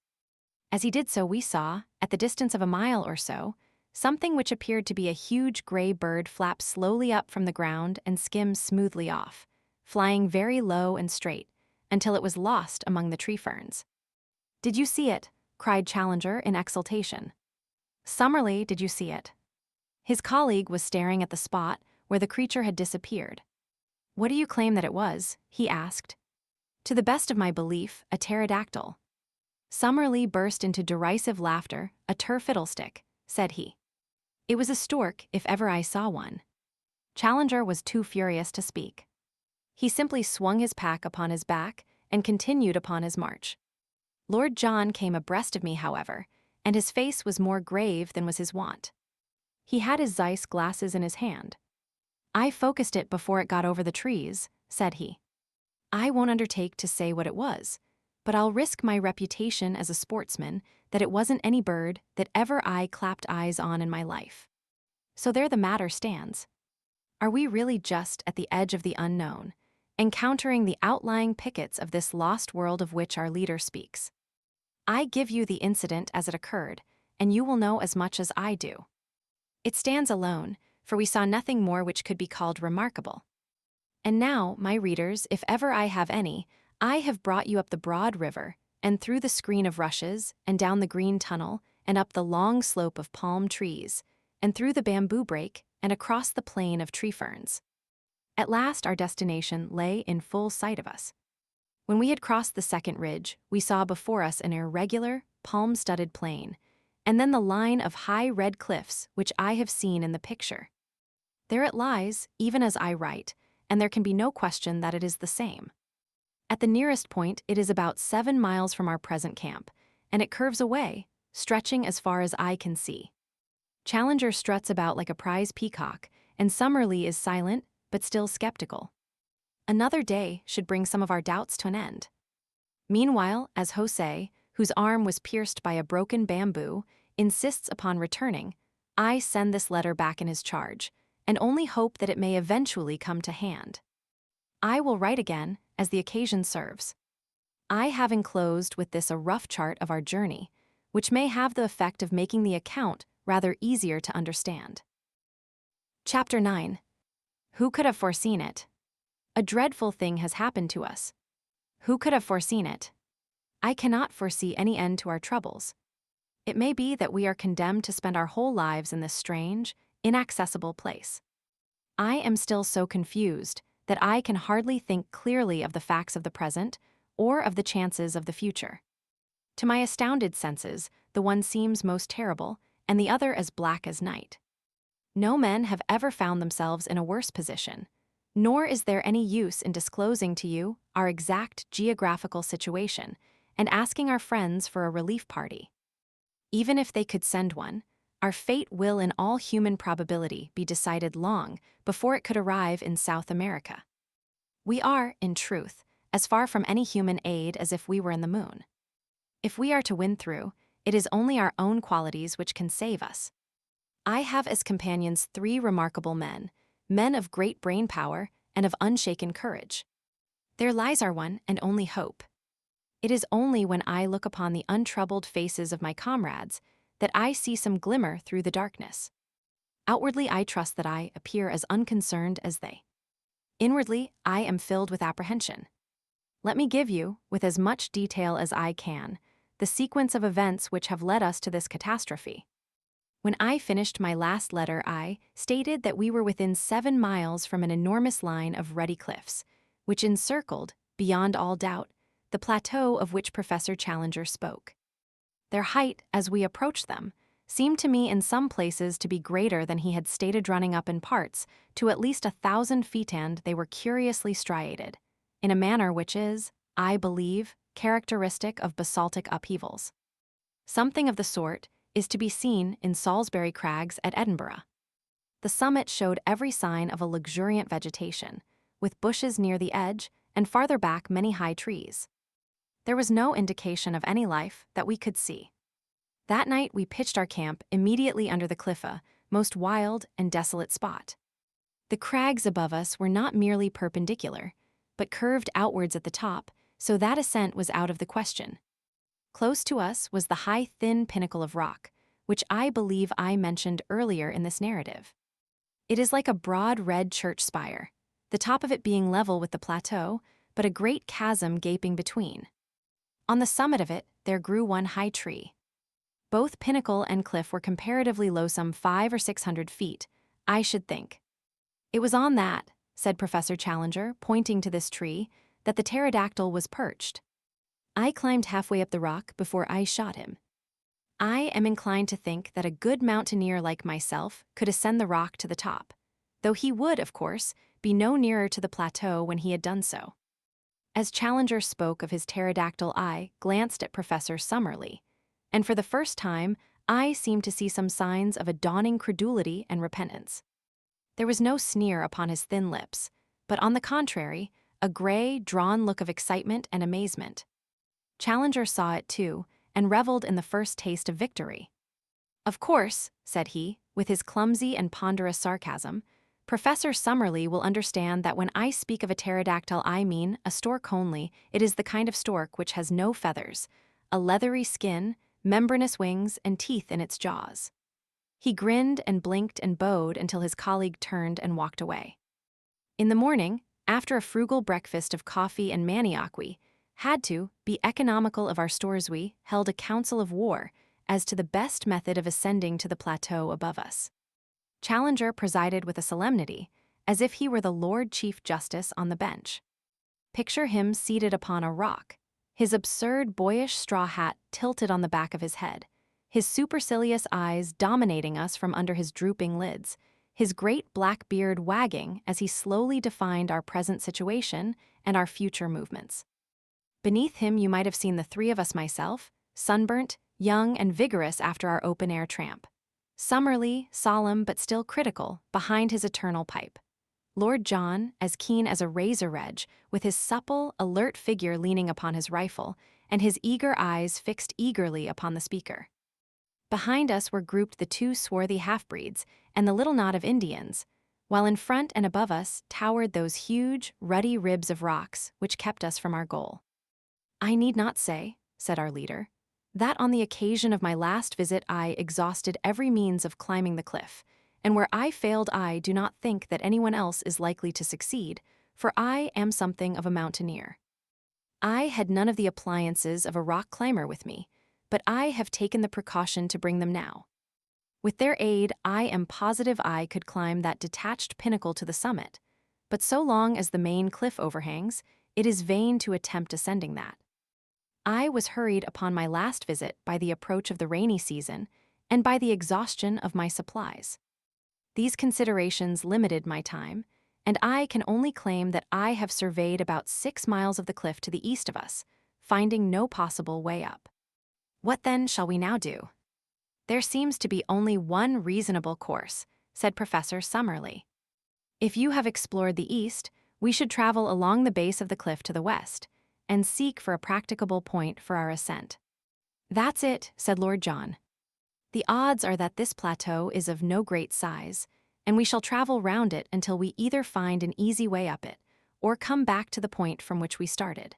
[SPEAKER 1] As he did so, we saw, at the distance of a mile or so, something which appeared to be a huge gray bird flap slowly up from the ground and skim smoothly off, flying very low and straight, until it was lost among the tree ferns. "Did you see it?" cried Challenger in exultation. "Summerlee, did you see it?" His colleague was staring at the spot where the creature had disappeared. "What do you claim that it was?" he asked. "To the best of my belief, a pterodactyl." Summerlee burst into derisive laughter. "A fiddlestick," said he. "It was a stork, if ever I saw one." Challenger was too furious to speak. He simply swung his pack upon his back and continued upon his march. Lord John came abreast of me, however, and his face was more grave than was his wont. He had his Zeiss glasses in his hand. "I focused it before it got over the trees," said he. "I won't undertake to say what it was, but I'll risk my reputation as a sportsman that it wasn't any bird that ever I clapped eyes on in my life. So there the matter stands. Are we really just at the edge of the unknown, encountering the outlying pickets of this lost world of which our leader speaks? I give you the incident as it occurred, and you will know as much as I do. It stands alone, for we saw nothing more which could be called remarkable. And now, my readers, if ever I have any, I have brought you up the broad river, and through the screen of rushes, and down the green tunnel, and up the long slope of palm trees, and through the bamboo brake, and across the plain of tree ferns. At last our destination lay in full sight of us. When we had crossed the second ridge, we saw before us an irregular, palm-studded plain, and then the line of high red cliffs which I have seen in the picture. There it lies, even as I write, and there can be no question that it is the same. At the nearest point, it is about 7 miles from our present camp, and it curves away, stretching as far as I can see. Challenger struts about like a prize peacock, and Summerlee is silent, but still skeptical. Another day should bring some of our doubts to an end. Meanwhile, as Jose, whose arm was pierced by a broken bamboo, insists upon returning, I send this letter back in his charge, and only hope that it may eventually come to hand. I will write again, as the occasion serves. I have enclosed with this a rough chart of our journey, which may have the effect of making the account rather easier to understand. Chapter 9. Who could have foreseen it? A dreadful thing has happened to us. Who could have foreseen it? I cannot foresee any end to our troubles. It may be that we are condemned to spend our whole lives in this strange, inaccessible place. I am still so confused that I can hardly think clearly of the facts of the present or of the chances of the future. To my astounded senses, the one seems most terrible, and the other as black as night. No men have ever found themselves in a worse position, nor is there any use in disclosing to you our exact geographical situation and asking our friends for a relief party. Even if they could send one, our fate will in all human probability be decided long before it could arrive in South America. We are, in truth, as far from any human aid as if we were in the moon. If we are to win through, it is only our own qualities which can save us. I have as companions 3 remarkable men of great brain power and of unshaken courage. There lies our one and only hope. It is only when I look upon the untroubled faces of my comrades that I see some glimmer through the darkness. Outwardly, I trust that I appear as unconcerned as they. Inwardly, I am filled with apprehension. Let me give you, with as much detail as I can, the sequence of events which have led us to this catastrophe. When I finished my last letter, I stated that we were within 7 miles from an enormous line of ruddy cliffs, which encircled, beyond all doubt, the plateau of which Professor Challenger spoke. Their height, as we approached them, seemed to me in some places to be greater than he had stated, running up in parts to at least 1,000 feet, and they were curiously striated, in a manner which is, I believe, characteristic of basaltic upheavals. Something of the sort is to be seen in Salisbury Crags at Edinburgh. The summit showed every sign of a luxuriant vegetation, with bushes near the edge and farther back many high trees. There was no indication of any life that we could see. That night we pitched our camp immediately under the cliffa, most wild and desolate spot. The crags above us were not merely perpendicular, but curved outwards at the top, so that ascent was out of the question. Close to us was the high, thin pinnacle of rock, which I believe I mentioned earlier in this narrative. It is like a broad red church spire, the top of it being level with the plateau, but a great chasm gaping between. On the summit of it, there grew one high tree. Both pinnacle and cliff were comparatively low, some 500 or 600 feet, I should think. It was on that, said Professor Challenger, pointing to this tree, that the pterodactyl was perched. I climbed halfway up the rock before I shot him. I am inclined to think that a good mountaineer like myself could ascend the rock to the top, though he would, of course, be no nearer to the plateau when he had done so. As Challenger spoke of his pterodactyl eye glanced at Professor Summerlee, and for the first time, I seemed to see some signs of a dawning credulity and repentance. There was no sneer upon his thin lips, but on the contrary, a gray, drawn look of excitement and amazement. Challenger saw it too, and reveled in the first taste of victory. "Of course," said he, with his clumsy and ponderous sarcasm, "Professor Summerlee will understand that when I speak of a pterodactyl I mean a stork only. It is the kind of stork which has no feathers, a leathery skin, membranous wings, and teeth in its jaws." He grinned and blinked and bowed until his colleague turned and walked away. In the morning, after a frugal breakfast of coffee and manioc, we had to be economical of our stores. We held a council of war as to the best method of ascending to the plateau above us. Challenger presided with a solemnity, as if he were the Lord Chief Justice on the bench. Picture him seated upon a rock, his absurd boyish straw hat tilted on the back of his head, his supercilious eyes dominating us from under his drooping lids, his great black beard wagging as he slowly defined our present situation and our future movements. Beneath him you might have seen the three of us, myself, sunburnt, young and vigorous after our open-air tramp. Summerlee, solemn but still critical, behind his eternal pipe. Lord John, as keen as a razor edge, with his supple, alert figure leaning upon his rifle, and his eager eyes fixed eagerly upon the speaker. Behind us were grouped the two swarthy half-breeds and the little knot of Indians, while in front and above us towered those huge, ruddy ribs of rocks which kept us from our goal. "I need not say," said our leader, "that on the occasion of my last visit I exhausted every means of climbing the cliff, and where I failed I do not think that anyone else is likely to succeed, for I am something of a mountaineer. I had none of the appliances of a rock climber with me, but I have taken the precaution to bring them now. With their aid, I am positive I could climb that detached pinnacle to the summit, but so long as the main cliff overhangs, it is vain to attempt ascending that. I was hurried upon my last visit by the approach of the rainy season and by the exhaustion of my supplies. These considerations limited my time, and I can only claim that I have surveyed about 6 miles of the cliff to the east of us, finding no possible way up. What then shall we now do?" "There seems to be only one reasonable course," said Professor Summerlee. "If you have explored the east, we should travel along the base of the cliff to the west, and seek for a practicable point for our ascent." "That's it," said Lord John. "The odds are that this plateau is of no great size, and we shall travel round it until we either find an easy way up it, or come back to the point from which we started."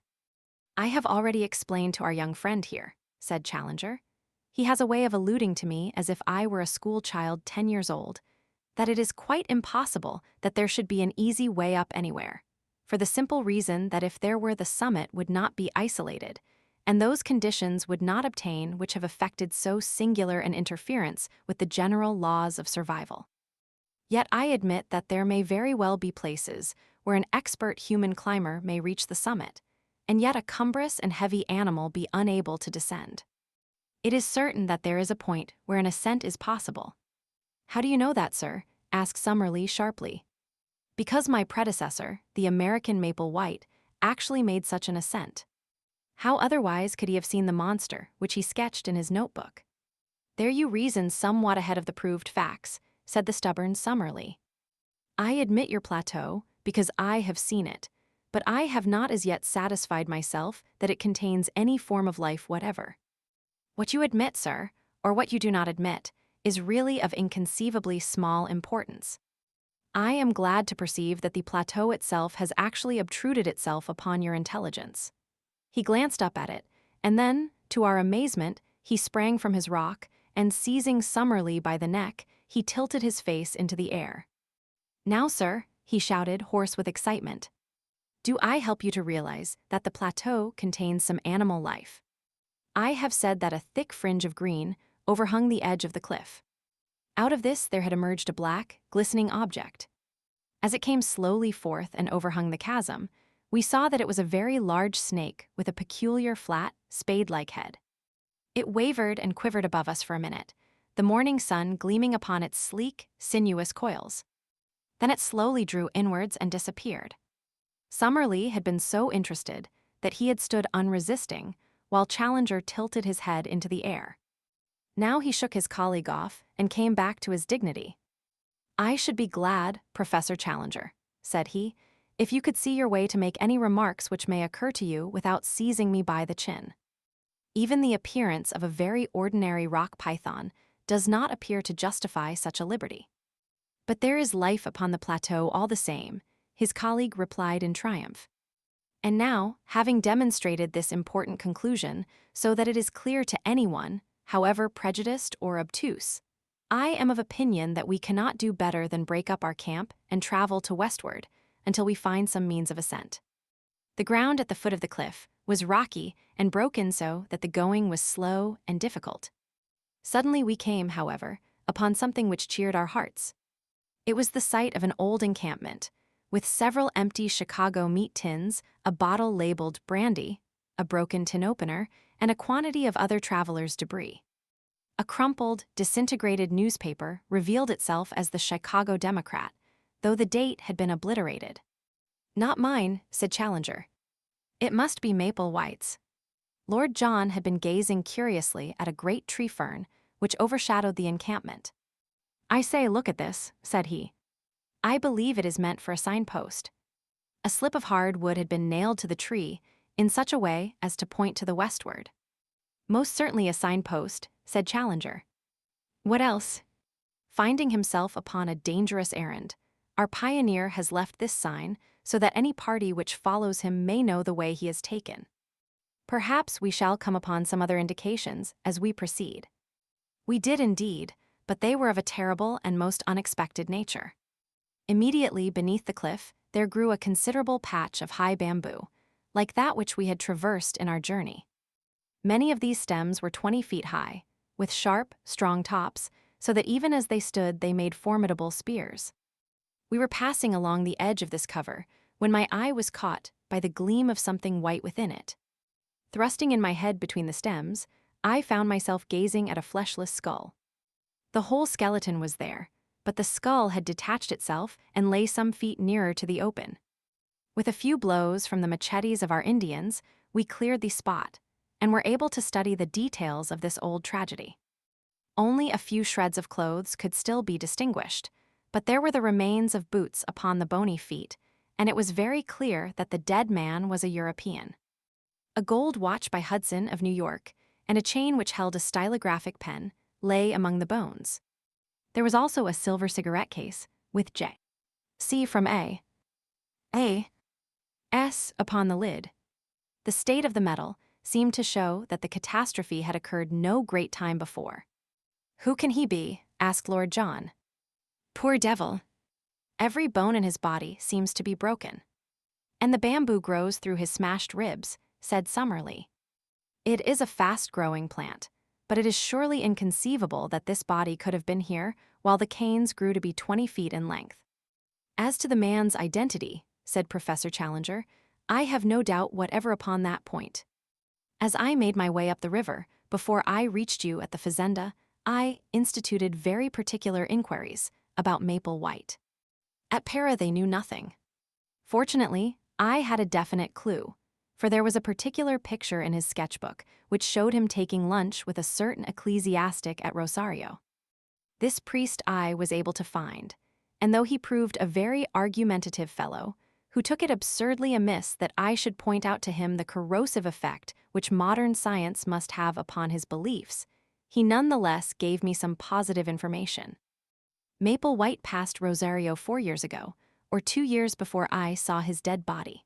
[SPEAKER 1] "I have already explained to our young friend here," said Challenger. "He has a way of alluding to me as if I were a school child 10 years old, that it is quite impossible that there should be an easy way up anywhere, for the simple reason that if there were the summit would not be isolated, and those conditions would not obtain which have effected so singular an interference with the general laws of survival. Yet I admit that there may very well be places where an expert human climber may reach the summit, and yet a cumbrous and heavy animal be unable to descend. It is certain that there is a point where an ascent is possible." "How do you know that, sir?" asked Summerlee sharply. "Because my predecessor, the American Maple White, actually made such an ascent. How otherwise could he have seen the monster which he sketched in his notebook?" "There you reason somewhat ahead of the proved facts," said the stubborn Summerlee. "I admit your plateau because I have seen it, but I have not as yet satisfied myself that it contains any form of life whatever. What you admit, sir, or what you do not admit, is really of inconceivably small importance. I am glad to perceive that the plateau itself has actually obtruded itself upon your intelligence." He glanced up at it, and then, to our amazement, he sprang from his rock, and seizing Summerlee by the neck, he tilted his face into the air. "Now, sir," he shouted, hoarse with excitement, "do I help you to realize that the plateau contains some animal life? I have said that a thick fringe of green overhung the edge of the cliff. Out of this there had emerged a black, glistening object. As it came slowly forth and overhung the chasm, we saw that it was a very large snake with a peculiar flat, spade-like head. It wavered and quivered above us for a minute, the morning sun gleaming upon its sleek, sinuous coils. Then it slowly drew inwards and disappeared. Summerlee had been so interested that he had stood unresisting, while Challenger tilted his head into the air. Now he shook his colleague off and came back to his dignity. "I should be glad, Professor Challenger," said he, "if you could see your way to make any remarks which may occur to you without seizing me by the chin. Even the appearance of a very ordinary rock python does not appear to justify such a liberty." "But there is life upon the plateau all the same," his colleague replied in triumph. "And now, having demonstrated this important conclusion so that it is clear to anyone, however prejudiced or obtuse, I am of opinion that we cannot do better than break up our camp and travel to westward until we find some means of ascent." The ground at the foot of the cliff was rocky and broken so that the going was slow and difficult. Suddenly we came, however, upon something which cheered our hearts. It was the site of an old encampment, with several empty Chicago meat tins, a bottle labeled brandy, a broken tin opener, and a quantity of other travelers' debris. A crumpled, disintegrated newspaper revealed itself as the Chicago Democrat, though the date had been obliterated. "Not mine," said Challenger. "It must be Maple White's." Lord John had been gazing curiously at a great tree fern which overshadowed the encampment. "I say, look at this," said he. "I believe it is meant for a signpost." A slip of hard wood had been nailed to the tree in such a way as to point to the westward. "Most certainly a signpost," said Challenger. "What else?" "Finding himself upon a dangerous errand, our pioneer has left this sign so that any party which follows him may know the way he has taken. Perhaps we shall come upon some other indications as we proceed." We did indeed, but they were of a terrible and most unexpected nature. Immediately beneath the cliff there grew a considerable patch of high bamboo, like that which we had traversed in our journey. Many of these stems were 20 feet high, with sharp, strong tops, so that even as they stood they made formidable spears. We were passing along the edge of this cover when my eye was caught by the gleam of something white within it. Thrusting in my head between the stems, I found myself gazing at a fleshless skull. The whole skeleton was there, but the skull had detached itself and lay some feet nearer to the open. With a few blows from the machetes of our Indians, we cleared the spot, and were able to study the details of this old tragedy. Only a few shreds of clothes could still be distinguished, but there were the remains of boots upon the bony feet, and it was very clear that the dead man was a European. A gold watch by Hudson of New York, and a chain which held a stylographic pen, lay among the bones. There was also a silver cigarette case, with J. C. from A. S. upon the lid. The state of the metal seemed to show that the catastrophe had occurred no great time before. "Who can he be?" asked Lord John. "Poor devil. Every bone in his body seems to be broken. And the bamboo grows through his smashed ribs," said Summerlee. "It is a fast-growing plant, but it is surely inconceivable that this body could have been here while the canes grew to be 20 feet in length." "As to the man's identity," said Professor Challenger, "I have no doubt whatever upon that point. As I made my way up the river, before I reached you at the fazenda, I instituted very particular inquiries about Maple White. At Para they knew nothing. Fortunately, I had a definite clue, for there was a particular picture in his sketchbook which showed him taking lunch with a certain ecclesiastic at Rosario. This priest I was able to find, and though he proved a very argumentative fellow, who took it absurdly amiss that I should point out to him the corrosive effect which modern science must have upon his beliefs, he nonetheless gave me some positive information. Maple White passed Rosario 4 years ago, or 2 years before I saw his dead body.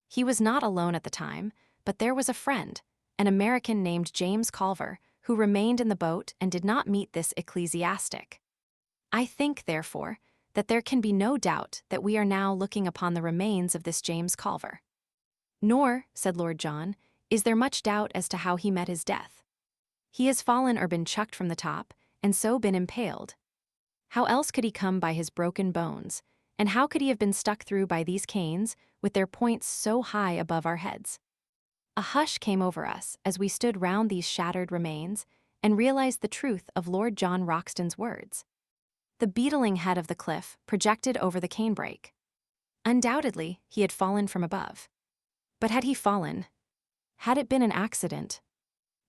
[SPEAKER 1] He was not alone at the time, but there was a friend, an American named James Culver, who remained in the boat and did not meet this ecclesiastic. I think, therefore, that there can be no doubt that we are now looking upon the remains of this James Culver. Nor, said Lord John, is there much doubt as to how he met his death. He has fallen or been chucked from the top, and so been impaled. How else could he come by his broken bones, and how could he have been stuck through by these canes, with their points so high above our heads? A hush came over us as we stood round these shattered remains, and realized the truth of Lord John Roxton's words. The beetling head of the cliff projected over the canebrake. Undoubtedly, he had fallen from above. But had he fallen? Had it been an accident?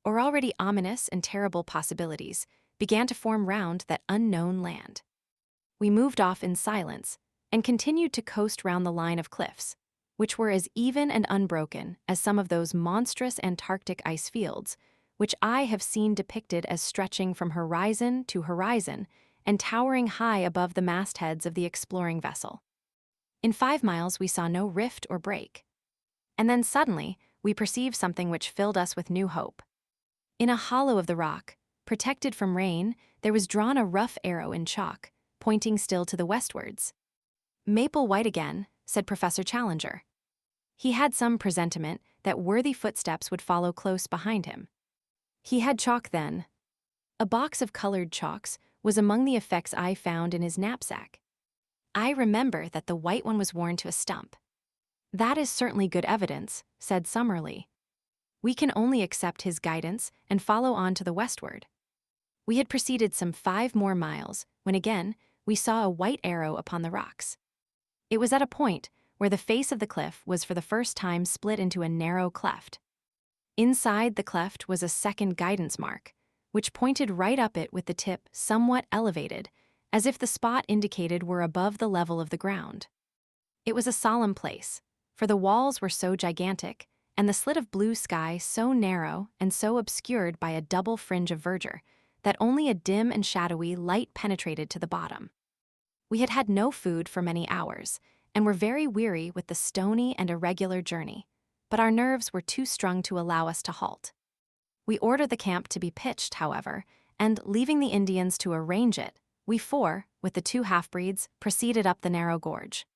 [SPEAKER 1] Or already ominous and terrible possibilities began to form round that unknown land. We moved off in silence and continued to coast round the line of cliffs, which were as even and unbroken as some of those monstrous Antarctic ice fields, which I have seen depicted as stretching from horizon to horizon and towering high above the mastheads of the exploring vessel. In 5 miles we saw no rift or break. And then suddenly we perceived something which filled us with new hope. In a hollow of the rock, protected from rain, there was drawn a rough arrow in chalk, pointing still to the westwards. "Maple White again," said Professor Challenger. He had some presentiment that worthy footsteps would follow close behind him. He had chalk then. A box of colored chalks was among the effects I found in his knapsack. I remember that the white one was worn to a stump. "That is certainly good evidence," said Summerlee. "We can only accept his guidance and follow on to the westward." We had proceeded some 5 more miles when again we saw a white arrow upon the rocks. It was at a point where the face of the cliff was for the first time split into a narrow cleft. Inside the cleft was a second guidance mark, which pointed right up it with the tip somewhat elevated, as if the spot indicated were above the level of the ground. It was a solemn place, for the walls were so gigantic, and the slit of blue sky so narrow and so obscured by a double fringe of verdure, that only a dim and shadowy light penetrated to the bottom. We had had no food for many hours, and were very weary with the stony and irregular journey, but our nerves were too strung to allow us to halt. We ordered the camp to be pitched, however, and, leaving the Indians to arrange it, we four, with the 2 half-breeds, proceeded up the narrow gorge.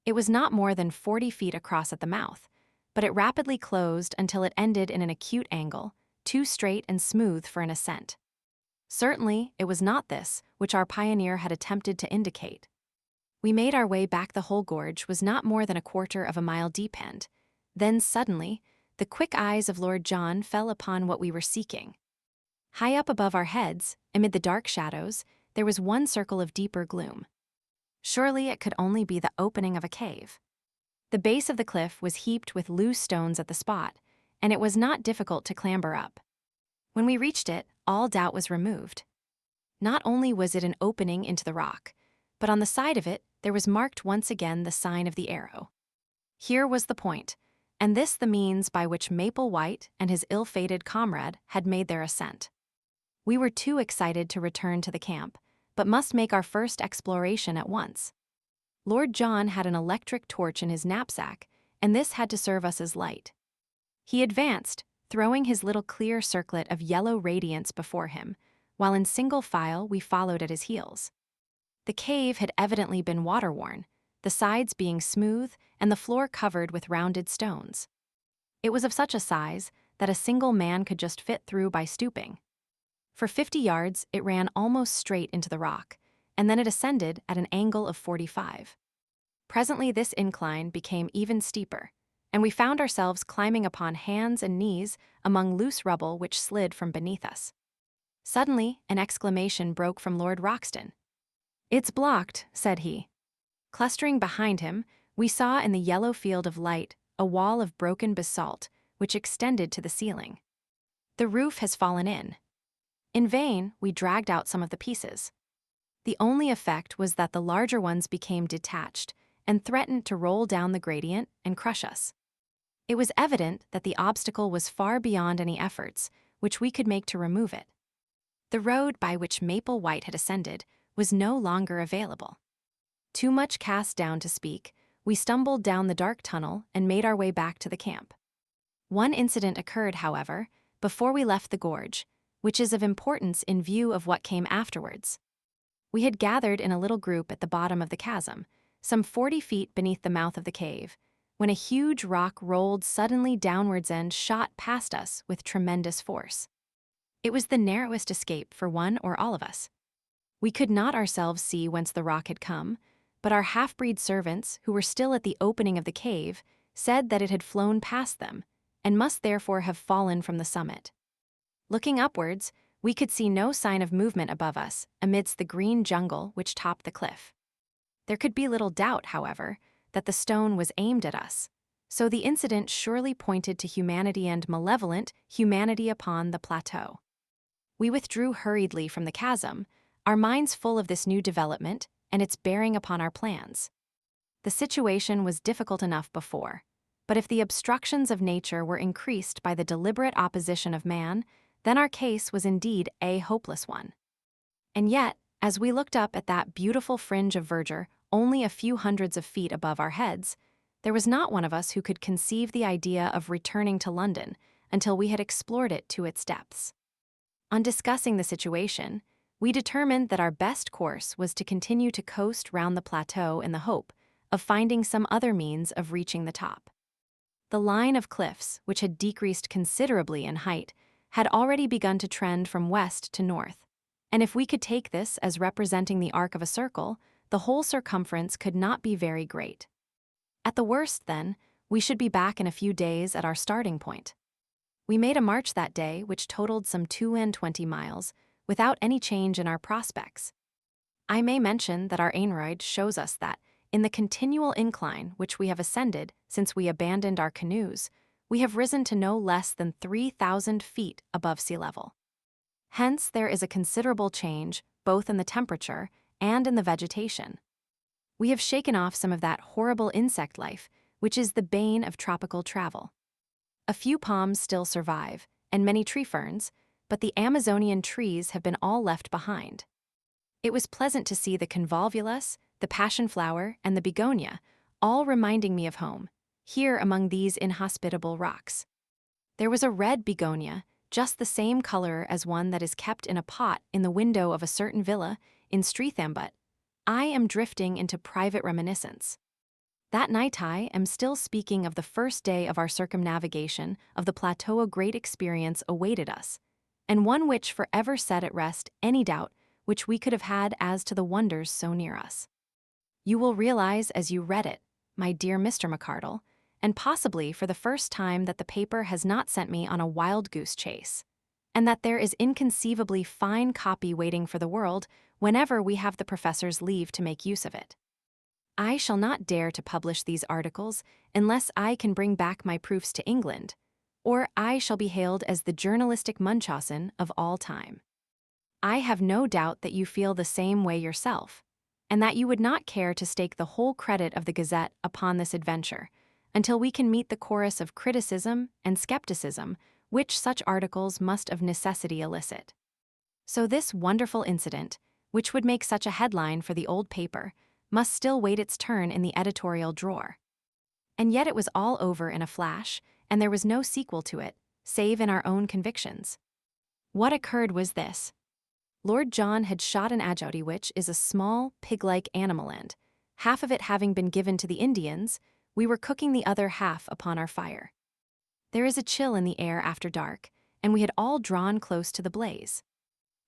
[SPEAKER 1] It was not more than 40 feet across at the mouth, but it rapidly closed until it ended in an acute angle, too straight and smooth for an ascent. Certainly, it was not this which our pioneer had attempted to indicate. We made our way back. The whole gorge was not more than a quarter of a mile deep, and then suddenly the quick eyes of Lord John fell upon what we were seeking. High up above our heads, amid the dark shadows, there was one circle of deeper gloom. Surely it could only be the opening of a cave. The base of the cliff was heaped with loose stones at the spot, and it was not difficult to clamber up. When we reached it, all doubt was removed. Not only was it an opening into the rock, but on the side of it there was marked once again the sign of the arrow. Here was the point, and this the means by which Maple White and his ill-fated comrade had made their ascent. We were too excited to return to the camp, but must make our first exploration at once. Lord John had an electric torch in his knapsack, and this had to serve us as light. He advanced, throwing his little clear circlet of yellow radiance before him, while in single file we followed at his heels. The cave had evidently been water-worn, the sides being smooth and the floor covered with rounded stones. It was of such a size that a single man could just fit through by stooping. For 50 yards it ran almost straight into the rock, and then it ascended at an angle of 45. Presently this incline became even steeper, and we found ourselves climbing upon hands and knees among loose rubble which slid from beneath us. Suddenly an exclamation broke from Lord Roxton. "It's blocked," said he. Clustering behind him, we saw in the yellow field of light a wall of broken basalt which extended to the ceiling. "The roof has fallen in." In vain we dragged out some of the pieces. The only effect was that the larger ones became detached and threatened to roll down the gradient and crush us. It was evident that the obstacle was far beyond any efforts which we could make to remove it. The road by which Maple White had ascended was no longer available. Too much cast down to speak, we stumbled down the dark tunnel and made our way back to the camp. One incident occurred, however, before we left the gorge, which is of importance in view of what came afterwards. We had gathered in a little group at the bottom of the chasm, some 40 feet beneath the mouth of the cave, when a huge rock rolled suddenly downwards and shot past us with tremendous force. It was the narrowest escape for one or all of us. We could not ourselves see whence the rock had come, but our half-breed servants, who were still at the opening of the cave, said that it had flown past them, and must therefore have fallen from the summit. Looking upwards, we could see no sign of movement above us amidst the green jungle which topped the cliff. There could be little doubt, however, that the stone was aimed at us. So the incident surely pointed to humanity and malevolent humanity upon the plateau. We withdrew hurriedly from the chasm, our minds full of this new development and its bearing upon our plans. The situation was difficult enough before, but if the obstructions of nature were increased by the deliberate opposition of man, then our case was indeed a hopeless one. And yet, as we looked up at that beautiful fringe of verdure only a few hundreds of feet above our heads, there was not one of us who could conceive the idea of returning to London until we had explored it to its depths. On discussing the situation, we determined that our best course was to continue to coast round the plateau in the hope of finding some other means of reaching the top. The line of cliffs, which had decreased considerably in height, had already begun to trend from west to north, and if we could take this as representing the arc of a circle, the whole circumference could not be very great. At the worst, then, we should be back in a few days at our starting point. We made a march that day which totaled some 22 miles, without any change in our prospects. I may mention that our aneroid shows us that, in the continual incline which we have ascended since we abandoned our canoes, we have risen to no less than 3,000 feet above sea level. Hence, there is a considerable change both in the temperature and in the vegetation. We have shaken off some of that horrible insect life which is the bane of tropical travel. A few palms still survive, and many tree ferns, but the Amazonian trees have been all left behind. It was pleasant to see the convolvulus, the passion flower, and the begonia, all reminding me of home, here among these inhospitable rocks. There was a red begonia, just the same color as one that is kept in a pot in the window of a certain villa in Streathambut. I am drifting into private reminiscence. That night I am still speaking of the first day of our circumnavigation of the plateau. A great experience awaited us, and one which forever set at rest any doubt which we could have had as to the wonders so near us. You will realize as you read it, my dear Mr. McArdle, and possibly for the first time, that the paper has not sent me on a wild goose chase, and that there is inconceivably fine copy waiting for the world whenever we have the professor's leave to make use of it. I shall not dare to publish these articles unless I can bring back my proofs to England, or I shall be hailed as the journalistic Munchausen of all time. I have no doubt that you feel the same way yourself, and that you would not care to stake the whole credit of the Gazette upon this adventure, until we can meet the chorus of criticism and skepticism which such articles must of necessity elicit. So this wonderful incident, which would make such a headline for the old paper, must still wait its turn in the editorial drawer. And yet it was all over in a flash, and there was no sequel to it, save in our own convictions. What occurred was this. Lord John had shot an agouti, which is a small, pig-like animal, and, half of it having been given to the Indians, we were cooking the other half upon our fire. There is a chill in the air after dark, and we had all drawn close to the blaze.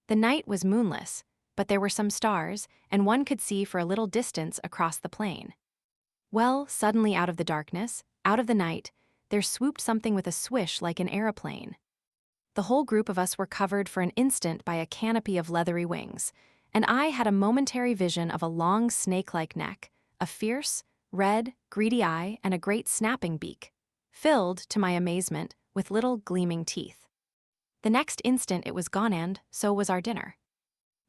[SPEAKER 1] The night was moonless, but there were some stars, and one could see for a little distance across the plain. Well, suddenly out of the darkness, out of the night, there swooped something with a swish like an aeroplane. The whole group of us were covered for an instant by a canopy of leathery wings, and I had a momentary vision of a long snake-like neck, a fierce, red, greedy eye, and a great snapping beak, filled, to my amazement, with little gleaming teeth. The next instant it was gone, and so was our dinner.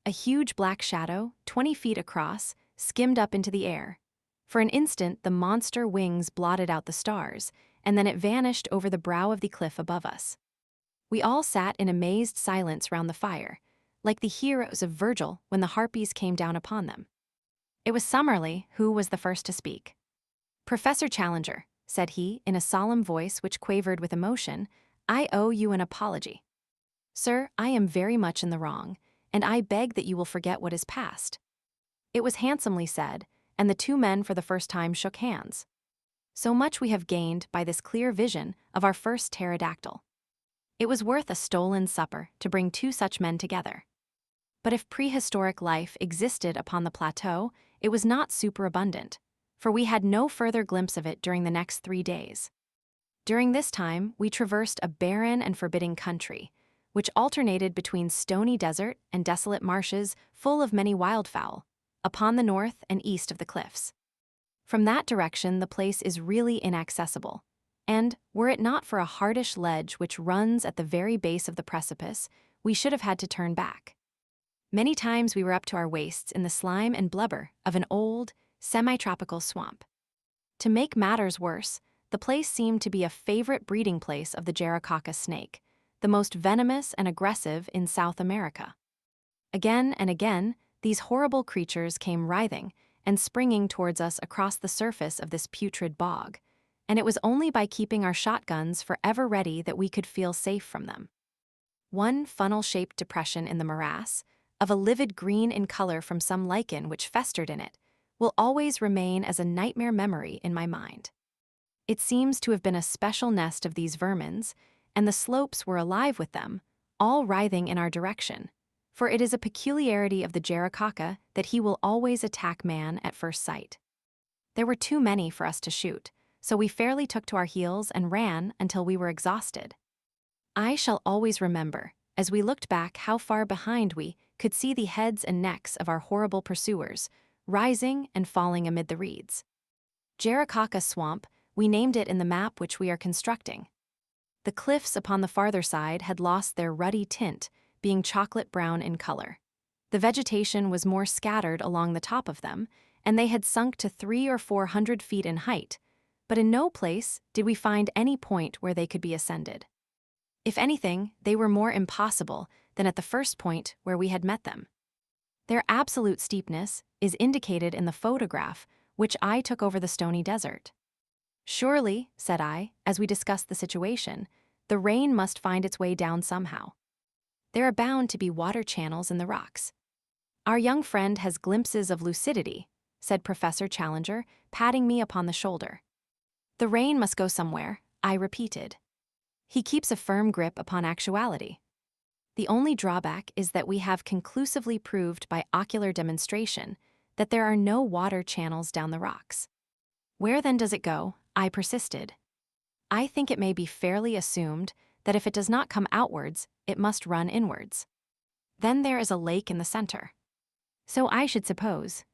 [SPEAKER 1] A huge black shadow, 20 feet across, skimmed up into the air. For an instant the monster wings blotted out the stars, and then it vanished over the brow of the cliff above us. We all sat in amazed silence round the fire, like the heroes of Virgil when the harpies came down upon them. It was Summerlee who was the first to speak. "Professor Challenger," said he, in a solemn voice which quavered with emotion, "I owe you an apology. Sir, I am very much in the wrong, and I beg that you will forget what is past." It was handsomely said, and the two men for the first time shook hands. So much we have gained by this clear vision of our first pterodactyl. It was worth a stolen supper to bring two such men together. But if prehistoric life existed upon the plateau, it was not superabundant, for we had no further glimpse of it during the next 3 days. During this time, we traversed a barren and forbidding country, which alternated between stony desert and desolate marshes full of many wildfowl, upon the north and east of the cliffs. From that direction, the place is really inaccessible. And, were it not for a hardish ledge which runs at the very base of the precipice, we should have had to turn back. Many times we were up to our waists in the slime and blubber of an old, semi-tropical swamp. To make matters worse, the place seemed to be a favorite breeding place of the Jaracaca snake, the most venomous and aggressive in South America. Again and again, these horrible creatures came writhing and springing towards us across the surface of this putrid bog, and it was only by keeping our shotguns forever ready that we could feel safe from them. One funnel-shaped depression in the morass, of a livid green in color from some lichen which festered in it, will always remain as a nightmare memory in my mind. It seems to have been a special nest of these vermins, and the slopes were alive with them, all writhing in our direction, for it is a peculiarity of the Jaracaca that he will always attack man at first sight. There were too many for us to shoot, so we fairly took to our heels and ran until we were exhausted. I shall always remember, as we looked back, how far behind we could see the heads and necks of our horrible pursuers, rising and falling amid the reeds. Jaracaca Swamp, we named it in the map which we are constructing. The cliffs upon the farther side had lost their ruddy tint, being chocolate brown in color. The vegetation was more scattered along the top of them, and they had sunk to 300 or 400 feet in height, but in no place did we find any point where they could be ascended. If anything, they were more impossible than at the first point where we had met them. Their absolute steepness is indicated in the photograph which I took over the stony desert. Surely, said I, as we discussed the situation, the rain must find its way down somehow. There are bound to be water channels in the rocks. Our young friend has glimpses of lucidity, said Professor Challenger, patting me upon the shoulder. The rain must go somewhere, I repeated. He keeps a firm grip upon actuality. The only drawback is that we have conclusively proved by ocular demonstration that there are no water channels down the rocks. Where then does it go? I persisted. I think it may be fairly assumed that if it does not come outwards, it must run inwards. Then there is a lake in the center. So I should suppose.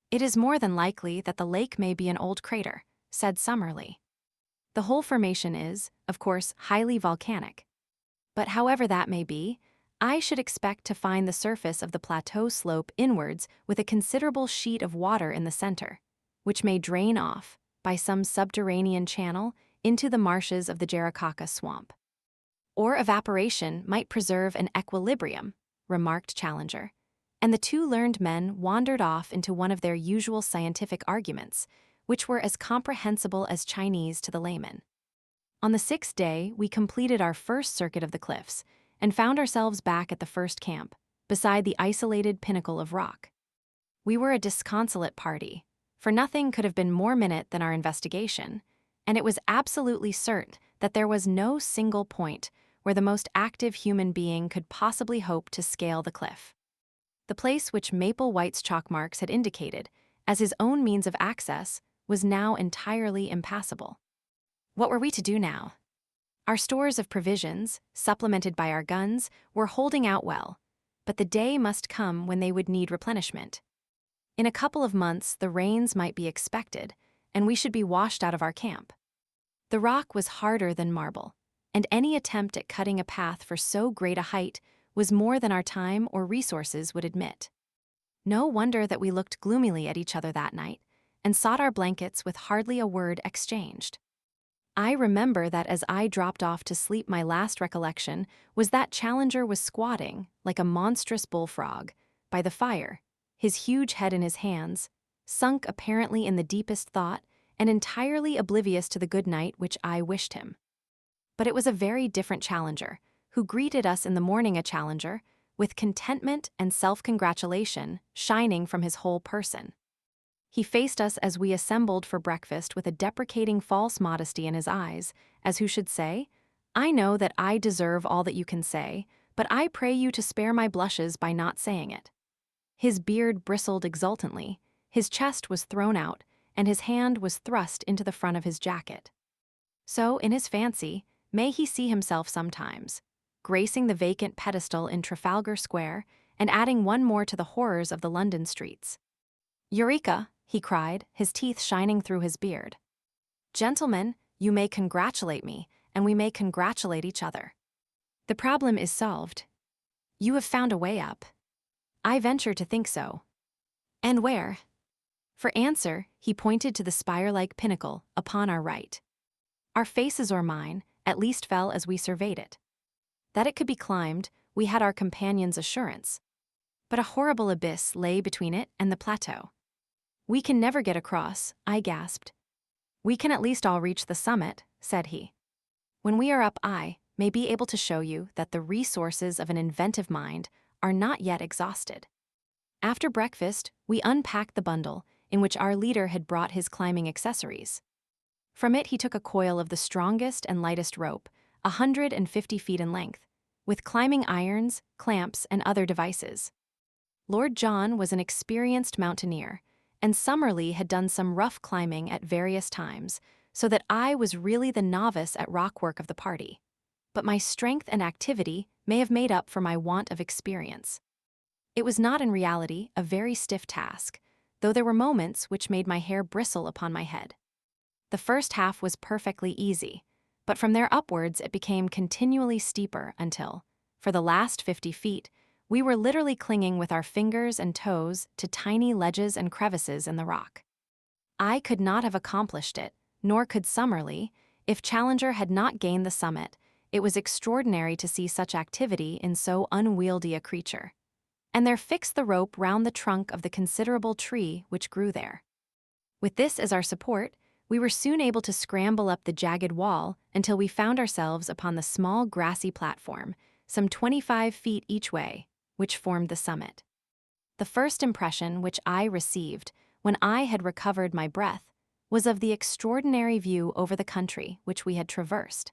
[SPEAKER 1] It is more than likely that the lake may be an old crater, said Summerlee. The whole formation is, of course, highly volcanic. But however that may be, I should expect to find the surface of the plateau slope inwards with a considerable sheet of water in the center, which may drain off, by some subterranean channel, into the marshes of the Jaracaca Swamp. Or evaporation might preserve an equilibrium, remarked Challenger, and the two learned men wandered off into one of their usual scientific arguments, which were as comprehensible as Chinese to the layman. On the 6th day, we completed our first circuit of the cliffs and found ourselves back at the first camp, beside the isolated pinnacle of rock. We were a disconsolate party, for nothing could have been more minute than our investigation, and it was absolutely certain that there was no single point where the most active human being could possibly hope to scale the cliff. The place which Maple White's chalk marks had indicated as his own means of access was now entirely impassable. What were we to do now? Our stores of provisions, supplemented by our guns, were holding out well, but the day must come when they would need replenishment. In a couple of months, the rains might be expected, and we should be washed out of our camp. The rock was harder than marble, and any attempt at cutting a path for so great a height was more than our time or resources would admit. No wonder that we looked gloomily at each other that night, and sought our blankets with hardly a word exchanged. I remember that as I dropped off to sleep, my last recollection was that Challenger was squatting, like a monstrous bullfrog, by the fire, his huge head in his hands, sunk apparently in the deepest thought, and entirely oblivious to the good night which I wished him. But it was a very different Challenger, who greeted us in the morning, a Challenger, with contentment and self-congratulation shining from his whole person. He faced us as we assembled for breakfast with a deprecating false modesty in his eyes, as who should say, "I know that I deserve all that you can say, but I pray you to spare my blushes by not saying it." His beard bristled exultantly, his chest was thrown out, and his hand was thrust into the front of his jacket. So, in his fancy, may he see himself sometimes, gracing the vacant pedestal in Trafalgar Square and adding one more to the horrors of the London streets. Eureka! he cried, his teeth shining through his beard. Gentlemen, you may congratulate me, and we may congratulate each other. The problem is solved. You have found a way up. I venture to think so. And where? For answer, he pointed to the spire-like pinnacle upon our right. Our faces or mine at least fell as we surveyed it. That it could be climbed, we had our companion's assurance. But a horrible abyss lay between it and the plateau. We can never get across, I gasped. We can at least all reach the summit, said he. When we are up, I may be able to show you that the resources of an inventive mind are not yet exhausted. After breakfast, we unpacked the bundle in which our leader had brought his climbing accessories. From it he took a coil of the strongest and lightest rope, 150 feet in length, with climbing irons, clamps, and other devices. Lord John was an experienced mountaineer, and Summerlee had done some rough climbing at various times, so that I was really the novice at rock work of the party. But my strength and activity may have made up for my want of experience. It was not in reality a very stiff task, though there were moments which made my hair bristle upon my head. The first half was perfectly easy, but from there upwards it became continually steeper until, for the last 50 feet, we were literally clinging with our fingers and toes to tiny ledges and crevices in the rock. I could not have accomplished it, nor could Summerlee, if Challenger had not gained the summit. It was extraordinary to see such activity in so unwieldy a creature. And there fixed the rope round the trunk of the considerable tree which grew there. With this as our support, we were soon able to scramble up the jagged wall until we found ourselves upon the small grassy platform, some 25 feet each way, which formed the summit. The first impression which I received, when I had recovered my breath, was of the extraordinary view over the country which we had traversed.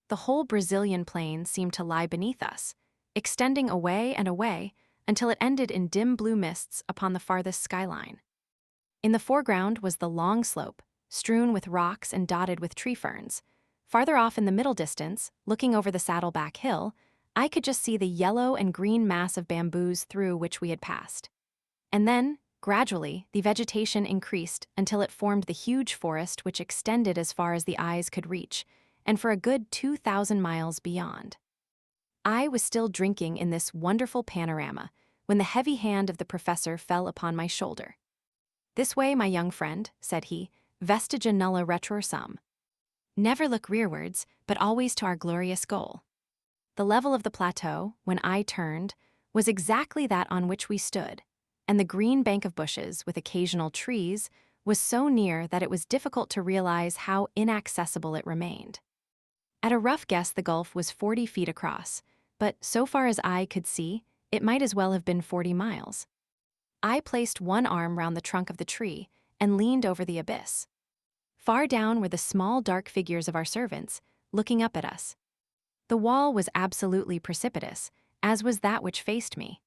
[SPEAKER 1] The whole Brazilian plain seemed to lie beneath us, extending away and away until it ended in dim blue mists upon the farthest skyline. In the foreground was the long slope, strewn with rocks and dotted with tree ferns. Farther off in the middle distance, looking over the Saddleback Hill, I could just see the yellow and green mass of bamboos through which we had passed. And then, gradually, the vegetation increased until it formed the huge forest which extended as far as the eyes could reach, and for a good 2,000 miles beyond. I was still drinking in this wonderful panorama when the heavy hand of the professor fell upon my shoulder. "This way, my young friend," said he, "vestige nulla retror sum. Never look rearwards, but always to our glorious goal." The level of the plateau, when I turned, was exactly that on which we stood, and the green bank of bushes, with occasional trees, was so near that it was difficult to realize how inaccessible it remained. At a rough guess, the gulf was 40 feet across, but so far as I could see, it might as well have been 40 miles. I placed one arm round the trunk of the tree and leaned over the abyss. Far down were the small dark figures of our servants, looking up at us. The wall was absolutely precipitous, as was that which faced me.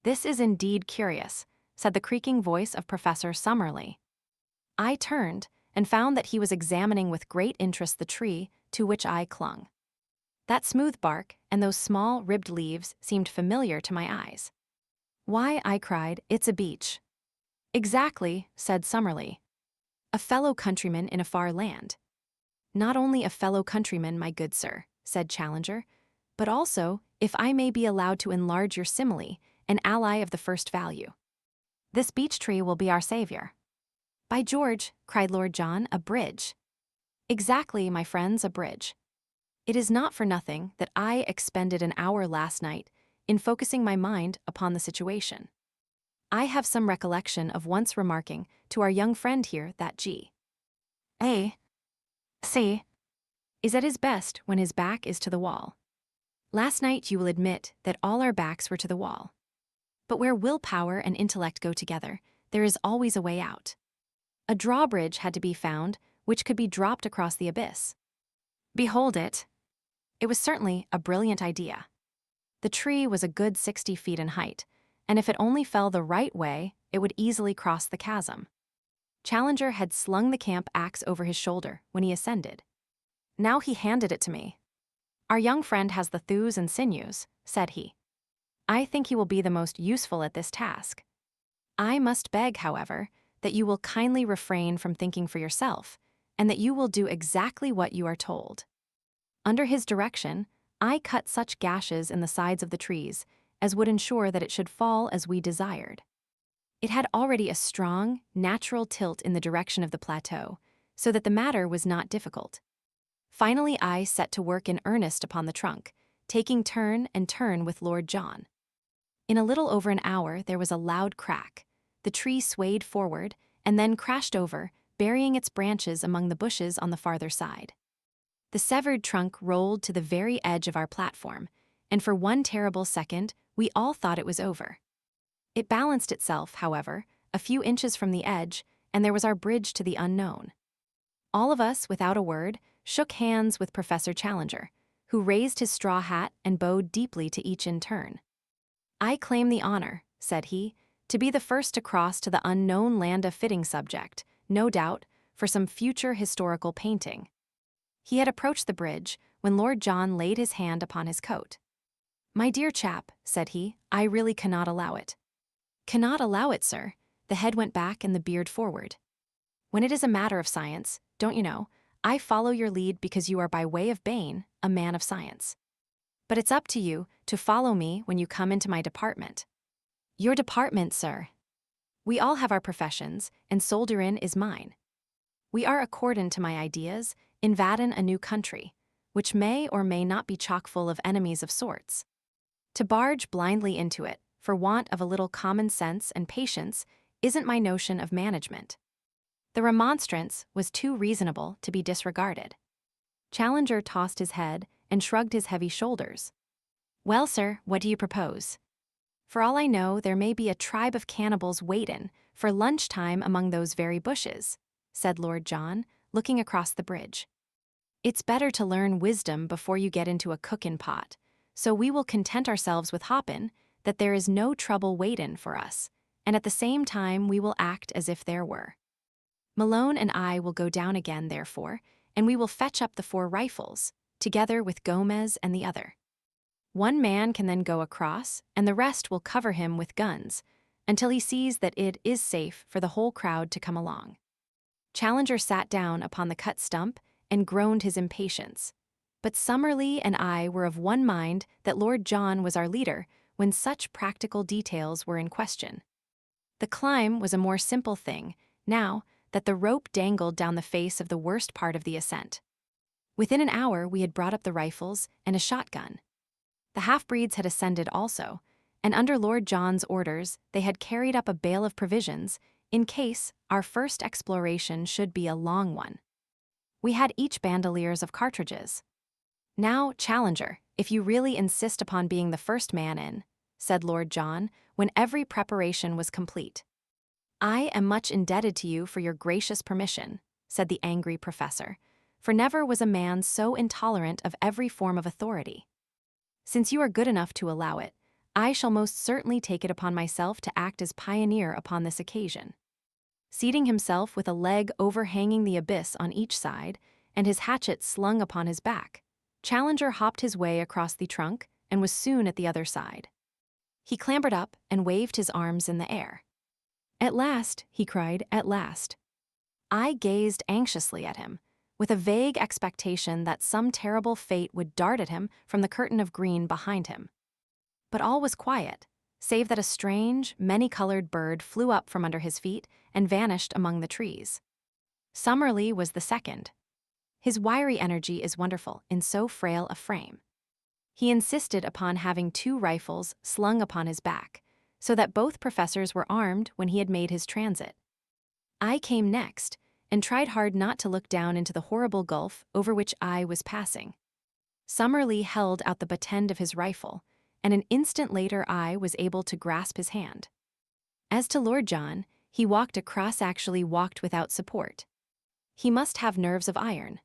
[SPEAKER 1] "This is indeed curious," said the creaking voice of Professor Summerlee. I turned and found that he was examining with great interest the tree to which I clung. That smooth bark and those small ribbed leaves seemed familiar to my eyes. "Why," I cried, "it's a beech." "Exactly," said Summerlee. "A fellow countryman in a far land." "Not only a fellow countryman, my good sir," said Challenger, "but also, if I may be allowed to enlarge your simile, an ally of the first value. This beech tree will be our savior." "By George," cried Lord John, "a bridge." "Exactly, my friends, a bridge. It is not for nothing that I expended an hour last night in focusing my mind upon the situation. I have some recollection of once remarking to our young friend here that G.A. C. is at his best when his back is to the wall. Last night you will admit that all our backs were to the wall. But where willpower and intellect go together, there is always a way out. A drawbridge had to be found which could be dropped across the abyss. Behold it. It was certainly a brilliant idea. The tree was a good 60 feet in height, and if it only fell the right way, it would easily cross the chasm. Challenger had slung the camp axe over his shoulder when he ascended. Now he handed it to me. "Our young friend has the thews and sinews," said he. "I think he will be the most useful at this task. I must beg, however, that you will kindly refrain from thinking for yourself, and that you will do exactly what you are told. Under his direction, I cut such gashes in the sides of the trees as would ensure that it should fall as we desired. It had already a strong, natural tilt in the direction of the plateau, so that the matter was not difficult. Finally, I set to work in earnest upon the trunk, taking turn and turn with Lord John. In a little over an hour, there was a loud crack. The tree swayed forward and then crashed over, burying its branches among the bushes on the farther side. The severed trunk rolled to the very edge of our platform, and for one terrible second, we all thought it was over. It balanced itself, however, a few inches from the edge, and there was our bridge to the unknown. All of us, without a word, shook hands with Professor Challenger, who raised his straw hat and bowed deeply to each in turn. "I claim the honor," said he, "to be the first to cross to the unknown land, a fitting subject, no doubt, for some future historical painting." He had approached the bridge when Lord John laid his hand upon his coat. "My dear chap," said he, "I really cannot allow it." "Cannot allow it, sir?" The head went back and the beard forward. "When it is a matter of science, don't you know, I follow your lead because you are by way of bane a man of science. But it's up to you to follow me when you come into my department." "Your department, sir?" "We all have our professions, and soldierin is mine. We are accordant to my ideas, invaden a new country, which may or may not be chock full of enemies of sorts. To barge blindly into it, for want of a little common sense and patience, isn't my notion of management." The remonstrance was too reasonable to be disregarded. Challenger tossed his head and shrugged his heavy shoulders. "Well, sir, what do you propose? For all I know, there may be a tribe of cannibals waitin' for lunchtime among those very bushes," said Lord John, looking across the bridge. "It's better to learn wisdom before you get into a cookin' pot, so we will content ourselves with hoppin' that there is no trouble waitin' for us, and at the same time we will act as if there were. Malone and I will go down again, therefore, and we will fetch up the 4 rifles, together with Gomez and the other. One man can then go across, and the rest will cover him with guns, until he sees that it is safe for the whole crowd to come along." Challenger sat down upon the cut stump and groaned his impatience. But Summerlee and I were of one mind that Lord John was our leader when such practical details were in question. The climb was a more simple thing, now that the rope dangled down the face of the worst part of the ascent. Within an hour we had brought up the rifles and a shotgun. The half-breeds had ascended also, and under Lord John's orders they had carried up a bale of provisions in case our first exploration should be a long one. We had each bandoliers of cartridges. "Now, Challenger, if you really insist upon being the first man in," said Lord John, when every preparation was complete. "I am much indebted to you for your gracious permission," said the angry professor, "for never was a man so intolerant of every form of authority. Since you are good enough to allow it, I shall most certainly take it upon myself to act as pioneer upon this occasion." Seating himself with a leg overhanging the abyss on each side, and his hatchet slung upon his back, Challenger hopped his way across the trunk and was soon at the other side. He clambered up and waved his arms in the air. "At last," he cried, "at last." I gazed anxiously at him, with a vague expectation that some terrible fate would dart at him from the curtain of green behind him. But all was quiet, save that a strange, many-colored bird flew up from under his feet and vanished among the trees. Summerlee was the second. His wiry energy is wonderful in so frail a frame. He insisted upon having 2 rifles slung upon his back, so that both professors were armed when he had made his transit. I came next, and tried hard not to look down into the horrible gulf over which I was passing. Summerlee held out the butt end of his rifle, and an instant later I was able to grasp his hand. As to Lord John, he walked across, actually walked without support. He must have nerves of iron.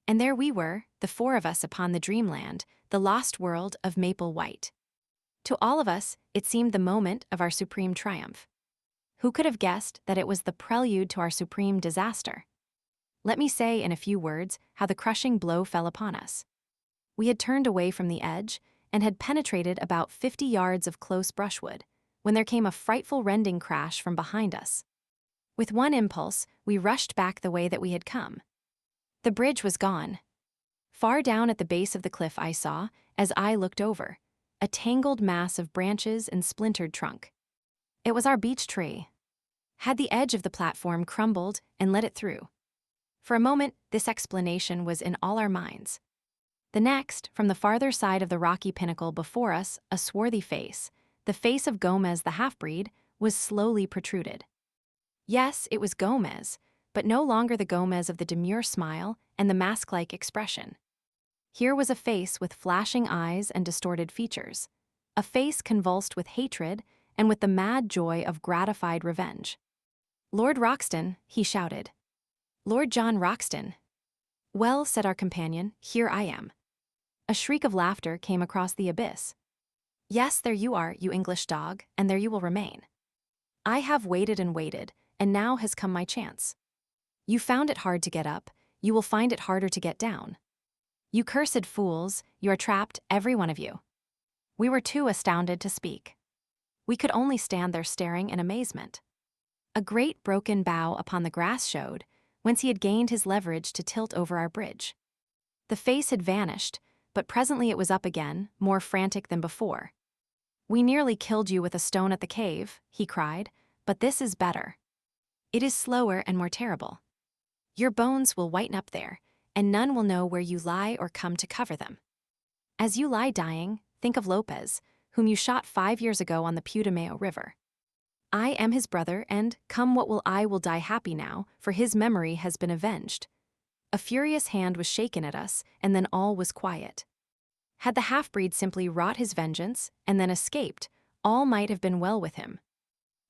[SPEAKER 1] And there we were, the 4 of us upon the dreamland, the lost world of Maple White. To all of us, it seemed the moment of our supreme triumph. Who could have guessed that it was the prelude to our supreme disaster? Let me say in a few words how the crushing blow fell upon us. We had turned away from the edge and had penetrated about 50 yards of close brushwood, when there came a frightful rending crash from behind us. With one impulse, we rushed back the way that we had come. The bridge was gone. Far down at the base of the cliff I saw, as I looked over, a tangled mass of branches and splintered trunk. It was our beech tree. Had the edge of the platform crumbled and let it through? For a moment, this explanation was in all our minds. The next, from the farther side of the rocky pinnacle before us, a swarthy face, the face of Gomez the half-breed, was slowly protruded. Yes, it was Gomez, but no longer the Gomez of the demure smile and the mask-like expression. Here was a face with flashing eyes and distorted features, a face convulsed with hatred and with the mad joy of gratified revenge. "Lord Roxton," he shouted. "Lord John Roxton." "Well," said our companion, "here I am." A shriek of laughter came across the abyss. "Yes, there you are, you English dog, and there you will remain. I have waited and waited, and now has come my chance. You found it hard to get up, you will find it harder to get down. You cursed fools, you are trapped, every one of you." We were too astounded to speak. We could only stand there staring in amazement. A great broken bough upon the grass showed, whence he had gained his leverage to tilt over our bridge. The face had vanished, but presently it was up again, more frantic than before. "We nearly killed you with a stone at the cave," he cried, "but this is better. It is slower and more terrible. Your bones will whiten up there, and none will know where you lie or come to cover them. As you lie dying, think of Lopez, whom you shot 5 years ago on the Putumayo River. I am his brother, and, come what will, I will die happy now, for his memory has been avenged." A furious hand was shaken at us, and then all was quiet. Had the half-breed simply wrought his vengeance, and then escaped, all might have been well with him.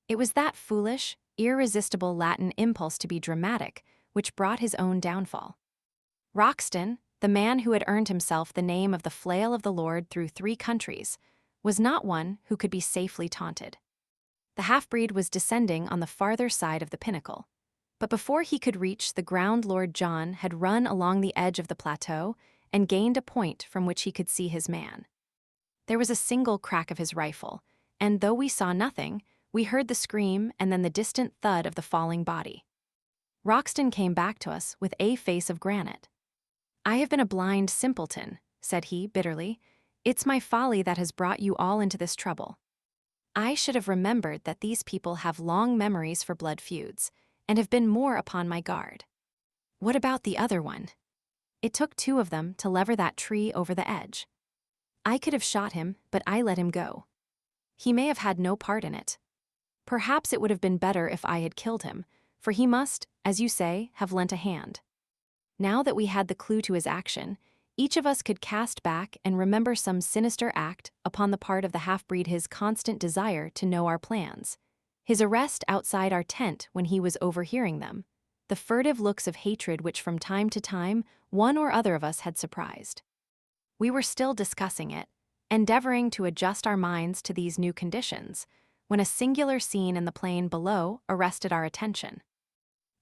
[SPEAKER 1] It was that foolish, irresistible Latin impulse to be dramatic which brought his own downfall. Roxton, the man who had earned himself the name of the flail of the Lord through 3 countries, was not one who could be safely taunted. The half-breed was descending on the farther side of the pinnacle, but before he could reach the ground, Lord John had run along the edge of the plateau and gained a point from which he could see his man. There was a single crack of his rifle, and though we saw nothing, we heard the scream and then the distant thud of the falling body. Roxton came back to us with a face of granite. "I have been a blind simpleton," said he bitterly. "It's my folly that has brought you all into this trouble. I should have remembered that these people have long memories for blood feuds, and have been more upon my guard. What about the other one? It took 2 of them to lever that tree over the edge. I could have shot him, but I let him go. He may have had no part in it. Perhaps it would have been better if I had killed him, for he must, as you say, have lent a hand. Now that we had the clue to his action, each of us could cast back and remember some sinister act upon the part of the half-breed, his constant desire to know our plans, his arrest outside our tent when he was overhearing them, the furtive looks of hatred which from time to time one or other of us had surprised. We were still discussing it, endeavoring to adjust our minds to these new conditions, when a singular scene in the plain below arrested our attention.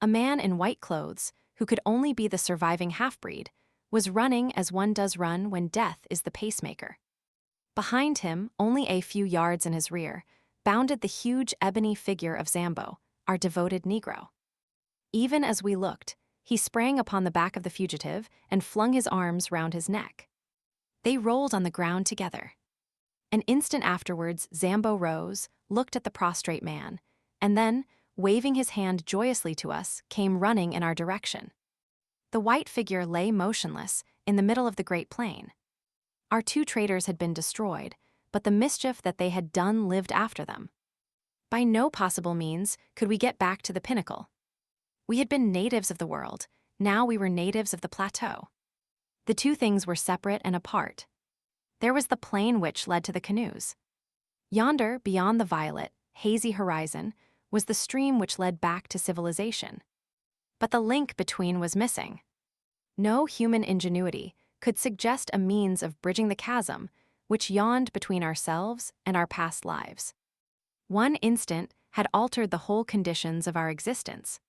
[SPEAKER 1] A man in white clothes, who could only be the surviving half-breed, was running as one does run when death is the pacemaker. Behind him, only a few yards in his rear, bounded the huge ebony figure of Zambo, our devoted Negro. Even as we looked, he sprang upon the back of the fugitive and flung his arms round his neck. They rolled on the ground together. An instant afterwards, Zambo rose, looked at the prostrate man, and then, waving his hand joyously to us, came running in our direction. The white figure lay motionless in the middle of the great plain. Our 2 traders had been destroyed, but the mischief that they had done lived after them. By no possible means could we get back to the pinnacle. We had been natives of the world, now we were natives of the plateau. The 2 things were separate and apart. There was the plain which led to the canoes. Yonder, beyond the violet, hazy horizon, was the stream which led back to civilization. But the link between was missing. No human ingenuity could suggest a means of bridging the chasm which yawned between ourselves and our past lives. One instant had altered the whole conditions of our existence.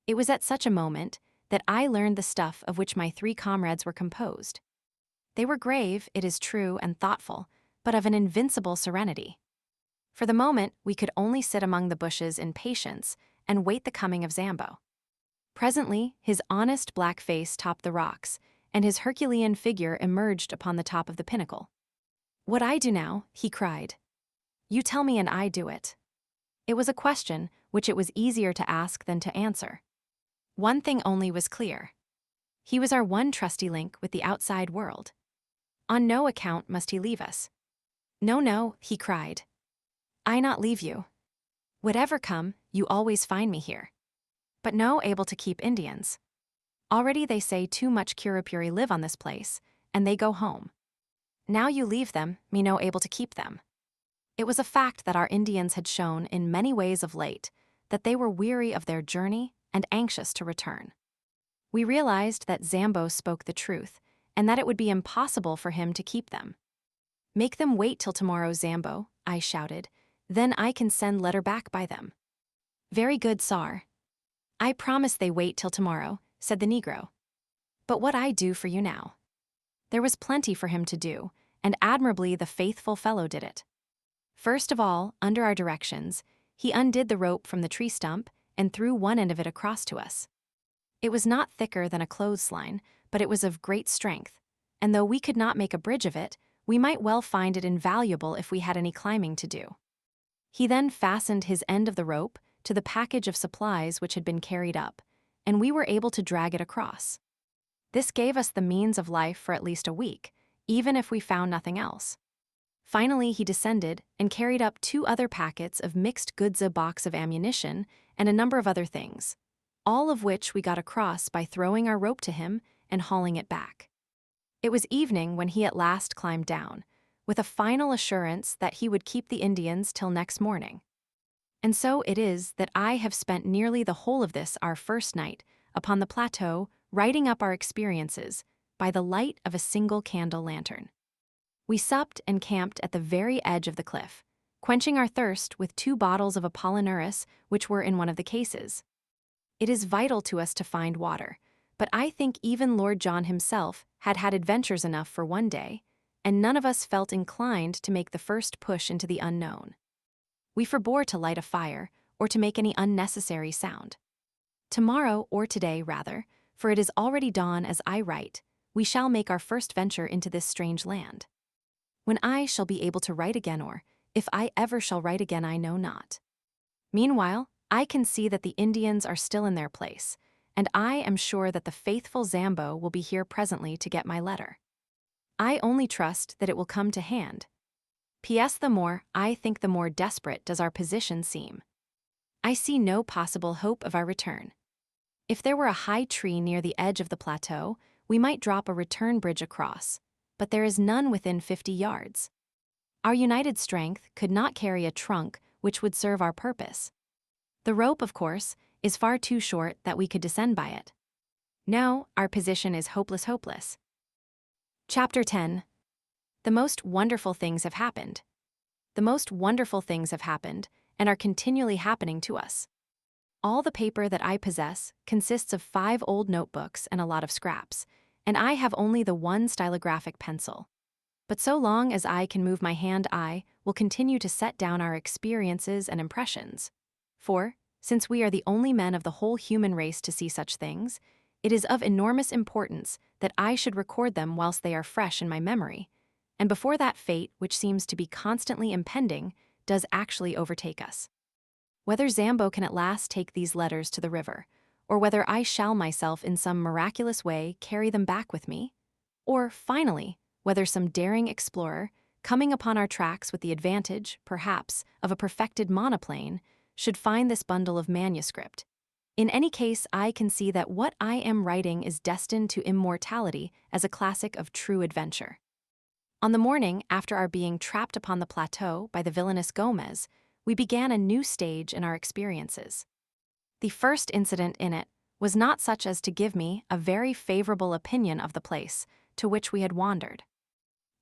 [SPEAKER 1] It was at such a moment that I learned the stuff of which my 3 comrades were composed. They were grave, it is true, and thoughtful, but of an invincible serenity. For the moment, we could only sit among the bushes in patience and wait the coming of Zambo. Presently, his honest black face topped the rocks, and his Herculean figure emerged upon the top of the pinnacle. "What I do now," he cried. "You tell me and I do it." It was a question which it was easier to ask than to answer. One thing only was clear. He was our one trusty link with the outside world. On no account must he leave us. "No, no," he cried. "I not leave you. Whatever come, you always find me here. But no able to keep Indians. Already they say too much Curupuri live on this place, and they go home. Now you leave them, me no able to keep them." It was a fact that our Indians had shown in many ways of late that they were weary of their journey and anxious to return. We realized that Zambo spoke the truth, and that it would be impossible for him to keep them. "Make them wait till tomorrow, Zambo," I shouted. "Then I can send letter back by them." "Very good, Sar. I promise they wait till tomorrow," said the Negro. "But what I do for you now?" There was plenty for him to do, and admirably the faithful fellow did it. First of all, under our directions, he undid the rope from the tree stump and threw one end of it across to us. It was not thicker than a clothesline, but it was of great strength, and though we could not make a bridge of it, we might well find it invaluable if we had any climbing to do. He then fastened his end of the rope to the package of supplies which had been carried up, and we were able to drag it across. This gave us the means of life for at least a week, even if we found nothing else. Finally, he descended and carried up 2 other packets of mixed goods, a box of ammunition, and a number of other things, all of which we got across by throwing our rope to him and hauling it back. It was evening when he at last climbed down, with a final assurance that he would keep the Indians till next morning. And so it is that I have spent nearly the whole of this, our first night, upon the plateau, writing up our experiences by the light of a single candle lantern. We supped and camped at the very edge of the cliff, quenching our thirst with 2 bottles of Apollinaris which were in one of the cases. It is vital to us to find water, but I think even Lord John himself had had adventures enough for one day, and none of us felt inclined to make the first push into the unknown. We forbore to light a fire or to make any unnecessary sound. Tomorrow, or today rather, for it is already dawn as I write, we shall make our first venture into this strange land. When I shall be able to write again, or if I ever shall write again, I know not. Meanwhile, I can see that the Indians are still in their place, and I am sure that the faithful Zambo will be here presently to get my letter. I only trust that it will come to hand. P.S. The more I think, the more desperate does our position seem. I see no possible hope of our return. If there were a high tree near the edge of the plateau, we might drop a return bridge across, but there is none within 50 yards. Our united strength could not carry a trunk which would serve our purpose. The rope, of course, is far too short that we could descend by it. No, our position is hopeless. Chapter 10. The most wonderful things have happened. The most wonderful things have happened and are continually happening to us. All the paper that I possess consists of 5 old notebooks and a lot of scraps, and I have only the one stylographic pencil. But so long as I can move my hand, I will continue to set down our experiences and impressions. For, since we are the only men of the whole human race to see such things, it is of enormous importance that I should record them whilst they are fresh in my memory, and before that fate which seems to be constantly impending does actually overtake us. Whether Zambo can at last take these letters to the river, or whether I shall myself in some miraculous way carry them back with me, or, finally, whether some daring explorer, coming upon our tracks with the advantage, perhaps, of a perfected monoplane, should find this bundle of manuscript. In any case, I can see that what I am writing is destined to immortality as a classic of true adventure. On the morning after our being trapped upon the plateau by the villainous Gomez, we began a new stage in our experiences. The first incident in it was not such as to give me a very favorable opinion of the place to which we had wandered.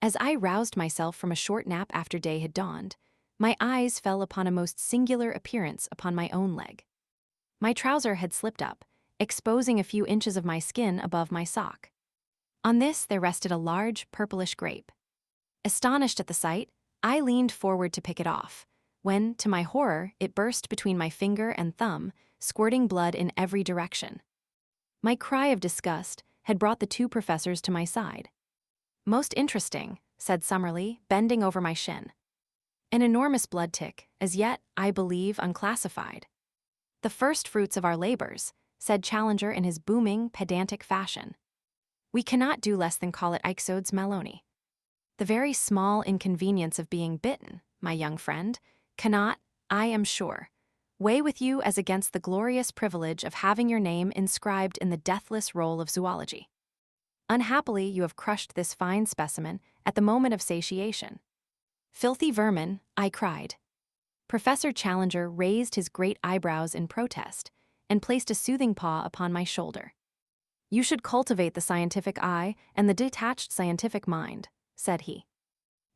[SPEAKER 1] As I roused myself from a short nap after day had dawned, my eyes fell upon a most singular appearance upon my own leg. My trouser had slipped up, exposing a few inches of my skin above my sock. On this there rested a large, purplish grape. Astonished at the sight, I leaned forward to pick it off, when, to my horror, it burst between my finger and thumb, squirting blood in every direction. My cry of disgust had brought the two professors to my side. "Most interesting," said Summerlee, bending over my shin. "An enormous blood tick, as yet, I believe, unclassified." "The first fruits of our labors," said Challenger in his booming, pedantic fashion. "We cannot do less than call it Ixodes Maloney. The very small inconvenience of being bitten, my young friend, cannot, I am sure, weigh with you as against the glorious privilege of having your name inscribed in the deathless roll of zoology. Unhappily, you have crushed this fine specimen at the moment of satiation." "Filthy vermin," I cried. Professor Challenger raised his great eyebrows in protest and placed a soothing paw upon my shoulder. "You should cultivate the scientific eye and the detached scientific mind," said he.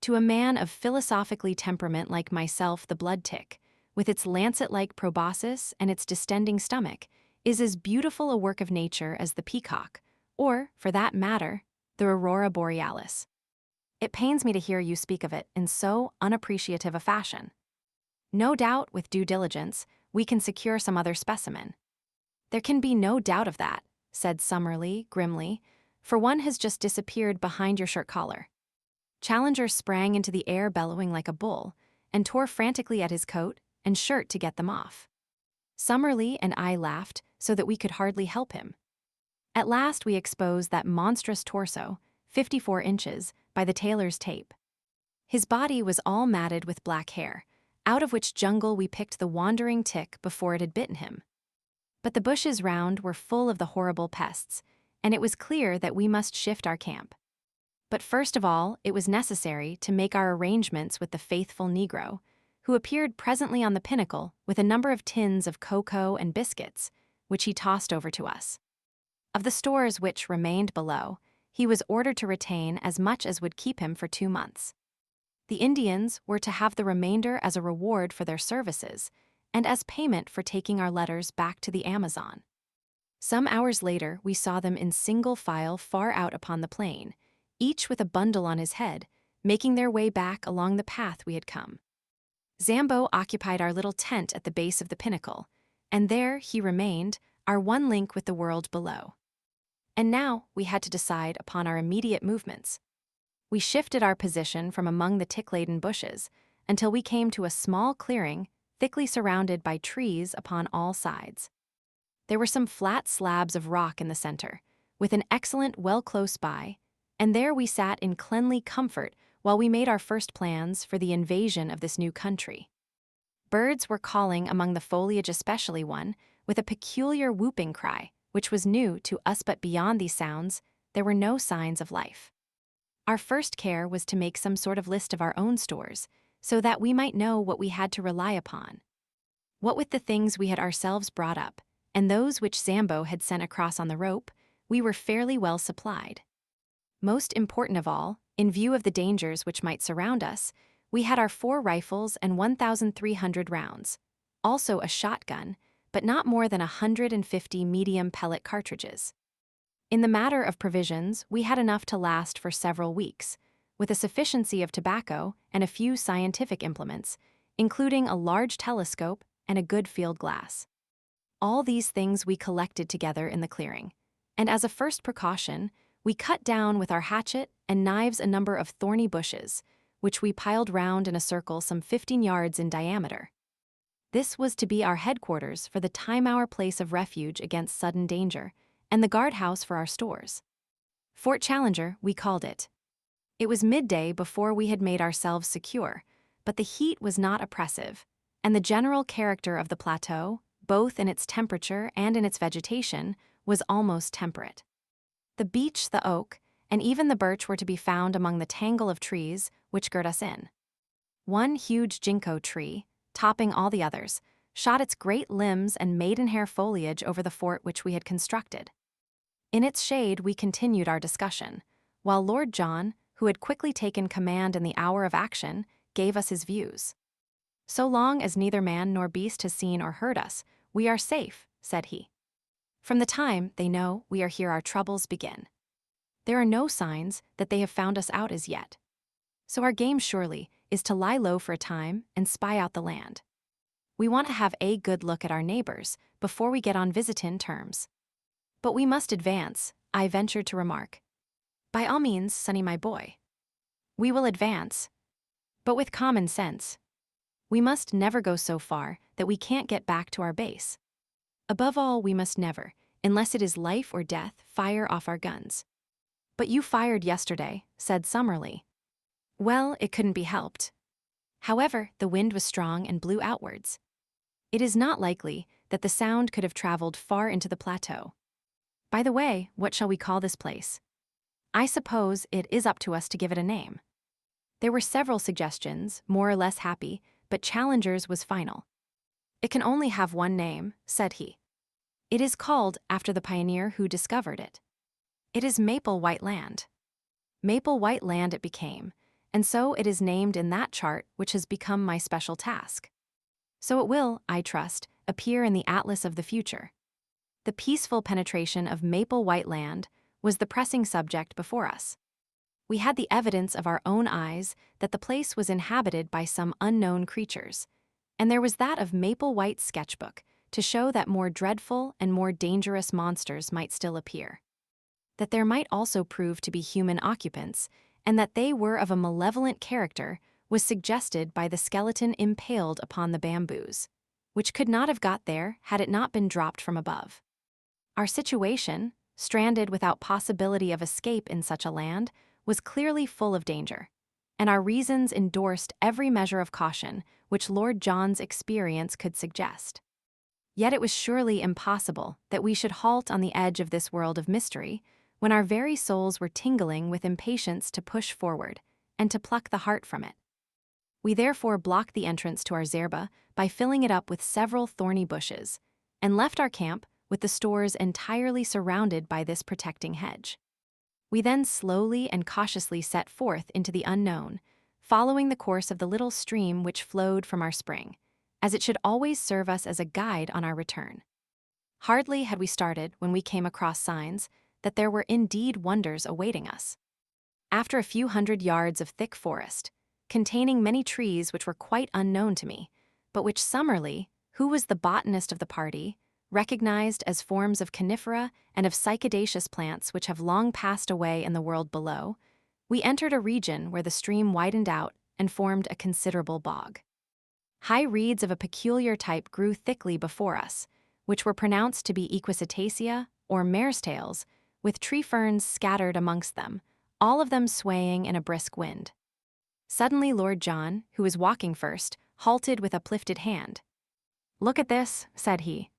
[SPEAKER 1] "To a man of philosophically temperament like myself, the blood tick, with its lancet-like proboscis and its distending stomach, is as beautiful a work of nature as the peacock, or, for that matter, the aurora borealis. It pains me to hear you speak of it in so unappreciative a fashion. No doubt, with due diligence, we can secure some other specimen." "There can be no doubt of that," said Summerlee grimly, "for one has just disappeared behind your shirt collar." Challenger sprang into the air bellowing like a bull, and tore frantically at his coat and shirt to get them off. Summerlee and I laughed so that we could hardly help him. At last we exposed that monstrous torso, 54 inches, by the tailor's tape. His body was all matted with black hair, out of which jungle we picked the wandering tick before it had bitten him. But the bushes round were full of the horrible pests, and it was clear that we must shift our camp. But first of all, it was necessary to make our arrangements with the faithful Negro, who appeared presently on the pinnacle with a number of tins of cocoa and biscuits, which he tossed over to us. Of the stores which remained below, he was ordered to retain as much as would keep him for 2 months. The Indians were to have the remainder as a reward for their services, and as payment for taking our letters back to the Amazon. Some hours later, we saw them in single file far out upon the plain, each with a bundle on his head, making their way back along the path we had come. Zambo occupied our little tent at the base of the pinnacle, and there he remained, our one link with the world below. And now we had to decide upon our immediate movements. We shifted our position from among the tick-laden bushes until we came to a small clearing thickly surrounded by trees upon all sides. There were some flat slabs of rock in the center, with an excellent well close by, and there we sat in cleanly comfort while we made our first plans for the invasion of this new country. Birds were calling among the foliage, especially one, with a peculiar whooping cry, which was new to us, but beyond these sounds, there were no signs of life. Our first care was to make some sort of list of our own stores, so that we might know what we had to rely upon. What with the things we had ourselves brought up, and those which Zambo had sent across on the rope, we were fairly well supplied. Most important of all, in view of the dangers which might surround us, we had our 4 rifles and 1,300 rounds, also a shotgun, but not more than 150 medium pellet cartridges. In the matter of provisions, we had enough to last for several weeks, with a sufficiency of tobacco and a few scientific implements, including a large telescope and a good field glass. All these things we collected together in the clearing, and as a first precaution, we cut down with our hatchet and knives a number of thorny bushes, which we piled round in a circle some 15 yards in diameter. This was to be our headquarters for the time, our place of refuge against sudden danger, and the guardhouse for our stores. Fort Challenger, we called it. It was midday before we had made ourselves secure, but the heat was not oppressive, and the general character of the plateau, both in its temperature and in its vegetation, was almost temperate. The beech, the oak, and even the birch were to be found among the tangle of trees which girt us in. One huge ginkgo tree, topping all the others, shot its great limbs and maidenhair foliage over the fort which we had constructed. In its shade we continued our discussion, while Lord John, who had quickly taken command in the hour of action, gave us his views. "So long as neither man nor beast has seen or heard us, we are safe," said he. "From the time they know we are here, our troubles begin. There are no signs that they have found us out as yet. So our game surely is to lie low for a time and spy out the land. We want to have a good look at our neighbors before we get on visitin' terms. But we must advance, I ventured to remark. By all means, Sonny my boy. We will advance. But with common sense. We must never go so far that we can't get back to our base. Above all, we must never, unless it is life or death, fire off our guns. But you fired yesterday, said Summerlee. Well, it couldn't be helped. However, the wind was strong and blew outwards. It is not likely that the sound could have traveled far into the plateau. By the way, what shall we call this place? I suppose it is up to us to give it a name. There were several suggestions, more or less happy, but Challenger's was final. It can only have one name, said he. It is called after the pioneer who discovered it. It is Maple White Land. Maple White Land it became, and so it is named in that chart which has become my special task. So it will, I trust, appear in the Atlas of the future. The peaceful penetration of Maple White Land was the pressing subject before us. We had the evidence of our own eyes that the place was inhabited by some unknown creatures, and there was that of Maple White's sketchbook to show that more dreadful and more dangerous monsters might still appear. That there might also prove to be human occupants, and that they were of a malevolent character was suggested by the skeleton impaled upon the bamboos, which could not have got there had it not been dropped from above. Our situation, stranded without possibility of escape in such a land, was clearly full of danger, and our reasons endorsed every measure of caution which Lord John's experience could suggest. Yet it was surely impossible that we should halt on the edge of this world of mystery when our very souls were tingling with impatience to push forward and to pluck the heart from it. We therefore blocked the entrance to our zerba by filling it up with several thorny bushes, and left our camp with the stores entirely surrounded by this protecting hedge. We then slowly and cautiously set forth into the unknown, following the course of the little stream which flowed from our spring, as it should always serve us as a guide on our return. Hardly had we started when we came across signs that there were indeed wonders awaiting us. After a few hundred yards of thick forest, containing many trees which were quite unknown to me, but which Summerlee, who was the botanist of the party, recognized as forms of conifera and of cycadaceous plants which have long passed away in the world below, we entered a region where the stream widened out and formed a considerable bog. High reeds of a peculiar type grew thickly before us, which were pronounced to be equisitacea, or mare's tails, with tree ferns scattered amongst them, all of them swaying in a brisk wind. Suddenly Lord John, who was walking first, halted with uplifted hand. "Look at this," said he.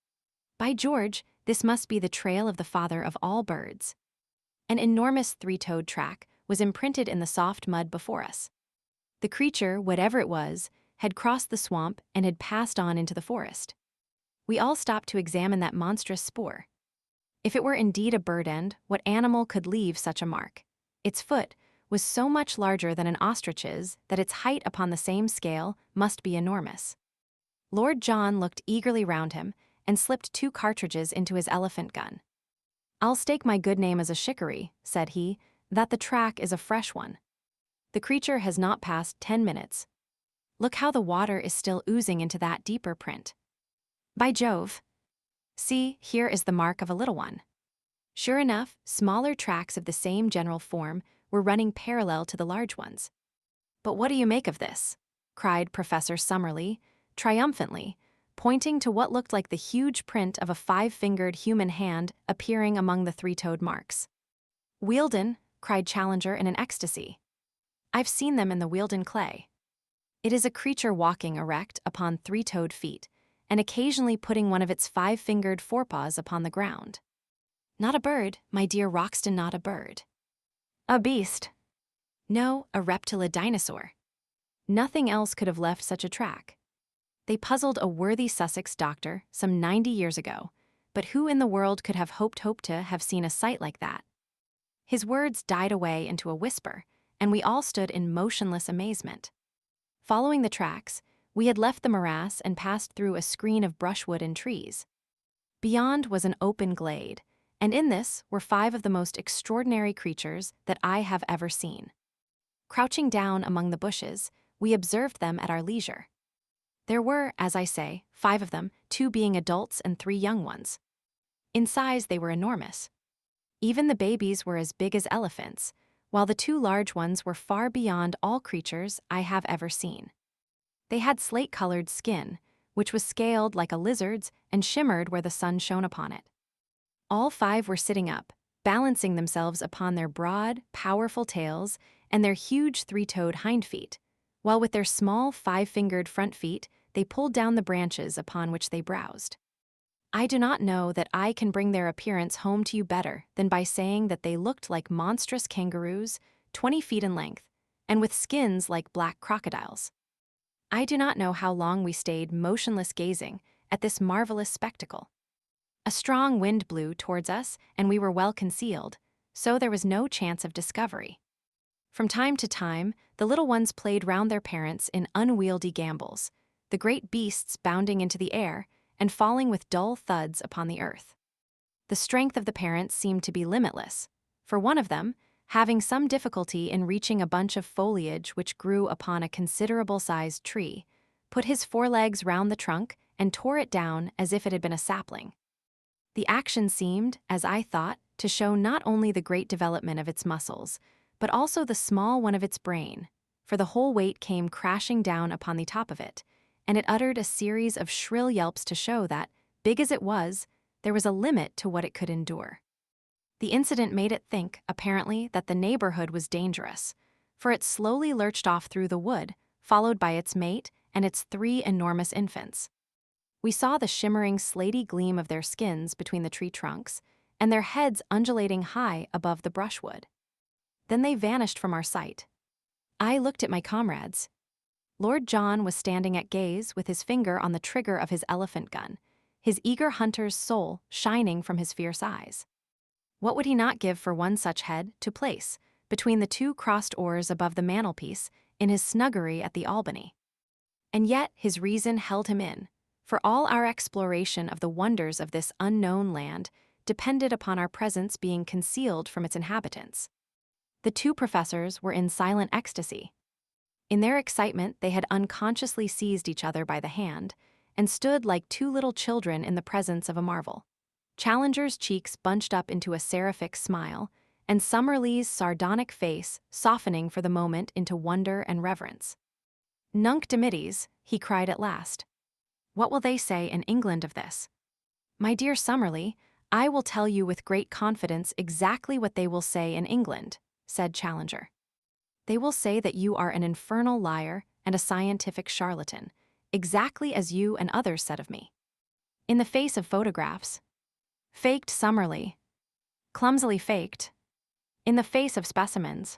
[SPEAKER 1] "By George, this must be the trail of the father of all birds." An enormous three-toed track was imprinted in the soft mud before us. The creature, whatever it was, had crossed the swamp and had passed on into the forest. We all stopped to examine that monstrous spoor. If it were indeed a bird end, what animal could leave such a mark? Its foot was so much larger than an ostrich's that its height upon the same scale must be enormous. Lord John looked eagerly round him and slipped 2 cartridges into his elephant gun. "I'll stake my good name as a shikaree," said he, "that the track is a fresh one. The creature has not passed 10 minutes. Look how the water is still oozing into that deeper print. By Jove! See, here is the mark of a little one." Sure enough, smaller tracks of the same general form were running parallel to the large ones. "But what do you make of this?" cried Professor Summerlee, triumphantly, pointing to what looked like the huge print of a 5-fingered human hand appearing among the 3-toed marks. "Wealden," cried Challenger in an ecstasy. "I've seen them in the Wealden clay. It is a creature walking erect upon 3-toed feet, and occasionally putting one of its 5-fingered forepaws upon the ground. Not a bird, my dear Roxton, not a bird. A beast. No, a reptile dinosaur. Nothing else could have left such a track. They puzzled a worthy Sussex doctor some 90 years ago, but who in the world could have hoped to have seen a sight like that?" His words died away into a whisper, and we all stood in motionless amazement. Following the tracks, we had left the morass and passed through a screen of brushwood and trees. Beyond was an open glade, and in this were 5 of the most extraordinary creatures that I have ever seen. Crouching down among the bushes, we observed them at our leisure. There were, as I say, 5 of them, 2 being adults and 3 young ones. In size, they were enormous. Even the babies were as big as elephants, while the 2 large ones were far beyond all creatures I have ever seen. They had slate-colored skin, which was scaled like a lizard's and shimmered where the sun shone upon it. All 5 were sitting up, balancing themselves upon their broad, powerful tails and their huge 3-toed hind feet, while with their small 5-fingered front feet they pulled down the branches upon which they browsed. I do not know that I can bring their appearance home to you better than by saying that they looked like monstrous kangaroos, 20 feet in length, and with skins like black crocodiles. I do not know how long we stayed motionless gazing at this marvelous spectacle. A strong wind blew towards us, and we were well concealed, so there was no chance of discovery. From time to time, the little ones played round their parents in unwieldy gambols, the great beasts bounding into the air and falling with dull thuds upon the earth. The strength of the parents seemed to be limitless, for one of them, having some difficulty in reaching a bunch of foliage which grew upon a considerable-sized tree, put his forelegs round the trunk and tore it down as if it had been a sapling. The action seemed, as I thought, to show not only the great development of its muscles, but also the small one of its brain, for the whole weight came crashing down upon the top of it, and it uttered a series of shrill yelps to show that, big as it was, there was a limit to what it could endure. The incident made it think, apparently, that the neighborhood was dangerous, for it slowly lurched off through the wood, followed by its mate and its 3 enormous infants. We saw the shimmering slaty gleam of their skins between the tree trunks, and their heads undulating high above the brushwood. Then they vanished from our sight. I looked at my comrades. Lord John was standing at gaze with his finger on the trigger of his elephant gun, his eager hunter's soul shining from his fierce eyes. What would he not give for one such head to place between the 2 crossed oars above the mantelpiece in his snuggery at the Albany? And yet his reason held him in, for all our exploration of the wonders of this unknown land depended upon our presence being concealed from its inhabitants. The 2 professors were in silent ecstasy. In their excitement, they had unconsciously seized each other by the hand and stood like 2 little children in the presence of a marvel. Challenger's cheeks bunched up into a seraphic smile, and Summerlee's sardonic face softening for the moment into wonder and reverence. "Nunc dimittis," he cried at last. "What will they say in England of this?" "My dear Summerlee, I will tell you with great confidence exactly what they will say in England," said Challenger. "They will say that you are an infernal liar and a scientific charlatan, exactly as you and others said of me. In the face of photographs. Faked Summerlee. Clumsily faked. In the face of specimens.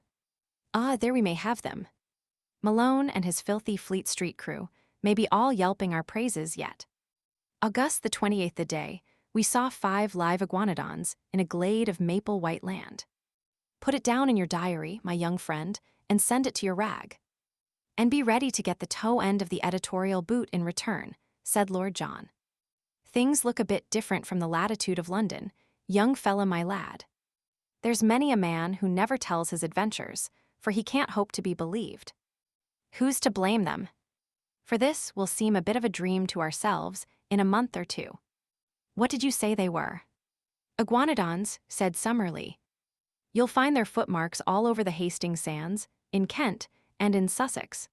[SPEAKER 1] Ah, there we may have them. Malone and his filthy Fleet Street crew may be all yelping our praises yet. August the 28th the day, we saw 5 live iguanodons in a glade of maple white land. Put it down in your diary, my young friend, and send it to your rag. And be ready to get the toe end of the editorial boot in return, said Lord John. Things look a bit different from the latitude of London, young fella my lad. There's many a man who never tells his adventures, for he can't hope to be believed. Who's to blame them? For this will seem a bit of a dream to ourselves in a month or 2. What did you say they were? Iguanodons, said Summerlee. You'll find their footmarks all over the Hastings sands, in Kent, and in Sussex.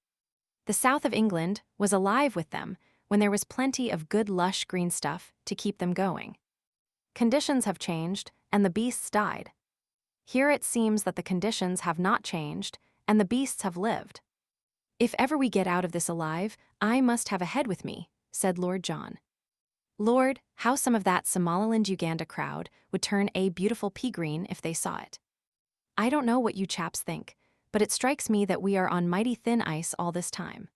[SPEAKER 1] The south of England was alive with them when there was plenty of good lush green stuff to keep them going. Conditions have changed, and the beasts died. Here it seems that the conditions have not changed, and the beasts have lived. If ever we get out of this alive, I must have a head with me, said Lord John. Lord, how some of that Somaliland-Uganda crowd would turn a beautiful pea green if they saw it. I don't know what you chaps think, but it strikes me that we are on mighty thin ice all this time.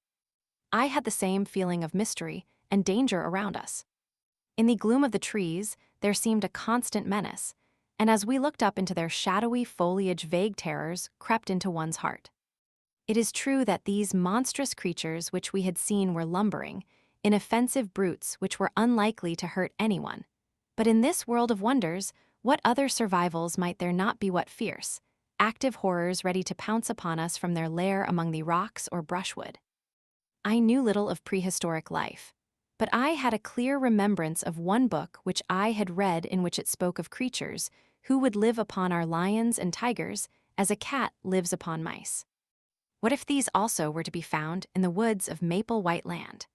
[SPEAKER 1] I had the same feeling of mystery and danger around us. In the gloom of the trees, there seemed a constant menace, and as we looked up into their shadowy foliage, vague terrors crept into one's heart. It is true that these monstrous creatures which we had seen were lumbering, inoffensive brutes which were unlikely to hurt anyone. But in this world of wonders, what other survivals might there not be what fierce, active horrors ready to pounce upon us from their lair among the rocks or brushwood? I knew little of prehistoric life, but I had a clear remembrance of one book which I had read in which it spoke of creatures who would live upon our lions and tigers as a cat lives upon mice. What if these also were to be found in the woods of Maple White Land?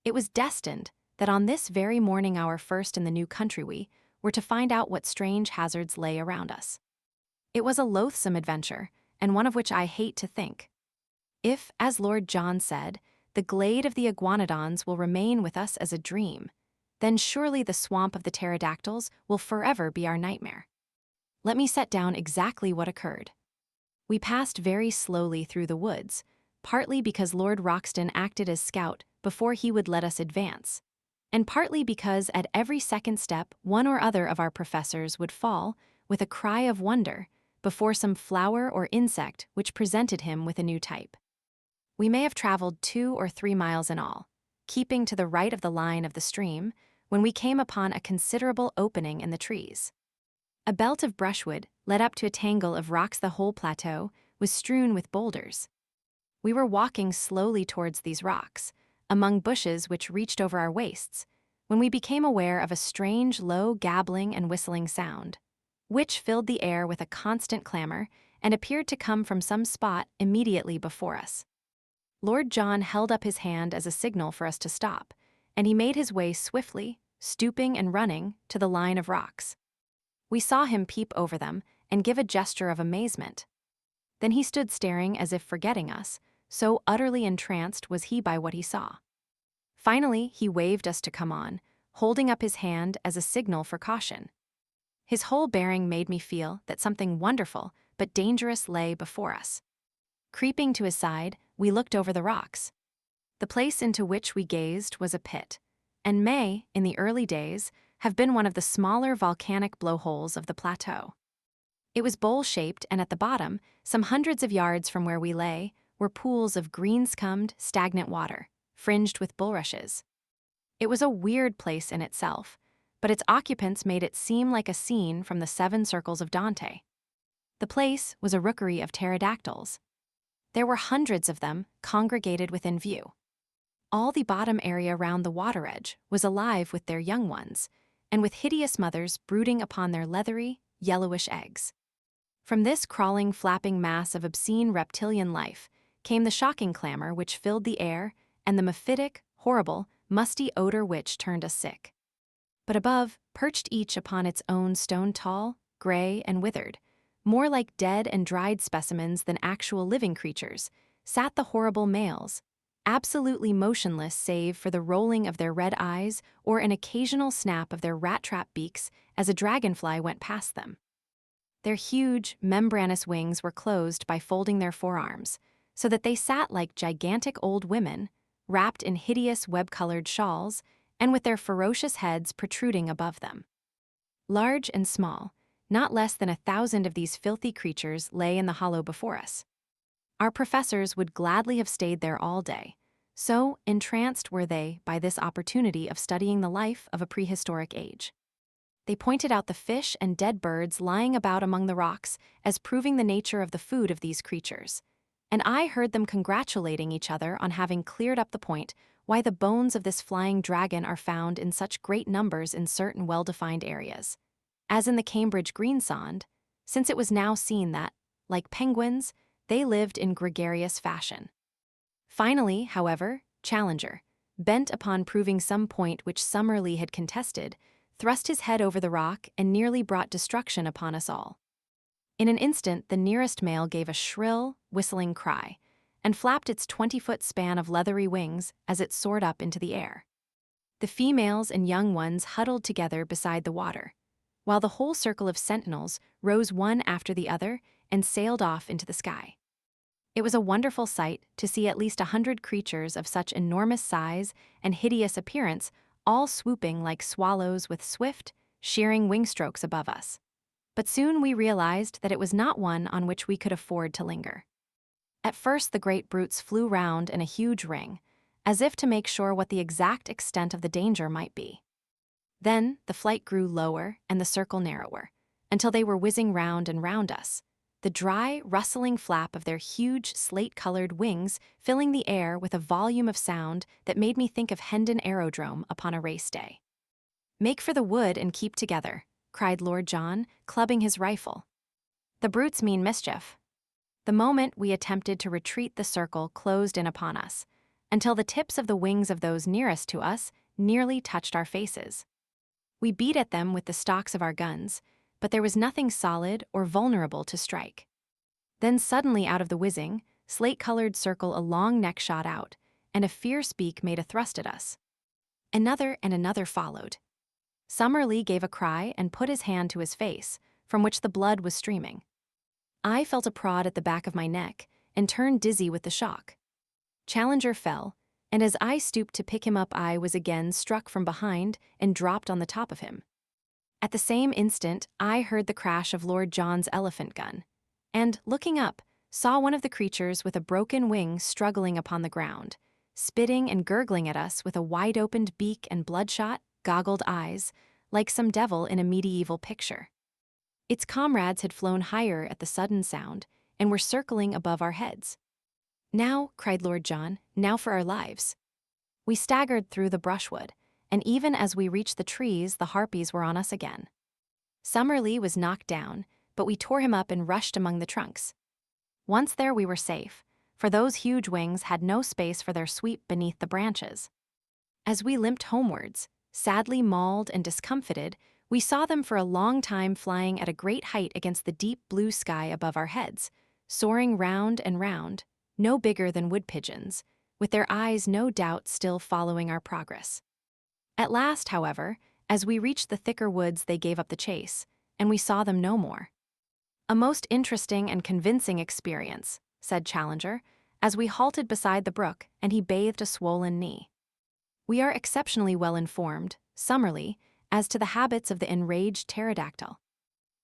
[SPEAKER 1] It was destined that on this very morning, our first in the new country, we were to find out what strange hazards lay around us. It was a loathsome adventure, and one of which I hate to think. If, as Lord John said, the glade of the iguanodons will remain with us as a dream, then surely the swamp of the pterodactyls will forever be our nightmare. Let me set down exactly what occurred. We passed very slowly through the woods, partly because Lord Roxton acted as scout before he would let us advance, and partly because at every second step one or other of our professors would fall, with a cry of wonder, before some flower or insect which presented him with a new type. We may have traveled 2 or 3 miles in all, keeping to the right of the line of the stream, when we came upon a considerable opening in the trees. A belt of brushwood led up to a tangle of rocks. The whole plateau was strewn with boulders. We were walking slowly towards these rocks, among bushes which reached over our waists, when we became aware of a strange, low gabbling and whistling sound, which filled the air with a constant clamor and appeared to come from some spot immediately before us. Lord John held up his hand as a signal for us to stop, and he made his way swiftly, stooping and running, to the line of rocks. We saw him peep over them and give a gesture of amazement. Then he stood staring as if forgetting us, so utterly entranced was he by what he saw. Finally, he waved us to come on, holding up his hand as a signal for caution. His whole bearing made me feel that something wonderful but dangerous lay before us. Creeping to his side, we looked over the rocks. The place into which we gazed was a pit, and may, in the early days, have been one of the smaller volcanic blowholes of the plateau. It was bowl-shaped, and at the bottom, some hundreds of yards from where we lay, were pools of green-scummed, stagnant water, fringed with bulrushes. It was a weird place in itself, but its occupants made it seem like a scene from the 7 Circles of Dante. The place was a rookery of pterodactyls. There were hundreds of them congregated within view. All the bottom area round the water edge was alive with their young ones, and with hideous mothers brooding upon their leathery, yellowish eggs. From this crawling, flapping mass of obscene reptilian life came the shocking clamor which filled the air and the mephitic, horrible, musty odor which turned us sick. But above, perched each upon its own stone tall, gray, and withered, more like dead and dried specimens than actual living creatures, sat the horrible males, absolutely motionless save for the rolling of their red eyes or an occasional snap of their rat-trap beaks as a dragonfly went past them. Their huge, membranous wings were closed by folding their forearms, so that they sat like gigantic old women, wrapped in hideous web-colored shawls, and with their ferocious heads protruding above them. Large and small, not less than 1,000 of these filthy creatures lay in the hollow before us. Our professors would gladly have stayed there all day, so entranced were they by this opportunity of studying the life of a prehistoric age. They pointed out the fish and dead birds lying about among the rocks as proving the nature of the food of these creatures, and I heard them congratulating each other on having cleared up the point why the bones of this flying dragon are found in such great numbers in certain well-defined areas, as in the Cambridge greensand, since it was now seen that, like penguins, they lived in gregarious fashion. Finally, however, Challenger, bent upon proving some point which Summerlee had contested, thrust his head over the rock and nearly brought destruction upon us all. In an instant, the nearest male gave a shrill, whistling cry, and flapped its 20-foot span of leathery wings as it soared up into the air. The females and young ones huddled together beside the water, while the whole circle of sentinels rose one after the other and sailed off into the sky. It was a wonderful sight to see at least 100 creatures of such enormous size and hideous appearance all swooping like swallows with swift, shearing wing strokes above us. But soon we realized that it was not one on which we could afford to linger. At first the great brutes flew round in a huge ring, as if to make sure what the exact extent of the danger might be. Then the flight grew lower and the circle narrower, until they were whizzing round and round us, the dry, rustling flap of their huge, slate-colored wings filling the air with a volume of sound that made me think of Hendon Aerodrome upon a race day. "Make for the wood and keep together," cried Lord John, clubbing his rifle. "The brutes mean mischief." The moment we attempted to retreat, the circle closed in upon us, until the tips of the wings of those nearest to us nearly touched our faces. We beat at them with the stocks of our guns, but there was nothing solid or vulnerable to strike. Then suddenly out of the whizzing, slate-colored circle a long neck shot out, and a fierce beak made a thrust at us. Another and another followed. Summerlee gave a cry and put his hand to his face, from which the blood was streaming. I felt a prod at the back of my neck and turned dizzy with the shock. Challenger fell, and as I stooped to pick him up, I was again struck from behind and dropped on the top of him. At the same instant, I heard the crash of Lord John's elephant gun, and, looking up, saw one of the creatures with a broken wing struggling upon the ground, spitting and gurgling at us with a wide-opened beak and bloodshot, goggled eyes, like some devil in a medieval picture. Its comrades had flown higher at the sudden sound and were circling above our heads. "Now," cried Lord John, "now for our lives." We staggered through the brushwood, and even as we reached the trees, the harpies were on us again. Summerlee was knocked down, but we tore him up and rushed among the trunks. Once there, we were safe, for those huge wings had no space for their sweep beneath the branches. As we limped homewards, sadly mauled and discomfited, we saw them for a long time flying at a great height against the deep blue sky above our heads, soaring round and round, no bigger than wood pigeons, with their eyes no doubt still following our progress. At last, however, as we reached the thicker woods, they gave up the chase, and we saw them no more. "A most interesting and convincing experience," said Challenger, as we halted beside the brook and he bathed a swollen knee. "We are exceptionally well informed, Summerlee, as to the habits of the enraged pterodactyl."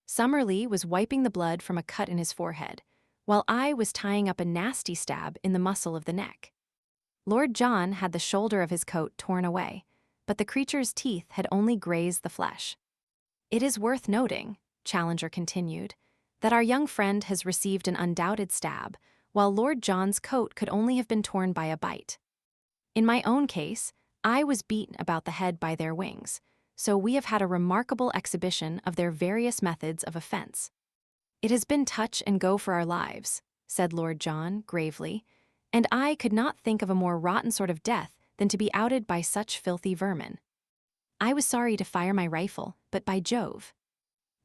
[SPEAKER 1] Summerlee was wiping the blood from a cut in his forehead, while I was tying up a nasty stab in the muscle of the neck. Lord John had the shoulder of his coat torn away, but the creature's teeth had only grazed the flesh. "It is worth noting," Challenger continued, "that our young friend has received an undoubted stab, while Lord John's coat could only have been torn by a bite. In my own case, I was beaten about the head by their wings, so we have had a remarkable exhibition of their various methods of offense." "It has been touch and go for our lives," said Lord John gravely, "and I could not think of a more rotten sort of death than to be outed by such filthy vermin. I was sorry to fire my rifle, but by Jove,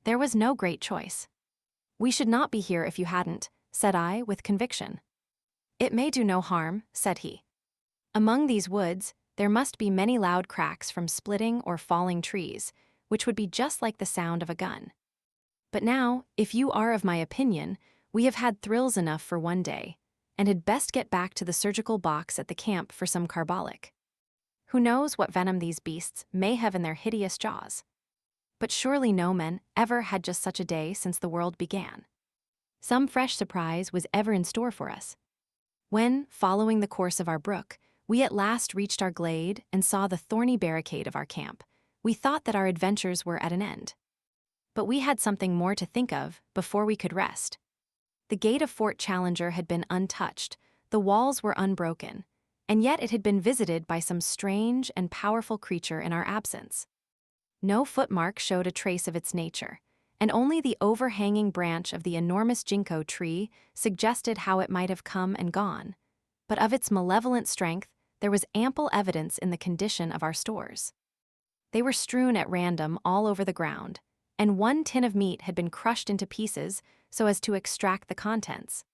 [SPEAKER 1] there was no great choice." "We should not be here if you hadn't," said I with conviction. "It may do no harm," said he. "Among these woods, there must be many loud cracks from splitting or falling trees, which would be just like the sound of a gun. But now, if you are of my opinion, we have had thrills enough for one day, and had best get back to the surgical box at the camp for some carbolic. Who knows what venom these beasts may have in their hideous jaws? But surely no man ever had just such a day since the world began. Some fresh surprise was ever in store for us. When, following the course of our brook, we at last reached our glade and saw the thorny barricade of our camp, we thought that our adventures were at an end. But we had something more to think of before we could rest. The gate of Fort Challenger had been untouched, the walls were unbroken, and yet it had been visited by some strange and powerful creature in our absence. No footmark showed a trace of its nature, and only the overhanging branch of the enormous ginkgo tree suggested how it might have come and gone. But of its malevolent strength, there was ample evidence in the condition of our stores. They were strewn at random all over the ground, and one tin of meat had been crushed into pieces so as to extract the contents.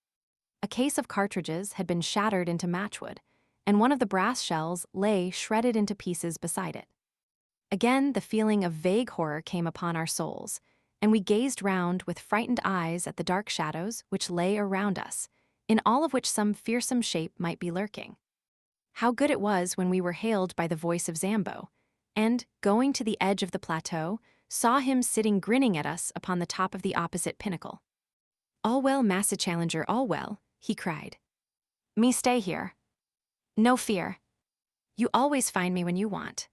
[SPEAKER 1] A case of cartridges had been shattered into matchwood, and one of the brass shells lay shredded into pieces beside it. Again, the feeling of vague horror came upon our souls, and we gazed round with frightened eyes at the dark shadows which lay around us, in all of which some fearsome shape might be lurking. How good it was when we were hailed by the voice of Zambo, and, going to the edge of the plateau, saw him sitting grinning at us upon the top of the opposite pinnacle. "All well, Massa Challenger, all well," he cried. "Me stay here. No fear. You always find me when you want."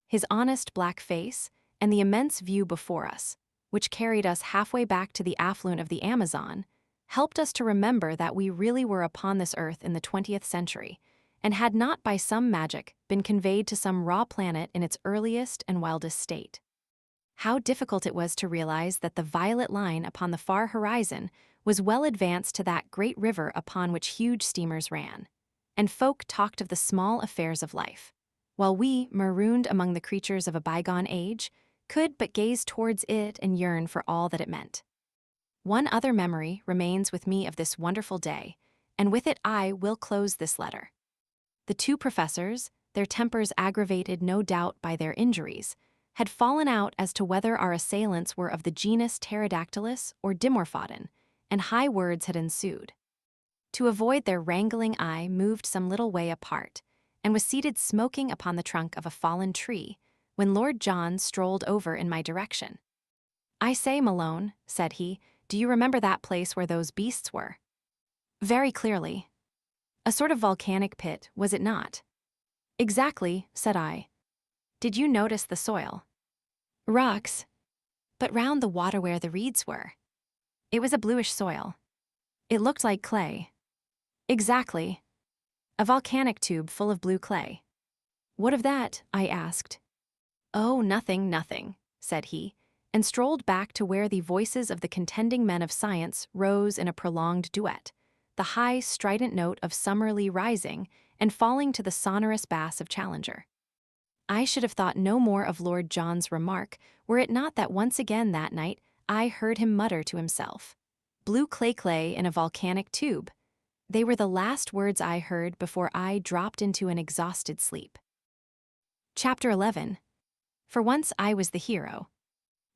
[SPEAKER 1] His honest black face, and the immense view before us, which carried us halfway back to the affluent of the Amazon, helped us to remember that we really were upon this earth in the 20th century, and had not by some magic been conveyed to some raw planet in its earliest and wildest state. How difficult it was to realize that the violet line upon the far horizon was well advanced to that great river upon which huge steamers ran, and folk talked of the small affairs of life, while we, marooned among the creatures of a bygone age, could but gaze towards it and yearn for all that it meant. One other memory remains with me of this wonderful day, and with it I will close this letter. The two professors, their tempers aggravated no doubt by their injuries, had fallen out as to whether our assailants were of the genus Pterodactylus or Dimorphodon, and high words had ensued. To avoid their wrangling, I moved some little way apart, and was seated smoking upon the trunk of a fallen tree, when Lord John strolled over in my direction. "I say, Malone," said he, "do you remember that place where those beasts were?" "Very clearly." "A sort of volcanic pit, was it not?" "Exactly," said I. "Did you notice the soil?" "Rocks." "But round the water where the reeds were?" "It was a bluish soil." "It looked like clay." "Exactly. A volcanic tube full of blue clay." "What of that?" I asked. "Oh, nothing, nothing," said he, and strolled back to where the voices of the contending men of science rose in a prolonged duet, the high, strident note of Summerlee rising and falling to the sonorous bass of Challenger. I should have thought no more of Lord John's remark were it not that once again that night I heard him mutter to himself, "Blue clay in a volcanic tube." They were the last words I heard before I dropped into an exhausted sleep. Chapter 11. For once I was the hero.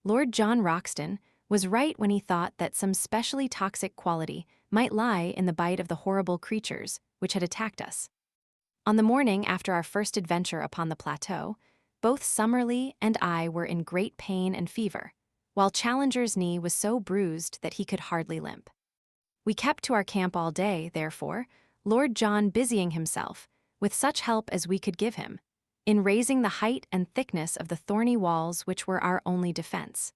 [SPEAKER 1] Lord John Roxton was right when he thought that some specially toxic quality might lie in the bite of the horrible creatures which had attacked us. On the morning after our first adventure upon the plateau, both Summerlee and I were in great pain and fever, while Challenger's knee was so bruised that he could hardly limp. We kept to our camp all day, therefore, Lord John busying himself, with such help as we could give him, in raising the height and thickness of the thorny walls which were our only defense.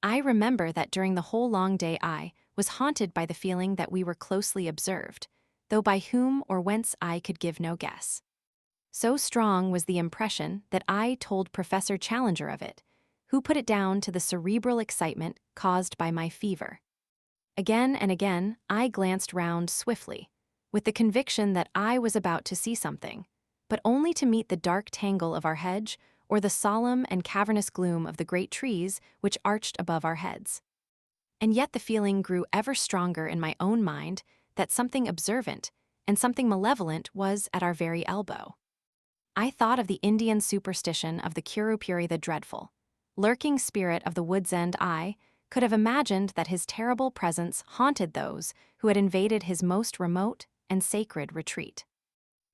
[SPEAKER 1] I remember that during the whole long day I was haunted by the feeling that we were closely observed, though by whom or whence I could give no guess. So strong was the impression that I told Professor Challenger of it, who put it down to the cerebral excitement caused by my fever. Again and again I glanced round swiftly, with the conviction that I was about to see something, but only to meet the dark tangle of our hedge or the solemn and cavernous gloom of the great trees which arched above our heads. And yet the feeling grew ever stronger in my own mind that something observant and something malevolent was at our very elbow. I thought of the Indian superstition of the Curupuri the Dreadful, lurking spirit of the wood's end. I could have imagined that his terrible presence haunted those who had invaded his most remote and sacred retreat.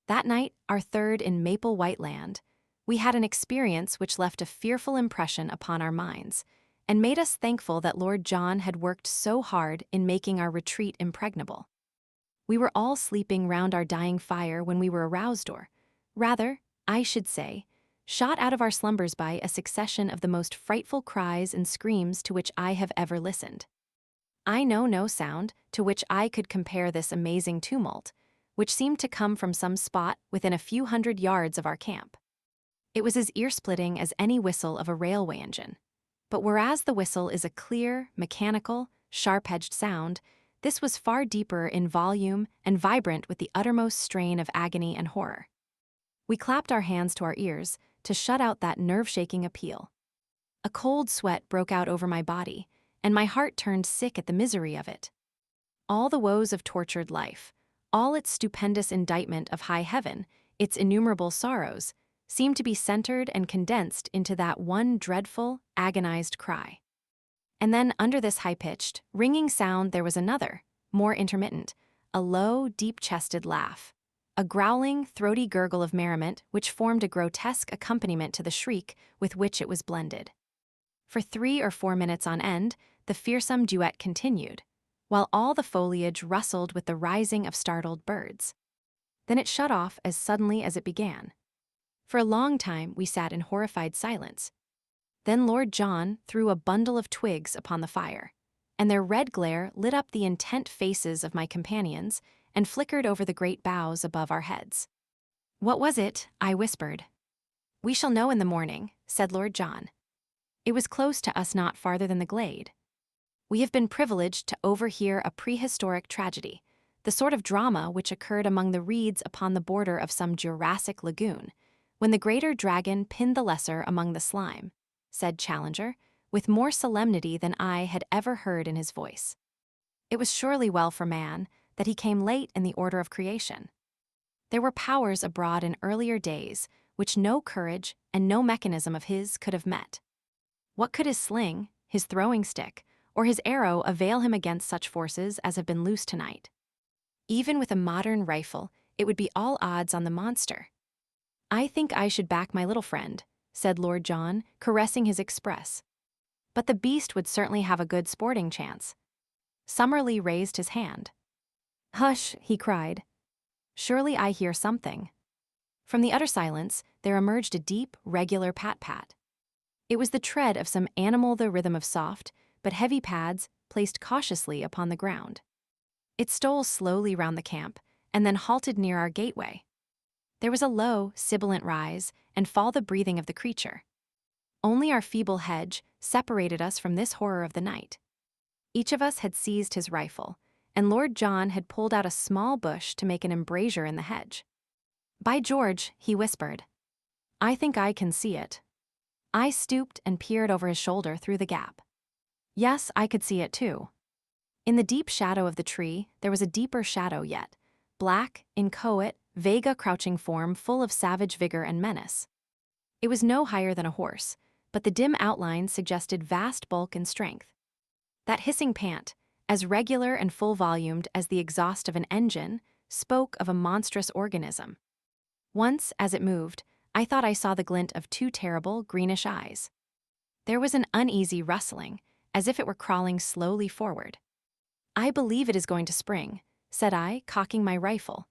[SPEAKER 1] That night, our third in Maple White Land, we had an experience which left a fearful impression upon our minds, and made us thankful that Lord John had worked so hard in making our retreat impregnable. We were all sleeping round our dying fire when we were aroused, or, rather, I should say, shot out of our slumbers by a succession of the most frightful cries and screams to which I have ever listened. I know no sound to which I could compare this amazing tumult, which seemed to come from some spot within a few hundred yards of our camp. It was as ear-splitting as any whistle of a railway engine. But whereas the whistle is a clear, mechanical, sharp-edged sound, this was far deeper in volume and vibrant with the uttermost strain of agony and horror. We clapped our hands to our ears to shut out that nerve-shaking appeal. A cold sweat broke out over my body, and my heart turned sick at the misery of it. All the woes of tortured life, all its stupendous indictment of high heaven, its innumerable sorrows, seemed to be centered and condensed into that one dreadful, agonized cry. And then under this high-pitched, ringing sound there was another, more intermittent, a low, deep-chested laugh, a growling, throaty gurgle of merriment which formed a grotesque accompaniment to the shriek with which it was blended. For 3 or 4 minutes on end, the fearsome duet continued, while all the foliage rustled with the rising of startled birds. Then it shut off as suddenly as it began. For a long time we sat in horrified silence. Then Lord John threw a bundle of twigs upon the fire, and their red glare lit up the intent faces of my companions and flickered over the great boughs above our heads. "What was it?" I whispered. "We shall know in the morning," said Lord John. It was close to us, not farther than the glade. We have been privileged to overhear a prehistoric tragedy, the sort of drama which occurred among the reeds upon the border of some Jurassic lagoon, when the greater dragon pinned the lesser among the slime, said Challenger, with more solemnity than I had ever heard in his voice. It was surely well for man that he came late in the order of creation. There were powers abroad in earlier days which no courage and no mechanism of his could have met. What could his sling, his throwing stick, or his arrow avail him against such forces as have been loosed tonight? Even with a modern rifle, it would be all odds on the monster. "I think I should back my little friend," said Lord John, caressing his express. "But the beast would certainly have a good sporting chance." Summerlee raised his hand. "Hush," he cried. "Surely I hear something." From the utter silence, there emerged a deep, regular pat-pat. It was the tread of some animal, the rhythm of soft, but heavy pads placed cautiously upon the ground. It stole slowly round the camp, and then halted near our gateway. There was a low, sibilant rise and fall the breathing of the creature. Only our feeble hedge separated us from this horror of the night. Each of us had seized his rifle, and Lord John had pulled out a small bush to make an embrasure in the hedge. "By George," he whispered. "I think I can see it." I stooped and peered over his shoulder through the gap. Yes, I could see it too. In the deep shadow of the tree, there was a deeper shadow yet, black, inchoate, vague, a crouching form full of savage vigor and menace. It was no higher than a horse, but the dim outline suggested vast bulk and strength. That hissing pant, as regular and full-volumed as the exhaust of an engine, spoke of a monstrous organism. Once, as it moved, I thought I saw the glint of two terrible, greenish eyes. There was an uneasy rustling, as if it were crawling slowly forward. "I believe it is going to spring," said I, cocking my rifle.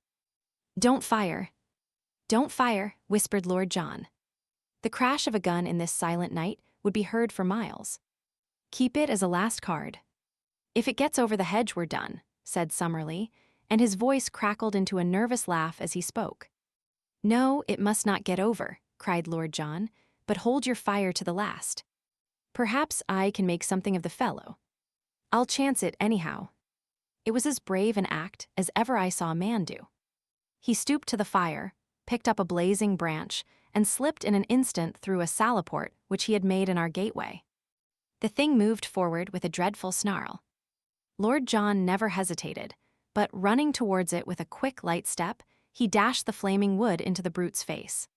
[SPEAKER 1] "Don't fire." "Don't fire," whispered Lord John. The crash of a gun in this silent night would be heard for miles. "Keep it as a last card." "If it gets over the hedge, we're done," said Summerlee, and his voice crackled into a nervous laugh as he spoke. "No, it must not get over," cried Lord John, "but hold your fire to the last. Perhaps I can make something of the fellow. I'll chance it anyhow." It was as brave an act as ever I saw a man do. He stooped to the fire, picked up a blazing branch, and slipped in an instant through a salaport which he had made in our gateway. The thing moved forward with a dreadful snarl. Lord John never hesitated, but running towards it with a quick, light step, he dashed the flaming wood into the brute's face.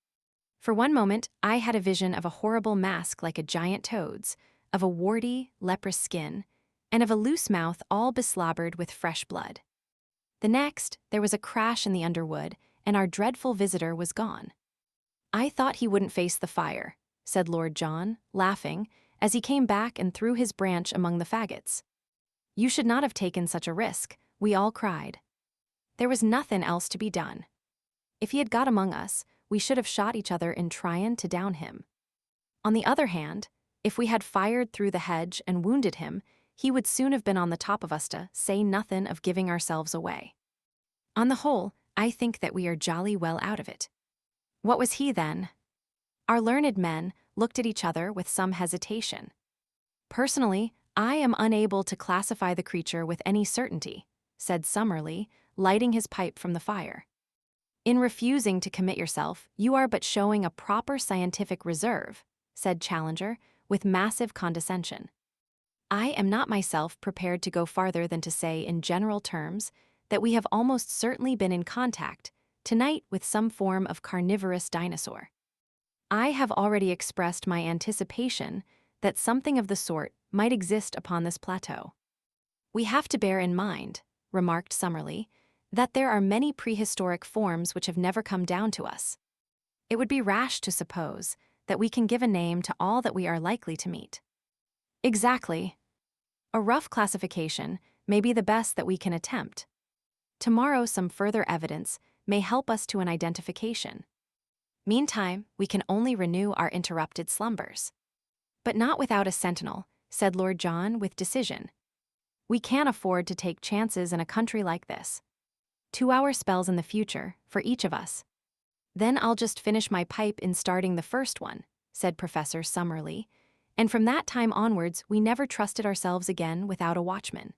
[SPEAKER 1] For one moment, I had a vision of a horrible mask like a giant toad's, of a warty, leprous skin, and of a loose mouth all beslobbered with fresh blood. The next, there was a crash in the underwood, and our dreadful visitor was gone. "I thought he wouldn't face the fire," said Lord John, laughing, as he came back and threw his branch among the faggots. "You should not have taken such a risk," we all cried. There was nothing else to be done. If he had got among us, we should have shot each other in tryin' to down him. On the other hand, if we had fired through the hedge and wounded him, he would soon have been on the top of us, to say nothing of giving ourselves away. On the whole, I think that we are jolly well out of it. What was he then? Our learned men looked at each other with some hesitation. "Personally, I am unable to classify the creature with any certainty," said Summerlee, lighting his pipe from the fire. "In refusing to commit yourself, you are but showing a proper scientific reserve," said Challenger, with massive condescension. "I am not myself prepared to go farther than to say in general terms that we have almost certainly been in contact tonight with some form of carnivorous dinosaur. I have already expressed my anticipation that something of the sort might exist upon this plateau. We have to bear in mind," remarked Summerlee, "that there are many prehistoric forms which have never come down to us. It would be rash to suppose that we can give a name to all that we are likely to meet." "Exactly. A rough classification may be the best that we can attempt. Tomorrow some further evidence may help us to an identification. Meantime, we can only renew our interrupted slumbers." "But not without a sentinel," said Lord John with decision. We can't afford to take chances in a country like this. 2-hour spells in the future, for each of us. Then I'll just finish my pipe in starting the first one, said Professor Summerlee, and from that time onwards we never trusted ourselves again without a watchman.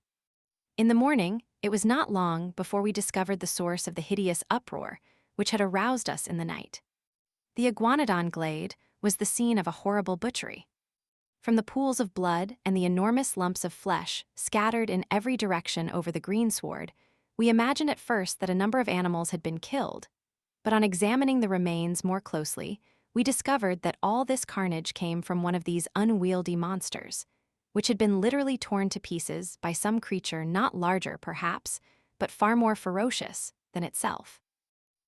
[SPEAKER 1] In the morning, it was not long before we discovered the source of the hideous uproar which had aroused us in the night. The Iguanodon glade was the scene of a horrible butchery. From the pools of blood and the enormous lumps of flesh scattered in every direction over the greensward, we imagined at first that a number of animals had been killed, but on examining the remains more closely, we discovered that all this carnage came from one of these unwieldy monsters, which had been literally torn to pieces by some creature not larger, perhaps, but far more ferocious than itself.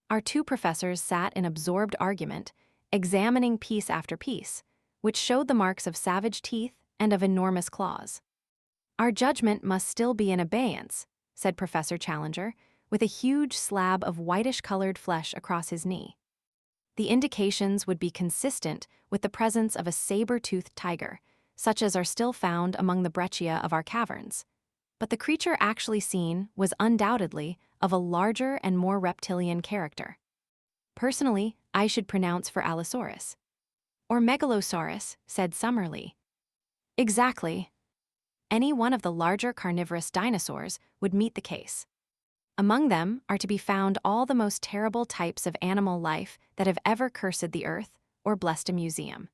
[SPEAKER 1] Our two professors sat in absorbed argument, examining piece after piece, which showed the marks of savage teeth and of enormous claws. Our judgment must still be in abeyance, said Professor Challenger, with a huge slab of whitish-colored flesh across his knee. The indications would be consistent with the presence of a saber-toothed tiger, such as are still found among the breccia of our caverns. But the creature actually seen was undoubtedly of a larger and more reptilian character. Personally, I should pronounce for Allosaurus. Or Megalosaurus, said Summerlee. Exactly. Any one of the larger carnivorous dinosaurs would meet the case. Among them are to be found all the most terrible types of animal life that have ever cursed the earth or blessed a museum.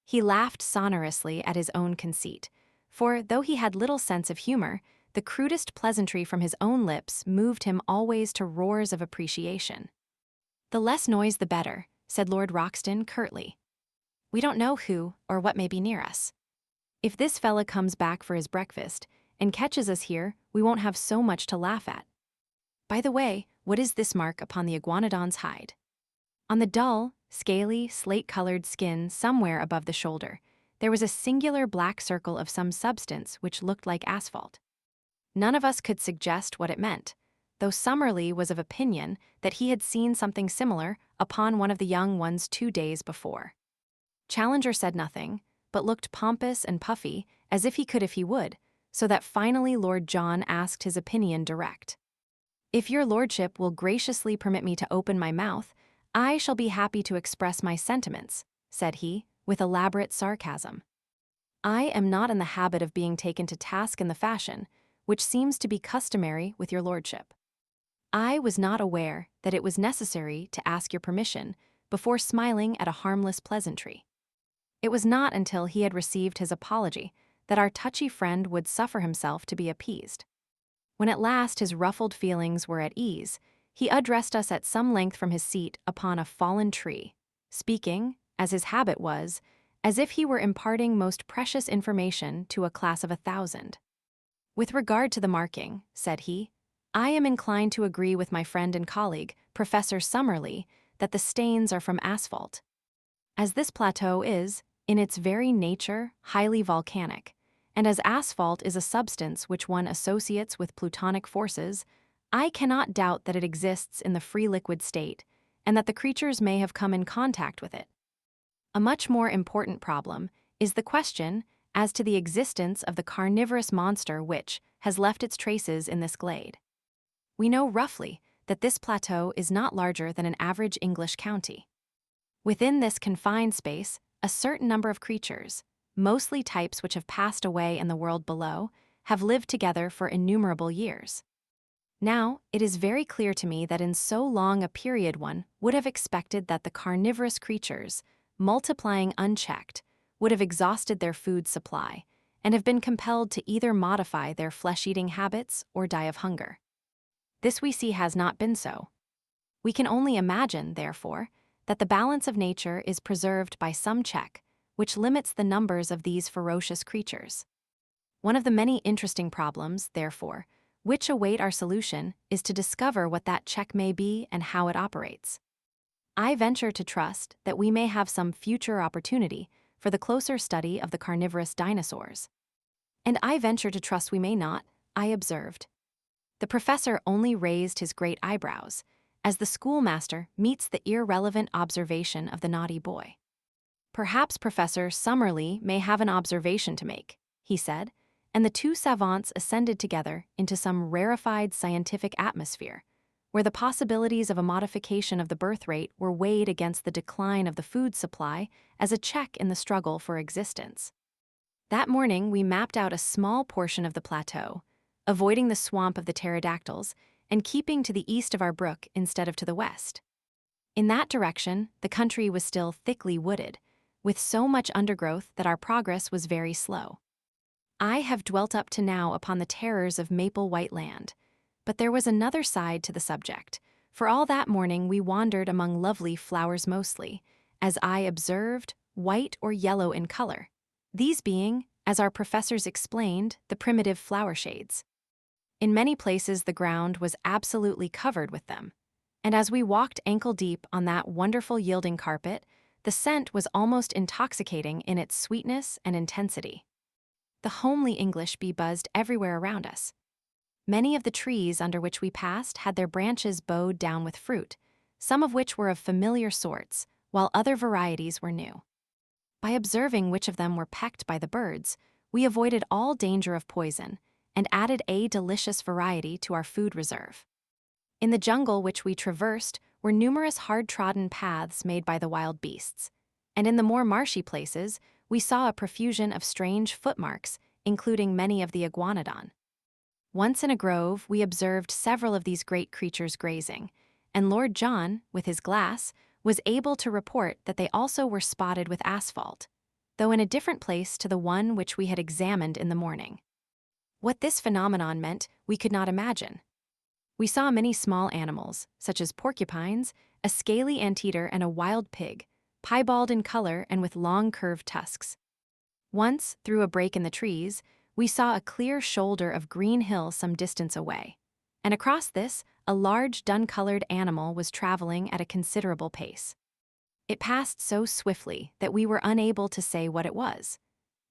[SPEAKER 1] He laughed sonorously at his own conceit, for though he had little sense of humor, the crudest pleasantry from his own lips moved him always to roars of appreciation. The less noise the better, said Lord Roxton curtly. We don't know who or what may be near us. If this fella comes back for his breakfast and catches us here, we won't have so much to laugh at. By the way, what is this mark upon the iguanodon's hide? On the dull, scaly, slate-colored skin somewhere above the shoulder, there was a singular black circle of some substance which looked like asphalt. None of us could suggest what it meant, though Summerlee was of opinion that he had seen something similar upon one of the young ones 2 days before. Challenger said nothing, but looked pompous and puffy, as if he could if he would, so that finally Lord John asked his opinion direct. If your lordship will graciously permit me to open my mouth, I shall be happy to express my sentiments, said he, with elaborate sarcasm. I am not in the habit of being taken to task in the fashion which seems to be customary with your lordship. I was not aware that it was necessary to ask your permission before smiling at a harmless pleasantry. It was not until he had received his apology that our touchy friend would suffer himself to be appeased. When at last his ruffled feelings were at ease, he addressed us at some length from his seat upon a fallen tree, speaking, as his habit was, as if he were imparting most precious information to a class of 1,000. With regard to the marking, said he, I am inclined to agree with my friend and colleague, Professor Summerlee, that the stains are from asphalt. As this plateau is, in its very nature, highly volcanic, and as asphalt is a substance which one associates with plutonic forces, I cannot doubt that it exists in the free liquid state, and that the creatures may have come in contact with it. A much more important problem is the question as to the existence of the carnivorous monster which has left its traces in this glade. We know roughly that this plateau is not larger than an average English county. Within this confined space, a certain number of creatures, mostly types which have passed away in the world below, have lived together for innumerable years. Now, it is very clear to me that in so long a period one would have expected that the carnivorous creatures, multiplying unchecked, would have exhausted their food supply and have been compelled to either modify their flesh-eating habits or die of hunger. This we see has not been so. We can only imagine, therefore, that the balance of nature is preserved by some check, which limits the numbers of these ferocious creatures. One of the many interesting problems, therefore, which await our solution is to discover what that check may be and how it operates. I venture to trust that we may have some future opportunity for the closer study of the carnivorous dinosaurs. And I venture to trust we may not, I observed. The professor only raised his great eyebrows, as the schoolmaster meets the irrelevant observation of the naughty boy. Perhaps Professor Summerlee may have an observation to make, he said, and the two savants ascended together into some rarefied scientific atmosphere, where the possibilities of a modification of the birth rate were weighed against the decline of the food supply as a check in the struggle for existence. That morning, we mapped out a small portion of the plateau, avoiding the swamp of the pterodactyls and keeping to the east of our brook instead of to the west. In that direction, the country was still thickly wooded, with so much undergrowth that our progress was very slow. I have dwelt up to now upon the terrors of maple white land, but there was another side to the subject, for all that morning we wandered among lovely flowers mostly, as I observed, white or yellow in color, these being, as our professors explained, the primitive flower shades. In many places the ground was absolutely covered with them, and as we walked ankle-deep on that wonderful yielding carpet, the scent was almost intoxicating in its sweetness and intensity. The homely English bee buzzed everywhere around us. Many of the trees under which we passed had their branches bowed down with fruit, some of which were of familiar sorts, while other varieties were new. By observing which of them were pecked by the birds, we avoided all danger of poison and added a delicious variety to our food reserve. In the jungle which we traversed were numerous hard-trodden paths made by the wild beasts, and in the more marshy places we saw a profusion of strange footmarks, including many of the iguanodon. Once in a grove, we observed several of these great creatures grazing, and Lord John, with his glass, was able to report that they also were spotted with asphalt, though in a different place to the one which we had examined in the morning. What this phenomenon meant, we could not imagine. We saw many small animals, such as porcupines, a scaly anteater, and a wild pig, piebald in color and with long curved tusks. Once, through a break in the trees, we saw a clear shoulder of green hill some distance away, and across this, a large dun-colored animal was traveling at a considerable pace. It passed so swiftly that we were unable to say what it was,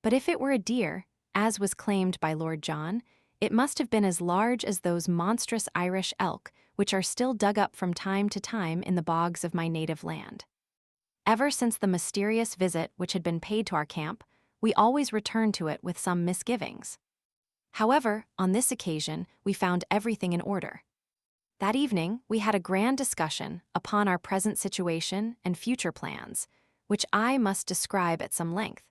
[SPEAKER 1] but if it were a deer, as was claimed by Lord John, it must have been as large as those monstrous Irish elk which are still dug up from time to time in the bogs of my native land. Ever since the mysterious visit which had been paid to our camp, we always returned to it with some misgivings. However, on this occasion, we found everything in order. That evening, we had a grand discussion upon our present situation and future plans, which I must describe at some length,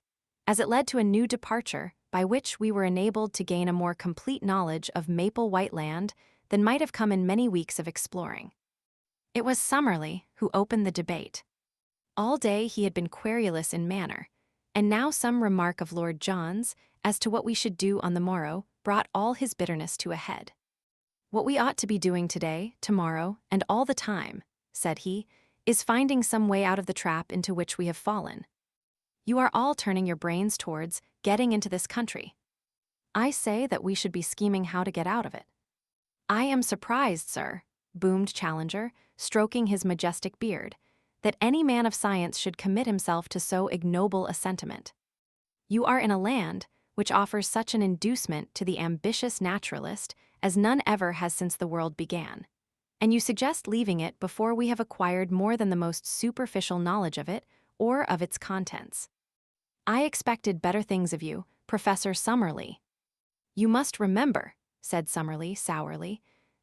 [SPEAKER 1] as it led to a new departure by which we were enabled to gain a more complete knowledge of maple white land than might have come in many weeks of exploring. It was Summerlee who opened the debate. All day he had been querulous in manner, and now some remark of Lord John's as to what we should do on the morrow brought all his bitterness to a head. "What we ought to be doing today, tomorrow, and all the time," said he, "is finding some way out of the trap into which we have fallen. You are all turning your brains towards getting into this country. I say that we should be scheming how to get out of it." "I am surprised, sir," boomed Challenger, stroking his majestic beard, "that any man of science should commit himself to so ignoble a sentiment. You are in a land which offers such an inducement to the ambitious naturalist as none ever has since the world began, and you suggest leaving it before we have acquired more than the most superficial knowledge of it or of its contents. I expected better things of you, Professor Summerlee." "You must remember," said Summerlee sourly,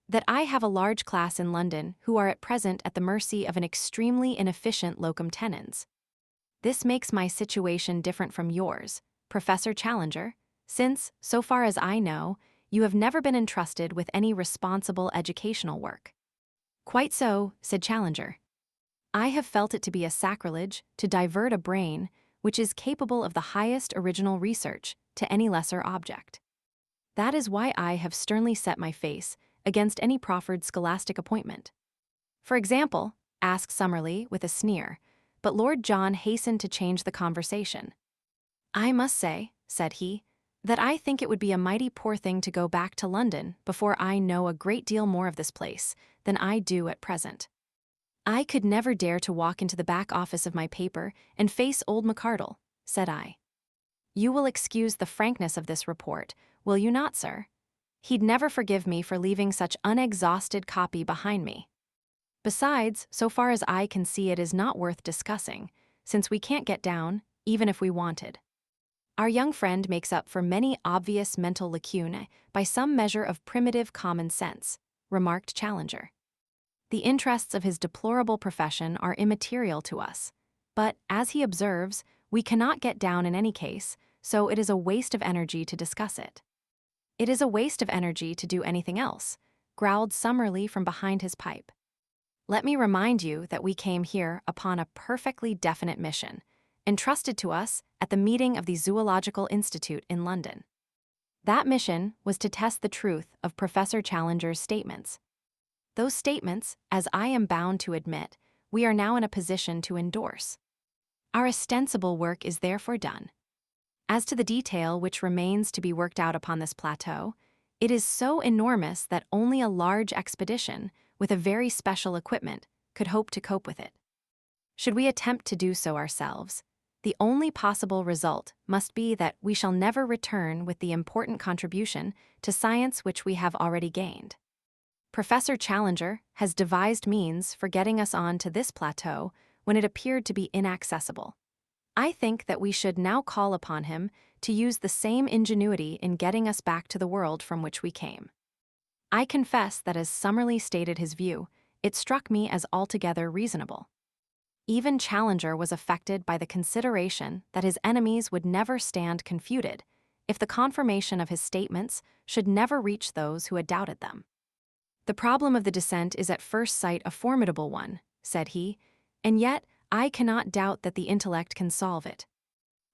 [SPEAKER 1] "that I have a large class in London who are at present at the mercy of an extremely inefficient locum tenens. This makes my situation different from yours, Professor Challenger, since, so far as I know, you have never been entrusted with any responsible educational work." "Quite so," said Challenger. "I have felt it to be a sacrilege to divert a brain which is capable of the highest original research to any lesser object. That is why I have sternly set my face against any proffered scholastic appointment." "For example?" asked Summerlee with a sneer, but Lord John hastened to change the conversation. "I must say," said he, "that I think it would be a mighty poor thing to go back to London before I know a great deal more of this place than I do at present. I could never dare to walk into the back office of my paper and face old McArdle," said I. "You will excuse the frankness of this report, will you not, sir? He'd never forgive me for leaving such unexhausted copy behind me. Besides, so far as I can see, it is not worth discussing, since we can't get down, even if we wanted." Our young friend makes up for many obvious mental lacunae by some measure of primitive common sense, remarked Challenger. The interests of his deplorable profession are immaterial to us, but, as he observes, we cannot get down in any case, so it is a waste of energy to discuss it. It is a waste of energy to do anything else, growled Summerlee from behind his pipe. Let me remind you that we came here upon a perfectly definite mission, entrusted to us at the meeting of the Zoological Institute in London. That mission was to test the truth of Professor Challenger's statements. Those statements, as I am bound to admit, we are now in a position to endorse. Our ostensible work is therefore done. As to the detail which remains to be worked out upon this plateau, it is so enormous that only a large expedition, with a very special equipment, could hope to cope with it. Should we attempt to do so ourselves, the only possible result must be that we shall never return with the important contribution to science which we have already gained. Professor Challenger has devised means for getting us on to this plateau when it appeared to be inaccessible. I think that we should now call upon him to use the same ingenuity in getting us back to the world from which we came. I confess that as Summerlee stated his view, it struck me as altogether reasonable. Even Challenger was affected by the consideration that his enemies would never stand confuted if the confirmation of his statements should never reach those who had doubted them. The problem of the descent is at first sight a formidable one, said he, and yet I cannot doubt that the intellect can solve it.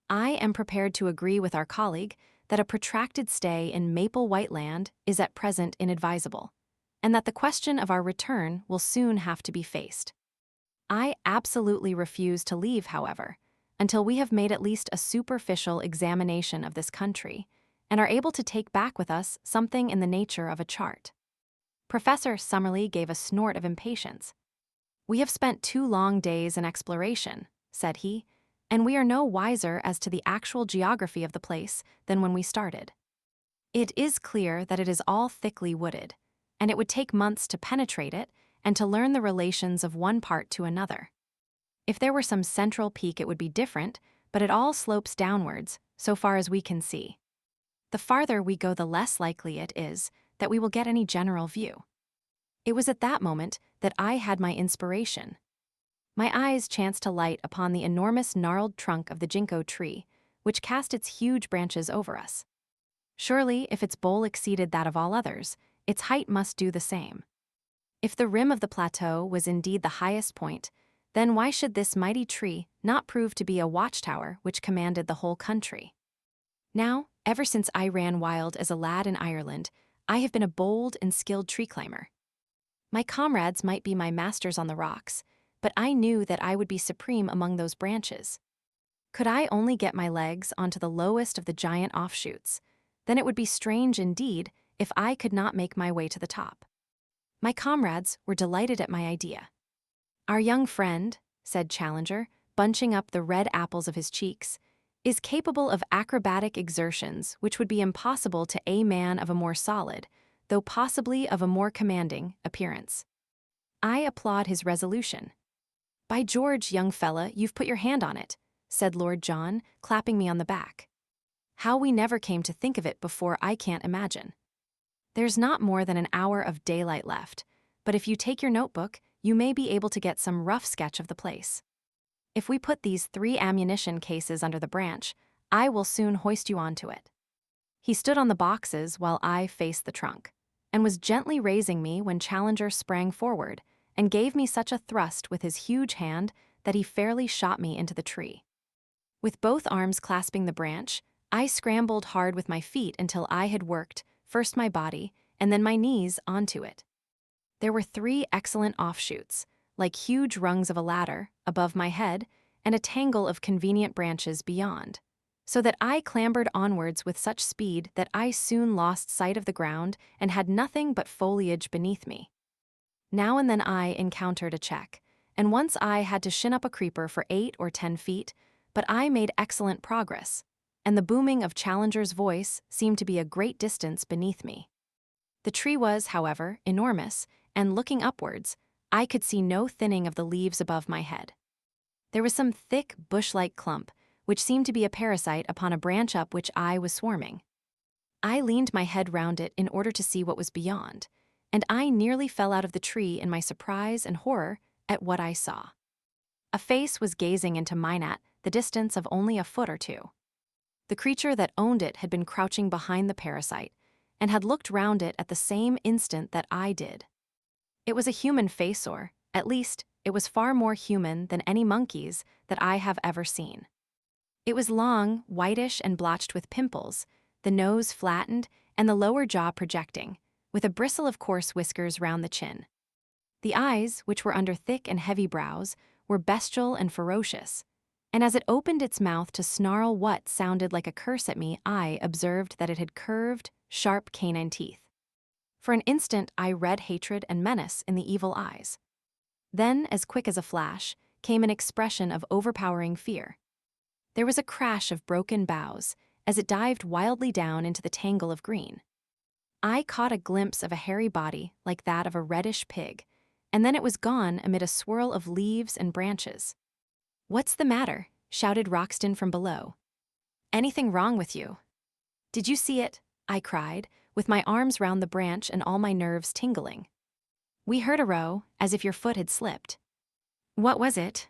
[SPEAKER 1] I am prepared to agree with our colleague that a protracted stay in Maple White Land is at present inadvisable, and that the question of our return will soon have to be faced. I absolutely refuse to leave, however, until we have made at least a superficial examination of this country and are able to take back with us something in the nature of a chart. Professor Summerlee gave a snort of impatience. We have spent 2 long days in exploration, said he, and we are no wiser as to the actual geography of the place than when we started. It is clear that it is all thickly wooded, and it would take months to penetrate it and to learn the relations of one part to another. If there were some central peak it would be different, but it all slopes downwards, so far as we can see. The farther we go, the less likely it is that we will get any general view. It was at that moment that I had my inspiration. My eyes chanced to light upon the enormous gnarled trunk of the ginkgo tree, which cast its huge branches over us. Surely, if its bole exceeded that of all others, its height must do the same. If the rim of the plateau was indeed the highest point, then why should this mighty tree not prove to be a watchtower which commanded the whole country? Now, ever since I ran wild as a lad in Ireland, I have been a bold and skilled tree climber. My comrades might be my masters on the rocks, but I knew that I would be supreme among those branches. Could I only get my legs onto the lowest of the giant offshoots, then it would be strange indeed if I could not make my way to the top. My comrades were delighted at my idea. Our young friend, said Challenger, bunching up the red apples of his cheeks, is capable of acrobatic exertions which would be impossible to a man of a more solid, though possibly of a more commanding, appearance. I applaud his resolution. By George, young fella, you've put your hand on it, said Lord John, clapping me on the back. How we never came to think of it before I can't imagine. There's not more than an hour of daylight left, but if you take your notebook, you may be able to get some rough sketch of the place. If we put these 3 ammunition cases under the branch, I will soon hoist you onto it. He stood on the boxes while I faced the trunk, and was gently raising me when Challenger sprang forward and gave me such a thrust with his huge hand that he fairly shot me into the tree. With both arms clasping the branch, I scrambled hard with my feet until I had worked, first my body, and then my knees, onto it. There were 3 excellent offshoots, like huge rungs of a ladder, above my head, and a tangle of convenient branches beyond, so that I clambered onwards with such speed that I soon lost sight of the ground and had nothing but foliage beneath me. Now and then I encountered a check, and once I had to shin up a creeper for 8 or 10 feet, but I made excellent progress, and the booming of Challenger's voice seemed to be a great distance beneath me. The tree was, however, enormous, and looking upwards, I could see no thinning of the leaves above my head. There was some thick, bush-like clump, which seemed to be a parasite upon a branch up which I was swarming. I leaned my head round it in order to see what was beyond, and I nearly fell out of the tree in my surprise and horror at what I saw. A face was gazing into mine at the distance of only a foot or two. The creature that owned it had been crouching behind the parasite and had looked round it at the same instant that I did. It was a human face, or, at least, it was far more human than any monkey's that I have ever seen. It was long, whitish and blotched with pimples, the nose flattened and the lower jaw projecting, with a bristle of coarse whiskers round the chin. The eyes, which were under thick and heavy brows, were bestial and ferocious, and as it opened its mouth to snarl what sounded like a curse at me, I observed that it had curved, sharp canine teeth. For an instant I read hatred and menace in the evil eyes. Then, as quick as a flash, came an expression of overpowering fear. There was a crash of broken boughs as it dived wildly down into the tangle of green. I caught a glimpse of a hairy body like that of a reddish pig, and then it was gone amid a swirl of leaves and branches. "What's the matter?" shouted Roxton from below. "Anything wrong with you?" "Did you see it?" I cried, with my arms round the branch and all my nerves tingling. "We heard a row, as if your foot had slipped." "What was it?"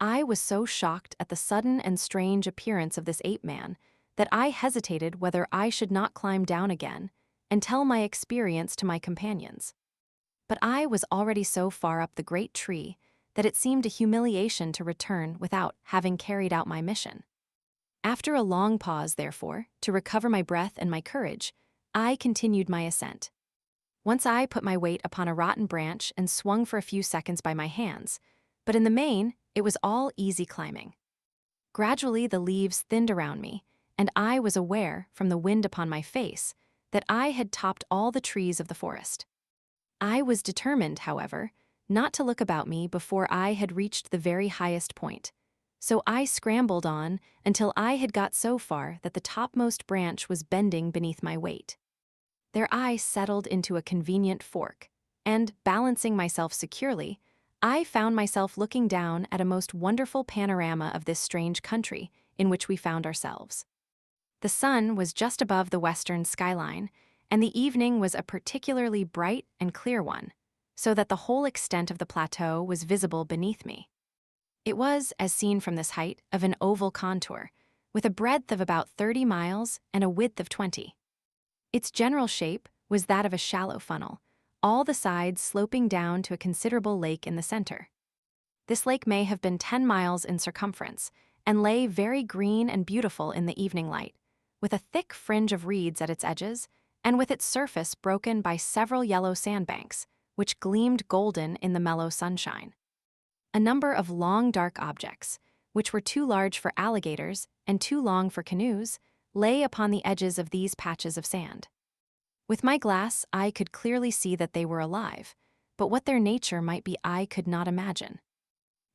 [SPEAKER 1] I was so shocked at the sudden and strange appearance of this ape-man that I hesitated whether I should not climb down again and tell my experience to my companions. But I was already so far up the great tree that it seemed a humiliation to return without having carried out my mission. After a long pause, therefore, to recover my breath and my courage, I continued my ascent. Once I put my weight upon a rotten branch and swung for a few seconds by my hands, but in the main, it was all easy climbing. Gradually the leaves thinned around me, and I was aware, from the wind upon my face, that I had topped all the trees of the forest. I was determined, however, not to look about me before I had reached the very highest point, so I scrambled on until I had got so far that the topmost branch was bending beneath my weight. There I settled into a convenient fork, and, balancing myself securely, I found myself looking down at a most wonderful panorama of this strange country in which we found ourselves. The sun was just above the western skyline, and the evening was a particularly bright and clear one, so that the whole extent of the plateau was visible beneath me. It was, as seen from this height, of an oval contour, with a breadth of about 30 miles and a width of 20. Its general shape was that of a shallow funnel, all the sides sloping down to a considerable lake in the center. This lake may have been 10 miles in circumference, and lay very green and beautiful in the evening light, with a thick fringe of reeds at its edges, and with its surface broken by several yellow sandbanks, which gleamed golden in the mellow sunshine. A number of long dark objects, which were too large for alligators and too long for canoes, lay upon the edges of these patches of sand. With my glass, I could clearly see that they were alive, but what their nature might be I could not imagine.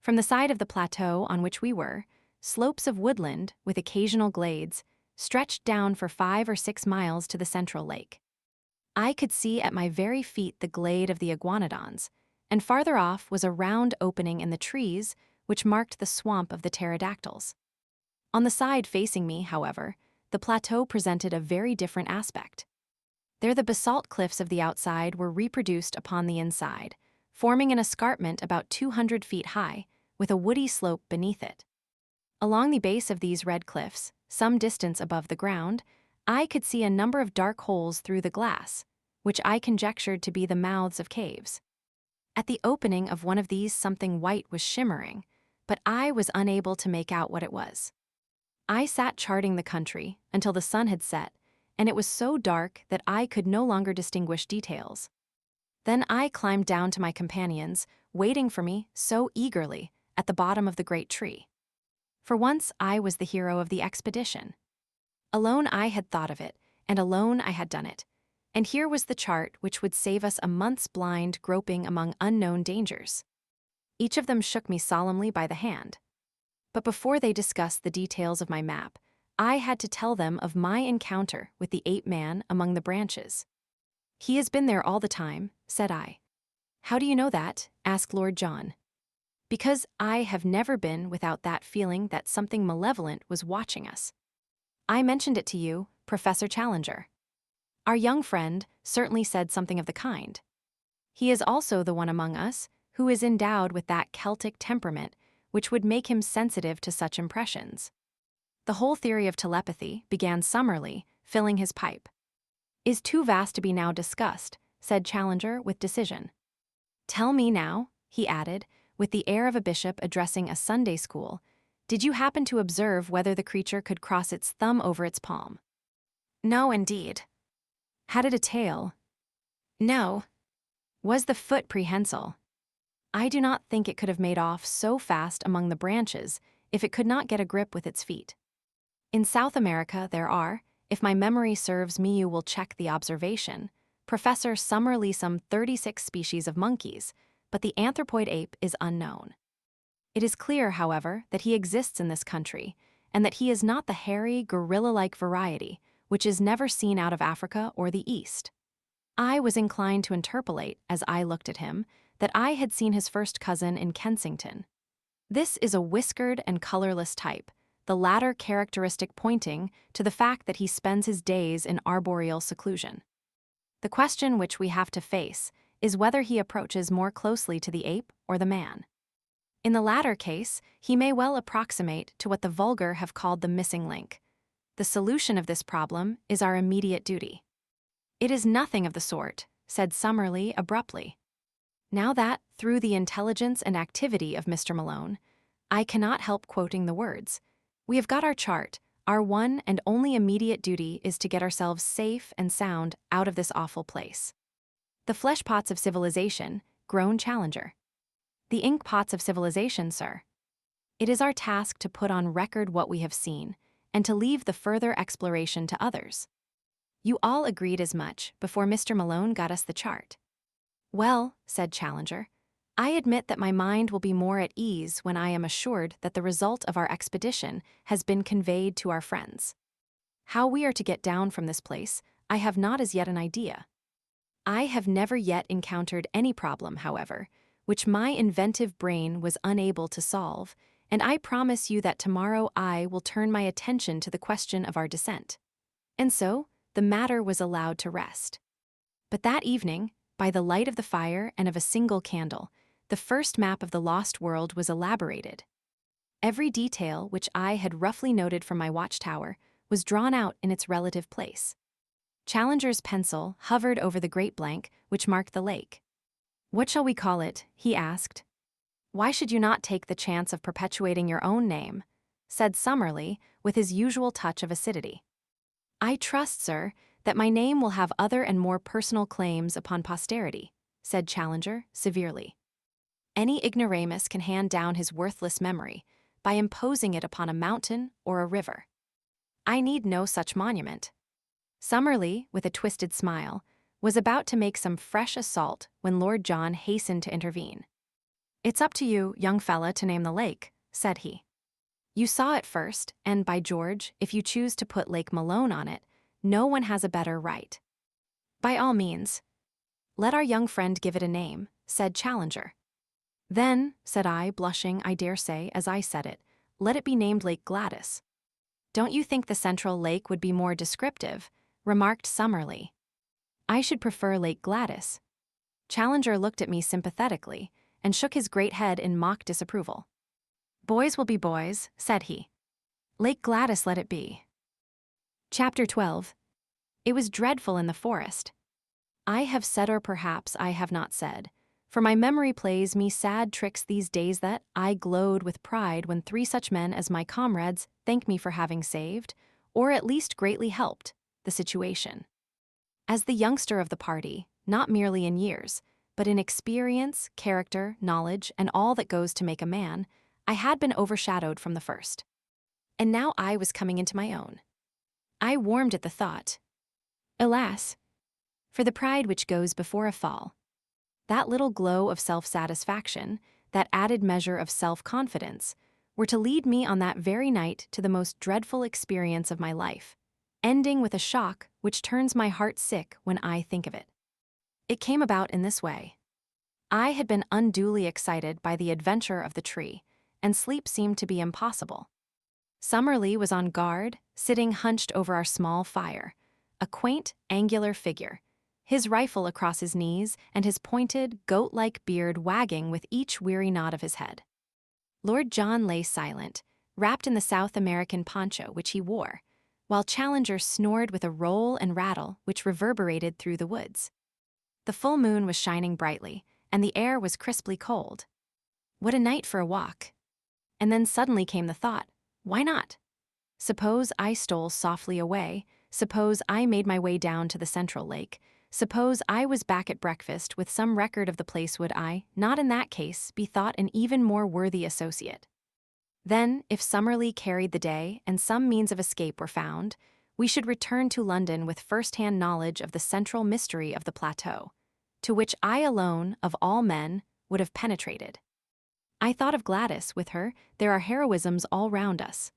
[SPEAKER 1] From the side of the plateau on which we were, slopes of woodland, with occasional glades, stretched down for 5 or 6 miles to the central lake. I could see at my very feet the glade of the iguanodons, and farther off was a round opening in the trees which marked the swamp of the pterodactyls. On the side facing me, however, the plateau presented a very different aspect. There the basalt cliffs of the outside were reproduced upon the inside, forming an escarpment about 200 feet high, with a woody slope beneath it. Along the base of these red cliffs, some distance above the ground, I could see a number of dark holes through the glass, which I conjectured to be the mouths of caves. At the opening of one of these something white was shimmering, but I was unable to make out what it was. I sat charting the country until the sun had set, and it was so dark that I could no longer distinguish details. Then I climbed down to my companions, waiting for me so eagerly at the bottom of the great tree. For once I was the hero of the expedition. Alone I had thought of it, and alone I had done it, and here was the chart which would save us a month's blind groping among unknown dangers. Each of them shook me solemnly by the hand. But before they discussed the details of my map, I had to tell them of my encounter with the ape-man among the branches. "He has been there all the time," said I. "How do you know that?" asked Lord John. Because I have never been without that feeling that something malevolent was watching us. I mentioned it to you, Professor Challenger. Our young friend certainly said something of the kind. He is also the one among us who is endowed with that Celtic temperament which would make him sensitive to such impressions. The whole theory of telepathy, began Summerlee, filling his pipe, is too vast to be now discussed, said Challenger with decision. Tell me now, he added, with the air of a bishop addressing a Sunday school, did you happen to observe whether the creature could cross its thumb over its palm? No, indeed. Had it a tail? No. Was the foot prehensile? I do not think it could have made off so fast among the branches if it could not get a grip with its feet. In South America there are, if my memory serves me you will check the observation, Professor Summerlee some 36 species of monkeys, but the anthropoid ape is unknown. It is clear, however, that he exists in this country, and that he is not the hairy, gorilla-like variety, which is never seen out of Africa or the East. I was inclined to interpolate, as I looked at him, that I had seen his first cousin in Kensington. This is a whiskered and colorless type, the latter characteristic pointing to the fact that he spends his days in arboreal seclusion. The question which we have to face is whether he approaches more closely to the ape or the man. In the latter case, he may well approximate to what the vulgar have called the missing link. The solution of this problem is our immediate duty. It is nothing of the sort, said Summerlee abruptly. Now that, through the intelligence and activity of Mr. Malone, I cannot help quoting the words, we have got our chart, our one and only immediate duty is to get ourselves safe and sound out of this awful place. The flesh pots of civilization, groaned Challenger. The ink pots of civilization, sir. It is our task to put on record what we have seen, and to leave the further exploration to others. You all agreed as much before Mr. Malone got us the chart. Well, said Challenger, I admit that my mind will be more at ease when I am assured that the result of our expedition has been conveyed to our friends. How we are to get down from this place, I have not as yet an idea. I have never yet encountered any problem, however, which my inventive brain was unable to solve, and I promise you that tomorrow I will turn my attention to the question of our descent. And so, the matter was allowed to rest. But that evening, by the light of the fire and of a single candle, the first map of the lost world was elaborated. Every detail which I had roughly noted from my watchtower was drawn out in its relative place. Challenger's pencil hovered over the great blank which marked the lake. What shall we call it? He asked. Why should you not take the chance of perpetuating your own name? Said Summerlee with his usual touch of acidity. I trust, sir, that my name will have other and more personal claims upon posterity, said Challenger severely. Any ignoramus can hand down his worthless memory by imposing it upon a mountain or a river. I need no such monument. Summerlee, with a twisted smile, was about to make some fresh assault when Lord John hastened to intervene. It's up to you, young fella, to name the lake, said he. You saw it first, and by George, if you choose to put Lake Malone on it, no one has a better right. By all means. Let our young friend give it a name, said Challenger. Then, said I, blushing, I dare say, as I said it, let it be named Lake Gladys. Don't you think the central lake would be more descriptive? Remarked Summerlee. I should prefer Lake Gladys. Challenger looked at me sympathetically and shook his great head in mock disapproval. Boys will be boys, said he. Lake Gladys let it be. Chapter 12. It was dreadful in the forest. I have said, or perhaps I have not said, for my memory plays me sad tricks these days, that I glowed with pride when 3 such men as my comrades thanked me for having saved, or at least greatly helped, the situation. As the youngster of the party, not merely in years, but in experience, character, knowledge, and all that goes to make a man, I had been overshadowed from the first. And now I was coming into my own. I warmed at the thought. Alas, for the pride which goes before a fall. That little glow of self-satisfaction, that added measure of self-confidence, were to lead me on that very night to the most dreadful experience of my life, ending with a shock which turns my heart sick when I think of it. It came about in this way. I had been unduly excited by the adventure of the tree, and sleep seemed to be impossible. Summerlee was on guard, sitting hunched over our small fire, a quaint, angular figure, his rifle across his knees and his pointed, goat-like beard wagging with each weary nod of his head. Lord John lay silent, wrapped in the South American poncho which he wore, while Challenger snored with a roll and rattle which reverberated through the woods. The full moon was shining brightly, and the air was crisply cold. What a night for a walk! And then suddenly came the thought, why not? Suppose I stole softly away, suppose I made my way down to the central lake, suppose I was back at breakfast with some record of the place, would I, not in that case, be thought an even more worthy associate? Then, if Summerlee carried the day and some means of escape were found, we should return to London with first-hand knowledge of the central mystery of the plateau, to which I alone, of all men, would have penetrated. I thought of Gladys. With her, there are heroisms all round us.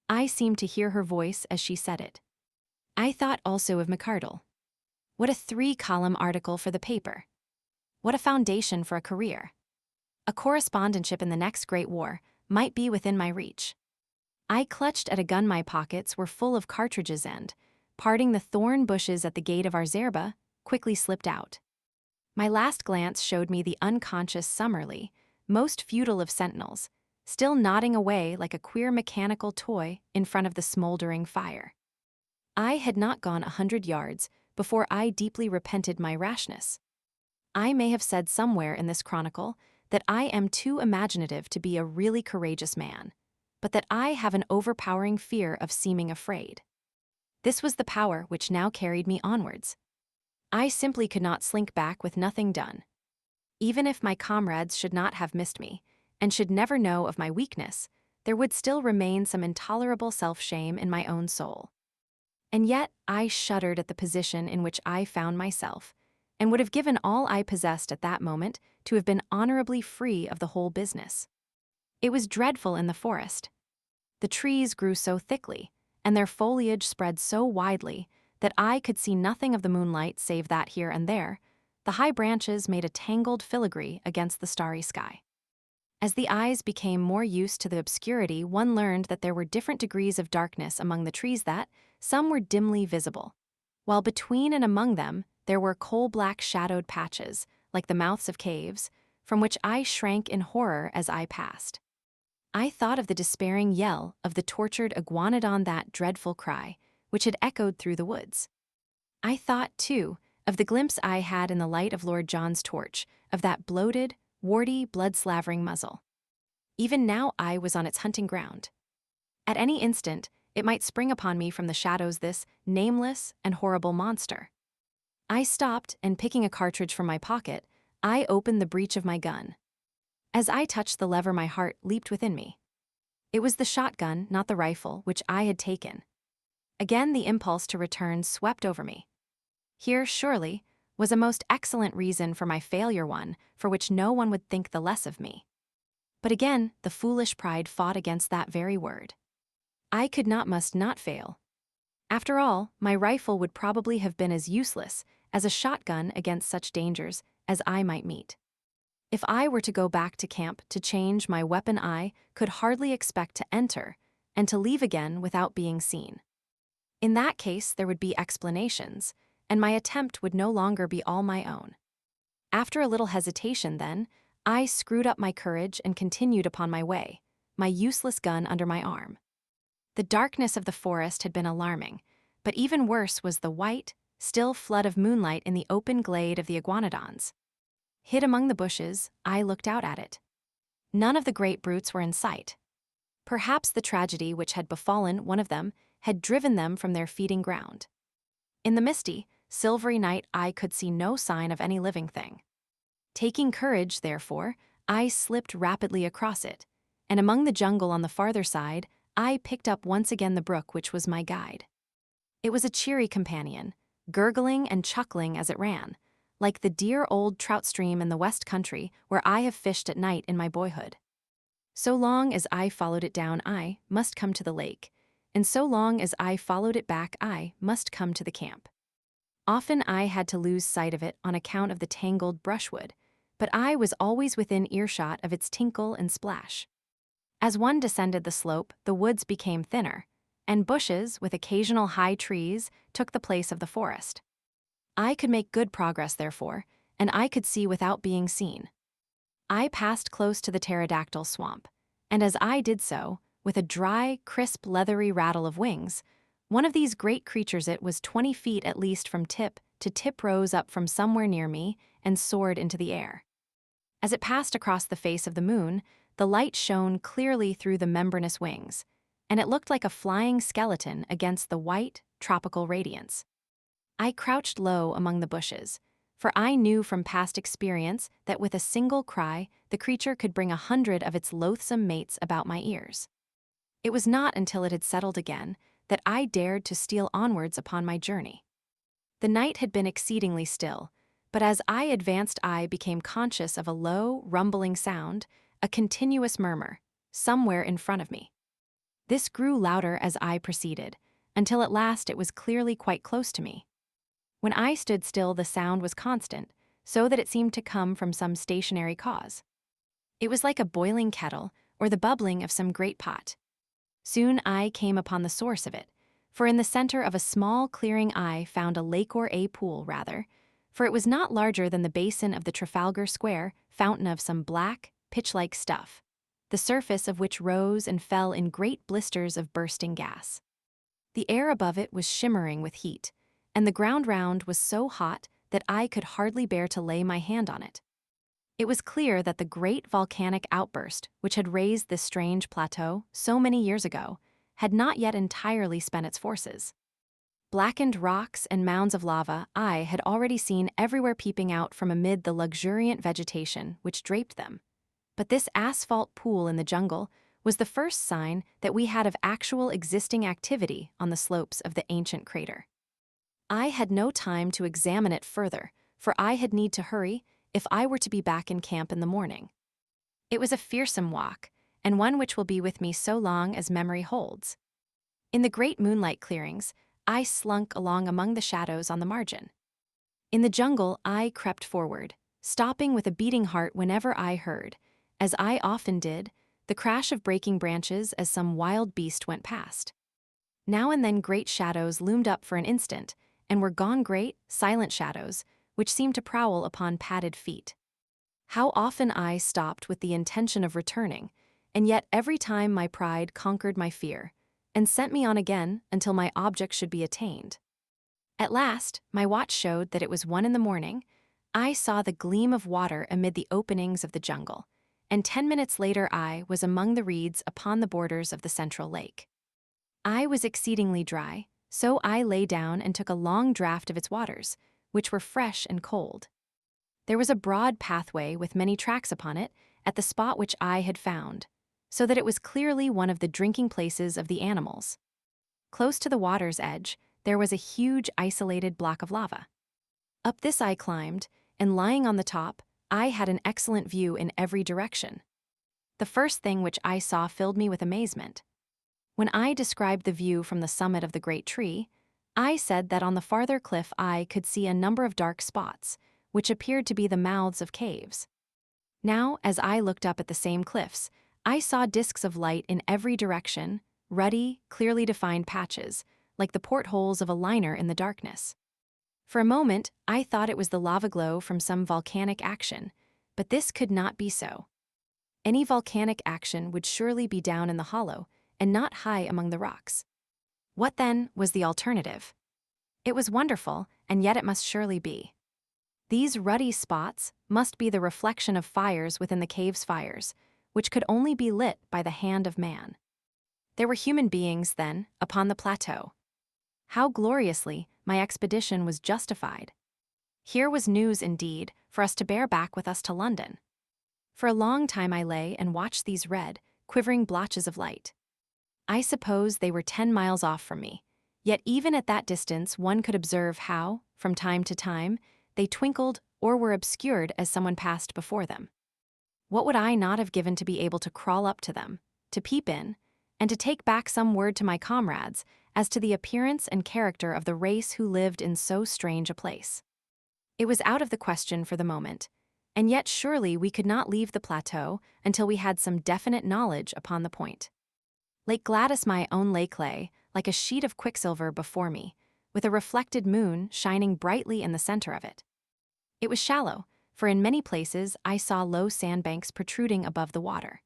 [SPEAKER 1] I seemed to hear her voice as she said it. I thought also of McArdle. What a 3-column article for the paper! What a foundation for a career! A correspondentship in the next great war might be within my reach. I clutched at a gun. My pockets were full of cartridges and, parting the thorn bushes at the gate of our zerba, quickly slipped out. My last glance showed me the unconscious Summerlee, most futile of sentinels, still nodding away like a queer mechanical toy in front of the smoldering fire. I had not gone 100 yards before I deeply repented my rashness. I may have said somewhere in this chronicle that I am too imaginative to be a really courageous man, but that I have an overpowering fear of seeming afraid. This was the power which now carried me onwards. I simply could not slink back with nothing done. Even if my comrades should not have missed me, and should never know of my weakness, there would still remain some intolerable self-shame in my own soul. And yet I shuddered at the position in which I found myself, and would have given all I possessed at that moment to have been honorably free of the whole business. It was dreadful in the forest. The trees grew so thickly, and their foliage spread so widely, that I could see nothing of the moonlight save that here and there, the high branches made a tangled filigree against the starry sky. As the eyes became more used to the obscurity, one learned that there were different degrees of darkness among the trees, that some were dimly visible, while between and among them there were coal-black shadowed patches, like the mouths of caves, from which I shrank in horror as I passed. I thought of the despairing yell of the tortured iguanodon, that dreadful cry, which had echoed through the woods. I thought, too, of the glimpse I had in the light of Lord John's torch, of that bloated, warty, blood-slavering muzzle. Even now I was on its hunting ground. At any instant, it might spring upon me from the shadows, this nameless and horrible monster. I stopped, and picking a cartridge from my pocket, I opened the breech of my gun. As I touched the lever, my heart leaped within me. It was the shotgun, not the rifle, which I had taken. Again the impulse to return swept over me. Here, surely, was a most excellent reason for my failure, one for which no one would think the less of me. But again, the foolish pride fought against that very word. I could not, must not fail. After all, my rifle would probably have been as useless as a shotgun against such dangers as I might meet. If I were to go back to camp to change my weapon, I could hardly expect to enter and to leave again without being seen. In that case, there would be explanations, and my attempt would no longer be all my own. After a little hesitation, then, I screwed up my courage and continued upon my way, my useless gun under my arm. The darkness of the forest had been alarming, but even worse was the white, still flood of moonlight in the open glade of the iguanodons. Hid among the bushes, I looked out at it. None of the great brutes were in sight. Perhaps the tragedy which had befallen one of them had driven them from their feeding ground. In the misty, silvery night I could see no sign of any living thing. Taking courage, therefore, I slipped rapidly across it, and among the jungle on the farther side, I picked up once again the brook which was my guide. It was a cheery companion, gurgling and chuckling as it ran, like the dear old trout stream in the West Country where I have fished at night in my boyhood. So long as I followed it down, I must come to the lake, and so long as I followed it back, I must come to the camp. Often I had to lose sight of it on account of the tangled brushwood, but I was always within earshot of its tinkle and splash. As one descended the slope, the woods became thinner, and bushes, with occasional high trees, took the place of the forest. I could make good progress, therefore, and I could see without being seen. I passed close to the pterodactyl swamp, and as I did so, with a dry, crisp, leathery rattle of wings, one of these great creatures, it was 20 feet at least from tip to tip, rose up from somewhere near me and soared into the air. As it passed across the face of the moon, the light shone clearly through the membranous wings, and it looked like a flying skeleton against the white, tropical radiance. I crouched low among the bushes, for I knew from past experience that with a single cry, the creature could bring 100 of its loathsome mates about my ears. It was not until it had settled again that I dared to steal onwards upon my journey. The night had been exceedingly still, but as I advanced I became conscious of a low, rumbling sound, a continuous murmur, somewhere in front of me. This grew louder as I proceeded, until at last it was clearly quite close to me. When I stood still, the sound was constant, so that it seemed to come from some stationary cause. It was like a boiling kettle or the bubbling of some great pot. Soon I came upon the source of it, for in the center of a small clearing I found a lake, or a pool rather, for it was not larger than the basin of the Trafalgar Square fountain, of some black, pitch-like stuff, the surface of which rose and fell in great blisters of bursting gas. The air above it was shimmering with heat, and the ground round was so hot that I could hardly bear to lay my hand on it. It was clear that the great volcanic outburst which had raised this strange plateau so many years ago had not yet entirely spent its forces. Blackened rocks and mounds of lava I had already seen everywhere peeping out from amid the luxuriant vegetation which draped them. But this asphalt pool in the jungle was the first sign that we had of actual existing activity on the slopes of the ancient crater. I had no time to examine it further, for I had need to hurry if I were to be back in camp in the morning. It was a fearsome walk, and one which will be with me so long as memory holds. In the great moonlight clearings, I slunk along among the shadows on the margin. In the jungle, I crept forward, stopping with a beating heart whenever I heard, as I often did, the crash of breaking branches as some wild beast went past. Now and then great shadows loomed up for an instant, and were gone, great, silent shadows, which seemed to prowl upon padded feet. How often I stopped with the intention of returning, and yet every time my pride conquered my fear, and sent me on again until my object should be attained. At last, my watch showed that it was 1 in the morning. I saw the gleam of water amid the openings of the jungle, and 10 minutes later I was among the reeds upon the borders of the central lake. I was exceedingly dry, so I lay down and took a long draught of its waters, which were fresh and cold. There was a broad pathway with many tracks upon it at the spot which I had found, so that it was clearly one of the drinking places of the animals. Close to the water's edge, there was a huge isolated block of lava. Up this I climbed, and lying on the top, I had an excellent view in every direction. The first thing which I saw filled me with amazement. When I described the view from the summit of the great tree, I said that on the farther cliff I could see a number of dark spots, which appeared to be the mouths of caves. Now, as I looked up at the same cliffs, I saw discs of light in every direction, ruddy, clearly defined patches, like the portholes of a liner in the darkness. For a moment, I thought it was the lava glow from some volcanic action, but this could not be so. Any volcanic action would surely be down in the hollow, and not high among the rocks. What then was the alternative? It was wonderful, and yet it must surely be. These ruddy spots must be the reflection of fires within the cave's fires, which could only be lit by the hand of man. There were human beings, then, upon the plateau. How gloriously my expedition was justified. Here was news indeed for us to bear back with us to London. For a long time I lay and watched these red, quivering blotches of light. I suppose they were 10 miles off from me, yet even at that distance one could observe how, from time to time, they twinkled or were obscured as someone passed before them. What would I not have given to be able to crawl up to them, to peep in, and to take back some word to my comrades as to the appearance and character of the race who lived in so strange a place? It was out of the question for the moment, And yet surely we could not leave the plateau until we had some definite knowledge upon the point. Lake Gladys, my own lake, lay like a sheet of quicksilver before me, with a reflected moon shining brightly in the center of it. It was shallow, for in many places I saw low sandbanks protruding above the water.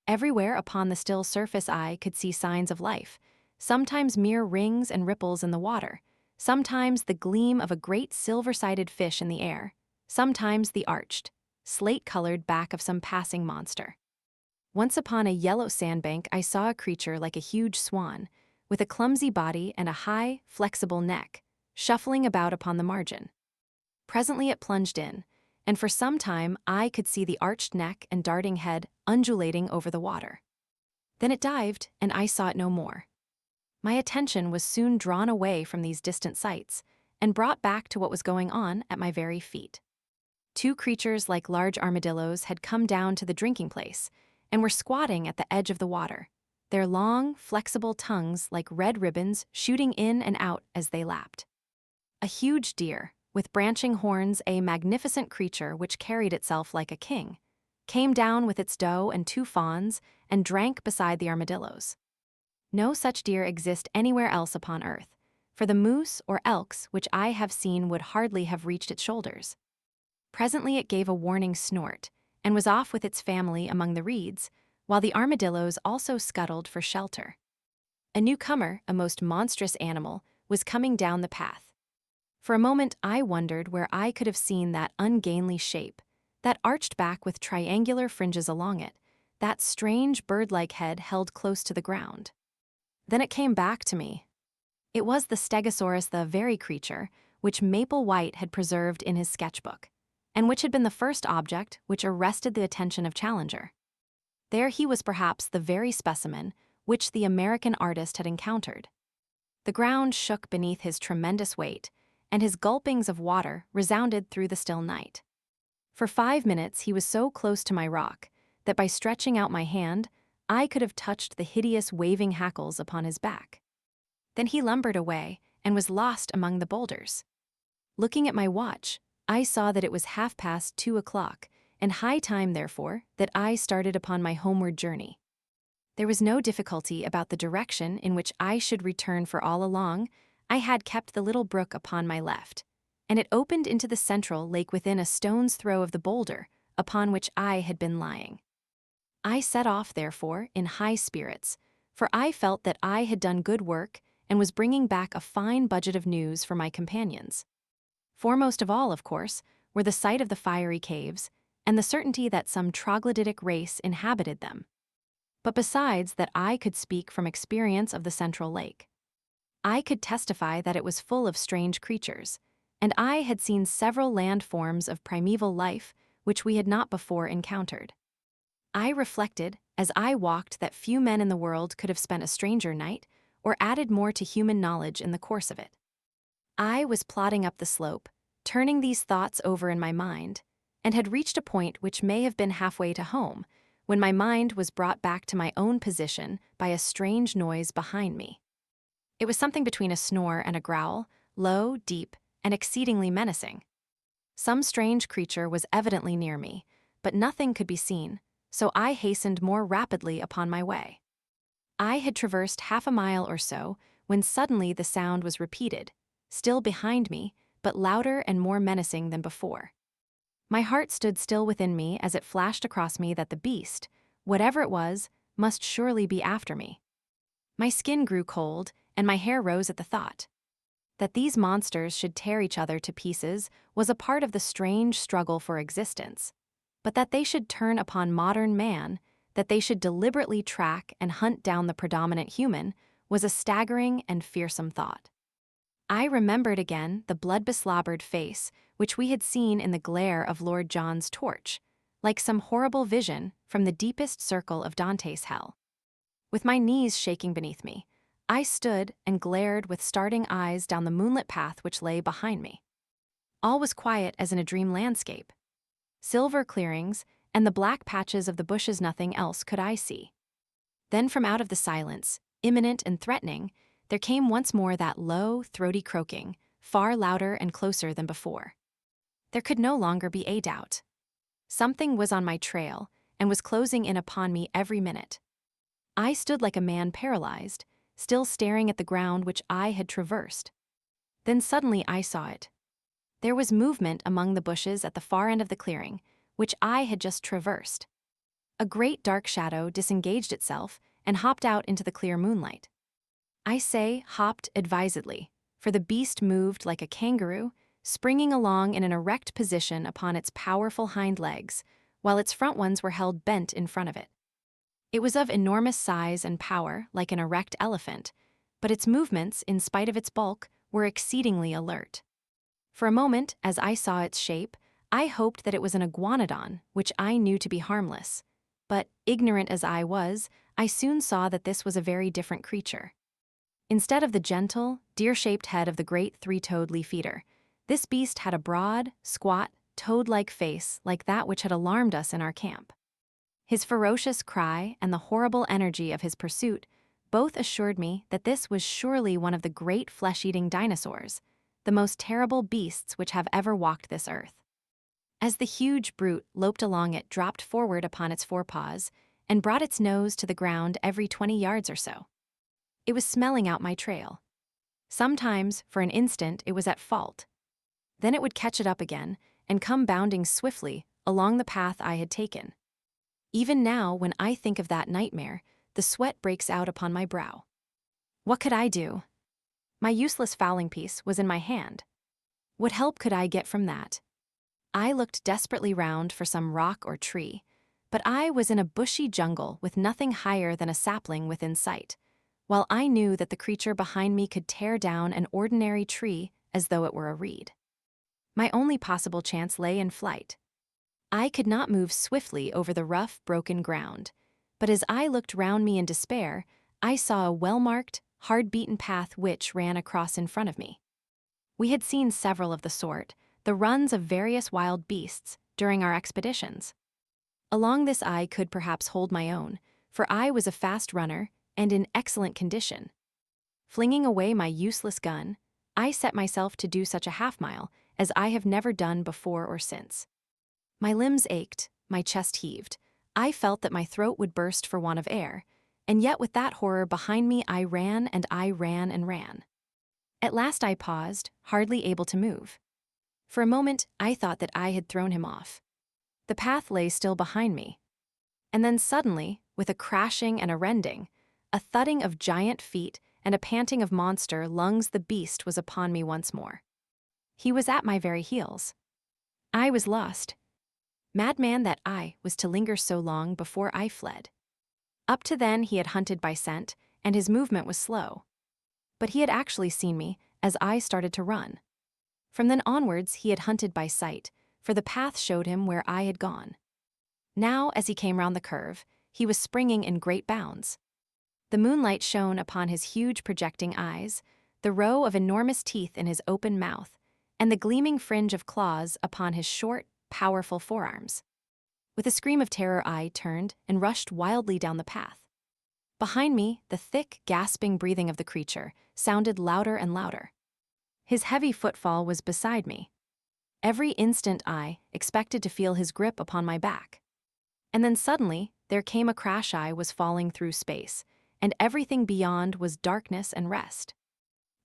[SPEAKER 1] Everywhere upon the still surface I could see signs of life, sometimes mere rings and ripples in the water, sometimes the gleam of a great silver-sided fish in the air, sometimes the arched, slate-colored back of some passing monster. Once upon a yellow sandbank I saw a creature like a huge swan, with a clumsy body and a high, flexible neck, shuffling about upon the margin. Presently it plunged in, and for some time I could see the arched neck and darting head undulating over the water. Then it dived, and I saw it no more. My attention was soon drawn away from these distant sights, and brought back to what was going on at my very feet. Two creatures like large armadillos had come down to the drinking place, and were squatting at the edge of the water, their long, flexible tongues like red ribbons shooting in and out as they lapped. A huge deer, with branching horns, a magnificent creature which carried itself like a king, came down with its doe and two fawns and drank beside the armadillos. No such deer exist anywhere else upon earth, for the moose or elks which I have seen would hardly have reached its shoulders. Presently it gave a warning snort, and was off with its family among the reeds, while the armadillos also scuttled for shelter. A newcomer, a most monstrous animal, was coming down the path. For a moment I wondered where I could have seen that ungainly shape, that arched back with triangular fringes along it, that strange bird-like head held close to the ground. Then it came back to me. It was the Stegosaurus, the very creature which Maple White had preserved in his sketchbook, and which had been the first object which arrested the attention of Challenger. There he was, perhaps the very specimen which the American artist had encountered. The ground shook beneath his tremendous weight, and his gulpings of water resounded through the still night. For 5 minutes he was so close to my rock that by stretching out my hand, I could have touched the hideous waving hackles upon his back. Then he lumbered away and was lost among the boulders. Looking at my watch, I saw that it was 2:30 o'clock, and high time, therefore, that I started upon my homeward journey. There was no difficulty about the direction in which I should return, for all along I had kept the little brook upon my left, and it opened into the central lake within a stone's throw of the boulder upon which I had been lying. I set off, therefore, in high spirits, for I felt that I had done good work and was bringing back a fine budget of news for my companions. Foremost of all, of course, were the sight of the fiery caves, and the certainty that some troglodytic race inhabited them. But besides that, I could speak from experience of the central lake. I could testify that it was full of strange creatures, and I had seen several land forms of primeval life which we had not before encountered. I reflected, as I walked, that few men in the world could have spent a stranger night, or added more to human knowledge in the course of it. I was plodding up the slope, turning these thoughts over in my mind, and had reached a point which may have been halfway to home, when my mind was brought back to my own position by a strange noise behind me. It was something between a snore and a growl, low, deep, and exceedingly menacing. Some strange creature was evidently near me, but nothing could be seen, so I hastened more rapidly upon my way. I had traversed 1/2 mile or so, when suddenly the sound was repeated, still behind me, but louder and more menacing than before. My heart stood still within me as it flashed across me that the beast, whatever it was, must surely be after me. My skin grew cold, and my hair rose at the thought. That these monsters should tear each other to pieces was a part of the strange struggle for existence, but that they should turn upon modern man, that they should deliberately track and hunt down the predominant human, was a staggering and fearsome thought. I remembered again the blood-beslobbered face which we had seen in the glare of Lord John's torch, like some horrible vision from the deepest circle of Dante's hell. With my knees shaking beneath me, I stood and glared with starting eyes down the moonlit path which lay behind me. All was quiet as in a dream landscape. Silver clearings and the black patches of the bushes, nothing else could I see. Then from out of the silence, imminent and threatening, there came once more that low, throaty croaking, far louder and closer than before. There could no longer be a doubt. Something was on my trail and was closing in upon me every minute. I stood like a man paralyzed, still staring at the ground which I had traversed. Then suddenly I saw it. There was movement among the bushes at the far end of the clearing, which I had just traversed. A great dark shadow disengaged itself and hopped out into the clear moonlight. I say hopped advisedly, for the beast moved like a kangaroo, springing along in an erect position upon its powerful hind legs, while its front ones were held bent in front of it. It was of enormous size and power, like an erect elephant, but its movements, in spite of its bulk, were exceedingly alert. For a moment, as I saw its shape, I hoped that it was an iguanodon, which I knew to be harmless. But, ignorant as I was, I soon saw that this was a very different creature. Instead of the gentle, deer-shaped head of the great three-toed leaf-eater, this beast had a broad, squat, toad-like face like that which had alarmed us in our camp. His ferocious cry and the horrible energy of his pursuit both assured me that this was surely one of the great flesh-eating dinosaurs, the most terrible beasts which have ever walked this earth. As the huge brute loped along, it dropped forward upon its forepaws and brought its nose to the ground every 20 yards or so. It was smelling out my trail. Sometimes, for an instant, it was at fault. Then it would catch it up again and come bounding swiftly along the path I had taken. Even now, when I think of that nightmare, the sweat breaks out upon my brow. What could I do? My useless fowling piece was in my hand. What help could I get from that? I looked desperately round for some rock or tree, but I was in a bushy jungle with nothing higher than a sapling within sight, while I knew that the creature behind me could tear down an ordinary tree as though it were a reed. My only possible chance lay in flight. I could not move swiftly over the rough, broken ground, but as I looked round me in despair, I saw a well-marked, hard-beaten path which ran across in front of me. We had seen several of the sort, the runs of various wild beasts, during our expeditions. Along this I could perhaps hold my own, for I was a fast runner and in excellent condition. Flinging away my useless gun, I set myself to do such a half-mile as I have never done before or since. My limbs ached, my chest heaved. I felt that my throat would burst for want of air, and yet with that horror behind me I ran and I ran and ran. At last I paused, hardly able to move. For a moment I thought that I had thrown him off. The path lay still behind me. And then suddenly, with a crashing and a rending, a thudding of giant feet and a panting of monster lungs, the beast was upon me once more. He was at my very heels. I was lost. Madman that I was to linger so long before I fled. Up to then he had hunted by scent, and his movement was slow. But he had actually seen me as I started to run. From then onwards he had hunted by sight, for the path showed him where I had gone. Now, as he came round the curve, he was springing in great bounds. The moonlight shone upon his huge projecting eyes, the row of enormous teeth in his open mouth, and the gleaming fringe of claws upon his short, powerful forearms. With a scream of terror I turned and rushed wildly down the path. Behind me, the thick, gasping breathing of the creature sounded louder and louder. His heavy footfall was beside me. Every instant I expected to feel his grip upon my back. And then suddenly, there came a crash. I was falling through space, and everything beyond was darkness and rest.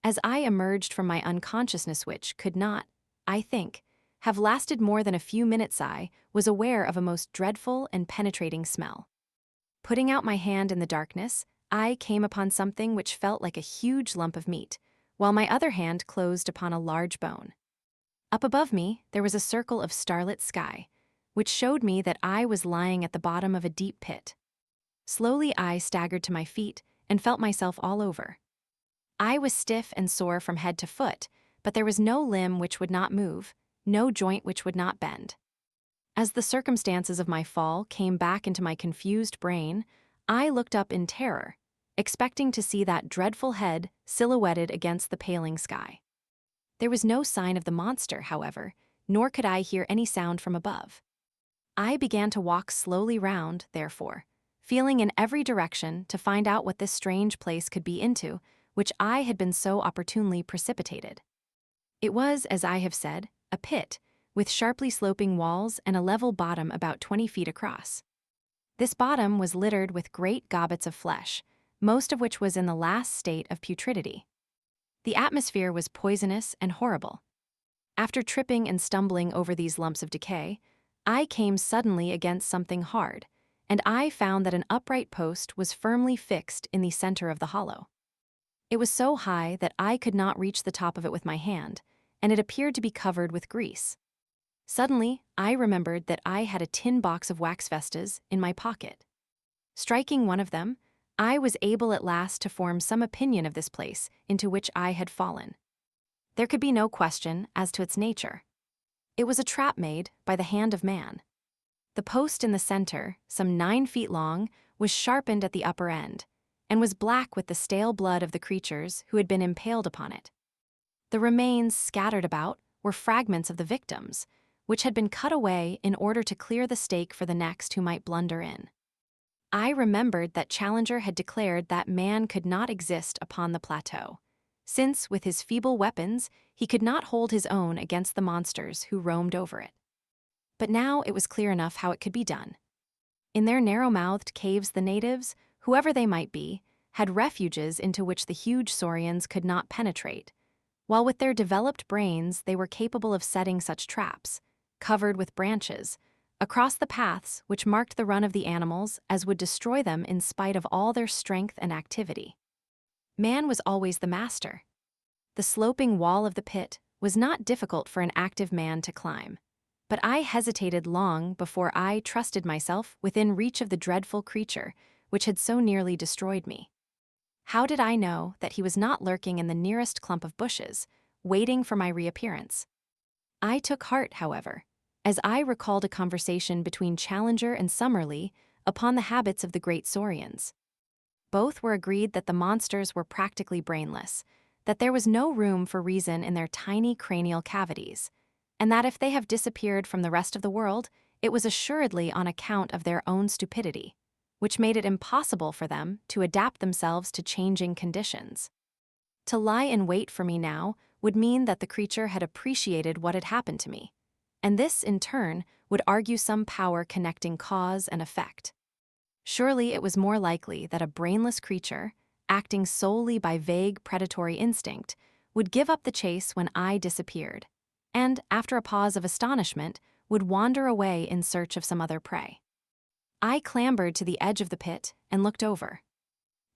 [SPEAKER 1] As I emerged from my unconsciousness, which could not, I think, have lasted more than a few minutes, I was aware of a most dreadful and penetrating smell. Putting out my hand in the darkness, I came upon something which felt like a huge lump of meat, while my other hand closed upon a large bone. Up above me, there was a circle of starlit sky, which showed me that I was lying at the bottom of a deep pit. Slowly I staggered to my feet and felt myself all over. I was stiff and sore from head to foot, but there was no limb which would not move, no joint which would not bend. As the circumstances of my fall came back into my confused brain, I looked up in terror, expecting to see that dreadful head silhouetted against the paling sky. There was no sign of the monster, however, nor could I hear any sound from above. I began to walk slowly round, therefore, feeling in every direction to find out what this strange place could be into which I had been so opportunely precipitated. It was, as I have said, a pit, with sharply sloping walls and a level bottom about 20 feet across. This bottom was littered with great gobbets of flesh, most of which was in the last state of putridity. The atmosphere was poisonous and horrible. After tripping and stumbling over these lumps of decay, I came suddenly against something hard, and I found that an upright post was firmly fixed in the center of the hollow. It was so high that I could not reach the top of it with my hand, and it appeared to be covered with grease. Suddenly, I remembered that I had a tin box of wax vestas in my pocket. Striking one of them, I was able at last to form some opinion of this place into which I had fallen. There could be no question as to its nature. It was a trap made by the hand of man. The post in the center, some 9 feet long, was sharpened at the upper end, and was black with the stale blood of the creatures who had been impaled upon it. The remains scattered about were fragments of the victims, which had been cut away in order to clear the stake for the next who might blunder in. I remembered that Challenger had declared that man could not exist upon the plateau, since, with his feeble weapons, he could not hold his own against the monsters who roamed over it. But now it was clear enough how it could be done. In their narrow-mouthed caves, the natives, whoever they might be, had refuges into which the huge saurians could not penetrate, while with their developed brains they were capable of setting such traps, covered with branches, across the paths which marked the run of the animals as would destroy them in spite of all their strength and activity. Man was always the master. The sloping wall of the pit was not difficult for an active man to climb, but I hesitated long before I trusted myself within reach of the dreadful creature which had so nearly destroyed me. How did I know that he was not lurking in the nearest clump of bushes, waiting for my reappearance? I took heart, however, as I recalled a conversation between Challenger and Summerlee upon the habits of the great saurians. Both were agreed that the monsters were practically brainless, that there was no room for reason in their tiny cranial cavities, and that if they have disappeared from the rest of the world, it was assuredly on account of their own stupidity, which made it impossible for them to adapt themselves to changing conditions. To lie in wait for me now would mean that the creature had appreciated what had happened to me, and this, in turn, would argue some power connecting cause and effect. Surely it was more likely that a brainless creature, acting solely by vague predatory instinct, would give up the chase when I disappeared, and, after a pause of astonishment, would wander away in search of some other prey. I clambered to the edge of the pit and looked over.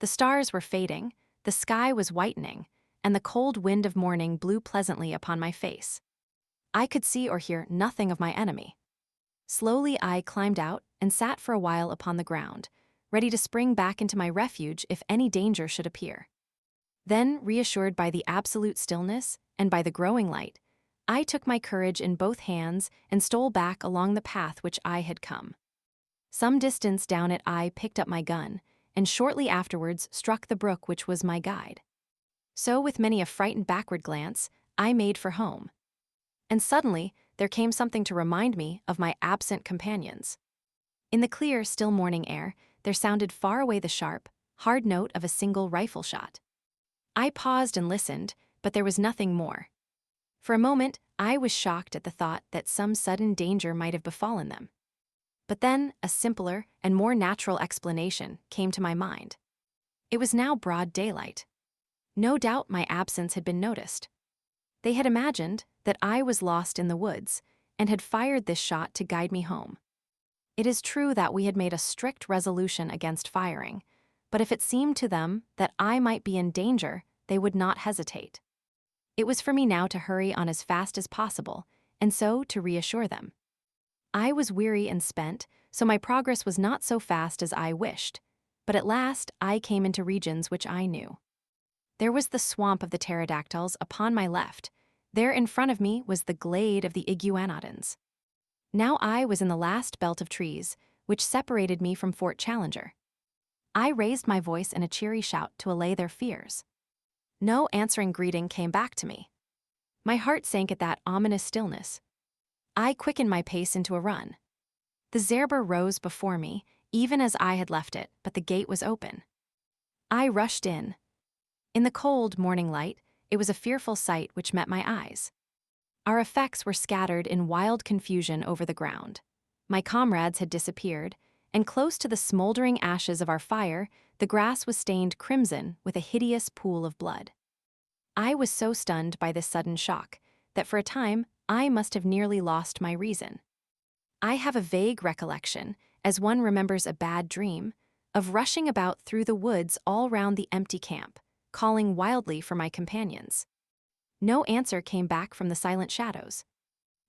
[SPEAKER 1] The stars were fading, the sky was whitening, and the cold wind of morning blew pleasantly upon my face. I could see or hear nothing of my enemy. Slowly I climbed out and sat for a while upon the ground, ready to spring back into my refuge if any danger should appear. Then, reassured by the absolute stillness and by the growing light, I took my courage in both hands and stole back along the path which I had come. Some distance down it I picked up my gun, and shortly afterwards struck the brook which was my guide. So, with many a frightened backward glance, I made for home. And suddenly, there came something to remind me of my absent companions. In the clear, still morning air, there sounded far away the sharp, hard note of a single rifle shot. I paused and listened, but there was nothing more. For a moment, I was shocked at the thought that some sudden danger might have befallen them. But then, a simpler and more natural explanation came to my mind. It was now broad daylight. No doubt my absence had been noticed. They had imagined that I was lost in the woods and had fired this shot to guide me home. It is true that we had made a strict resolution against firing, but if it seemed to them that I might be in danger, they would not hesitate. It was for me now to hurry on as fast as possible, and so to reassure them. I was weary and spent, so my progress was not so fast as I wished, but at last I came into regions which I knew. There was the swamp of the pterodactyls upon my left. There in front of me was the glade of the iguanodons. Now I was in the last belt of trees, which separated me from Fort Challenger. I raised my voice in a cheery shout to allay their fears. No answering greeting came back to me. My heart sank at that ominous stillness. I quickened my pace into a run. The zerber rose before me, even as I had left it, but the gate was open. I rushed in. In the cold morning light, it was a fearful sight which met my eyes. Our effects were scattered in wild confusion over the ground. My comrades had disappeared, and close to the smoldering ashes of our fire, the grass was stained crimson with a hideous pool of blood. I was so stunned by this sudden shock that for a time I must have nearly lost my reason. I have a vague recollection, as one remembers a bad dream, of rushing about through the woods all round the empty camp, calling wildly for my companions. No answer came back from the silent shadows.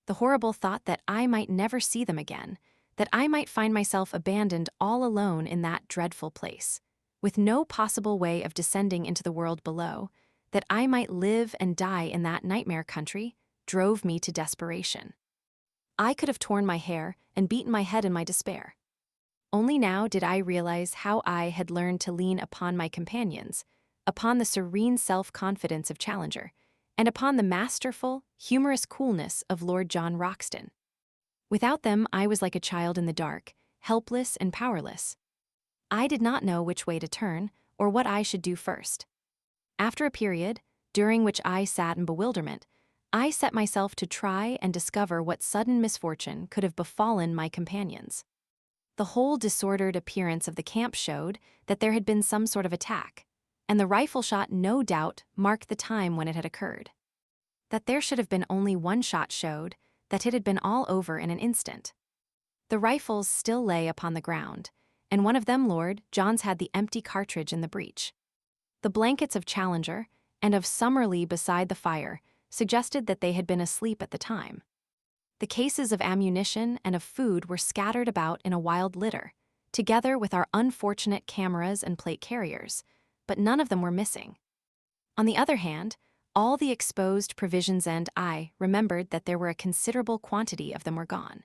[SPEAKER 1] The horrible thought that I might never see them again, that I might find myself abandoned all alone in that dreadful place, with no possible way of descending into the world below, that I might live and die in that nightmare country, drove me to desperation. I could have torn my hair and beaten my head in my despair. Only now did I realize how I had learned to lean upon my companions, upon the serene self-confidence of Challenger, and upon the masterful, humorous coolness of Lord John Roxton. Without them, I was like a child in the dark, helpless and powerless. I did not know which way to turn or what I should do first. After a period, during which I sat in bewilderment, I set myself to try and discover what sudden misfortune could have befallen my companions. The whole disordered appearance of the camp showed that there had been some sort of attack, and the rifle shot no doubt marked the time when it had occurred. That there should have been only one shot showed that it had been all over in an instant. The rifles still lay upon the ground, and one of them, Lord John's, had the empty cartridge in the breech. The blankets of Challenger and of Summerlee beside the fire suggested that they had been asleep at the time. The cases of ammunition and of food were scattered about in a wild litter, together with our unfortunate cameras and plate carriers, but none of them were missing. On the other hand, all the exposed provisions, and I remembered that there were a considerable quantity of them, were gone.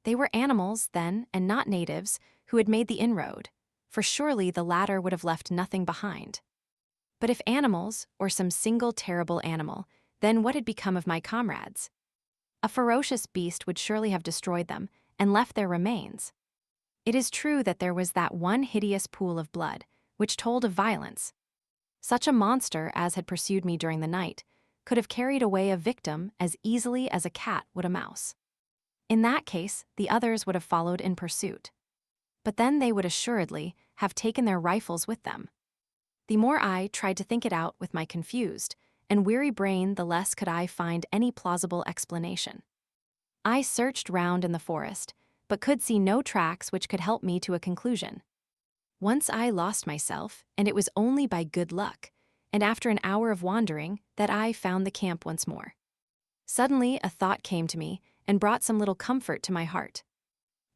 [SPEAKER 1] They were animals, then, and not natives, who had made the inroad, for surely the latter would have left nothing behind. But if animals, or some single terrible animal, then what had become of my comrades? A ferocious beast would surely have destroyed them and left their remains. It is true that there was that one hideous pool of blood, which told of violence. Such a monster as had pursued me during the night could have carried away a victim as easily as a cat would a mouse. In that case, the others would have followed in pursuit. But then they would assuredly have taken their rifles with them. The more I tried to think it out with my confused and weary brain, the less could I find any plausible explanation. I searched round in the forest, but could see no tracks which could help me to a conclusion. Once I lost myself, and it was only by good luck, and after an hour of wandering, that I found the camp once more. Suddenly a thought came to me and brought some little comfort to my heart.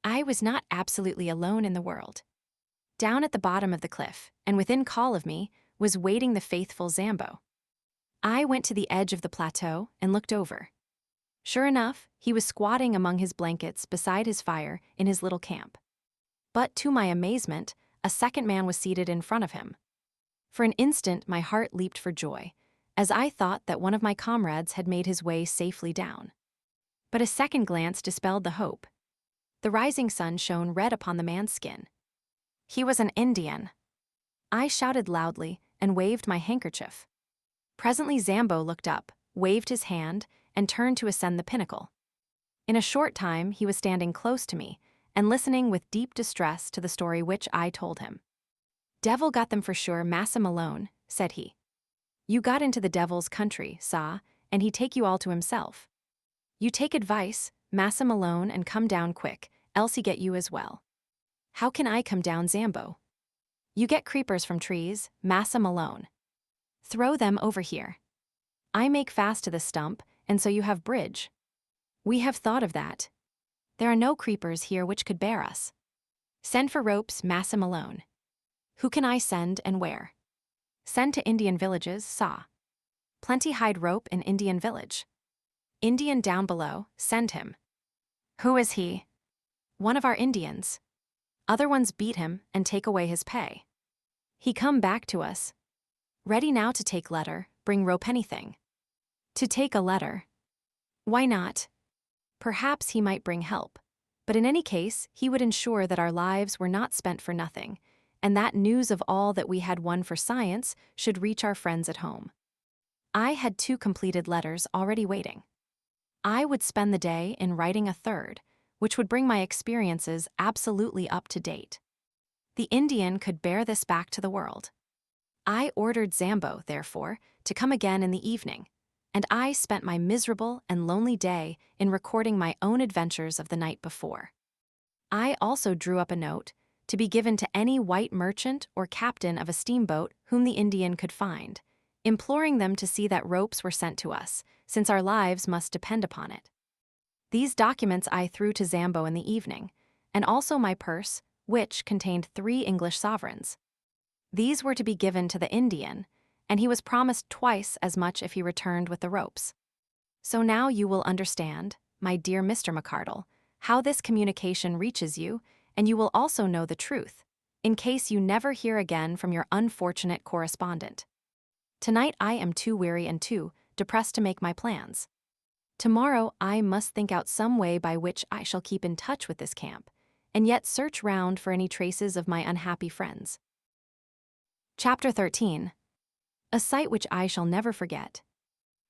[SPEAKER 1] I was not absolutely alone in the world. Down at the bottom of the cliff, and within call of me, was waiting the faithful Zambo. I went to the edge of the plateau and looked over. Sure enough, he was squatting among his blankets beside his fire in his little camp. But to my amazement, a second man was seated in front of him. For an instant my heart leaped for joy, as I thought that one of my comrades had made his way safely down. But a second glance dispelled the hope. The rising sun shone red upon the man's skin. He was an Indian. I shouted loudly and waved my handkerchief. Presently Zambo looked up, waved his hand, and turned to ascend the pinnacle. In a short time he was standing close to me and listening with deep distress to the story which I told him. "Devil got them for sure, Massa Malone," said he. "You got into the devil's country, sah, and he take you all to himself. You take advice, Massa Malone, and come down quick, else he get you as well." "How can I come down, Zambo?" "You get creepers from trees, Massa Malone. Throw them over here. I make fast to the stump, and so you have bridge." "We have thought of that. There are no creepers here which could bear us." "Send for ropes, Massa Malone." "Who can I send and where?" "Send to Indian villages, sah. Plenty hide rope in Indian village." "Indian down below, send him." "Who is he?" "One of our Indians. Other ones beat him and take away his pay. He come back to us. Ready now to take letter, bring rope, anything." "To take a letter." "Why not? Perhaps he might bring help, but in any case he would ensure that our lives were not spent for nothing, and that news of all that we had won for science should reach our friends at home." I had 2 completed letters already waiting. I would spend the day in writing a third, which would bring my experiences absolutely up to date. The Indian could bear this back to the world. I ordered Zambo, therefore, to come again in the evening, and I spent my miserable and lonely day in recording my own adventures of the night before. I also drew up a note to be given to any white merchant or captain of a steamboat whom the Indian could find, imploring them to see that ropes were sent to us, since our lives must depend upon it. These documents I threw to Zambo in the evening, and also my purse, which contained 3 English sovereigns. These were to be given to the Indian, and he was promised twice as much if he returned with the ropes. So now you will understand, my dear Mr. McArdle, how this communication reaches you, and you will also know the truth, in case you never hear again from your unfortunate correspondent. Tonight I am too weary and too depressed to make my plans. Tomorrow I must think out some way by which I shall keep in touch with this camp, and yet search round for any traces of my unhappy friends. Chapter 13. A sight which I shall never forget.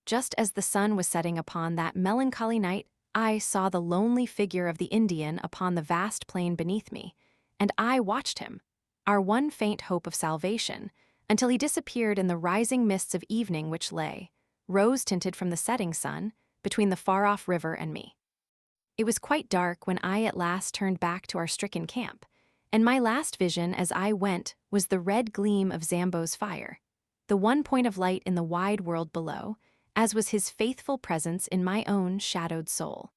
[SPEAKER 1] Just as the sun was setting upon that melancholy night, I saw the lonely figure of the Indian upon the vast plain beneath me, and I watched him, our one faint hope of salvation, until he disappeared in the rising mists of evening which lay, rose-tinted from the setting sun, between the far-off river and me. It was quite dark when I at last turned back to our stricken camp, and my last vision as I went was the red gleam of Zambo's fire, the one point of light in the wide world below, as was his faithful presence in my own shadowed soul.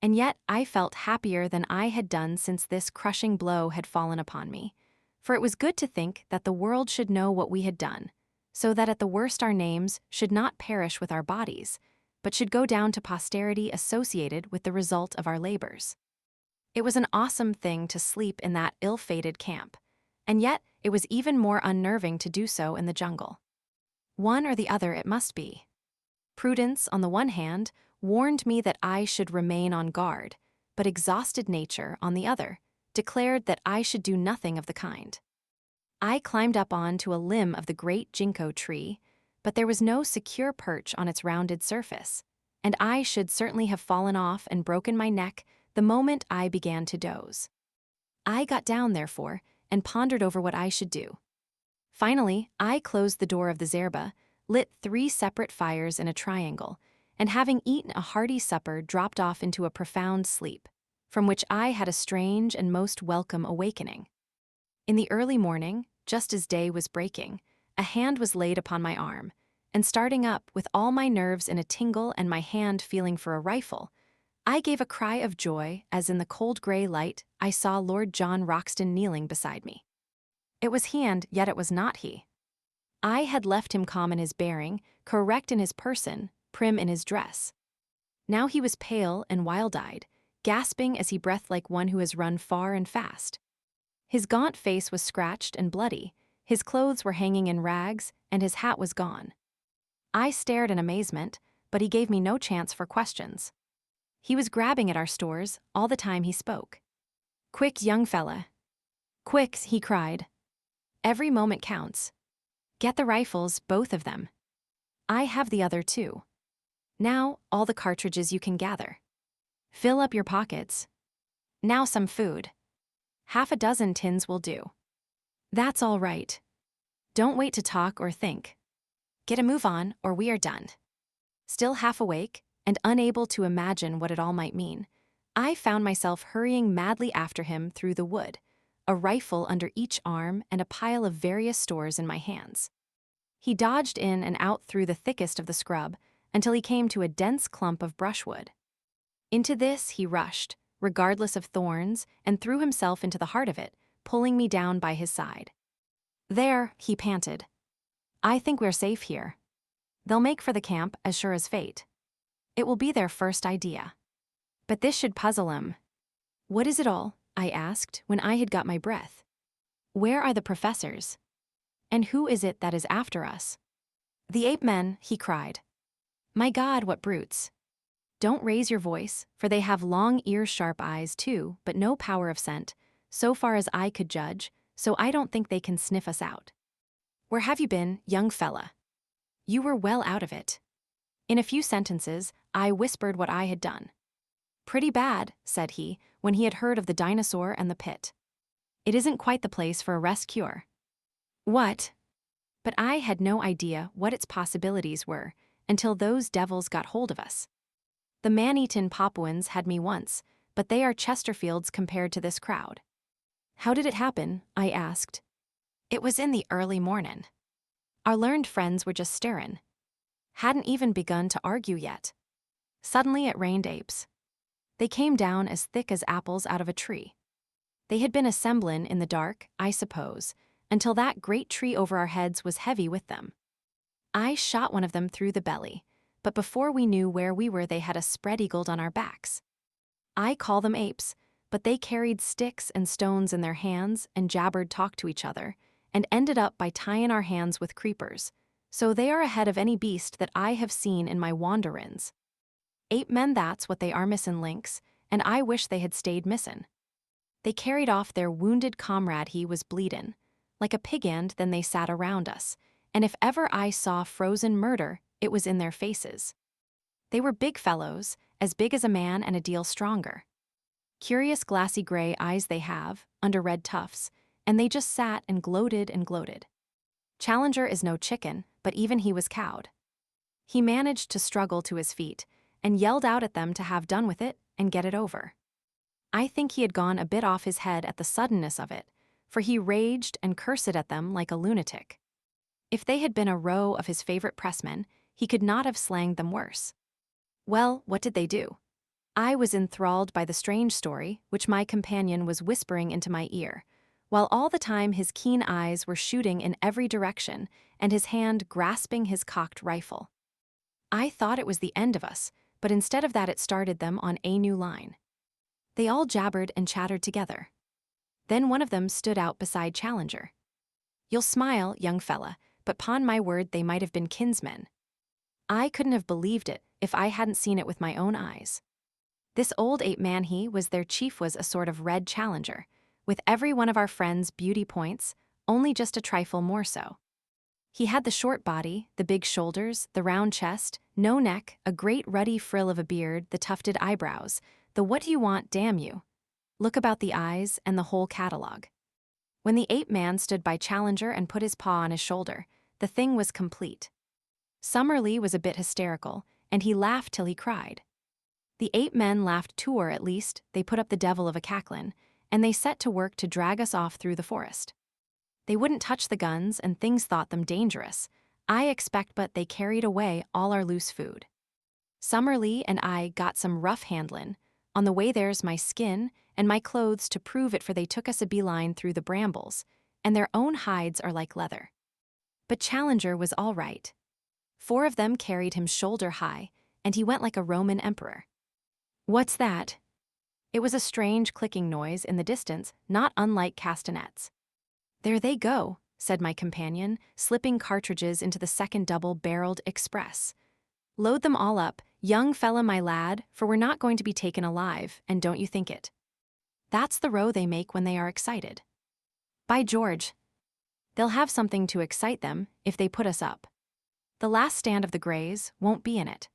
[SPEAKER 1] And yet I felt happier than I had done since this crushing blow had fallen upon me, for it was good to think that the world should know what we had done, so that at the worst our names should not perish with our bodies, but should go down to posterity associated with the result of our labors. It was an awesome thing to sleep in that ill-fated camp, and yet it was even more unnerving to do so in the jungle. One or the other it must be. Prudence, on the one hand, warned me that I should remain on guard, but exhausted nature, on the other, declared that I should do nothing of the kind. I climbed up on to a limb of the great ginkgo tree, but there was no secure perch on its rounded surface, and I should certainly have fallen off and broken my neck the moment I began to doze. I got down, therefore, and pondered over what I should do. Finally, I closed the door of the zerba, lit 3 separate fires in a triangle, and having eaten a hearty supper dropped off into a profound sleep, from which I had a strange and most welcome awakening. In the early morning, just as day was breaking, a hand was laid upon my arm, and starting up with all my nerves in a tingle and my hand feeling for a rifle, I gave a cry of joy as in the cold gray light I saw Lord John Roxton kneeling beside me. It was he, and yet it was not he. I had left him calm in his bearing, correct in his person, prim in his dress. Now he was pale and wild-eyed, gasping as he breathed like one who has run far and fast. His gaunt face was scratched and bloody, his clothes were hanging in rags, and his hat was gone. I stared in amazement, but he gave me no chance for questions. He was grabbing at our stores all the time he spoke. "Quick, young fella. Quick," he cried. "Every moment counts. Get the rifles, both of them. I have the other too. Now, all the cartridges you can gather. Fill up your pockets. Now some food. 6 tins will do. That's all right. Don't wait to talk or think. Get a move on, or we are done." Still half awake, and unable to imagine what it all might mean, I found myself hurrying madly after him through the wood, a rifle under each arm and a pile of various stores in my hands. He dodged in and out through the thickest of the scrub until he came to a dense clump of brushwood. Into this he rushed, regardless of thorns, and threw himself into the heart of it, pulling me down by his side. "There," he panted. "I think we're safe here. They'll make for the camp as sure as fate. It will be their first idea. But this should puzzle 'em." "What is it all?" I asked when I had got my breath. "Where are the professors? And who is it that is after us?" "The ape-men," he cried. "My God, what brutes! Don't raise your voice, for they have long ear-sharp eyes too, but no power of scent, so far as I could judge, so I don't think they can sniff us out. Where have you been, young fella? You were well out of it." In a few sentences, I whispered what I had done. "Pretty bad," said he, when he had heard of the dinosaur and the pit. "It isn't quite the place for a rescuer." "What?" But I had no idea what its possibilities were until those devils got hold of us. The man-eaten Papuans had me once, but they are Chesterfields compared to this crowd. "How did it happen?" I asked. "It was in the early mornin'. Our learned friends were just starin'. Hadn't even begun to argue yet. Suddenly it rained apes. They came down as thick as apples out of a tree. They had been assemblin' in the dark, I suppose, until that great tree over our heads was heavy with them. I shot one of them through the belly, but before we knew where we were they had us spread-eagled on our backs. I call them apes, but they carried sticks and stones in their hands and jabbered talk to each other, and ended up by tying our hands with creepers, so they are ahead of any beast that I have seen in my wanderins. Ape men, that's what they are missin', Lynx, and I wish they had stayed missin'. They carried off their wounded comrade, he was bleedin', like a pig, and then they sat around us, and if ever I saw frozen murder, it was in their faces. They were big fellows, as big as a man and a deal stronger. Curious glassy gray eyes they have, under red tufts, and they just sat and gloated and gloated. Challenger is no chicken, but even he was cowed. He managed to struggle to his feet, and yelled out at them to have done with it and get it over. I think he had gone a bit off his head at the suddenness of it, for he raged and cursed at them like a lunatic. If they had been a row of his favorite pressmen, he could not have slanged them worse. Well, what did they do? I was enthralled by the strange story which my companion was whispering into my ear, while all the time his keen eyes were shooting in every direction and his hand grasping his cocked rifle. I thought it was the end of us, but instead of that it started them on a new line. They all jabbered and chattered together. Then one of them stood out beside Challenger. "You'll smile, young fella, but 'pon my word they might have been kinsmen." I couldn't have believed it if I hadn't seen it with my own eyes. This old ape man, he was their chief, was a sort of red Challenger, with every one of our friends' beauty points, only just a trifle more so. He had the short body, the big shoulders, the round chest, no neck, a great ruddy frill of a beard, the tufted eyebrows, the "what do you want, damn you" look about the eyes, and the whole catalogue. When the ape man stood by Challenger and put his paw on his shoulder, the thing was complete. Summerlee was a bit hysterical, and he laughed till he cried. The ape men laughed too, or at least they put up the devil of a cacklin', and they set to work to drag us off through the forest. They wouldn't touch the guns, and things thought them dangerous, I expect, but they carried away all our loose food. Summerlee and I got some rough handlin'. On the way there's my skin and my clothes to prove it, for they took us a beeline through the brambles, and their own hides are like leather. But Challenger was all right. 4 of them carried him shoulder high, and he went like a Roman emperor. What's that? It was a strange clicking noise in the distance, not unlike castanets. There they go, said my companion, slipping cartridges into the second double-barreled Express. Load them all up, young fella my lad, for we're not going to be taken alive, and don't you think it. That's the row they make when they are excited. By George. They'll have something to excite them if they put us up. The last stand of the Greys won't be in it.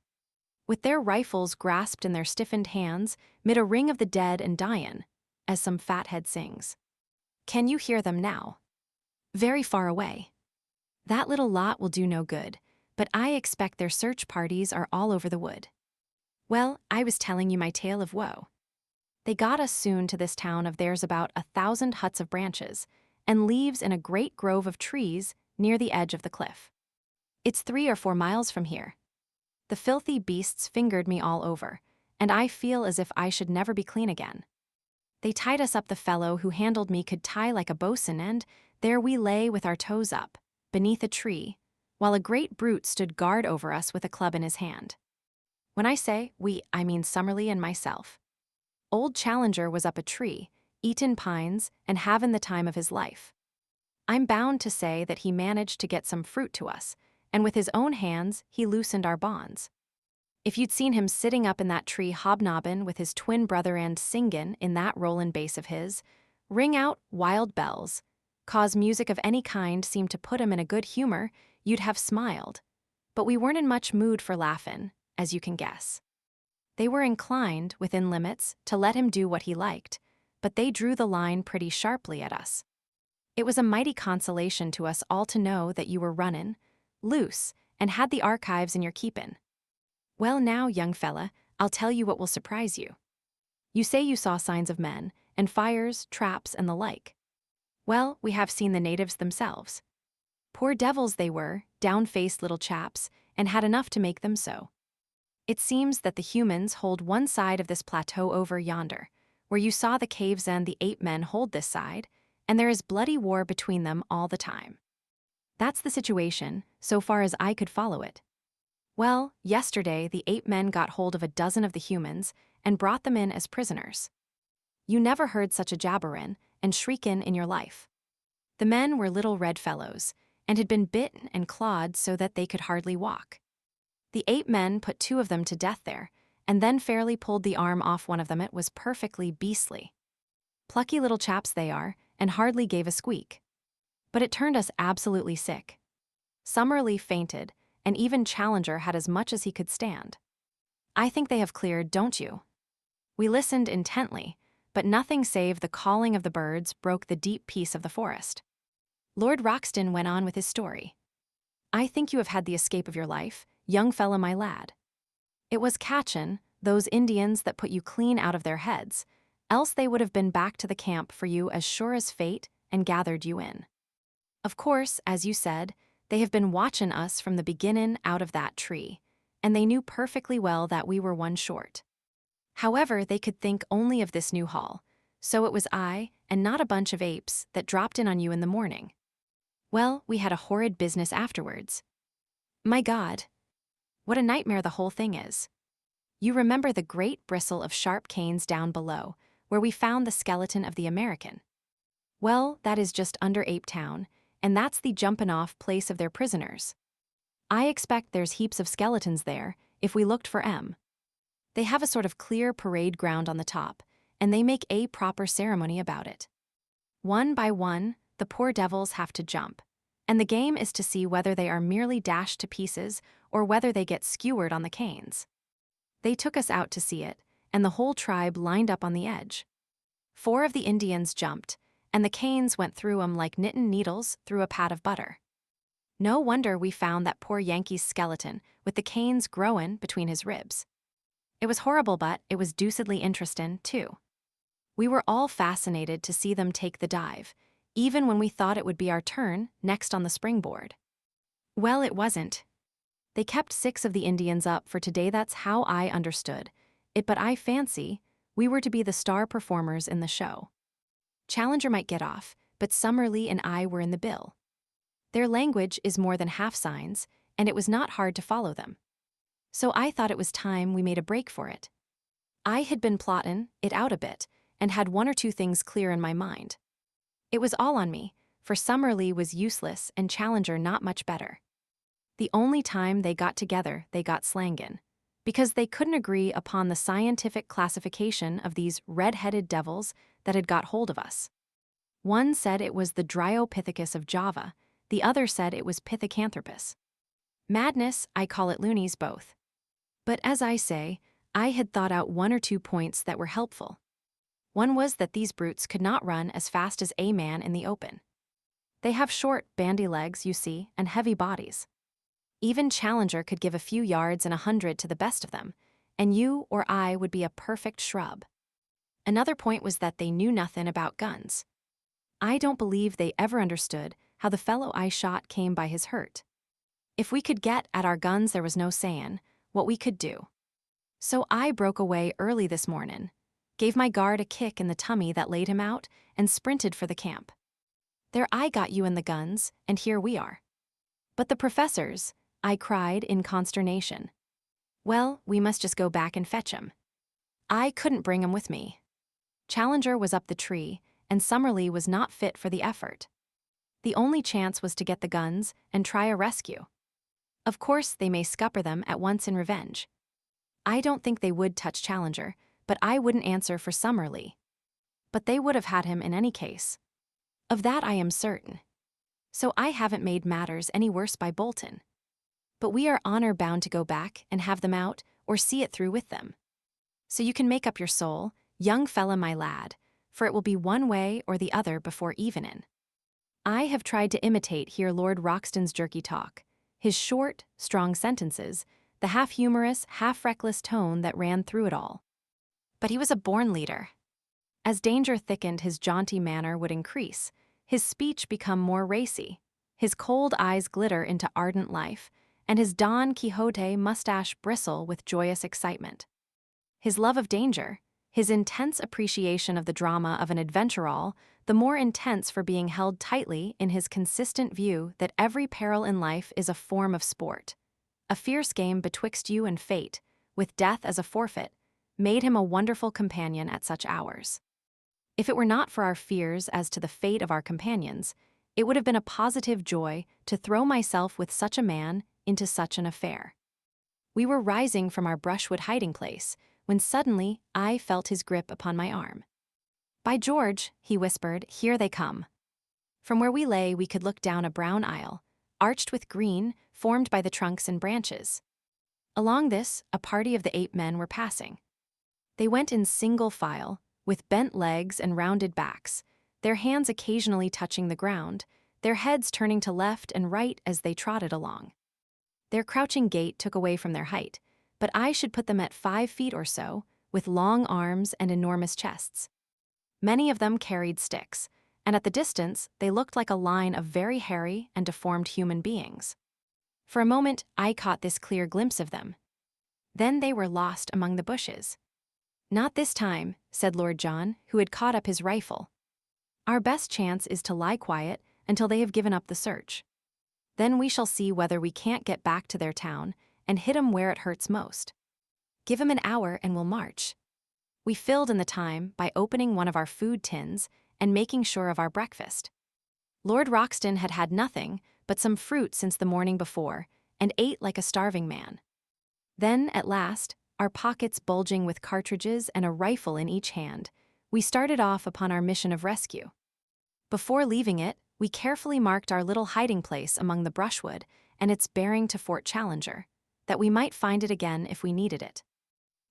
[SPEAKER 1] With their rifles grasped in their stiffened hands, mid a ring of the dead and dyin', as some fathead sings. Can you hear them now? Very far away. That little lot will do no good, but I expect their search parties are all over the wood. Well, I was telling you my tale of woe. They got us soon to this town of theirs, about 1,000 huts of branches, and leaves in a great grove of trees near the edge of the cliff. It's 3 or 4 miles from here. The filthy beasts fingered me all over, and I feel as if I should never be clean again. They tied us up. The fellow who handled me could tie like a bosun, and there we lay with our toes up, beneath a tree, while a great brute stood guard over us with a club in his hand. When I say we, I mean Summerlee and myself. Old Challenger was up a tree, eatin' pines, and havin' the time of his life. I'm bound to say that he managed to get some fruit to us, and with his own hands he loosened our bonds. If you'd seen him sitting up in that tree hobnobbin' with his twin brother and singin' in that rollin' bass of his, ring out wild bells, cause music of any kind seemed to put him in a good humor, you'd have smiled. But we weren't in much mood for laughin', as you can guess. They were inclined, within limits, to let him do what he liked, but they drew the line pretty sharply at us. It was a mighty consolation to us all to know that you were runnin', loose, and had the archives in your keepin'. Well now, young fella, I'll tell you what will surprise you. You say you saw signs of men, and fires, traps, and the like. Well, we have seen the natives themselves. Poor devils they were, down-faced little chaps, and had enough to make them so. It seems that the humans hold one side of this plateau over yonder, where you saw the caves, and the ape men hold this side, and there is bloody war between them all the time. That's the situation, so far as I could follow it. Well, yesterday the ape men got hold of a dozen of the humans and brought them in as prisoners. You never heard such a jabberin' and shriekin' in your life. The men were little red fellows, and had been bitten and clawed so that they could hardly walk. The ape men put 2 of them to death there, and then fairly pulled the arm off one of them. It was perfectly beastly. Plucky little chaps they are, and hardly gave a squeak. But it turned us absolutely sick. Summerlee fainted, and even Challenger had as much as he could stand. I think they have cleared, don't you? We listened intently, but nothing save the calling of the birds broke the deep peace of the forest. Lord Roxton went on with his story. I think you have had the escape of your life, young fella my lad. It was catchin', those Indians that put you clean out of their heads, else they would have been back to the camp for you as sure as fate and gathered you in. Of course, as you said, they have been watchin' us from the beginnin' out of that tree, and they knew perfectly well that we were one short. However, they could think only of this new haul, so it was I, and not a bunch of apes, that dropped in on you in the morning. Well, we had a horrid business afterwards. My God! What a nightmare the whole thing is. You remember the great bristle of sharp canes down below, where we found the skeleton of the American? Well, that is just under Ape Town, and that's the jumpin'-off place of their prisoners. I expect there's heaps of skeletons there, if we looked for 'em. They have a sort of clear parade ground on the top, and they make a proper ceremony about it. One by one, the poor devils have to jump, and the game is to see whether they are merely dashed to pieces or whether they get skewered on the canes. They took us out to see it, and the whole tribe lined up on the edge. 4 of the Indians jumped, and the canes went through 'em like knittin' needles through a pat of butter. No wonder we found that poor Yankee's skeleton with the canes growin' between his ribs. It was horrible, but it was deucedly interestin', too. We were all fascinated to see them take the dive, even when we thought it would be our turn next on the springboard. Well, it wasn't. They kept 6 of the Indians up for today, that's how I understood it, but I fancy we were to be the star performers in the show. Challenger might get off, but Summerlee and I were in the bill. Their language is more than half signs, and it was not hard to follow them. So I thought it was time we made a break for it. I had been plottin' it out a bit, and had 1 or 2 things clear in my mind. It was all on me, for Summerlee was useless and Challenger not much better. The only time they got together, they got slangin', because they couldn't agree upon the scientific classification of these red-headed devils that had got hold of us. One said it was the Dryopithecus of Java, the other said it was Pithecanthropus. Madness, I call it loonies both. But as I say, I had thought out 1 or 2 points that were helpful. One was that these brutes could not run as fast as a man in the open. They have short, bandy legs, you see, and heavy bodies. Even Challenger could give a few yards in 100 to the best of them, and you or I would be a perfect shrub. Another point was that they knew nothing about guns. I don't believe they ever understood how the fellow I shot came by his hurt. If we could get at our guns, there was no sayin' what we could do. So I broke away early this mornin', gave my guard a kick in the tummy that laid him out, and sprinted for the camp. There I got you and the guns, and here we are. But the professors, I cried in consternation. Well, we must just go back and fetch 'em. I couldn't bring 'em with me. Challenger was up the tree, and Summerlee was not fit for the effort. The only chance was to get the guns and try a rescue. Of course, they may scupper them at once in revenge. I don't think they would touch Challenger, but I wouldn't answer for Summerlee. But they would have had him in any case. Of that I am certain. So I haven't made matters any worse by boltin'. But we are honor bound to go back and have them out or see it through with them. So you can make up your soul, young fella my lad, for it will be one way or the other before evenin'. I have tried to imitate here Lord Roxton's jerky talk, his short, strong sentences, the half-humorous, half-reckless tone that ran through it all. But he was a born leader. As danger thickened, his jaunty manner would increase, his speech become more racy, his cold eyes glitter into ardent life, and his Don Quixote mustache bristle with joyous excitement. His love of danger, his intense appreciation of the drama of an adventural, the more intense for being held tightly in his consistent view that every peril in life is a form of sport, a fierce game betwixt you and fate, with death as a forfeit, made him a wonderful companion at such hours. If it were not for our fears as to the fate of our companions, it would have been a positive joy to throw myself with such a man into such an affair. We were rising from our brushwood hiding place, when suddenly I felt his grip upon my arm. "By George," he whispered, "here they come." From where we lay, we could look down a brown aisle, arched with green, formed by the trunks and branches. Along this, a party of the ape men were passing. They went in single file, with bent legs and rounded backs, their hands occasionally touching the ground, their heads turning to left and right as they trotted along. Their crouching gait took away from their height, but I should put them at 5 feet or so, with long arms and enormous chests. Many of them carried sticks, and at the distance they looked like a line of very hairy and deformed human beings. For a moment I caught this clear glimpse of them. Then they were lost among the bushes. "Not this time," said Lord John, who had caught up his rifle. "Our best chance is to lie quiet until they have given up the search. Then we shall see whether we can't get back to their town and hit 'em where it hurts most. Give 'em an hour and we'll march." We filled in the time by opening one of our food tins and making sure of our breakfast. Lord Roxton had had nothing but some fruit since the morning before, and ate like a starving man. Then, at last, our pockets bulging with cartridges and a rifle in each hand, we started off upon our mission of rescue. Before leaving it, we carefully marked our little hiding place among the brushwood and its bearing to Fort Challenger, that we might find it again if we needed it.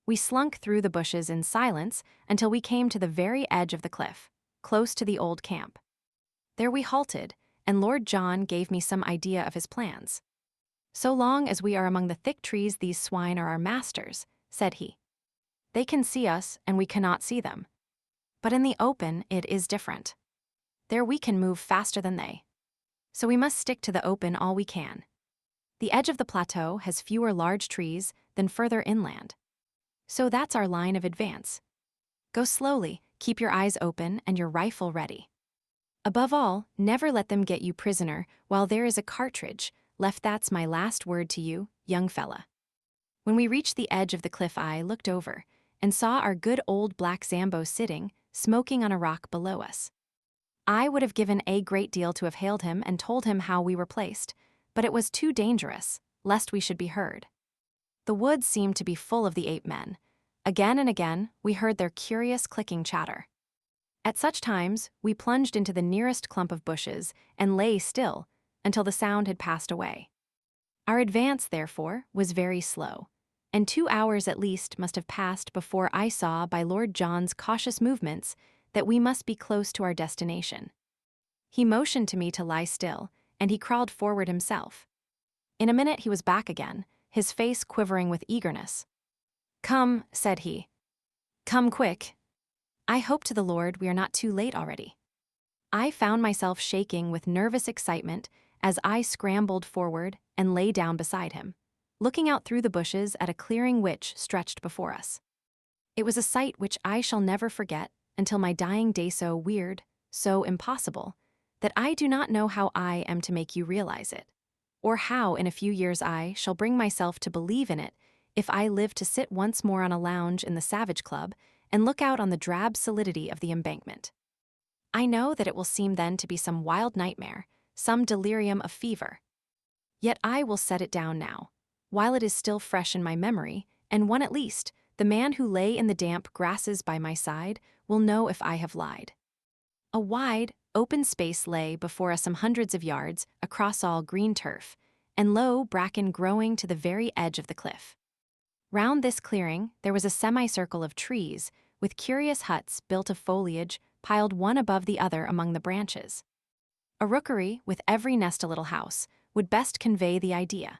[SPEAKER 1] We slunk through the bushes in silence until we came to the very edge of the cliff, close to the old camp. There we halted, and Lord John gave me some idea of his plans. "So long as we are among the thick trees, these swine are our masters," said he. "They can see us, and we cannot see them. But in the open, it is different. There we can move faster than they. So we must stick to the open all we can. The edge of the plateau has fewer large trees than further inland. So that's our line of advance. Go slowly, keep your eyes open and your rifle ready. Above all, never let them get you prisoner while there is a cartridge left. That's my last word to you, young fella." When we reached the edge of the cliff, I looked over and saw our good old black Zambo sitting, smoking on a rock below us. I would have given a great deal to have hailed him and told him how we were placed, but it was too dangerous, lest we should be heard. The woods seemed to be full of the ape men. Again and again, we heard their curious clicking chatter. At such times, we plunged into the nearest clump of bushes and lay still until the sound had passed away. Our advance, therefore, was very slow, and 2 hours at least must have passed before I saw by Lord John's cautious movements that we must be close to our destination. He motioned to me to lie still, and he crawled forward himself. In a minute he was back again, his face quivering with eagerness. "Come," said he. "Come quick. I hope to the Lord we are not too late already." I found myself shaking with nervous excitement as I scrambled forward and lay down beside him, looking out through the bushes at a clearing which stretched before us. It was a sight which I shall never forget until my dying day, so weird, so impossible, that I do not know how I am to make you realize it, or how in a few years I shall bring myself to believe in it if I live to sit once more on a lounge in the Savage Club and look out on the drab solidity of the embankment. I know that it will seem then to be some wild nightmare, some delirium of fever. Yet I will set it down now, while it is still fresh in my memory, and one at least, the man who lay in the damp grasses by my side, will know if I have lied. A wide, open space lay before us some hundreds of yards across all green turf, and low bracken growing to the very edge of the cliff. Round this clearing, there was a semicircle of trees, with curious huts built of foliage piled one above the other among the branches. A rookery, with every nest a little house, would best convey the idea.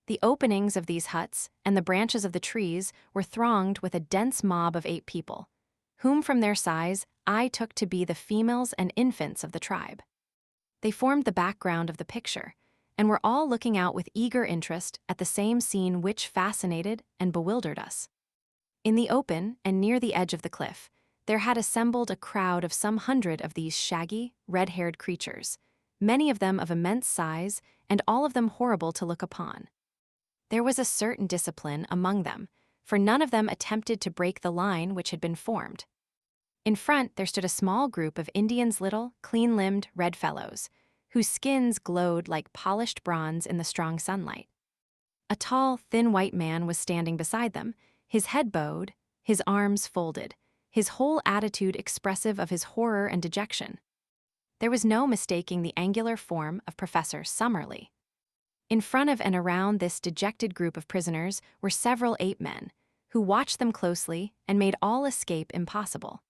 [SPEAKER 1] The openings of these huts and the branches of the trees were thronged with a dense mob of 8 people, whom from their size I took to be the females and infants of the tribe. They formed the background of the picture, and were all looking out with eager interest at the same scene which fascinated and bewildered us. In the open and near the edge of the cliff, there had assembled a crowd of some 100 of these shaggy, red-haired creatures, many of them of immense size and all of them horrible to look upon. There was a certain discipline among them, for none of them attempted to break the line which had been formed. In front there stood a small group of Indians, little, clean-limbed, red fellows, whose skins glowed like polished bronze in the strong sunlight. A tall, thin white man was standing beside them, his head bowed, his arms folded, his whole attitude expressive of his horror and dejection. There was no mistaking the angular form of Professor Summerlee. In front of and around this dejected group of prisoners were several ape men, who watched them closely and made all escape impossible.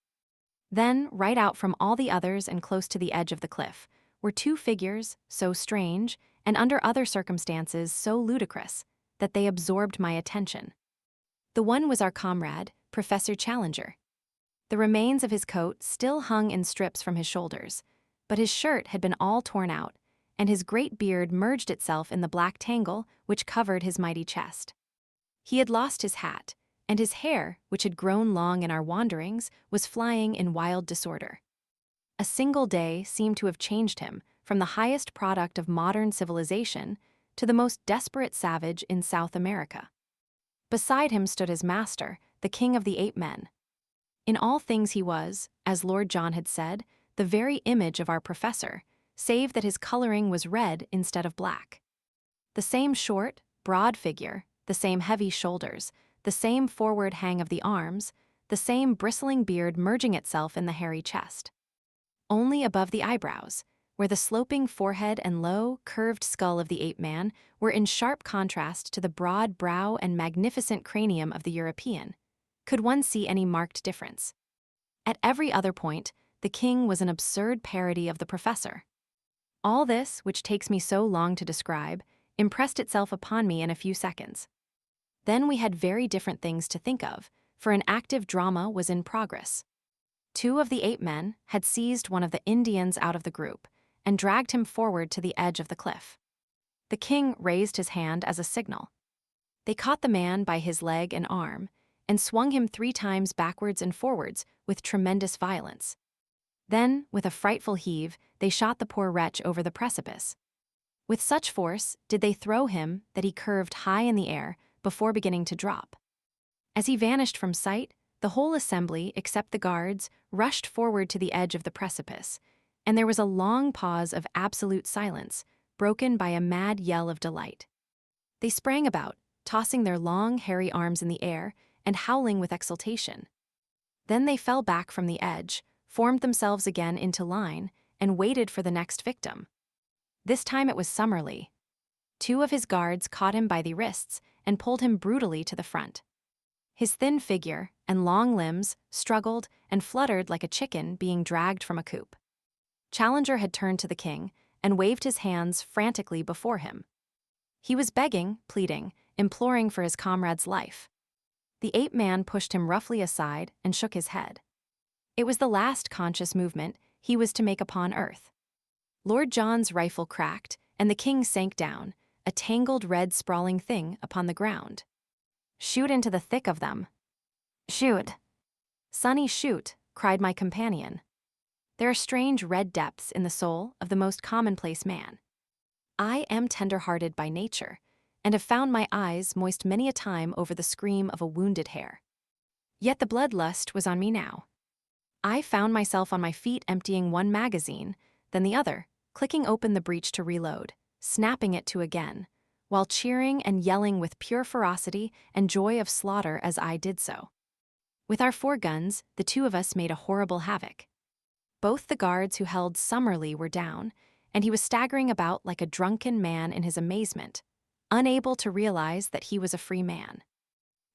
[SPEAKER 1] Then, right out from all the others and close to the edge of the cliff, were 2 figures so strange and under other circumstances so ludicrous that they absorbed my attention. The one was our comrade, Professor Challenger. The remains of his coat still hung in strips from his shoulders, but his shirt had been all torn out, and his great beard merged itself in the black tangle which covered his mighty chest. He had lost his hat, and his hair, which had grown long in our wanderings, was flying in wild disorder. A single day seemed to have changed him from the highest product of modern civilization to the most desperate savage in South America. Beside him stood his master, the king of the ape men. In all things he was, as Lord John had said, the very image of our professor, save that his coloring was red instead of black. The same short, broad figure, the same heavy shoulders, the same forward hang of the arms, the same bristling beard merging itself in the hairy chest. Only above the eyebrows, where the sloping forehead and low, curved skull of the ape man were in sharp contrast to the broad brow and magnificent cranium of the European, could one see any marked difference. At every other point, the king was an absurd parody of the professor. All this, which takes me so long to describe, impressed itself upon me in a few seconds. Then we had very different things to think of, for an active drama was in progress. 2 of the 8 men had seized one of the Indians out of the group and dragged him forward to the edge of the cliff. The king raised his hand as a signal. They caught the man by his leg and arm and swung him 3 times backwards and forwards with tremendous violence. Then, with a frightful heave, they shot the poor wretch over the precipice. With such force did they throw him that he curved high in the air before beginning to drop. As he vanished from sight, the whole assembly, except the guards, rushed forward to the edge of the precipice, and there was a long pause of absolute silence, broken by a mad yell of delight. They sprang about, tossing their long, hairy arms in the air and howling with exultation. Then they fell back from the edge, formed themselves again into line, and waited for the next victim. This time it was Summerlee. 2 of his guards caught him by the wrists and pulled him brutally to the front. His thin figure and long limbs struggled and fluttered like a chicken being dragged from a coop. Challenger had turned to the king and waved his hands frantically before him. He was begging, pleading, imploring for his comrade's life. The ape man pushed him roughly aside and shook his head. It was the last conscious movement he was to make upon earth. Lord John's rifle cracked, and the king sank down, a tangled red sprawling thing upon the ground. "Shoot into the thick of them." "Shoot." "Sonny, shoot," cried my companion. There are strange red depths in the soul of the most commonplace man. I am tender-hearted by nature, and have found my eyes moist many a time over the scream of a wounded hare. Yet the bloodlust was on me now. I found myself on my feet emptying one magazine, then the other, clicking open the breech to reload, snapping it to again, while cheering and yelling with pure ferocity and joy of slaughter as I did so. With our 4 guns, the 2 of us made a horrible havoc. Both the guards who held Summerlee were down, and he was staggering about like a drunken man in his amazement, unable to realize that he was a free man.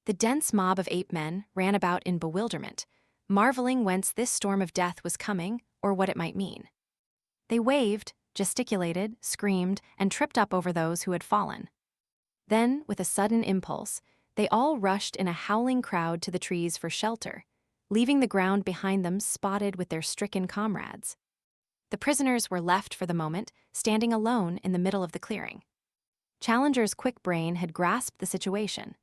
[SPEAKER 1] The dense mob of ape men ran about in bewilderment, marveling whence this storm of death was coming or what it might mean. They waved, gesticulated, screamed, and tripped up over those who had fallen. Then, with a sudden impulse, they all rushed in a howling crowd to the trees for shelter, leaving the ground behind them spotted with their stricken comrades. The prisoners were left for the moment, standing alone in the middle of the clearing. Challenger's quick brain had grasped the situation.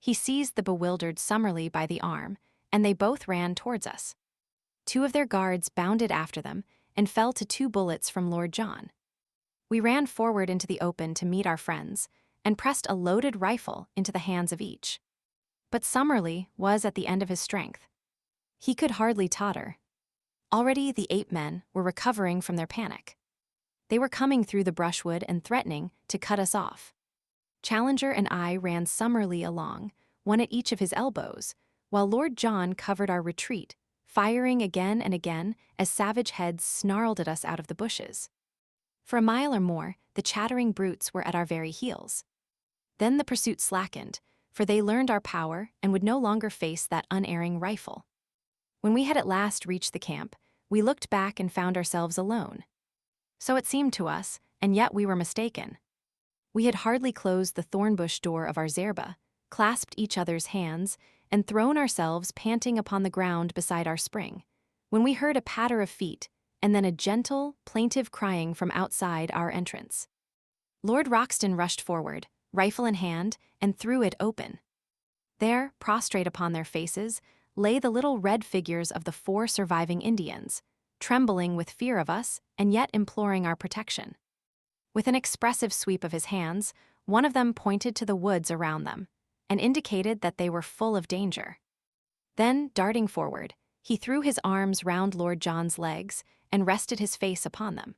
[SPEAKER 1] He seized the bewildered Summerlee by the arm, and they both ran towards us. Two of their guards bounded after them and fell to 2 bullets from Lord John. We ran forward into the open to meet our friends and pressed a loaded rifle into the hands of each. But Summerlee was at the end of his strength. He could hardly totter. Already the ape men were recovering from their panic. They were coming through the brushwood and threatening to cut us off. Challenger and I ran Summerlee along, one at each of his elbows, while Lord John covered our retreat, firing again and again as savage heads snarled at us out of the bushes. For a mile or more, the chattering brutes were at our very heels. Then the pursuit slackened, for they learned our power and would no longer face that unerring rifle. When we had at last reached the camp, we looked back and found ourselves alone. So it seemed to us, and yet we were mistaken. We had hardly closed the thornbush door of our zerba, clasped each other's hands, and thrown ourselves panting upon the ground beside our spring, when we heard a patter of feet and then a gentle, plaintive crying from outside our entrance. Lord Roxton rushed forward, rifle in hand, and threw it open. There, prostrate upon their faces, lay the little red figures of the 4 surviving Indians, trembling with fear of us and yet imploring our protection. With an expressive sweep of his hands, one of them pointed to the woods around them and indicated that they were full of danger. Then, darting forward, he threw his arms round Lord John's legs and rested his face upon them.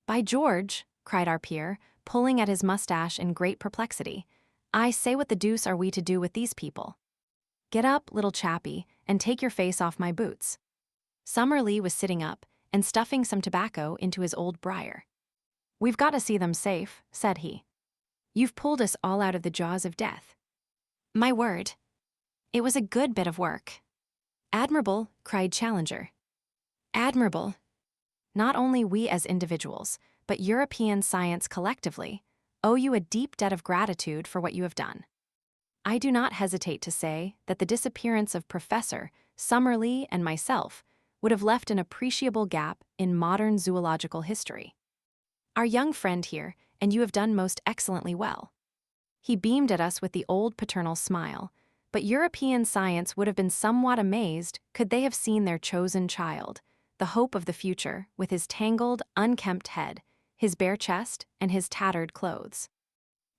[SPEAKER 1] "By George," cried our peer, pulling at his mustache in great perplexity, "I say, what the deuce are we to do with these people? Get up, little chappie, and take your face off my boots." Summerlee was sitting up and stuffing some tobacco into his old briar. "We've got to see them safe," said he. "You've pulled us all out of the jaws of death." My word, it was a good bit of work. "Admirable," cried Challenger. "Admirable. Not only we as individuals, but European science collectively, owe you a deep debt of gratitude for what you have done. I do not hesitate to say that the disappearance of Professor Summerlee and myself would have left an appreciable gap in modern zoological history. Our young friend here, and you have done most excellently well." He beamed at us with the old paternal smile, but European science would have been somewhat amazed could they have seen their chosen child, the hope of the future, with his tangled, unkempt head, his bare chest, and his tattered clothes.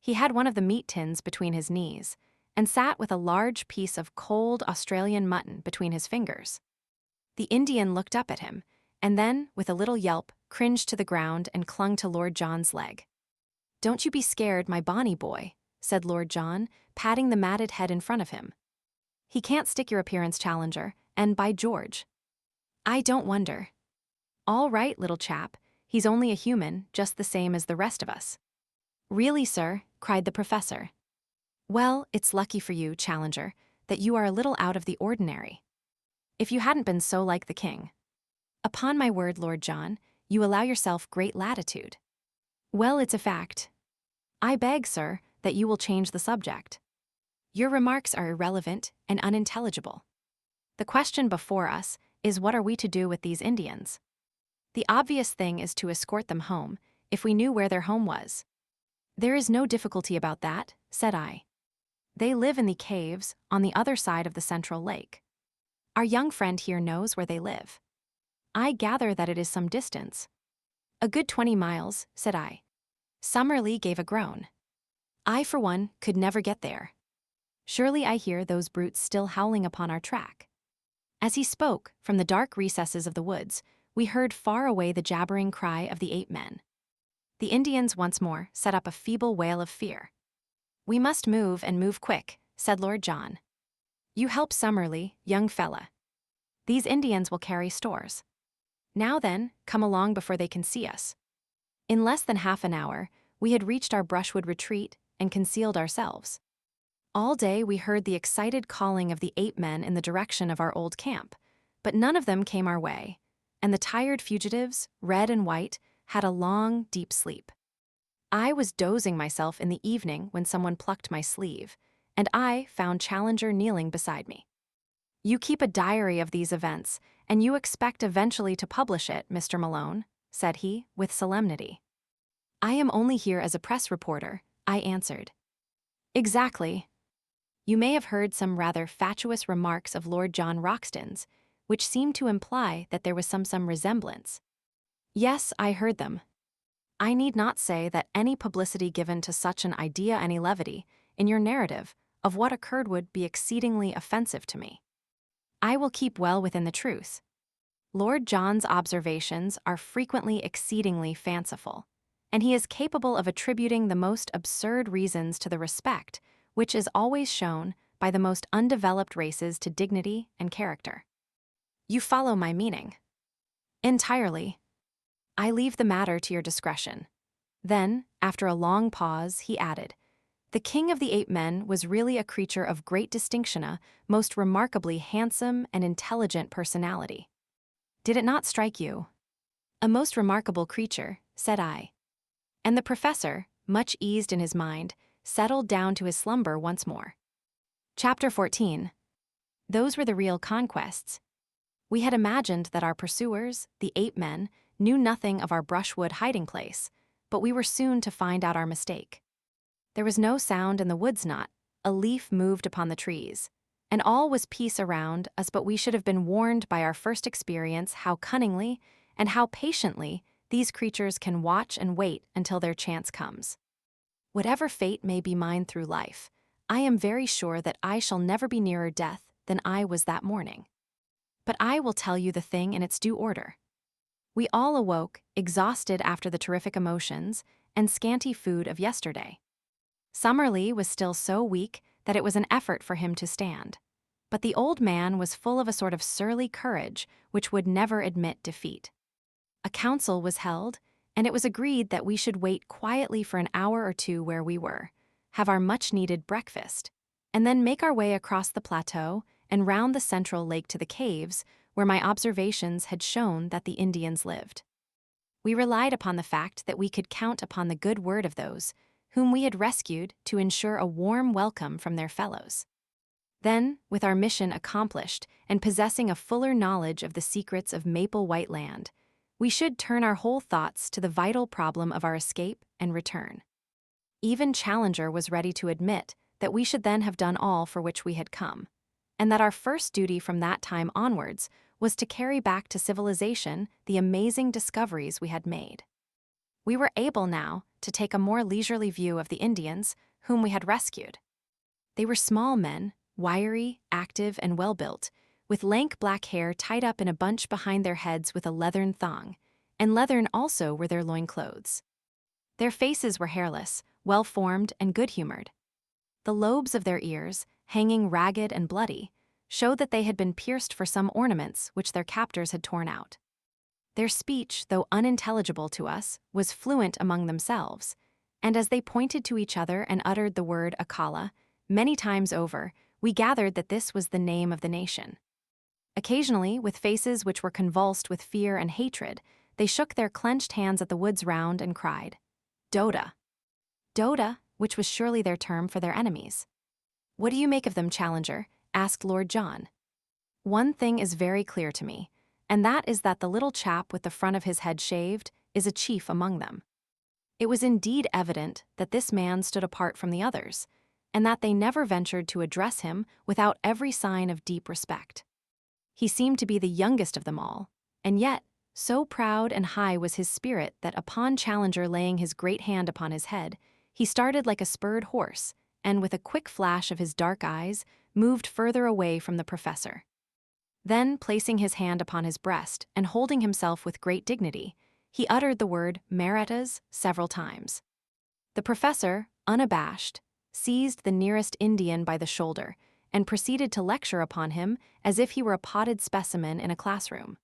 [SPEAKER 1] He had one of the meat tins between his knees, and sat with a large piece of cold Australian mutton between his fingers. The Indian looked up at him, and then, with a little yelp, cringed to the ground and clung to Lord John's leg. "Don't you be scared, my bonny boy," said Lord John, patting the matted head in front of him. "He can't stick your appearance, Challenger, and by George, I don't wonder. All right, little chap, he's only a human, just the same as the rest of us." "Really, sir," cried the professor. "Well, it's lucky for you, Challenger, that you are a little out of the ordinary. If you hadn't been so like the king. Upon my word, Lord John, you allow yourself great latitude." "Well, it's a fact. I beg, sir, that you will change the subject. Your remarks are irrelevant and unintelligible. The question before us is, what are we to do with these Indians? The obvious thing is to escort them home, if we knew where their home was." "There is no difficulty about that," said I. "They live in the caves on the other side of the central lake. Our young friend here knows where they live. I gather that it is some distance." "A good 20 miles, said I. Summerlee gave a groan. "I, for one, could never get there. Surely I hear those brutes still howling upon our track." As he spoke, from the dark recesses of the woods, we heard far away the jabbering cry of the ape men. The Indians once more set up a feeble wail of fear. "We must move, and move quick," said Lord John. "You help Summerlee, young fella. These Indians will carry stores. Now then, come along before they can see us." In less than half an hour, we had reached our brushwood retreat and concealed ourselves. All day we heard the excited calling of the 8 men in the direction of our old camp, but none of them came our way, and the tired fugitives, red and white, had a long, deep sleep. I was dozing myself in the evening when someone plucked my sleeve, and I found Challenger kneeling beside me. "You keep a diary of these events, and you expect eventually to publish it, Mr. Malone," said he, with solemnity. "I am only here as a press reporter," I answered. "Exactly. You may have heard some rather fatuous remarks of Lord John Roxton's, which seemed to imply that there was some resemblance." "Yes, I heard them. I need not say that any publicity given to such an idea, any levity, in your narrative of what occurred would be exceedingly offensive to me. I will keep well within the truth. Lord John's observations are frequently exceedingly fanciful, and he is capable of attributing the most absurd reasons to the respect which is always shown by the most undeveloped races to dignity and character. You follow my meaning?" "Entirely. I leave the matter to your discretion." Then, after a long pause, he added, "The king of the 8 men was really a creature of great distinction, a most remarkably handsome and intelligent personality. Did it not strike you?" "A most remarkable creature," said I. And the professor, much eased in his mind, settled down to his slumber once more. Chapter 14. Those were the real conquests. We had imagined that our pursuers, the 8 men, knew nothing of our brushwood hiding place, but we were soon to find out our mistake. There was no sound in the woods, not a leaf moved upon the trees, and all was peace around us, but we should have been warned by our first experience how cunningly and how patiently these creatures can watch and wait until their chance comes. Whatever fate may be mine through life, I am very sure that I shall never be nearer death than I was that morning. But I will tell you the thing in its due order. We all awoke, exhausted after the terrific emotions and scanty food of yesterday. Summerlee was still so weak that it was an effort for him to stand, but the old man was full of a sort of surly courage which would never admit defeat. A council was held, and it was agreed that we should wait quietly for an hour or two where we were, have our much-needed breakfast, and then make our way across the plateau and round the central lake to the caves where my observations had shown that the Indians lived. We relied upon the fact that we could count upon the good word of those whom we had rescued to ensure a warm welcome from their fellows. Then, with our mission accomplished and possessing a fuller knowledge of the secrets of Maple White Land, we should turn our whole thoughts to the vital problem of our escape and return. Even Challenger was ready to admit that we should then have done all for which we had come, and that our first duty from that time onwards was to carry back to civilization the amazing discoveries we had made. We were able now to take a more leisurely view of the Indians whom we had rescued. They were small men, wiry, active, and well-built, with lank black hair tied up in a bunch behind their heads with a leathern thong, and leathern also were their loinclothes. Their faces were hairless, well-formed, and good-humored. The lobes of their ears, hanging ragged and bloody, showed that they had been pierced for some ornaments which their captors had torn out. Their speech, though unintelligible to us, was fluent among themselves, and as they pointed to each other and uttered the word Akala many times over, we gathered that this was the name of the nation. Occasionally, with faces which were convulsed with fear and hatred, they shook their clenched hands at the woods round and cried, "Doda." Doda, which was surely their term for their enemies. "What do you make of them, Challenger?" asked Lord John. "One thing is very clear to me, and that is that the little chap with the front of his head shaved is a chief among them." It was indeed evident that this man stood apart from the others, and that they never ventured to address him without every sign of deep respect. He seemed to be the youngest of them all, and yet, so proud and high was his spirit that upon Challenger laying his great hand upon his head, he started like a spurred horse, and with a quick flash of his dark eyes, moved further away from the professor. Then, placing his hand upon his breast and holding himself with great dignity, he uttered the word Marathas several times. The professor, unabashed, seized the nearest Indian by the shoulder and proceeded to lecture upon him as if he were a potted specimen in a classroom.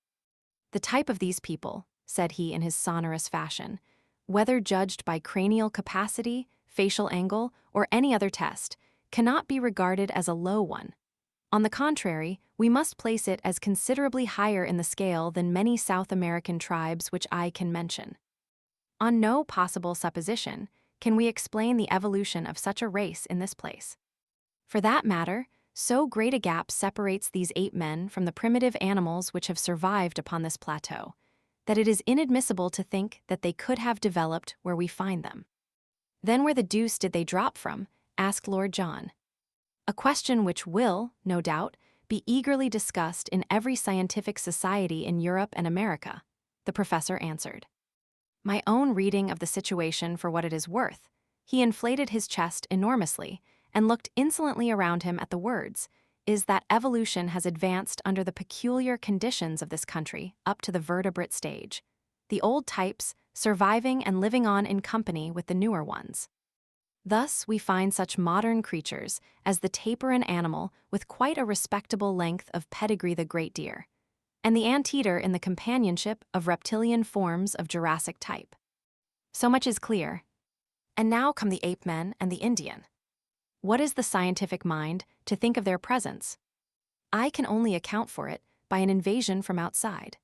[SPEAKER 1] "The type of these people," said he in his sonorous fashion, "whether judged by cranial capacity, facial angle, or any other test, cannot be regarded as a low one. On the contrary, we must place it as considerably higher in the scale than many South American tribes which I can mention. On no possible supposition can we explain the evolution of such a race in this place. For that matter, so great a gap separates these ape men from the primitive animals which have survived upon this plateau, that it is inadmissible to think that they could have developed where we find them. Then where the deuce did they drop from? Asked Lord John. A question which will, no doubt, be eagerly discussed in every scientific society in Europe and America, the professor answered. My own reading of the situation for what it is worth, he inflated his chest enormously and looked insolently around him at the words, is that evolution has advanced under the peculiar conditions of this country up to the vertebrate stage, the old types surviving and living on in company with the newer ones. Thus we find such modern creatures as the tapirin animal with quite a respectable length of pedigree, the great deer, and the anteater in the companionship of reptilian forms of Jurassic type. So much is clear. And now come the ape men and the Indian. What is the scientific mind to think of their presence? I can only account for it by an invasion from outside.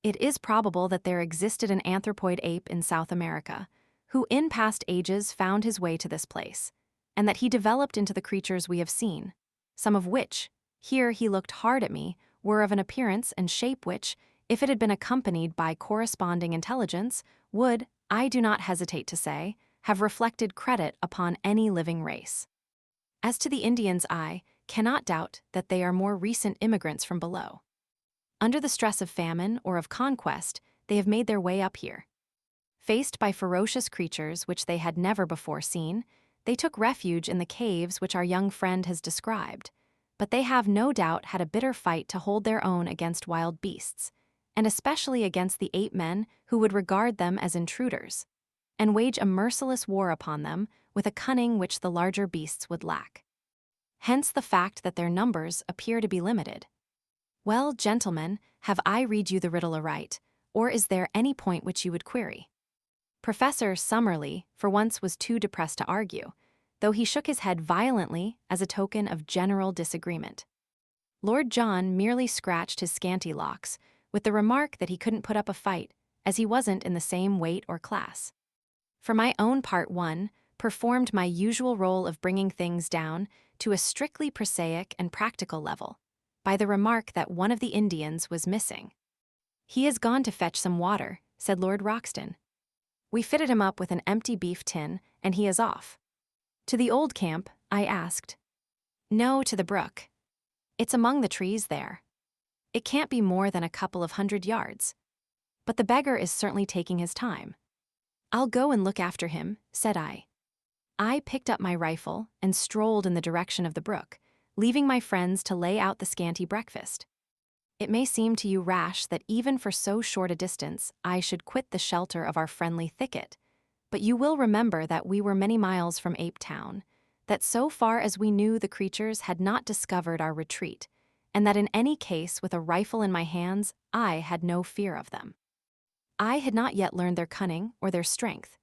[SPEAKER 1] It is probable that there existed an anthropoid ape in South America, who in past ages found his way to this place, and that he developed into the creatures we have seen, some of which, here he looked hard at me, were of an appearance and shape which, if it had been accompanied by corresponding intelligence, would, I do not hesitate to say, have reflected credit upon any living race. As to the Indians, I cannot doubt that they are more recent immigrants from below. Under the stress of famine or of conquest, they have made their way up here. Faced by ferocious creatures which they had never before seen, they took refuge in the caves which our young friend has described, but they have no doubt had a bitter fight to hold their own against wild beasts, and especially against the ape men who would regard them as intruders, and wage a merciless war upon them with a cunning which the larger beasts would lack. Hence the fact that their numbers appear to be limited. Well, gentlemen, have I read you the riddle aright, or is there any point which you would query? Professor Summerlee, for once, was too depressed to argue, though he shook his head violently as a token of general disagreement. Lord John merely scratched his scanty locks, with the remark that he couldn't put up a fight, as he wasn't in the same weight or class. For my own part, one performed my usual role of bringing things down to a strictly prosaic and practical level, by the remark that one of the Indians was missing. He has gone to fetch some water, said Lord Roxton. We fitted him up with an empty beef tin, and he is off. To the old camp, I asked. No, to the brook. It's among the trees there. It can't be more than a couple of 100 yards. But the beggar is certainly taking his time. I'll go and look after him, said I. I picked up my rifle and strolled in the direction of the brook, leaving my friends to lay out the scanty breakfast. It may seem to you rash that even for so short a distance I should quit the shelter of our friendly thicket, but you will remember that we were many miles from Ape Town, that so far as we knew the creatures had not discovered our retreat, and that in any case with a rifle in my hands I had no fear of them. I had not yet learned their cunning or their strength.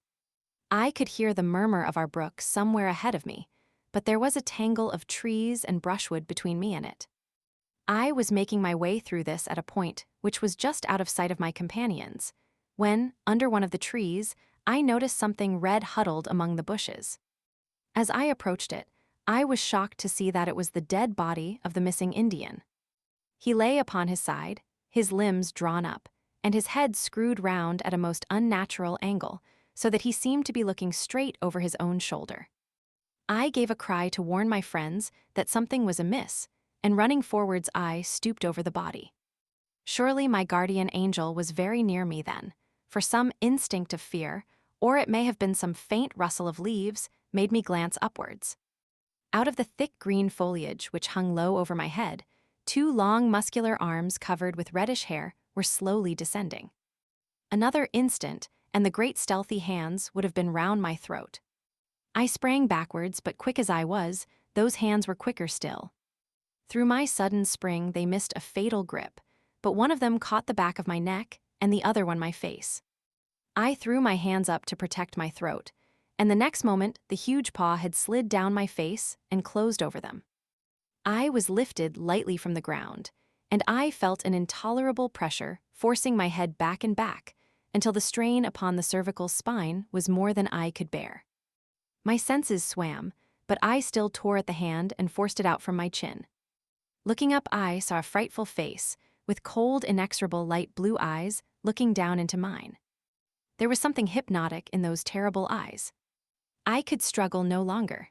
[SPEAKER 1] I could hear the murmur of our brook somewhere ahead of me, but there was a tangle of trees and brushwood between me and it. I was making my way through this at a point which was just out of sight of my companions, when, under one of the trees, I noticed something red huddled among the bushes. As I approached it, I was shocked to see that it was the dead body of the missing Indian. He lay upon his side, his limbs drawn up, and his head screwed round at a most unnatural angle, so that he seemed to be looking straight over his own shoulder. I gave a cry to warn my friends that something was amiss, and running forwards I stooped over the body. Surely my guardian angel was very near me then, for some instinct of fear, or it may have been some faint rustle of leaves, made me glance upwards. Out of the thick green foliage which hung low over my head, 2 long muscular arms covered with reddish hair were slowly descending. Another instant, and the great stealthy hands would have been round my throat. I sprang backwards, but quick as I was, those hands were quicker still. Through my sudden spring they missed a fatal grip, but one of them caught the back of my neck and the other one my face. I threw my hands up to protect my throat, and the next moment the huge paw had slid down my face and closed over them. I was lifted lightly from the ground, and I felt an intolerable pressure forcing my head back and back until the strain upon the cervical spine was more than I could bear. My senses swam, but I still tore at the hand and forced it out from my chin. Looking up, I saw a frightful face, with cold, inexorable light blue eyes looking down into mine. There was something hypnotic in those terrible eyes. I could struggle no longer.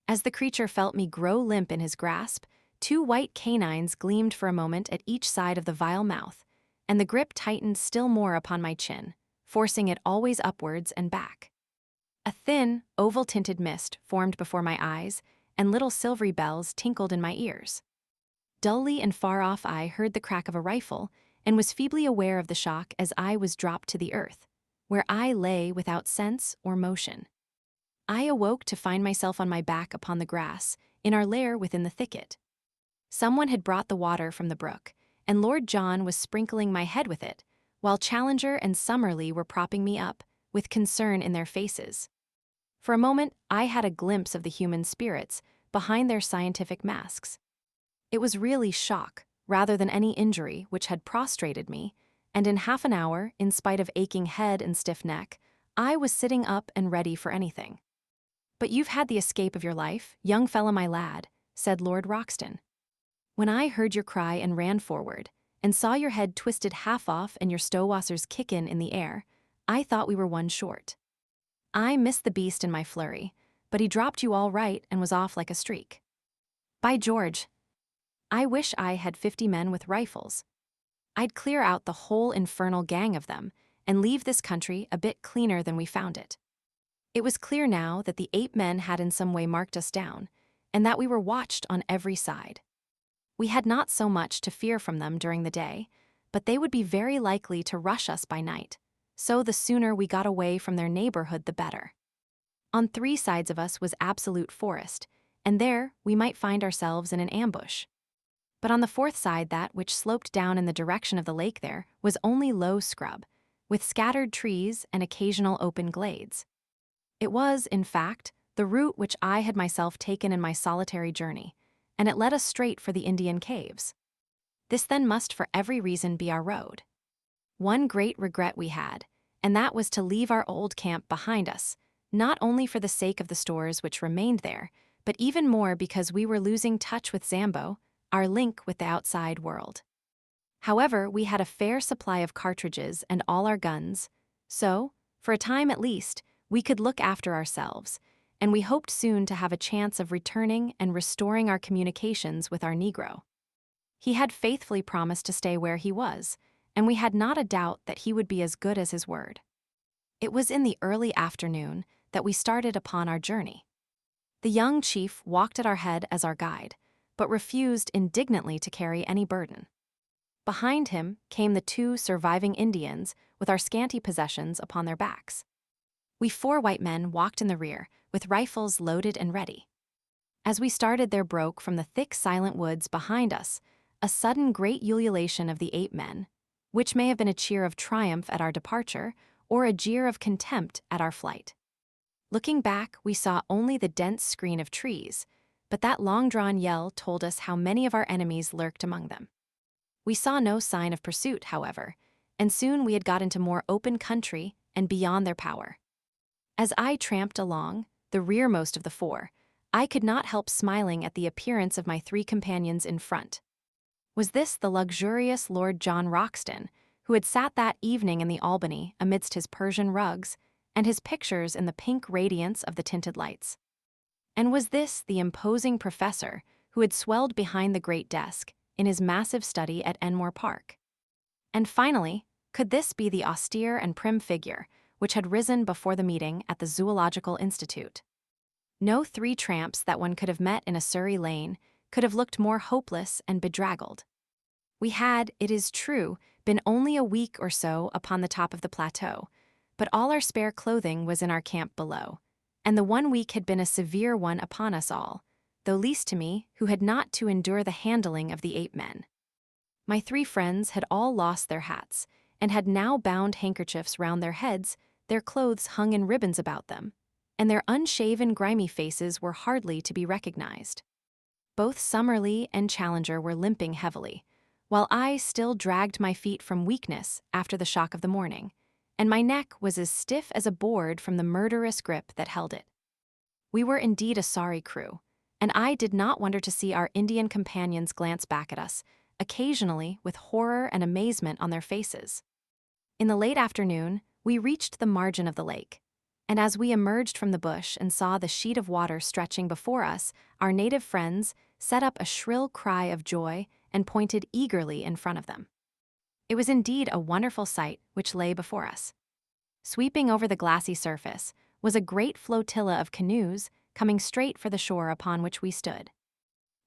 [SPEAKER 1] As the creature felt me grow limp in his grasp, two white canines gleamed for a moment at each side of the vile mouth, and the grip tightened still more upon my chin, forcing it always upwards and back. A thin, oval-tinted mist formed before my eyes, and little silvery bells tinkled in my ears. Dully and far off I heard the crack of a rifle, and was feebly aware of the shock as I was dropped to the earth, where I lay without sense or motion. I awoke to find myself on my back upon the grass, in our lair within the thicket. Someone had brought the water from the brook, and Lord John was sprinkling my head with it, while Challenger and Summerlee were propping me up, with concern in their faces. For a moment, I had a glimpse of the human spirits behind their scientific masks. It was really shock, rather than any injury, which had prostrated me, and in half an hour, in spite of aching head and stiff neck, I was sitting up and ready for anything. "But you've had the escape of your life, young fellow my lad," said Lord Roxton. "When I heard your cry and ran forward, and saw your head twisted half off and your stowassers kickin' in the air, I thought we were one short. I missed the beast in my flurry, but he dropped you all right and was off like a streak. By George, I wish I had 50 men with rifles. I'd clear out the whole infernal gang of them and leave this country a bit cleaner than we found it." It was clear now that the 8 men had in some way marked us down, and that we were watched on every side. We had not so much to fear from them during the day, but they would be very likely to rush us by night, so the sooner we got away from their neighborhood the better. On 3 sides of us was absolute forest, and there we might find ourselves in an ambush. But on the 4th side, that which sloped down in the direction of the lake, there was only low scrub, with scattered trees and occasional open glades. It was, in fact, the route which I had myself taken in my solitary journey, and it led us straight for the Indian caves. This then must for every reason be our road. One great regret we had, and that was to leave our old camp behind us, not only for the sake of the stores which remained there, but even more because we were losing touch with Zambo, our link with the outside world. However, we had a fair supply of cartridges and all our guns, so, for a time at least, we could look after ourselves, and we hoped soon to have a chance of returning and restoring our communications with our Negro. He had faithfully promised to stay where he was, and we had not a doubt that he would be as good as his word. It was in the early afternoon that we started upon our journey. The young chief walked at our head as our guide, but refused indignantly to carry any burden. Behind him came the 2 surviving Indians with our scanty possessions upon their backs. We 4 white men walked in the rear, with rifles loaded and ready. As we started, there broke from the thick, silent woods behind us a sudden great ululation of the 8 men, which may have been a cheer of triumph at our departure or a jeer of contempt at our flight. Looking back, we saw only the dense screen of trees, but that long-drawn yell told us how many of our enemies lurked among them. We saw no sign of pursuit, however, and soon we had got into more open country and beyond their power. As I tramped along, the rearmost of the 4, I could not help smiling at the appearance of my 3 companions in front. Was this the luxurious Lord John Roxton, who had sat that evening in the Albany amidst his Persian rugs and his pictures in the pink radiance of the tinted lights? And was this the imposing professor who had swelled behind the great desk in his massive study at Enmore Park? And finally, could this be the austere and prim figure which had risen before the meeting at the Zoological Institute? No 3 tramps that one could have met in a Surrey lane could have looked more hopeless and bedraggled. We had, it is true, been only a week or so upon the top of the plateau, but all our spare clothing was in our camp below, and the 1 week had been a severe one upon us all, though least to me, who had not to endure the handling of the 8 men. My 3 friends had all lost their hats, and had now bound handkerchiefs round their heads, their clothes hung in ribbons about them, and their unshaven, grimy faces were hardly to be recognized. Both Summerlee and Challenger were limping heavily, while I still dragged my feet from weakness after the shock of the morning, and my neck was as stiff as a board from the murderous grip that held it. We were indeed a sorry crew, and I did not wonder to see our Indian companions glance back at us, occasionally with horror and amazement on their faces. In the late afternoon, we reached the margin of the lake, and as we emerged from the bush and saw the sheet of water stretching before us, our native friends set up a shrill cry of joy and pointed eagerly in front of them. It was indeed a wonderful sight which lay before us. Sweeping over the glassy surface was a great flotilla of canoes coming straight for the shore upon which we stood.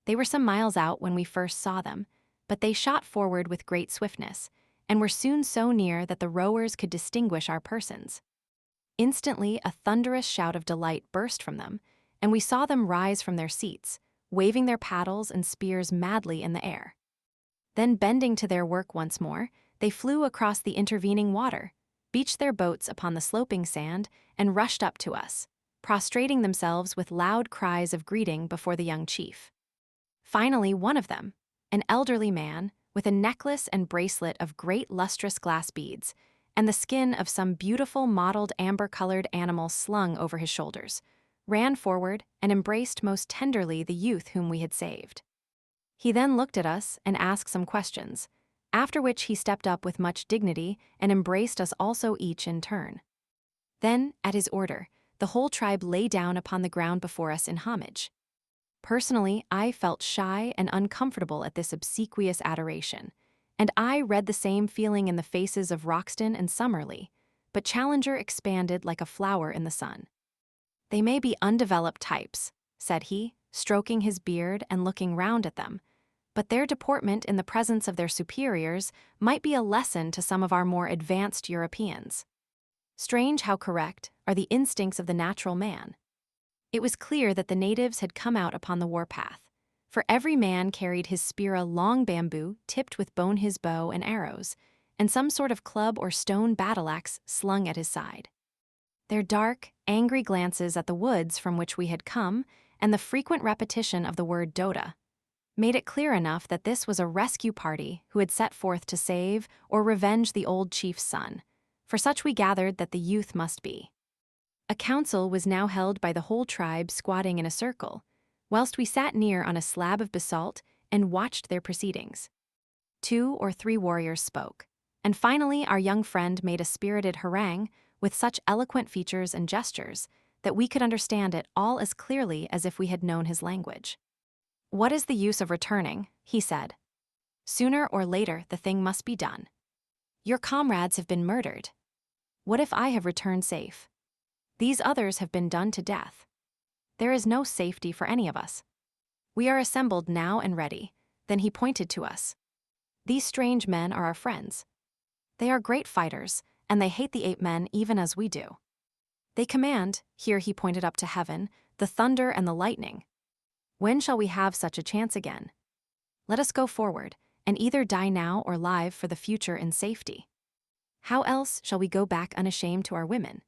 [SPEAKER 1] They were some miles out when we first saw them, but they shot forward with great swiftness, and were soon so near that the rowers could distinguish our persons. Instantly, a thunderous shout of delight burst from them, and we saw them rise from their seats, waving their paddles and spears madly in the air. Then, bending to their work once more, they flew across the intervening water, beached their boats upon the sloping sand, and rushed up to us, prostrating themselves with loud cries of greeting before the young chief. Finally, one of them, an elderly man, with a necklace and bracelet of great lustrous glass beads, and the skin of some beautiful mottled amber-colored animal slung over his shoulders, ran forward and embraced most tenderly the youth whom we had saved. He then looked at us and asked some questions, after which he stepped up with much dignity and embraced us also each in turn. Then, at his order, the whole tribe lay down upon the ground before us in homage. Personally, I felt shy and uncomfortable at this obsequious adoration, and I read the same feeling in the faces of Roxton and Summerlee, but Challenger expanded like a flower in the sun. "They may be undeveloped types," said he, stroking his beard and looking round at them, "but their deportment in the presence of their superiors might be a lesson to some of our more advanced Europeans. Strange how correct are the instincts of the natural man." It was clear that the natives had come out upon the warpath, for every man carried his spear, a long bamboo tipped with his bow and arrows, and some sort of club or stone battle-axe slung at his side. Their dark, angry glances at the woods from which we had come, and the frequent repetition of the word Doda, made it clear enough that this was a rescue party who had set forth to save or revenge the old chief's son, for such we gathered that the youth must be. A council was now held by the whole tribe squatting in a circle, whilst we sat near on a slab of basalt and watched their proceedings. 2 or 3 warriors spoke, and finally our young friend made a spirited harangue with such eloquent features and gestures that we could understand it all as clearly as if we had known his language. "What is the use of returning?" he said. "Sooner or later the thing must be done. Your comrades have been murdered. What if I have returned safe? These others have been done to death. There is no safety for any of us. We are assembled now and ready." Then he pointed to us. "These strange men are our friends. They are great fighters, and they hate the ape men even as we do. They command," here he pointed up to heaven, "the thunder and the lightning. When shall we have such a chance again? Let us go forward, and either die now or live for the future in safety. How else shall we go back unashamed to our women?"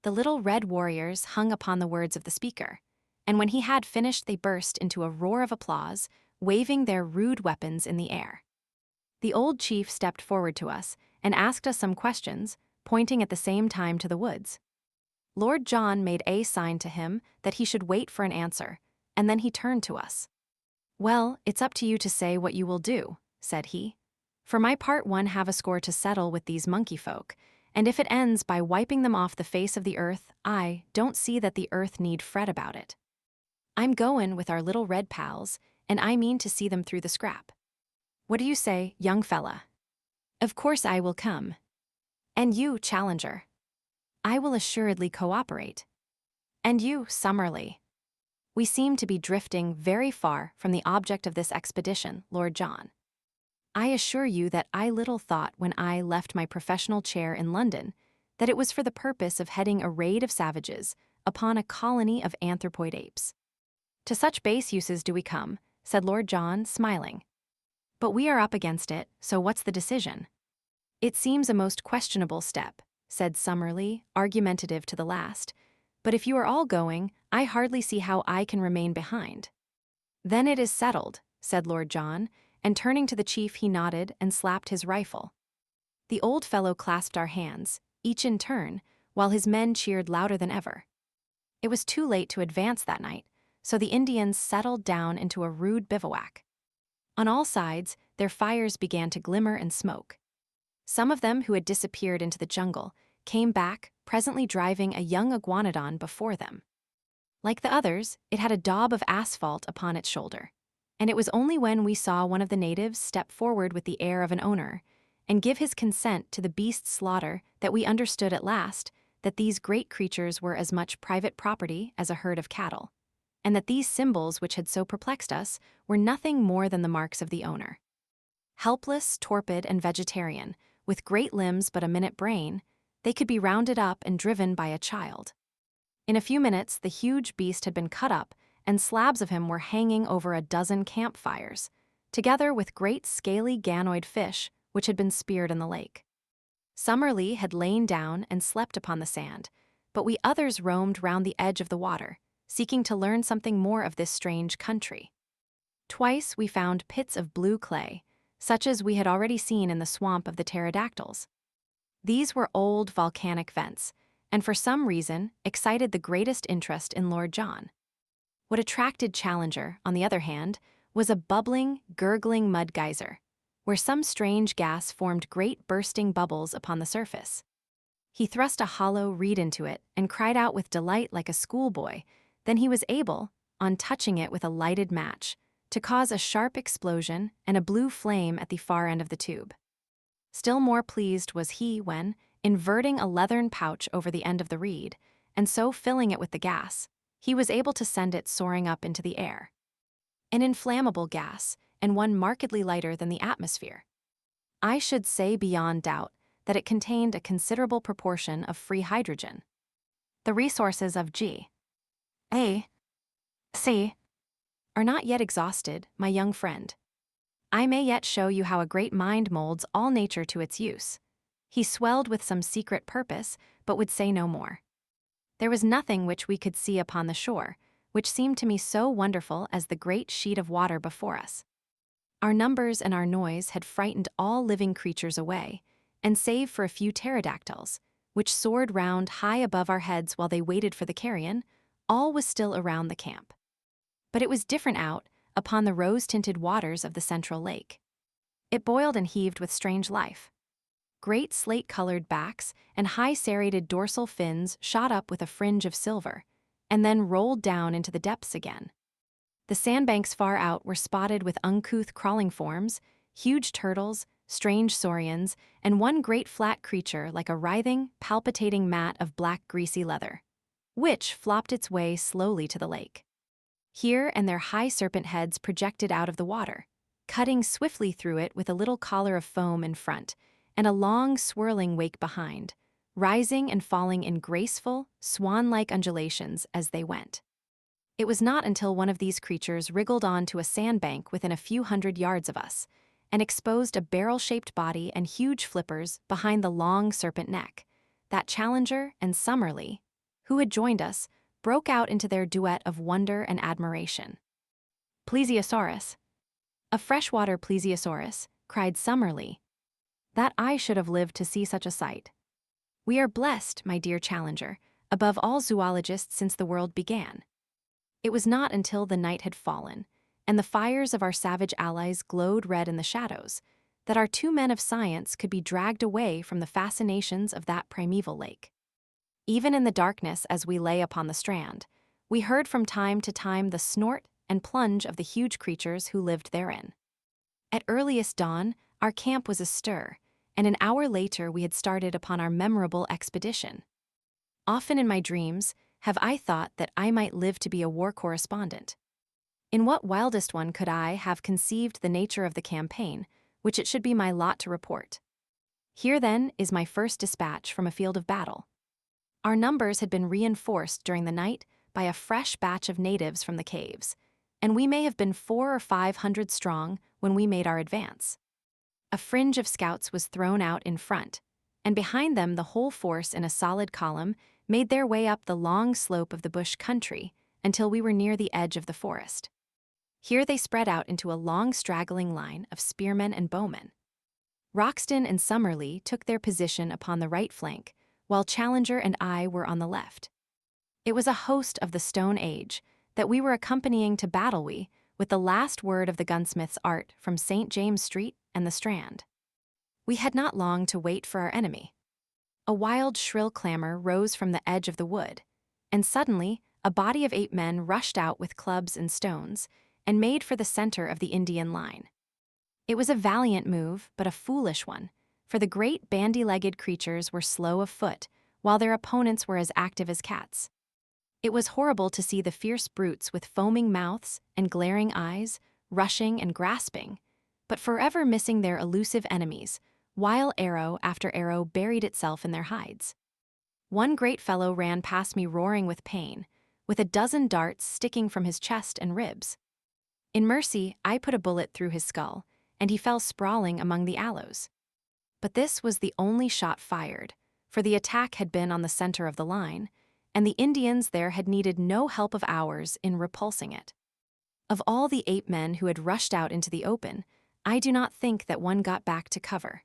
[SPEAKER 1] The little red warriors hung upon the words of the speaker, and when he had finished they burst into a roar of applause, waving their rude weapons in the air. The old chief stepped forward to us and asked us some questions, pointing at the same time to the woods. Lord John made a sign to him that he should wait for an answer, and then he turned to us. "Well, it's up to you to say what you will do," said he. "For my part, one have a score to settle with these monkey folk, and if it ends by wiping them off the face of the earth, I don't see that the earth need fret about it. I'm goin' with our little red pals, and I mean to see them through the scrap. What do you say, young fella?" "Of course I will come." "And you, Challenger?" "I will assuredly cooperate." "And you, Summerlee?" We seem to be drifting very far from the object of this expedition, Lord John. I assure you that I little thought when I left my professional chair in London that it was for the purpose of heading a raid of savages upon a colony of anthropoid apes. "To such base uses do we come," said Lord John, smiling. "But we are up against it, so what's the decision?" "It seems a most questionable step," said Summerlee, argumentative to the last, But if you are all going, I hardly see how I can remain behind." "Then it is settled," said Lord John, and turning to the chief he nodded and slapped his rifle. The old fellow clasped our hands, each in turn, while his men cheered louder than ever. It was too late to advance that night, so the Indians settled down into a rude bivouac. On all sides, their fires began to glimmer and smoke. Some of them who had disappeared into the jungle came back, presently driving a young iguanodon before them. Like the others, it had a daub of asphalt upon its shoulder, and it was only when we saw one of the natives step forward with the air of an owner and give his consent to the beast's slaughter that we understood at last that these great creatures were as much private property as a herd of cattle, and that these symbols which had so perplexed us were nothing more than the marks of the owner. Helpless, torpid, and vegetarian, with great limbs but a minute brain, they could be rounded up and driven by a child. In a few minutes, the huge beast had been cut up, and slabs of him were hanging over a dozen campfires, together with great scaly ganoid fish which had been speared in the lake. Summerlee had lain down and slept upon the sand, but we others roamed round the edge of the water, seeking to learn something more of this strange country. Twice we found pits of blue clay, such as we had already seen in the swamp of the pterodactyls. These were old volcanic vents, and for some reason excited the greatest interest in Lord John. What attracted Challenger, on the other hand, was a bubbling, gurgling mud geyser, where some strange gas formed great bursting bubbles upon the surface. He thrust a hollow reed into it and cried out with delight like a schoolboy. Then he was able, on touching it with a lighted match, to cause a sharp explosion and a blue flame at the far end of the tube. Still more pleased was he when, inverting a leathern pouch over the end of the reed, and so filling it with the gas, he was able to send it soaring up into the air. An inflammable gas, and one markedly lighter than the atmosphere. I should say beyond doubt that it contained a considerable proportion of free hydrogen. The resources of G.A.C. are not yet exhausted, my young friend. I may yet show you how a great mind molds all nature to its use. He swelled with some secret purpose, but would say no more. There was nothing which we could see upon the shore, which seemed to me so wonderful as the great sheet of water before us. Our numbers and our noise had frightened all living creatures away, and save for a few pterodactyls, which soared round high above our heads while they waited for the carrion, all was still around the camp. But it was different out upon the rose-tinted waters of the central lake. It boiled and heaved with strange life. Great slate-colored backs and high serrated dorsal fins shot up with a fringe of silver, and then rolled down into the depths again. The sandbanks far out were spotted with uncouth crawling forms, huge turtles, strange saurians, and one great flat creature like a writhing, palpitating mat of black greasy leather, which flopped its way slowly to the lake. Here and there high serpent heads projected out of the water, cutting swiftly through it with a little collar of foam in front, and a long swirling wake behind, rising and falling in graceful, swan-like undulations as they went. It was not until one of these creatures wriggled onto a sandbank within a few hundred yards of us, and exposed a barrel-shaped body and huge flippers behind the long serpent neck, that Challenger and Summerlee, who had joined us, broke out into their duet of wonder and admiration. "Plesiosaurus! A freshwater plesiosaurus," cried Summerlee. "That I should have lived to see such a sight. We are blessed, my dear Challenger, above all zoologists since the world began." It was not until the night had fallen, and the fires of our savage allies glowed red in the shadows, that our two men of science could be dragged away from the fascinations of that primeval lake. Even in the darkness as we lay upon the strand, we heard from time to time the snort and plunge of the huge creatures who lived therein. At earliest dawn, our camp was astir, and an hour later we had started upon our memorable expedition. Often in my dreams have I thought that I might live to be a war correspondent. In what wildest one could I have conceived the nature of the campaign, which it should be my lot to report? Here, then, is my first dispatch from a field of battle. Our numbers had been reinforced during the night by a fresh batch of natives from the caves, and we may have been 400 or 500 strong when we made our advance. A fringe of scouts was thrown out in front, and behind them the whole force in a solid column made their way up the long slope of the bush country until we were near the edge of the forest. Here they spread out into a long straggling line of spearmen and bowmen. Roxton and Summerlee took their position upon the right flank, while Challenger and I were on the left. It was a host of the Stone Age that we were accompanying to Battlewee with the last word of the gunsmith's art from St. James Street and the Strand. We had not long to wait for our enemy. A wild, shrill clamor rose from the edge of the wood, and suddenly a body of 8 men rushed out with clubs and stones and made for the center of the Indian line. It was a valiant move, but a foolish one, for the great bandy-legged creatures were slow of foot, while their opponents were as active as cats. It was horrible to see the fierce brutes with foaming mouths and glaring eyes, rushing and grasping, but forever missing their elusive enemies, while arrow after arrow buried itself in their hides. One great fellow ran past me roaring with pain, with a dozen darts sticking from his chest and ribs. In mercy, I put a bullet through his skull, and he fell sprawling among the aloes. But this was the only shot fired, for the attack had been on the center of the line, and the Indians there had needed no help of ours in repulsing it. Of all the 8 men who had rushed out into the open, I do not think that one got back to cover.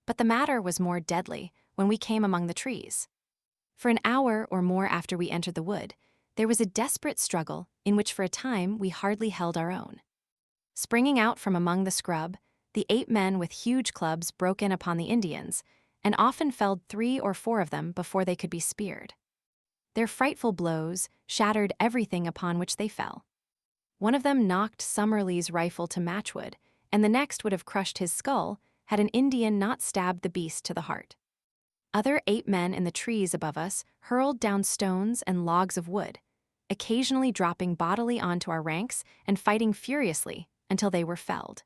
[SPEAKER 1] But the matter was more deadly when we came among the trees. For an hour or more after we entered the wood, there was a desperate struggle in which for a time we hardly held our own. Springing out from among the scrub, the 8 men with huge clubs broke in upon the Indians, and often felled 3 or 4 of them before they could be speared. Their frightful blows shattered everything upon which they fell. One of them knocked Summerlee's rifle to matchwood, and the next would have crushed his skull had an Indian not stabbed the beast to the heart. Other 8 men in the trees above us hurled down stones and logs of wood, occasionally dropping bodily onto our ranks and fighting furiously until they were felled.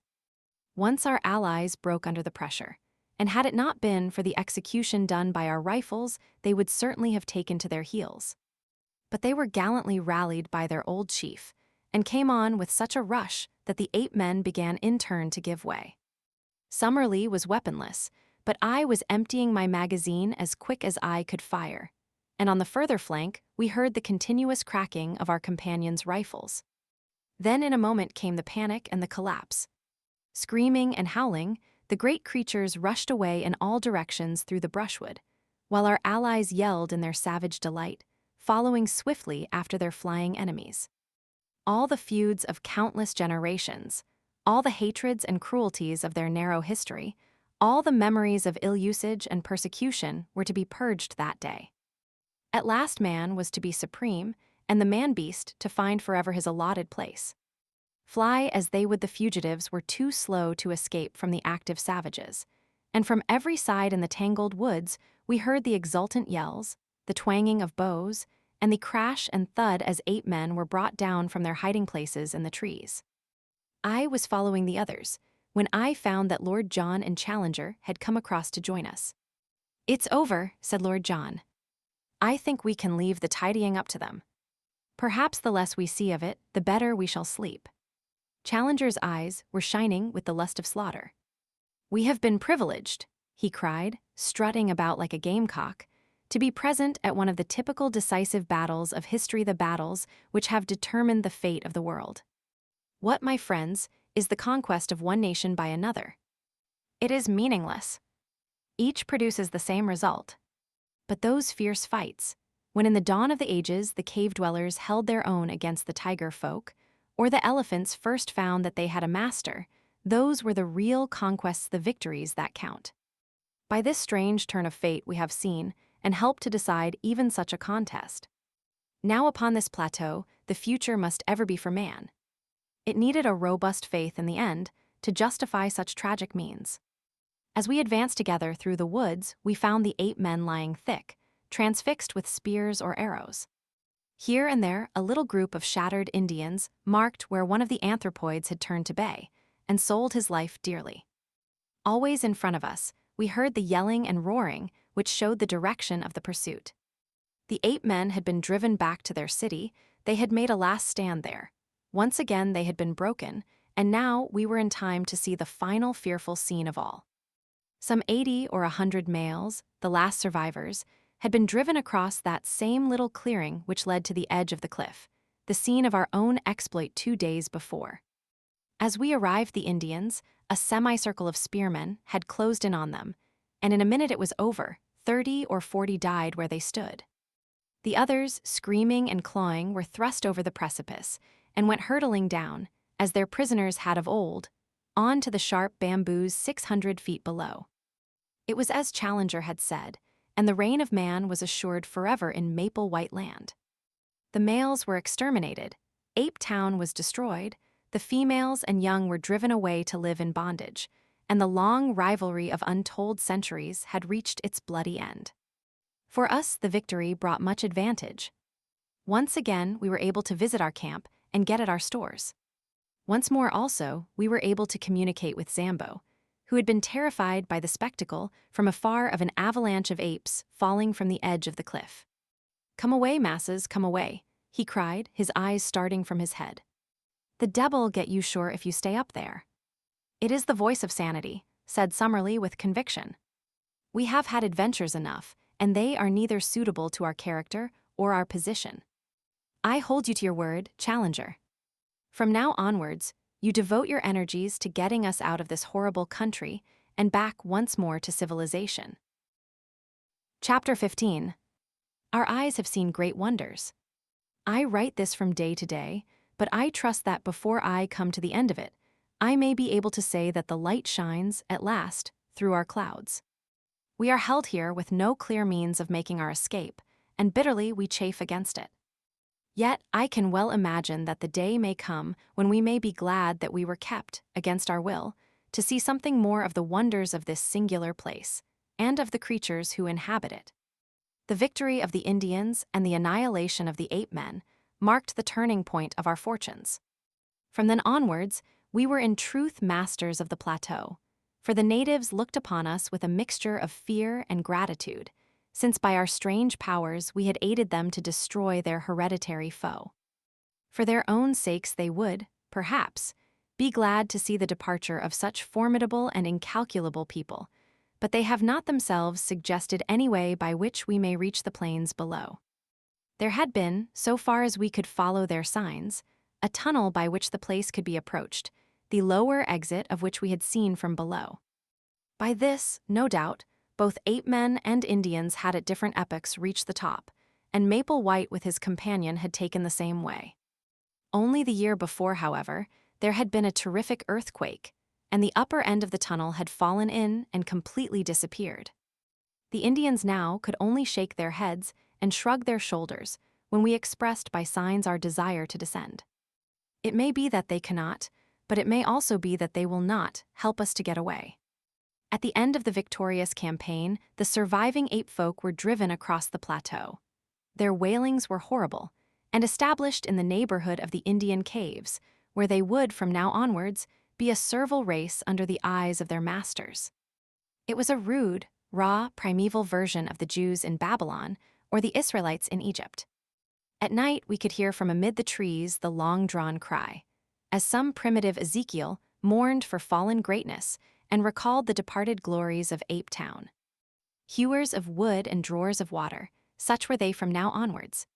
[SPEAKER 1] Once our allies broke under the pressure, and had it not been for the execution done by our rifles, they would certainly have taken to their heels. But they were gallantly rallied by their old chief, and came on with such a rush that the 8 men began in turn to give way. Summerlee was weaponless, but I was emptying my magazine as quick as I could fire, and on the further flank we heard the continuous cracking of our companions' rifles. Then in a moment came the panic and the collapse. Screaming and howling, the great creatures rushed away in all directions through the brushwood, while our allies yelled in their savage delight, following swiftly after their flying enemies. All the feuds of countless generations, all the hatreds and cruelties of their narrow history, all the memories of ill usage and persecution were to be purged that day. At last man was to be supreme, and the man-beast to find forever his allotted place. Fly as they would, the fugitives were too slow to escape from the active savages, and from every side in the tangled woods we heard the exultant yells, the twanging of bows, and the crash and thud as 8 men were brought down from their hiding places in the trees. I was following the others, when I found that Lord John and Challenger had come across to join us. "It's over," said Lord John. "I think we can leave the tidying up to them. Perhaps the less we see of it, the better we shall sleep." Challenger's eyes were shining with the lust of slaughter. "We have been privileged," he cried, strutting about like a gamecock, "to be present at one of the typical decisive battles of history, the battles which have determined the fate of the world. What, my friends, is the conquest of one nation by another? It is meaningless. Each produces the same result. But those fierce fights, when in the dawn of the ages the cave-dwellers held their own against the tiger folk, or the elephants first found that they had a master, those were the real conquests, the victories that count. By this strange turn of fate we have seen and helped to decide even such a contest. Now upon this plateau, the future must ever be for man. It needed a robust faith in the end to justify such tragic means. As we advanced together through the woods, we found the 8 men lying thick, transfixed with spears or arrows. Here and there, a little group of shattered Indians marked where one of the anthropoids had turned to bay and sold his life dearly. Always in front of us, we heard the yelling and roaring which showed the direction of the pursuit. The 8 men had been driven back to their city, they had made a last stand there. Once again they had been broken, and now we were in time to see the final fearful scene of all. Some 80 or 100 males, the last survivors, had been driven across that same little clearing which led to the edge of the cliff, the scene of our own exploit 2 days before. As we arrived, the Indians, a semicircle of spearmen, had closed in on them, and in a minute it was over. 30 or 40 died where they stood. The others, screaming and clawing, were thrust over the precipice and went hurtling down, as their prisoners had of old, on to the sharp bamboos 600 feet below. It was as Challenger had said, and the reign of man was assured forever in Maple White Land. The males were exterminated, Ape Town was destroyed, the females and young were driven away to live in bondage, and the long rivalry of untold centuries had reached its bloody end. For us, the victory brought much advantage. Once again, we were able to visit our camp and get at our stores. Once more also, we were able to communicate with Zambo, who had been terrified by the spectacle from afar of an avalanche of apes falling from the edge of the cliff. "Come away, masses, come away," he cried, his eyes starting from his head. "The devil'll get you sure if you stay up there." "It is the voice of sanity," said Summerlee with conviction. "We have had adventures enough, and they are neither suitable to our character or our position." "I hold you to your word, Challenger. From now onwards, you devote your energies to getting us out of this horrible country and back once more to civilization." Chapter 15. Our eyes have seen great wonders. I write this from day to day, but I trust that before I come to the end of it, I may be able to say that the light shines, at last, through our clouds. We are held here with no clear means of making our escape, and bitterly we chafe against it. Yet I can well imagine that the day may come when we may be glad that we were kept, against our will, to see something more of the wonders of this singular place, and of the creatures who inhabit it. The victory of the Indians and the annihilation of the ape men marked the turning point of our fortunes. From then onwards, we were in truth masters of the plateau, for the natives looked upon us with a mixture of fear and gratitude, since by our strange powers we had aided them to destroy their hereditary foe. For their own sakes they would, perhaps, be glad to see the departure of such formidable and incalculable people, but they have not themselves suggested any way by which we may reach the plains below. There had been, so far as we could follow their signs, a tunnel by which the place could be approached, the lower exit of which we had seen from below. By this, no doubt, both ape men and Indians had at different epochs reached the top, and Maple White with his companion had taken the same way. Only the year before, however, there had been a terrific earthquake, and the upper end of the tunnel had fallen in and completely disappeared. The Indians now could only shake their heads and shrug their shoulders when we expressed by signs our desire to descend. It may be that they cannot, but it may also be that they will not, help us to get away. At the end of the victorious campaign, the surviving ape folk were driven across the plateau. Their wailings were horrible, and established in the neighborhood of the Indian caves, where they would, from now onwards, be a servile race under the eyes of their masters. It was a rude, raw, primeval version of the Jews in Babylon or the Israelites in Egypt. At night, we could hear from amid the trees the long-drawn cry, as some primitive Ezekiel mourned for fallen greatness and recalled the departed glories of Ape Town. Hewers of wood and drawers of water, such were they from now onwards.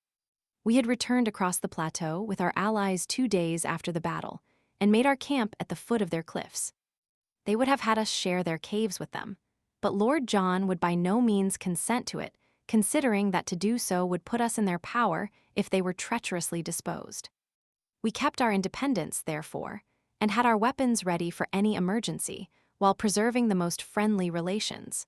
[SPEAKER 1] We had returned across the plateau with our allies 2 days after the battle, and made our camp at the foot of their cliffs. They would have had us share their caves with them, but Lord John would by no means consent to it, considering that to do so would put us in their power if they were treacherously disposed. We kept our independence, therefore, and had our weapons ready for any emergency, while preserving the most friendly relations.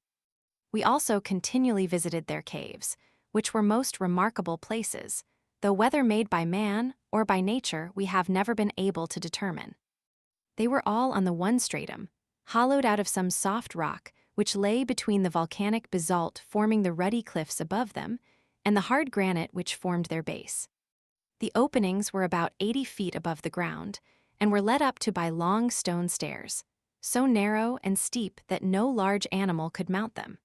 [SPEAKER 1] We also continually visited their caves, which were most remarkable places, though whether made by man or by nature we have never been able to determine. They were all on the one stratum, hollowed out of some soft rock which lay between the volcanic basalt forming the ruddy cliffs above them and the hard granite which formed their base. The openings were about 80 feet above the ground and were led up to by long stone stairs, so narrow and steep that no large animal could mount them.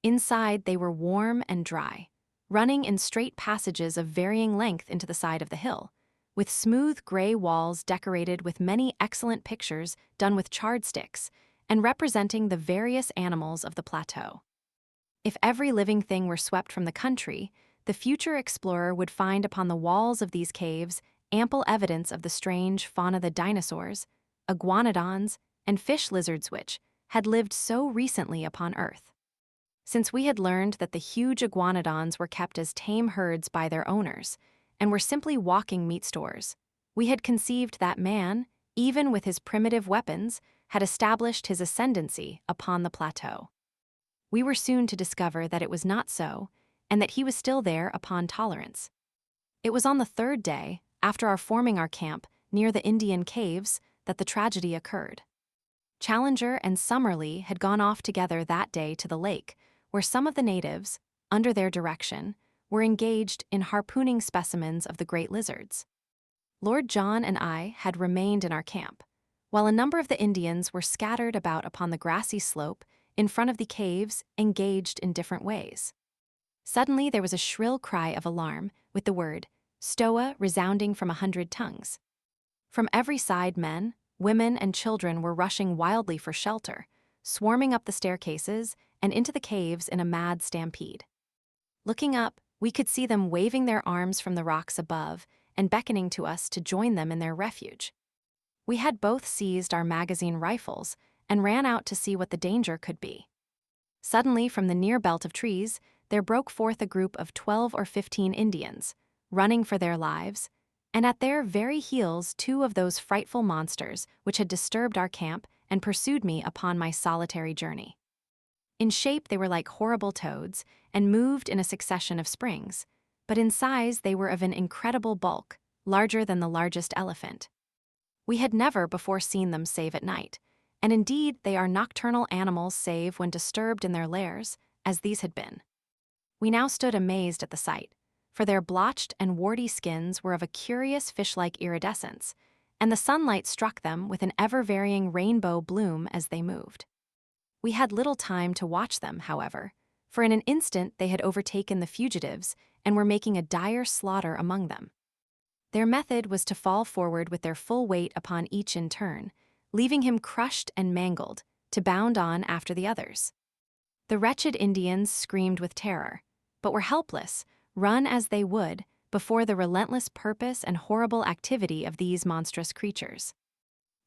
[SPEAKER 1] Inside they were warm and dry, running in straight passages of varying length into the side of the hill, with smooth gray walls decorated with many excellent pictures done with charred sticks and representing the various animals of the plateau. If every living thing were swept from the country, the future explorer would find upon the walls of these caves ample evidence of the strange fauna, the dinosaurs, iguanodons, and fish lizards which had lived so recently upon Earth. Since we had learned that the huge iguanodons were kept as tame herds by their owners and were simply walking meat stores, we had conceived that man, even with his primitive weapons, had established his ascendancy upon the plateau. We were soon to discover that it was not so, and that he was still there upon tolerance. It was on the third day, after our forming our camp near the Indian caves, that the tragedy occurred. Challenger and Summerlee had gone off together that day to the lake, where some of the natives, under their direction, were engaged in harpooning specimens of the great lizards. Lord John and I had remained in our camp, while a number of the Indians were scattered about upon the grassy slope in front of the caves, engaged in different ways. Suddenly there was a shrill cry of alarm, with the word "Stoa" resounding from 100 tongues. From every side men, women, and children were rushing wildly for shelter, swarming up the staircases and into the caves in a mad stampede. Looking up, we could see them waving their arms from the rocks above and beckoning to us to join them in their refuge. We had both seized our magazine rifles and ran out to see what the danger could be. Suddenly, from the near belt of trees, there broke forth a group of 12 or 15 Indians, running for their lives, and at their very heels 2 of those frightful monsters which had disturbed our camp and pursued me upon my solitary journey. In shape they were like horrible toads and moved in a succession of springs, but in size they were of an incredible bulk, larger than the largest elephant. We had never before seen them save at night, and indeed they are nocturnal animals save when disturbed in their lairs, as these had been. We now stood amazed at the sight, for their blotched and warty skins were of a curious fish-like iridescence, and the sunlight struck them with an ever-varying rainbow bloom as they moved. We had little time to watch them, however, for in an instant they had overtaken the fugitives and were making a dire slaughter among them. Their method was to fall forward with their full weight upon each in turn, leaving him crushed and mangled, to bound on after the others. The wretched Indians screamed with terror, but were helpless, run as they would, before the relentless purpose and horrible activity of these monstrous creatures.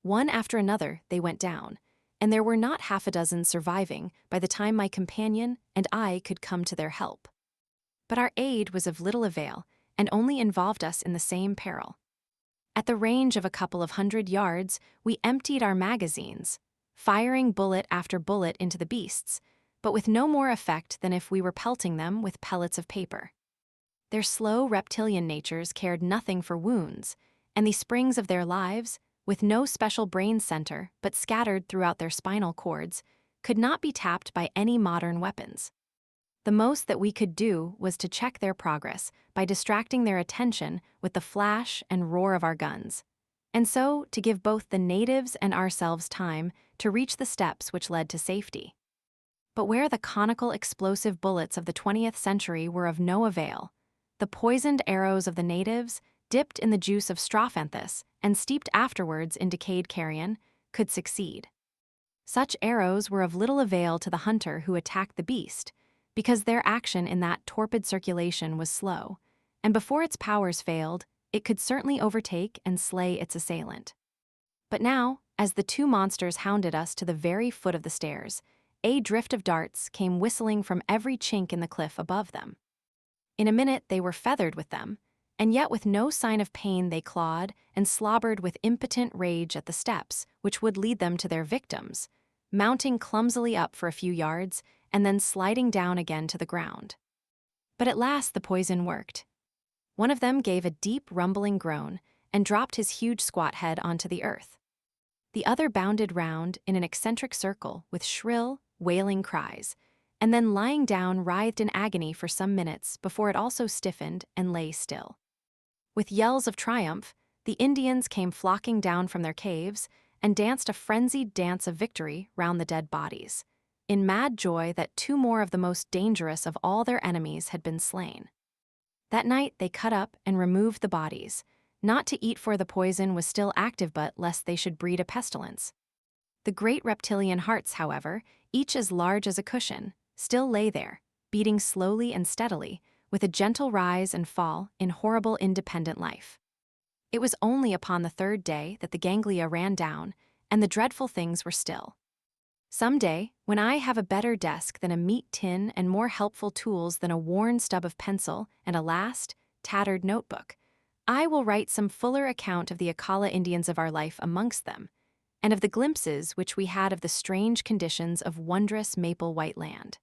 [SPEAKER 1] One after another they went down, and there were not half a dozen surviving by the time my companion and I could come to their help. But our aid was of little avail, and only involved us in the same peril. At the range of a couple of 100 yards, we emptied our magazines, firing bullet after bullet into the beasts, but with no more effect than if we were pelting them with pellets of paper. Their slow reptilian natures cared nothing for wounds, and the springs of their lives, with no special brain center but scattered throughout their spinal cords, could not be tapped by any modern weapons. The most that we could do was to check their progress by distracting their attention with the flash and roar of our guns, and so to give both the natives and ourselves time to reach the steps which led to safety. But where the conical explosive bullets of the 20th century were of no avail, the poisoned arrows of the natives, dipped in the juice of strophanthus and steeped afterwards in decayed carrion, could succeed. Such arrows were of little avail to the hunter who attacked the beast, because their action in that torpid circulation was slow, and before its powers failed, it could certainly overtake and slay its assailant. But now, as the 2 monsters hounded us to the very foot of the stairs, a drift of darts came whistling from every chink in the cliff above them. In a minute they were feathered with them, and yet with no sign of pain they clawed and slobbered with impotent rage at the steps which would lead them to their victims, mounting clumsily up for a few yards and then sliding down again to the ground. But at last the poison worked. One of them gave a deep rumbling groan and dropped his huge squat head onto the earth. The other bounded round in an eccentric circle with shrill, wailing cries, and then lying down writhed in agony for some minutes before it also stiffened and lay still. With yells of triumph, the Indians came flocking down from their caves and danced a frenzied dance of victory round the dead bodies, in mad joy that 2 more of the most dangerous of all their enemies had been slain. That night they cut up and removed the bodies, not to eat, for the poison was still active, but lest they should breed a pestilence. The great reptilian hearts, however, each as large as a cushion, still lay there, beating slowly and steadily, with a gentle rise and fall in horrible independent life. It was only upon the third day that the ganglia ran down, and the dreadful things were still. Some day, when I have a better desk than a meat tin and more helpful tools than a worn stub of pencil and a last, tattered notebook, I will write some fuller account of the Akala Indians of our life amongst them, and of the glimpses which we had of the strange conditions of wondrous maple white land.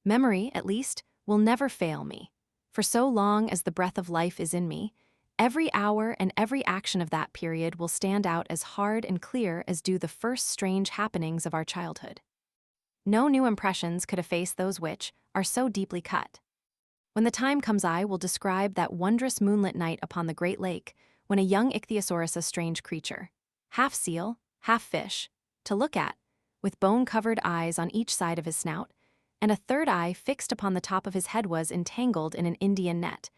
[SPEAKER 1] Memory, at least, will never fail me, for so long as the breath of life is in me, every hour and every action of that period will stand out as hard and clear as do the first strange happenings of our childhood. No new impressions could efface those which are so deeply cut. When the time comes, I will describe that wondrous moonlit night upon the Great Lake, when a young ichthyosaurus, a strange creature, half seal, half fish, to look at, with bone-covered eyes on each side of his snout, and a third eye fixed upon the top of his head, was entangled in an Indian net,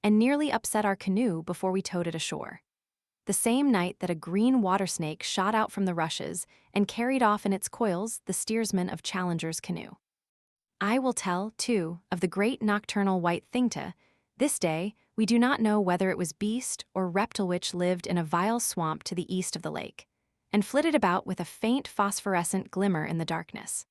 [SPEAKER 1] and nearly upset our canoe before we towed it ashore. The same night that a green water snake shot out from the rushes and carried off in its coils the steersman of Challenger's canoe. I will tell, too, of the great nocturnal white thingta. This day, we do not know whether it was beast or reptile, which lived in a vile swamp to the east of the lake, and flitted about with a faint phosphorescent glimmer in the darkness.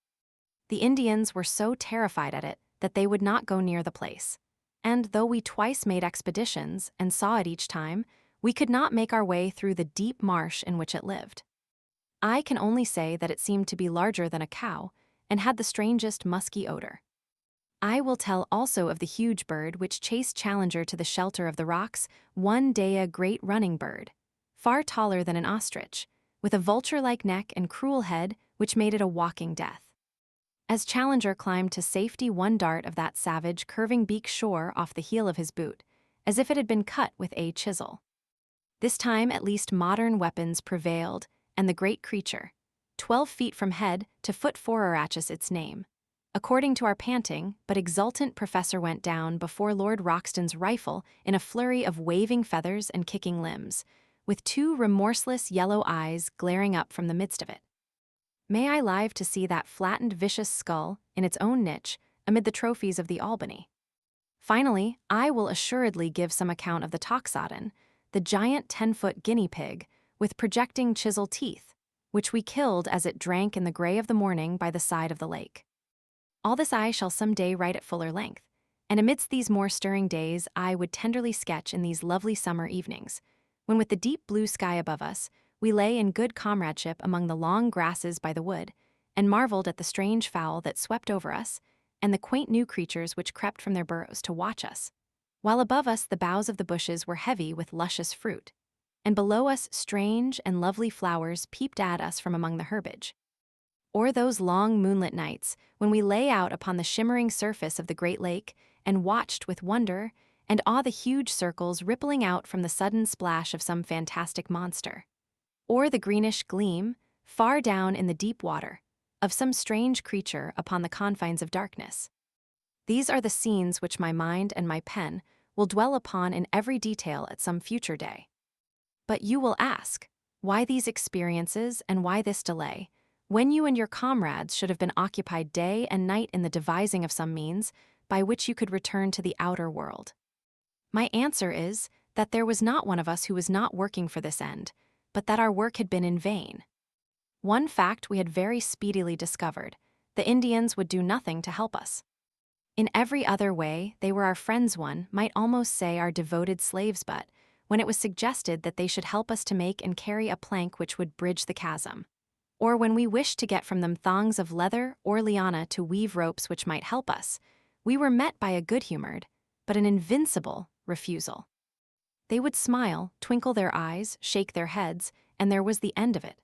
[SPEAKER 1] The Indians were so terrified at it that they would not go near the place, and though we twice made expeditions and saw it each time, we could not make our way through the deep marsh in which it lived. I can only say that it seemed to be larger than a cow, and had the strangest musky odor. I will tell also of the huge bird which chased Challenger to the shelter of the rocks, one day, a great running bird, far taller than an ostrich, with a vulture-like neck and cruel head which made it a walking death. As Challenger climbed to safety, one dart of that savage curving beak shore off the heel of his boot, as if it had been cut with a chisel. This time at least modern weapons prevailed, and the great creature, 12 feet from head to foot, Foreword its name, according to our panting but exultant professor, went down before Lord Roxton's rifle in a flurry of waving feathers and kicking limbs, with 2 remorseless yellow eyes glaring up from the midst of it. May I live to see that flattened vicious skull in its own niche amid the trophies of the Albany. Finally, I will assuredly give some account of the Toxodon, the giant 10-foot guinea pig with projecting chisel teeth, which we killed as it drank in the gray of the morning by the side of the lake. All this I shall some day write at fuller length, and amidst these more stirring days I would tenderly sketch in these lovely summer evenings, when with the deep blue sky above us, we lay in good comradeship among the long grasses by the wood, and marveled at the strange fowl that swept over us, and the quaint new creatures which crept from their burrows to watch us, while above us the boughs of the bushes were heavy with luscious fruit, and below us strange and lovely flowers peeped at us from among the herbage. Or those long moonlit nights when we lay out upon the shimmering surface of the Great Lake and watched with wonder and awe the huge circles rippling out from the sudden splash of some fantastic monster, or the greenish gleam, far down in the deep water, of some strange creature upon the confines of darkness. These are the scenes which my mind and my pen will dwell upon in every detail at some future day. But you will ask, why these experiences and why this delay, when you and your comrades should have been occupied day and night in the devising of some means by which you could return to the outer world? My answer is that there was not one of us who was not working for this end, but that our work had been in vain. One fact we had very speedily discovered: the Indians would do nothing to help us. In every other way, they were our friends, one might almost say our devoted slaves, but when it was suggested that they should help us to make and carry a plank which would bridge the chasm, or when we wished to get from them thongs of leather or liana to weave ropes which might help us, we were met by a good-humored, but an invincible, refusal. They would smile, twinkle their eyes, shake their heads, and there was the end of it.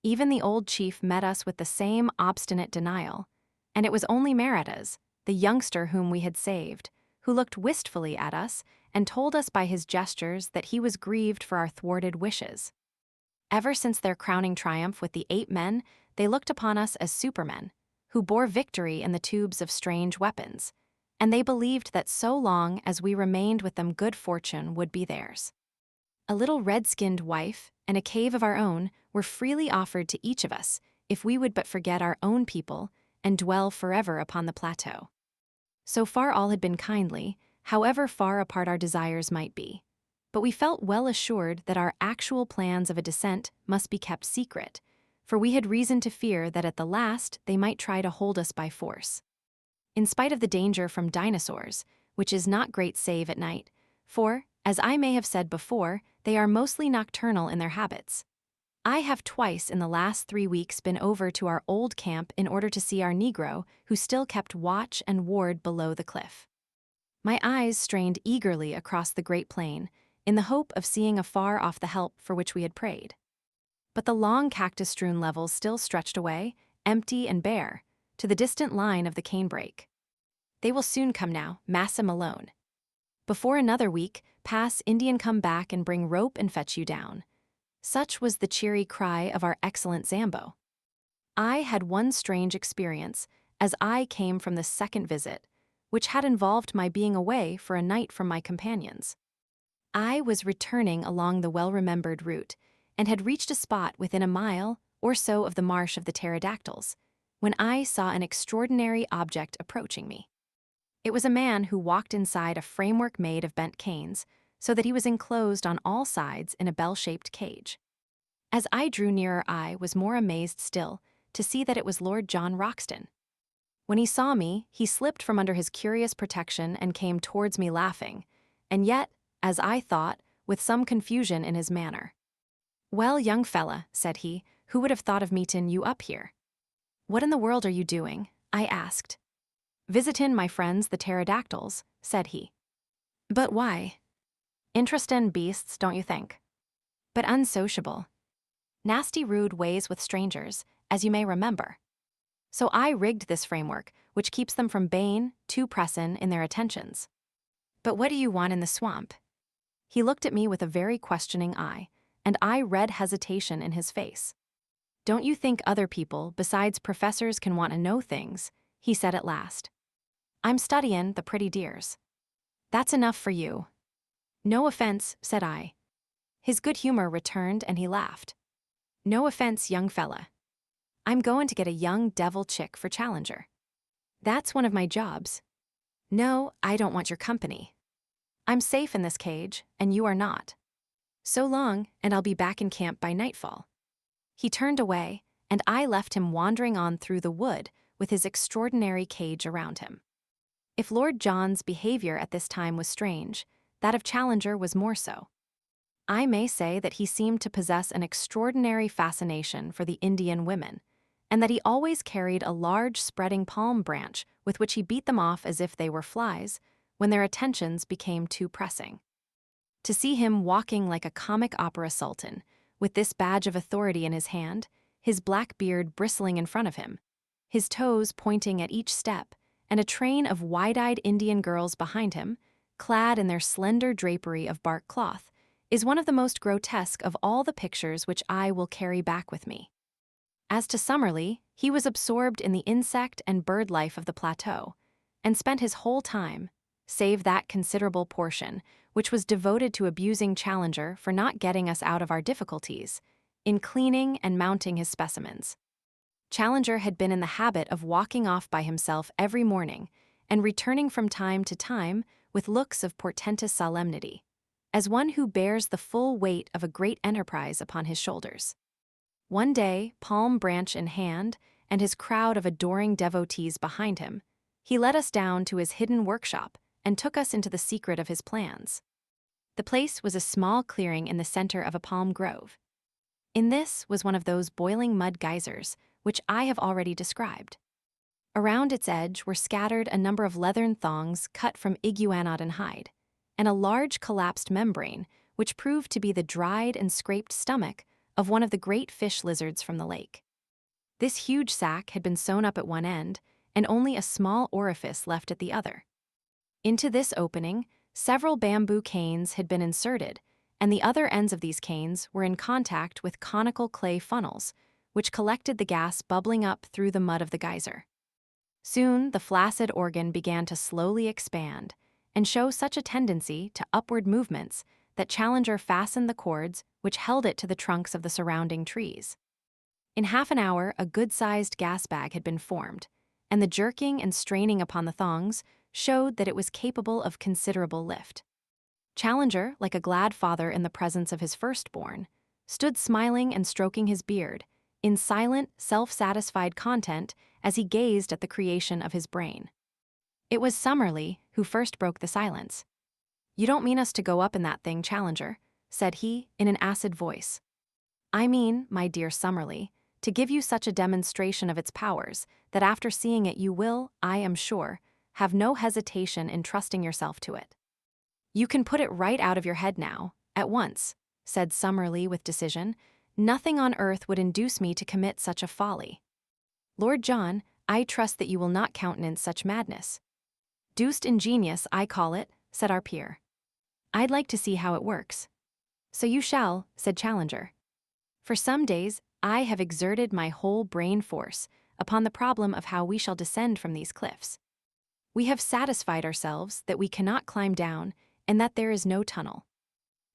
[SPEAKER 1] Even the old chief met us with the same obstinate denial, and it was only Meridas, the youngster whom we had saved, who looked wistfully at us and told us by his gestures that he was grieved for our thwarted wishes. Ever since their crowning triumph with the 8 men, they looked upon us as supermen, who bore victory in the tubes of strange weapons, and they believed that so long as we remained with them good fortune would be theirs. A little red-skinned wife and a cave of our own were freely offered to each of us if we would but forget our own people and dwell forever upon the plateau. So far all had been kindly, however far apart our desires might be. But we felt well assured that our actual plans of a descent must be kept secret, for we had reason to fear that at the last they might try to hold us by force. In spite of the danger from dinosaurs, which is not great save at night, for, as I may have said before, they are mostly nocturnal in their habits. I have twice in the last 3 weeks been over to our old camp in order to see our Negro, who still kept watch and ward below the cliff. My eyes strained eagerly across the great plain, in the hope of seeing afar off the help for which we had prayed. But the long cactus-strewn levels still stretched away, empty and bare, to the distant line of the canebrake. They will soon come now, Massa Malone. Before another week, pass Indian come back and bring rope and fetch you down. Such was the cheery cry of our excellent Zambo. I had one strange experience as I came from the second visit, which had involved my being away for a night from my companions. I was returning along the well-remembered route and had reached a spot within a mile or so of the marsh of the pterodactyls, when I saw an extraordinary object approaching me. It was a man who walked inside a framework made of bent canes, so that he was enclosed on all sides in a bell-shaped cage. As I drew nearer, I was more amazed still to see that it was Lord John Roxton. When he saw me, he slipped from under his curious protection and came towards me laughing, and yet, as I thought, with some confusion in his manner. "Well, young fella," said he, "who would have thought of meetin' you up here?" "What in the world are you doing?" I asked. "Visitin' my friends the pterodactyls," said he. "But why?" "Interestin' beasts, don't you think?" "But unsociable. Nasty rude ways with strangers, as you may remember. So I rigged this framework, which keeps them from bain' too pressin' in their attentions." "But what do you want in the swamp?" He looked at me with a very questioning eye, and I read hesitation in his face. "Don't you think other people besides professors can want to know things?" he said at last. "I'm studyin' the pretty dears." "That's enough for you." "No offense," said I. His good humor returned and he laughed. "No offense, young fella. I'm goin' to get a young devil chick for Challenger. That's one of my jobs. No, I don't want your company. I'm safe in this cage, and you are not. So long, and I'll be back in camp by nightfall." He turned away, and I left him wandering on through the wood with his extraordinary cage around him. If Lord John's behavior at this time was strange, that of Challenger was more so. I may say that he seemed to possess an extraordinary fascination for the Indian women, and that he always carried a large spreading palm branch with which he beat them off as if they were flies, when their attentions became too pressing. To see him walking like a comic opera sultan, with this badge of authority in his hand, his black beard bristling in front of him, his toes pointing at each step, and a train of wide-eyed Indian girls behind him, clad in their slender drapery of bark cloth, is one of the most grotesque of all the pictures which I will carry back with me. As to Summerlee, he was absorbed in the insect and bird life of the plateau, and spent his whole time, save that considerable portion which was devoted to abusing Challenger for not getting us out of our difficulties, in cleaning and mounting his specimens. Challenger had been in the habit of walking off by himself every morning and returning from time to time with looks of portentous solemnity, as one who bears the full weight of a great enterprise upon his shoulders. One day, palm branch in hand, and his crowd of adoring devotees behind him, he led us down to his hidden workshop and took us into the secret of his plans. The place was a small clearing in the center of a palm grove. In this was one of those boiling mud geysers which I have already described. Around its edge were scattered a number of leathern thongs cut from iguanodon hide, and a large collapsed membrane which proved to be the dried and scraped stomach of one of the great fish lizards from the lake. This huge sack had been sewn up at one end, and only a small orifice left at the other. Into this opening, several bamboo canes had been inserted, and the other ends of these canes were in contact with conical clay funnels, which collected the gas bubbling up through the mud of the geyser. Soon the flaccid organ began to slowly expand and show such a tendency to upward movements that Challenger fastened the cords which held it to the trunks of the surrounding trees. In half an hour, a good-sized gas bag had been formed, and the jerking and straining upon the thongs showed that it was capable of considerable lift. Challenger, like a glad father in the presence of his firstborn, stood smiling and stroking his beard, in silent, self-satisfied content as he gazed at the creation of his brain. It was Summerlee who first broke the silence. "You don't mean us to go up in that thing, Challenger," said he, in an acid voice. "I mean, my dear Summerlee, to give you such a demonstration of its powers that after seeing it you will, I am sure, have no hesitation in trusting yourself to it." "You can put it right out of your head now, at once," said Summerlee with decision. "Nothing on earth would induce me to commit such a folly. Lord John, I trust that you will not countenance such madness." "Deuced ingenious, I call it," said our peer. "I'd like to see how it works." "So you shall," said Challenger. "For some days, I have exerted my whole brain force upon the problem of how we shall descend from these cliffs. We have satisfied ourselves that we cannot climb down and that there is no tunnel.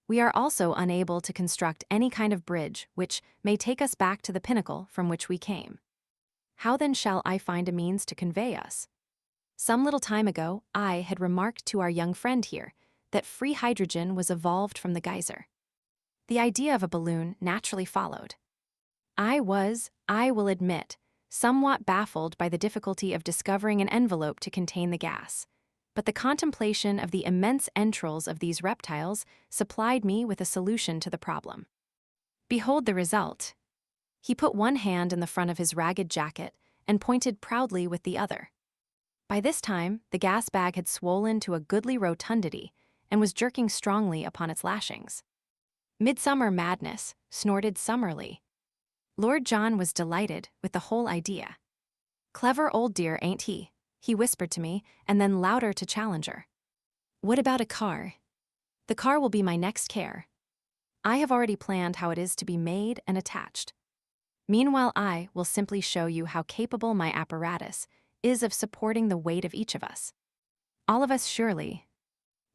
[SPEAKER 1] We are also unable to construct any kind of bridge which may take us back to the pinnacle from which we came. How then shall I find a means to convey us? Some little time ago, I had remarked to our young friend here that free hydrogen was evolved from the geyser. The idea of a balloon naturally followed. I was, I will admit, somewhat baffled by the difficulty of discovering an envelope to contain the gas, but the contemplation of the immense entrails of these reptiles supplied me with a solution to the problem. Behold the result." He put one hand in the front of his ragged jacket and pointed proudly with the other. By this time, the gas bag had swollen to a goodly rotundity and was jerking strongly upon its lashings. "Midsummer madness," snorted Summerlee. Lord John was delighted with the whole idea. "Clever old dear, ain't he?" he whispered to me, and then louder to Challenger. "What about a car?" "The car will be my next care. I have already planned how it is to be made and attached. Meanwhile, I will simply show you how capable my apparatus is of supporting the weight of each of us. All of us, surely.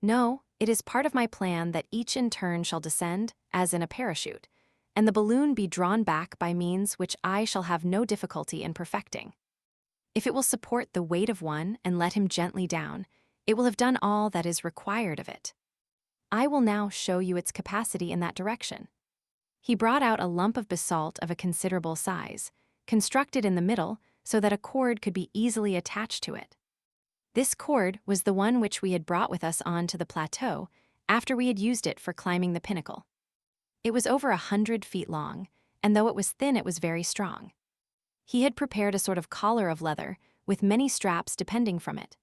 [SPEAKER 1] No, it is part of my plan that each in turn shall descend, as in a parachute, and the balloon be drawn back by means which I shall have no difficulty in perfecting. If it will support the weight of one and let him gently down, it will have done all that is required of it. I will now show you its capacity in that direction." He brought out a lump of basalt of a considerable size, constructed in the middle so that a cord could be easily attached to it. This cord was the one which we had brought with us on to the plateau after we had used it for climbing the pinnacle. It was over 100 feet long, and though it was thin, it was very strong. He had prepared a sort of collar of leather with many straps depending from it.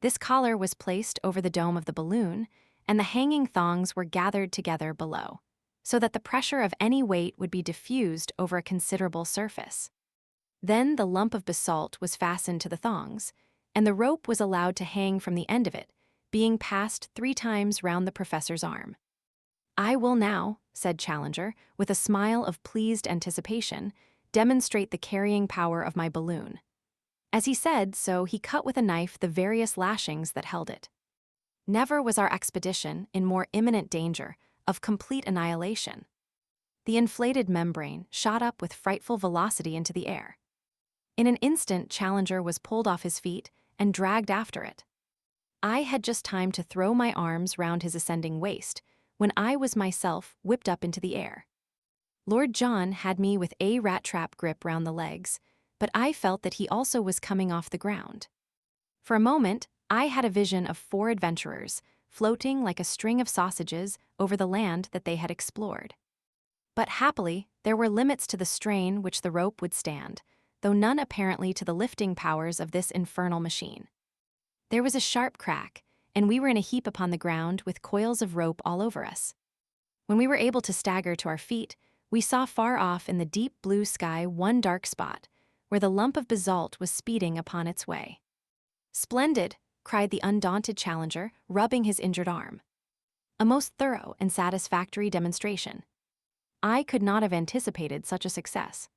[SPEAKER 1] This collar was placed over the dome of the balloon, and the hanging thongs were gathered together below, so that the pressure of any weight would be diffused over a considerable surface. Then the lump of basalt was fastened to the thongs, and the rope was allowed to hang from the end of it, being passed 3 times round the professor's arm. "I will now," said Challenger, with a smile of pleased anticipation, "demonstrate the carrying power of my balloon." As he said so, he cut with a knife the various lashings that held it. Never was our expedition in more imminent danger of complete annihilation. The inflated membrane shot up with frightful velocity into the air. In an instant, Challenger was pulled off his feet and dragged after it. I had just time to throw my arms round his ascending waist when I was myself whipped up into the air. Lord John had me with a rat-trap grip round the legs, but I felt that he also was coming off the ground. For a moment, I had a vision of 4 adventurers floating like a string of sausages over the land that they had explored. But happily, there were limits to the strain which the rope would stand, though none apparently to the lifting powers of this infernal machine. There was a sharp crack, and we were in a heap upon the ground with coils of rope all over us. When we were able to stagger to our feet, we saw far off in the deep blue sky one dark spot, where the lump of basalt was speeding upon its way. "Splendid!" cried the undaunted Challenger, rubbing his injured arm. "A most thorough and satisfactory demonstration. I could not have anticipated such a success.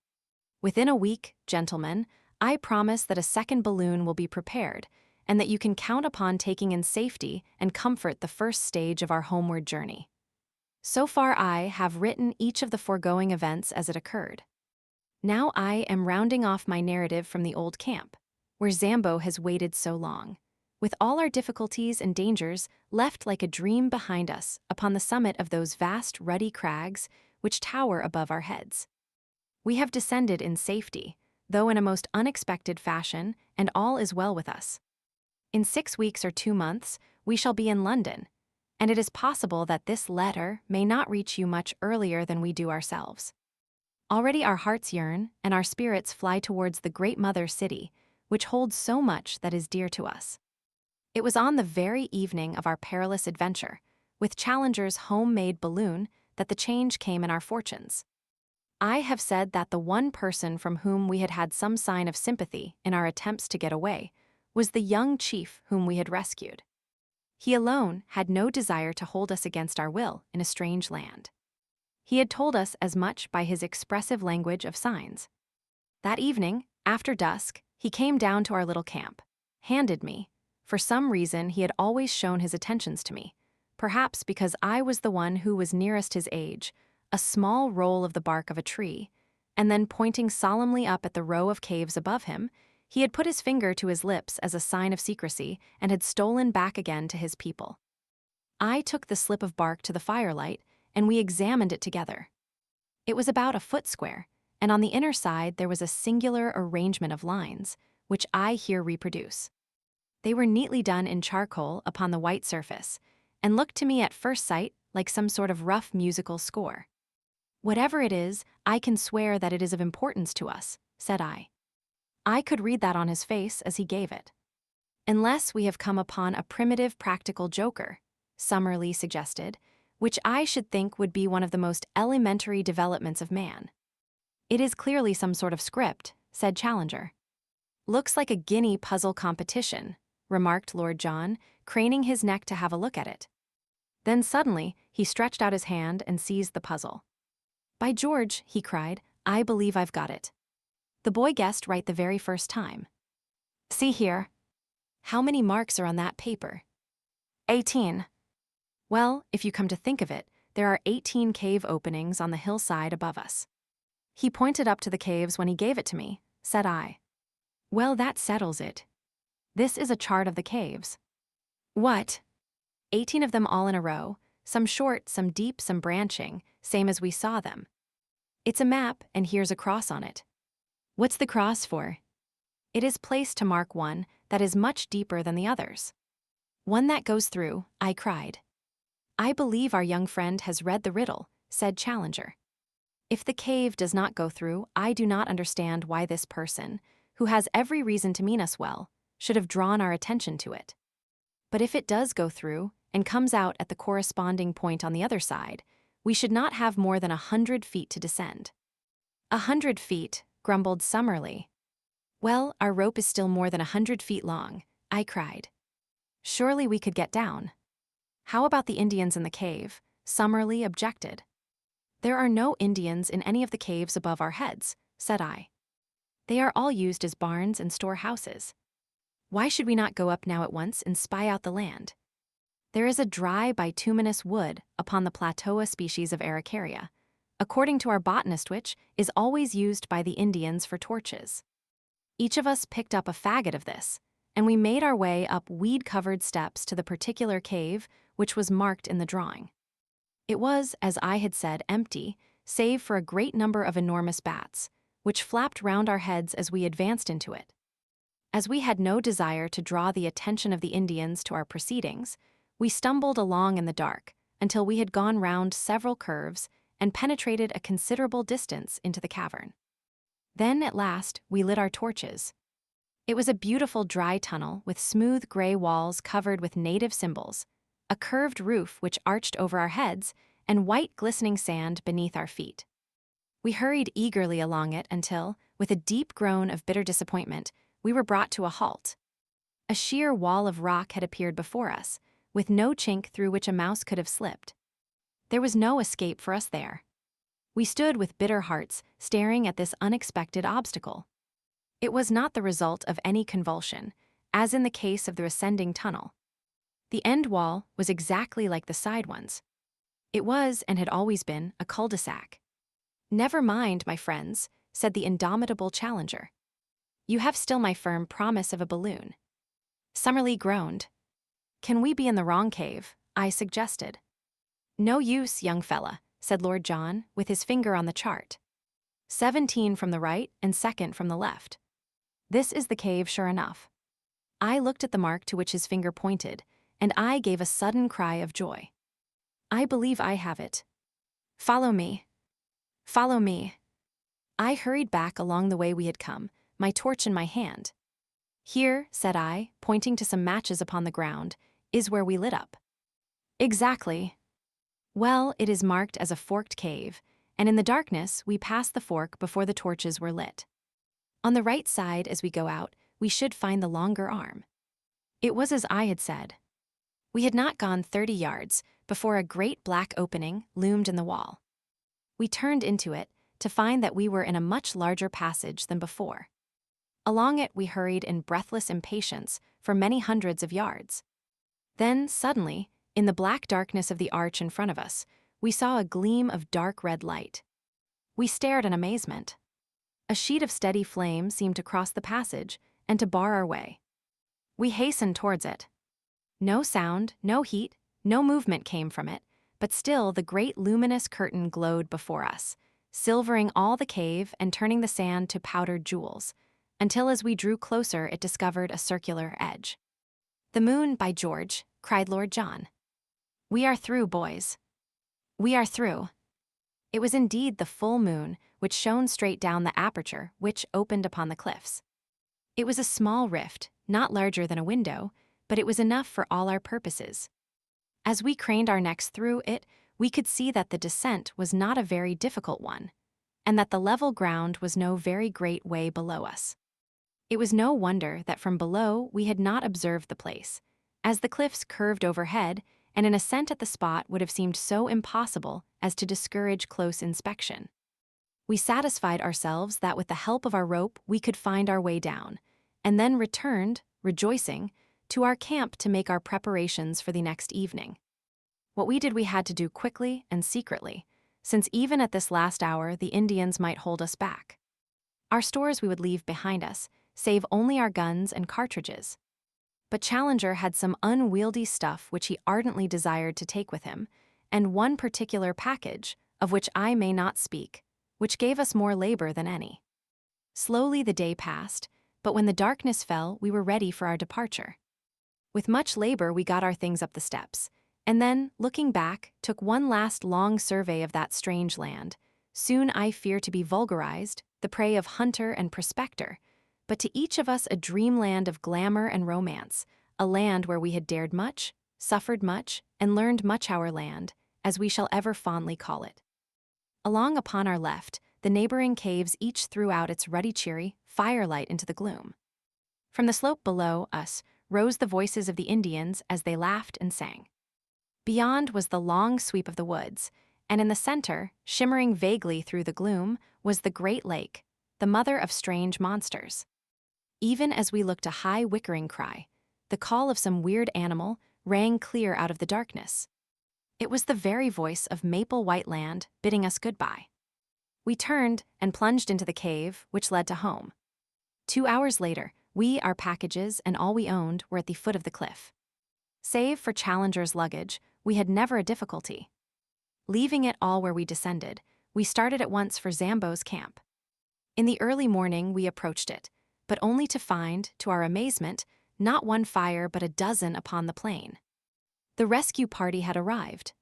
[SPEAKER 1] Within a week, gentlemen, I promise that a second balloon will be prepared, and that you can count upon taking in safety and comfort the first stage of our homeward journey. So far I have written each of the foregoing events as it occurred. Now I am rounding off my narrative from the old camp, where Zambo has waited so long, with all our difficulties and dangers left like a dream behind us upon the summit of those vast ruddy crags which tower above our heads. We have descended in safety, though in a most unexpected fashion, and all is well with us. In 6 weeks or 2 months, we shall be in London, and it is possible that this letter may not reach you much earlier than we do ourselves. Already our hearts yearn, and our spirits fly towards the great mother city, which holds so much that is dear to us. It was on the very evening of our perilous adventure, with Challenger's homemade balloon, that the change came in our fortunes. I have said that the one person from whom we had had some sign of sympathy in our attempts to get away was the young chief whom we had rescued. He alone had no desire to hold us against our will in a strange land. He had told us as much by his expressive language of signs. That evening, after dusk, he came down to our little camp, handed me, for some reason he had always shown his attentions to me, perhaps because I was the one who was nearest his age, a small roll of the bark of a tree, and then pointing solemnly up at the row of caves above him, he had put his finger to his lips as a sign of secrecy and had stolen back again to his people. I took the slip of bark to the firelight, and we examined it together. It was about a foot square, and on the inner side there was a singular arrangement of lines, which I here reproduce. They were neatly done in charcoal upon the white surface, and looked to me at first sight like some sort of rough musical score. "Whatever it is, I can swear that it is of importance to us," said I. I could read that on his face as he gave it. "Unless we have come upon a primitive practical joker," Summerlee suggested, "which I should think would be one of the most elementary developments of man." "It is clearly some sort of script," said Challenger. "Looks like a guinea puzzle competition," remarked Lord John, craning his neck to have a look at it. Then suddenly he stretched out his hand and seized the puzzle. "By George," he cried, "I believe I've got it." The boy guessed right the very first time. "See here. How many marks are on that paper?" 18. "Well, if you come to think of it, there are 18 cave openings on the hillside above us." "He pointed up to the caves when he gave it to me," said I. "Well, that settles it. This is a chart of the caves." "What?" 18 of them all in a row, some short, some deep, some branching, same as we saw them. "It's a map, and here's a cross on it." "What's the cross for?" "It is placed to mark one that is much deeper than the others." "One that goes through," I cried. "I believe our young friend has read the riddle," said Challenger. "If the cave does not go through, I do not understand why this person, who has every reason to mean us well, should have drawn our attention to it. But if it does go through, and comes out at the corresponding point on the other side, we should not have more than 100 feet to descend." 100 feet, grumbled Summerlee. "Well, our rope is still more than 100 feet long," I cried. "Surely we could get down." "How about the Indians in the cave?" Summerlee objected. "There are no Indians in any of the caves above our heads," said I. "They are all used as barns and storehouses. Why should we not go up now at once and spy out the land? There is a dry bituminous wood upon the plateau, a species of Araucaria, according to our botanist, which is always used by the Indians for torches. Each of us picked up a faggot of this, and we made our way up weed-covered steps to the particular cave which was marked in the drawing. It was, as I had said, empty, save for a great number of enormous bats, which flapped round our heads as we advanced into it. As we had no desire to draw the attention of the Indians to our proceedings, we stumbled along in the dark until we had gone round several curves and penetrated a considerable distance into the cavern. Then, at last, we lit our torches. It was a beautiful dry tunnel with smooth gray walls covered with native symbols, a curved roof which arched over our heads, and white glistening sand beneath our feet. We hurried eagerly along it until, with a deep groan of bitter disappointment, we were brought to a halt. A sheer wall of rock had appeared before us, with no chink through which a mouse could have slipped. There was no escape for us there. We stood with bitter hearts, staring at this unexpected obstacle. It was not the result of any convulsion, as in the case of the ascending tunnel. The end wall was exactly like the side ones. It was, and had always been, a cul-de-sac. "Never mind, my friends," said the indomitable Challenger. "You have still my firm promise of a balloon." Summerlee groaned. Can we be in the wrong cave? I suggested. No use, young fella, said Lord John, with his finger on the chart. 17 from the right and second from the left. This is the cave sure enough. I looked at the mark to which his finger pointed, and I gave a sudden cry of joy. I believe I have it. Follow me. Follow me. I hurried back along the way we had come, my torch in my hand. Here, said I, pointing to some matches upon the ground, is where we lit up. Exactly. Well, it is marked as a forked cave, and in the darkness we passed the fork before the torches were lit. On the right side as we go out, we should find the longer arm. It was as I had said. We had not gone 30 yards before a great black opening loomed in the wall. We turned into it to find that we were in a much larger passage than before. Along it we hurried in breathless impatience for many hundreds of yards. Then, suddenly, in the black darkness of the arch in front of us, we saw a gleam of dark red light. We stared in amazement. A sheet of steady flame seemed to cross the passage and to bar our way. We hastened towards it. No sound, no heat, no movement came from it, but still the great luminous curtain glowed before us, silvering all the cave and turning the sand to powdered jewels, until as we drew closer it discovered a circular edge. The moon, by George, cried Lord John. We are through, boys. We are through. It was indeed the full moon which shone straight down the aperture which opened upon the cliffs. It was a small rift, not larger than a window, but it was enough for all our purposes. As we craned our necks through it, we could see that the descent was not a very difficult one, and that the level ground was no very great way below us. It was no wonder that from below we had not observed the place, as the cliffs curved overhead, and an ascent at the spot would have seemed so impossible as to discourage close inspection. We satisfied ourselves that with the help of our rope we could find our way down, and then returned, rejoicing, to our camp to make our preparations for the next evening. What we did we had to do quickly and secretly, since even at this last hour the Indians might hold us back. Our stores we would leave behind us, save only our guns and cartridges. But Challenger had some unwieldy stuff which he ardently desired to take with him, and one particular package, of which I may not speak, which gave us more labor than any. Slowly the day passed, but when the darkness fell we were ready for our departure. With much labor we got our things up the steps, and then, looking back, took one last long survey of that strange land, soon I fear to be vulgarized, the prey of hunter and prospector, but to each of us a dreamland of glamour and romance, a land where we had dared much, suffered much, and learned much our land, as we shall ever fondly call it. Along upon our left, the neighboring caves each threw out its ruddy cheery firelight into the gloom. From the slope below us rose the voices of the Indians as they laughed and sang. Beyond was the long sweep of the woods, and in the center, shimmering vaguely through the gloom, was the Great Lake, the mother of strange monsters. Even as we looked a high whickering cry, the call of some weird animal rang clear out of the darkness. It was the very voice of Maple White Land bidding us goodbye. We turned and plunged into the cave, which led to home. 2 hours later, we, our packages, and all we owned were at the foot of the cliff. Save for Challenger's luggage, we had never a difficulty. Leaving it all where we descended, we started at once for Zambo's camp. In the early morning we approached it, but only to find, to our amazement, not one fire but a dozen upon the plain. The rescue party had arrived.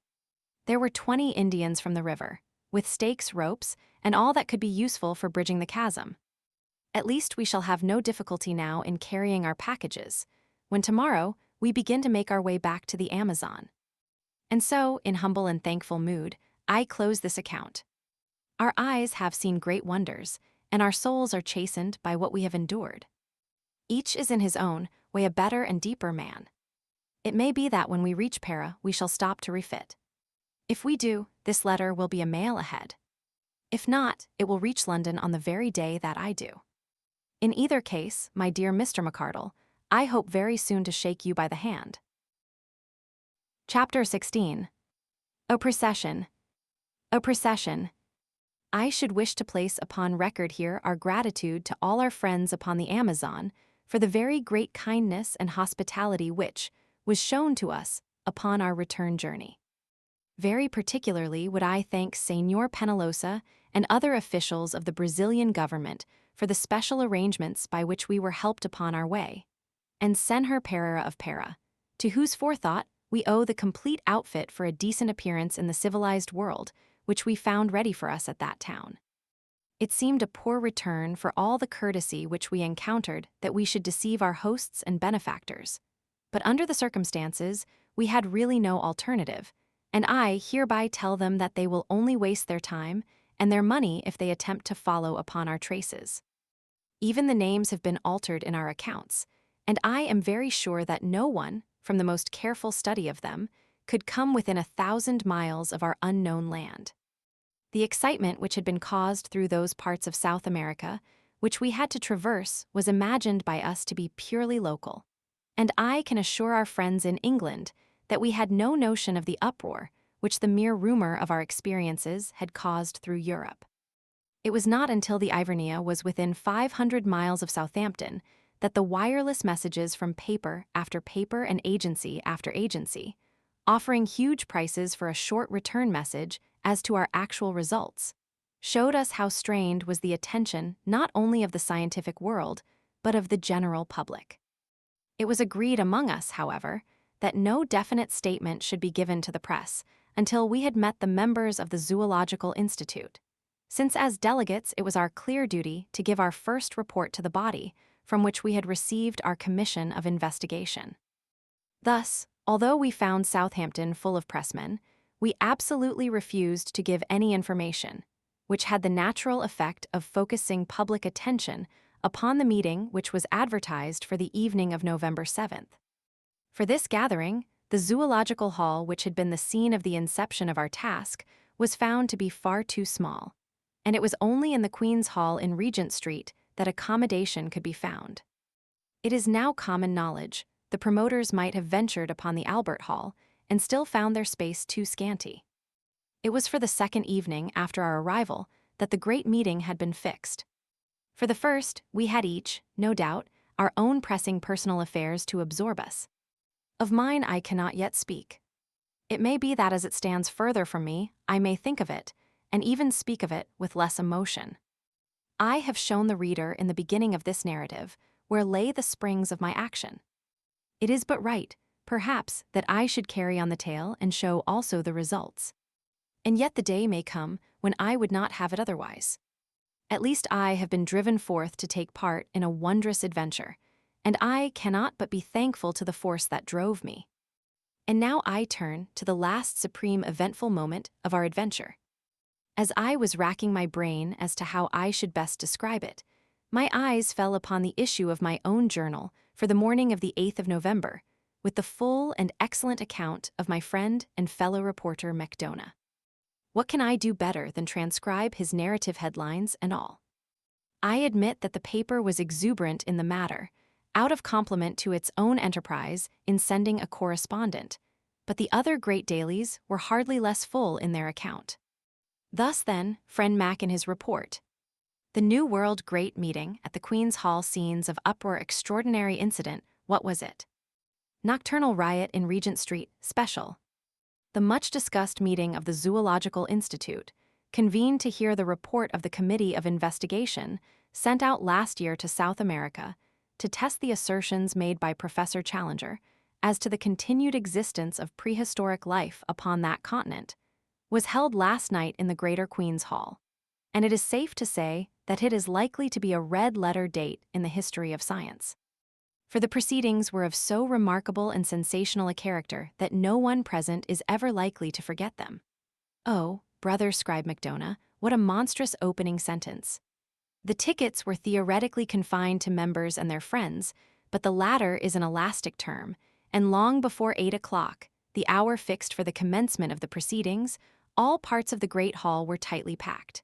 [SPEAKER 1] There were 20 Indians from the river, with stakes, ropes, and all that could be useful for bridging the chasm. At least we shall have no difficulty now in carrying our packages, when tomorrow we begin to make our way back to the Amazon. And so, in humble and thankful mood, I close this account. Our eyes have seen great wonders, and our souls are chastened by what we have endured. Each is in his own way a better and deeper man. It may be that when we reach Para, we shall stop to refit. If we do, this letter will be a mail ahead. If not, it will reach London on the very day that I do. In either case, my dear Mr. McArdle, I hope very soon to shake you by the hand. Chapter 16. A Procession. A Procession. I should wish to place upon record here our gratitude to all our friends upon the Amazon, for the very great kindness and hospitality which was shown to us upon our return journey. Very particularly would I thank Senhor Penalosa and other officials of the Brazilian government for the special arrangements by which we were helped upon our way, and Senhor Pereira of Para, to whose forethought we owe the complete outfit for a decent appearance in the civilized world, which we found ready for us at that town. It seemed a poor return for all the courtesy which we encountered that we should deceive our hosts and benefactors. But under the circumstances, we had really no alternative, and I hereby tell them that they will only waste their time and their money if they attempt to follow upon our traces. Even the names have been altered in our accounts, and I am very sure that no one, from the most careful study of them, could come within 1,000 miles of our unknown land. The excitement which had been caused through those parts of South America, which we had to traverse, was imagined by us to be purely local, and I can assure our friends in England that we had no notion of the uproar which the mere rumor of our experiences had caused through Europe. It was not until the Ivernia was within 500 miles of Southampton that the wireless messages from paper after paper and agency after agency, offering huge prices for a short return message as to our actual results, showed us how strained was the attention not only of the scientific world, but of the general public. It was agreed among us, however, that no definite statement should be given to the press until we had met the members of the Zoological Institute, since as delegates it was our clear duty to give our first report to the body from which we had received our commission of investigation. Thus, although we found Southampton full of pressmen, we absolutely refused to give any information, which had the natural effect of focusing public attention upon the meeting which was advertised for the evening of November 7th. For this gathering, the Zoological Hall, which had been the scene of the inception of our task, was found to be far too small, and it was only in the Queen's Hall in Regent Street that accommodation could be found. It is now common knowledge the promoters might have ventured upon the Albert Hall and still found their space too scanty. It was for the second evening after our arrival that the great meeting had been fixed. For the first, we had each, no doubt, our own pressing personal affairs to absorb us. Of mine I cannot yet speak. It may be that as it stands further from me, I may think of it, and even speak of it with less emotion. I have shown the reader in the beginning of this narrative where lay the springs of my action. It is but right, perhaps, that I should carry on the tale and show also the results. And yet the day may come when I would not have it otherwise. At least I have been driven forth to take part in a wondrous adventure, and I cannot but be thankful to the force that drove me. And now I turn to the last supreme eventful moment of our adventure. As I was racking my brain as to how I should best describe it, my eyes fell upon the issue of my own journal for the morning of the 8th of November, with the full and excellent account of my friend and fellow reporter Macdona. What can I do better than transcribe his narrative headlines and all? I admit that the paper was exuberant in the matter, out of compliment to its own enterprise in sending a correspondent, but the other great dailies were hardly less full in their account. Thus then, friend Mac in his report. The New World Great Meeting at the Queen's Hall scenes of uproar extraordinary incident, what was it? Nocturnal riot in Regent Street, special. The much-discussed meeting of the Zoological Institute, convened to hear the report of the Committee of Investigation sent out last year to South America to test the assertions made by Professor Challenger as to the continued existence of prehistoric life upon that continent, was held last night in the Greater Queen's Hall, and it is safe to say that it is likely to be a red-letter date in the history of science. For the proceedings were of so remarkable and sensational a character that no one present is ever likely to forget them. Oh, brother Scribe Macdona, what a monstrous opening sentence. The tickets were theoretically confined to members and their friends, but the latter is an elastic term, and long before 8 o'clock, the hour fixed for the commencement of the proceedings, all parts of the great hall were tightly packed.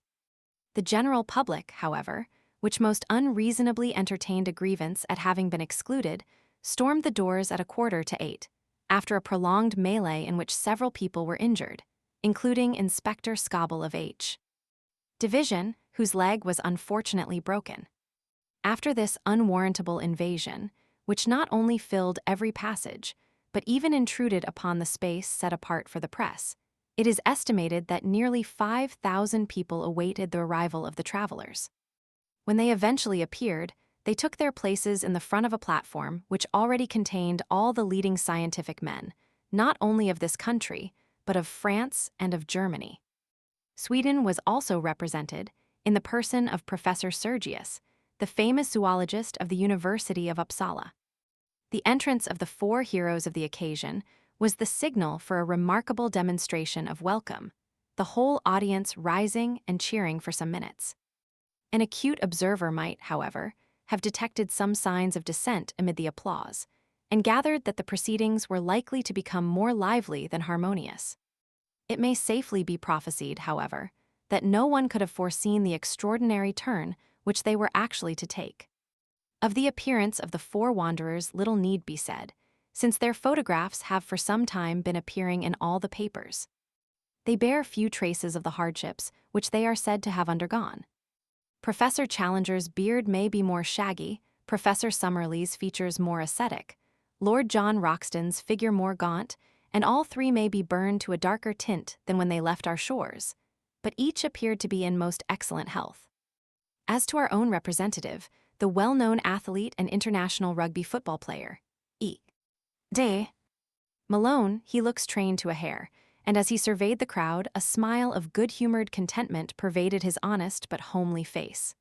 [SPEAKER 1] The general public, however, which most unreasonably entertained a grievance at having been excluded, stormed the doors at 7:45, after a prolonged melee in which several people were injured, including Inspector Scobble of H. Division, whose leg was unfortunately broken. After this unwarrantable invasion, which not only filled every passage, but even intruded upon the space set apart for the press, it is estimated that nearly 5,000 people awaited the arrival of the travelers. When they eventually appeared, they took their places in the front of a platform which already contained all the leading scientific men, not only of this country, but of France and of Germany. Sweden was also represented in the person of Professor Sergius, the famous zoologist of the University of Uppsala. The entrance of the four heroes of the occasion was the signal for a remarkable demonstration of welcome, the whole audience rising and cheering for some minutes. An acute observer might, however, have detected some signs of dissent amid the applause, and gathered that the proceedings were likely to become more lively than harmonious. It may safely be prophesied, however, that no one could have foreseen the extraordinary turn which they were actually to take. Of the appearance of the four wanderers little need be said, since their photographs have for some time been appearing in all the papers. They bear few traces of the hardships which they are said to have undergone. Professor Challenger's beard may be more shaggy, Professor Summerlee's features more ascetic, Lord John Roxton's figure more gaunt, and all three may be burned to a darker tint than when they left our shores, but each appeared to be in most excellent health. As to our own representative, the well-known athlete and international rugby football player, Edward Malone, he looks trained to a hair, and as he surveyed the crowd, a smile of good-humored contentment pervaded his honest but homely face.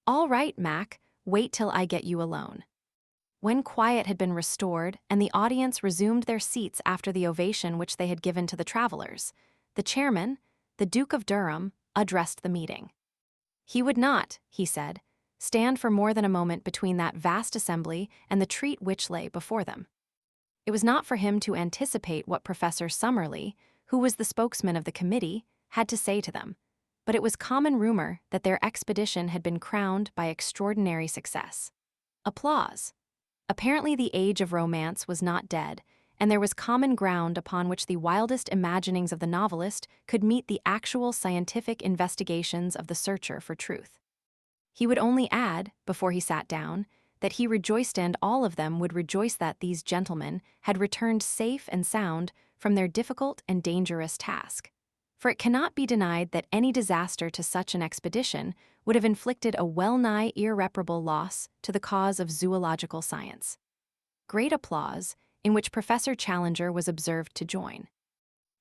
[SPEAKER 1] "All right, Mac, wait till I get you alone." When quiet had been restored and the audience resumed their seats after the ovation which they had given to the travelers, the chairman, the Duke of Durham, addressed the meeting. He would not, he said, stand for more than a moment between that vast assembly and the treat which lay before them. It was not for him to anticipate what Professor Summerlee, who was the spokesman of the committee, had to say to them, but it was common rumor that their expedition had been crowned by extraordinary success. Applause. Apparently the age of romance was not dead, and there was common ground upon which the wildest imaginings of the novelist could meet the actual scientific investigations of the searcher for truth. He would only add, before he sat down, that he rejoiced and all of them would rejoice that these gentlemen had returned safe and sound from their difficult and dangerous task. For it cannot be denied that any disaster to such an expedition would have inflicted a well-nigh irreparable loss to the cause of zoological science. Great applause, in which Professor Challenger was observed to join.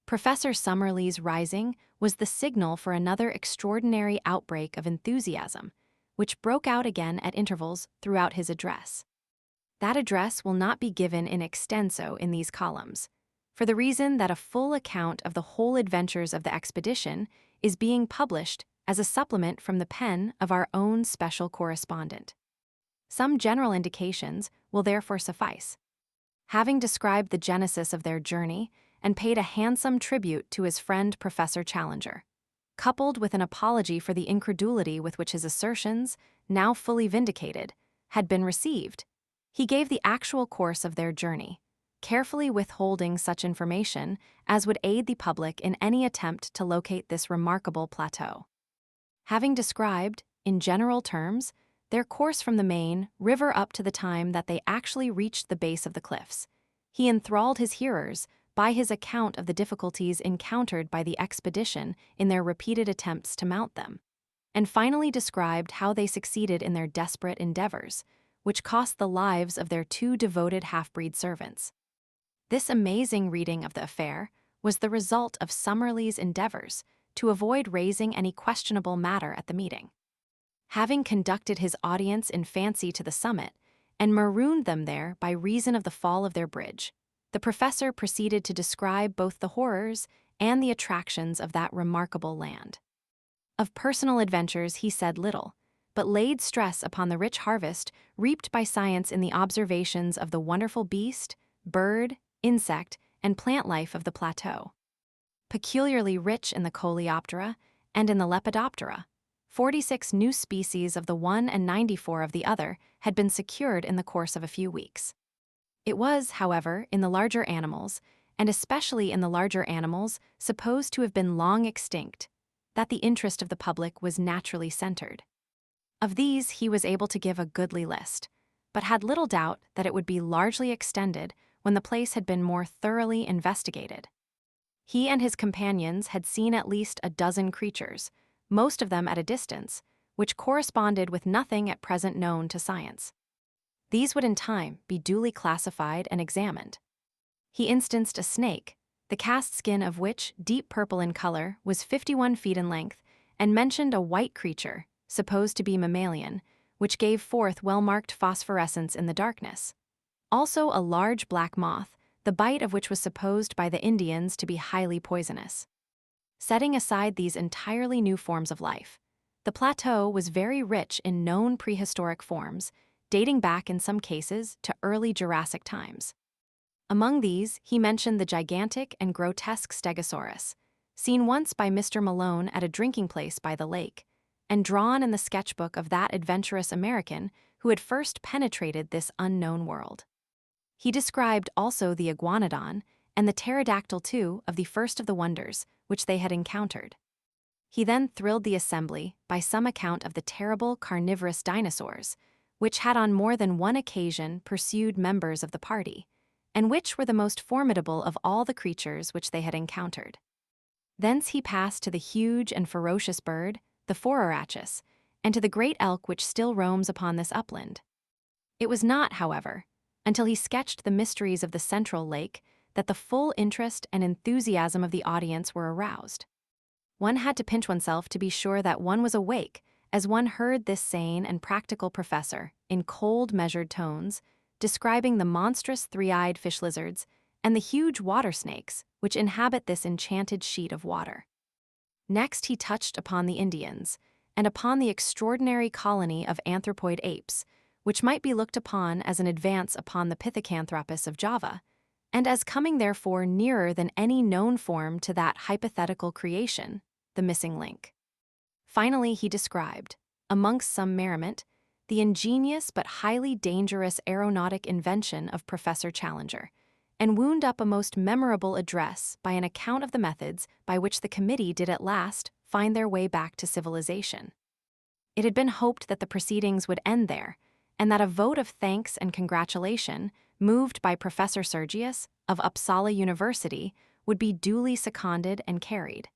[SPEAKER 1] Professor Summerlee's rising was the signal for another extraordinary outbreak of enthusiasm, which broke out again at intervals throughout his address. That address will not be given in extenso in these columns, for the reason that a full account of the whole adventures of the expedition is being published as a supplement from the pen of our own special correspondent. Some general indications will therefore suffice. Having described the genesis of their journey and paid a handsome tribute to his friend Professor Challenger, coupled with an apology for the incredulity with which his assertions, now fully vindicated, had been received, he gave the actual course of their journey, carefully withholding such information as would aid the public in any attempt to locate this remarkable plateau. Having described, in general terms, their course from the main river up to the time that they actually reached the base of the cliffs, he enthralled his hearers by his account of the difficulties encountered by the expedition in their repeated attempts to mount them, and finally described how they succeeded in their desperate endeavors, which cost the lives of their two devoted half-breed servants. This amazing reading of the affair was the result of Summerlee's endeavors to avoid raising any questionable matter at the meeting. Having conducted his audience in fancy to the summit, and marooned them there by reason of the fall of their bridge, the professor proceeded to describe both the horrors and the attractions of that remarkable land. Of personal adventures he said little, but laid stress upon the rich harvest reaped by science in the observations of the wonderful beast, bird, insect, and plant life of the plateau. Peculiarly rich in the coleoptera and in the lepidoptera, 46 new species of the one and 94 of the other had been secured in the course of a few weeks. It was, however, in the larger animals, and especially in the larger animals supposed to have been long extinct, that the interest of the public was naturally centered. Of these, he was able to give a goodly list, but had little doubt that it would be largely extended when the place had been more thoroughly investigated. He and his companions had seen at least a dozen creatures, most of them at a distance, which corresponded with nothing at present known to science. These would in time be duly classified and examined. He instanced a snake, the cast skin of which, deep purple in color, was 51 feet in length, and mentioned a white creature, supposed to be mammalian, which gave forth well-marked phosphorescence in the darkness. Also a large black moth, the bite of which was supposed by the Indians to be highly poisonous. Setting aside these entirely new forms of life, the plateau was very rich in known prehistoric forms, dating back in some cases to early Jurassic times. Among these, he mentioned the gigantic and grotesque Stegosaurus, seen once by Mr. Malone at a drinking place by the lake, and drawn in the sketchbook of that adventurous American who had first penetrated this unknown world. He described also the iguanodon and the pterodactyl too of the first of the wonders which they had encountered. He then thrilled the assembly by some account of the terrible carnivorous dinosaurs, which had on more than one occasion pursued members of the party, and which were the most formidable of all the creatures which they had encountered. Thence he passed to the huge and ferocious bird, the Foreword, and to the great elk which still roams upon this upland. It was not, however, until he sketched the mysteries of the central lake that the full interest and enthusiasm of the audience were aroused. One had to pinch oneself to be sure that one was awake as one heard this sane and practical professor, in cold, measured tones, describing the monstrous three-eyed fish lizards and the huge water snakes which inhabit this enchanted sheet of water. Next he touched upon the Indians, and upon the extraordinary colony of anthropoid apes, which might be looked upon as an advance upon the Pithecanthropus of Java, and as coming therefore nearer than any known form to that hypothetical creation, the missing link. Finally he described, amongst some merriment, the ingenious but highly dangerous aeronautic invention of Professor Challenger, and wound up a most memorable address by an account of the methods by which the committee did at last find their way back to civilization. It had been hoped that the proceedings would end there, and that a vote of thanks and congratulation, moved by Professor Sergius of Uppsala University, would be duly seconded and carried.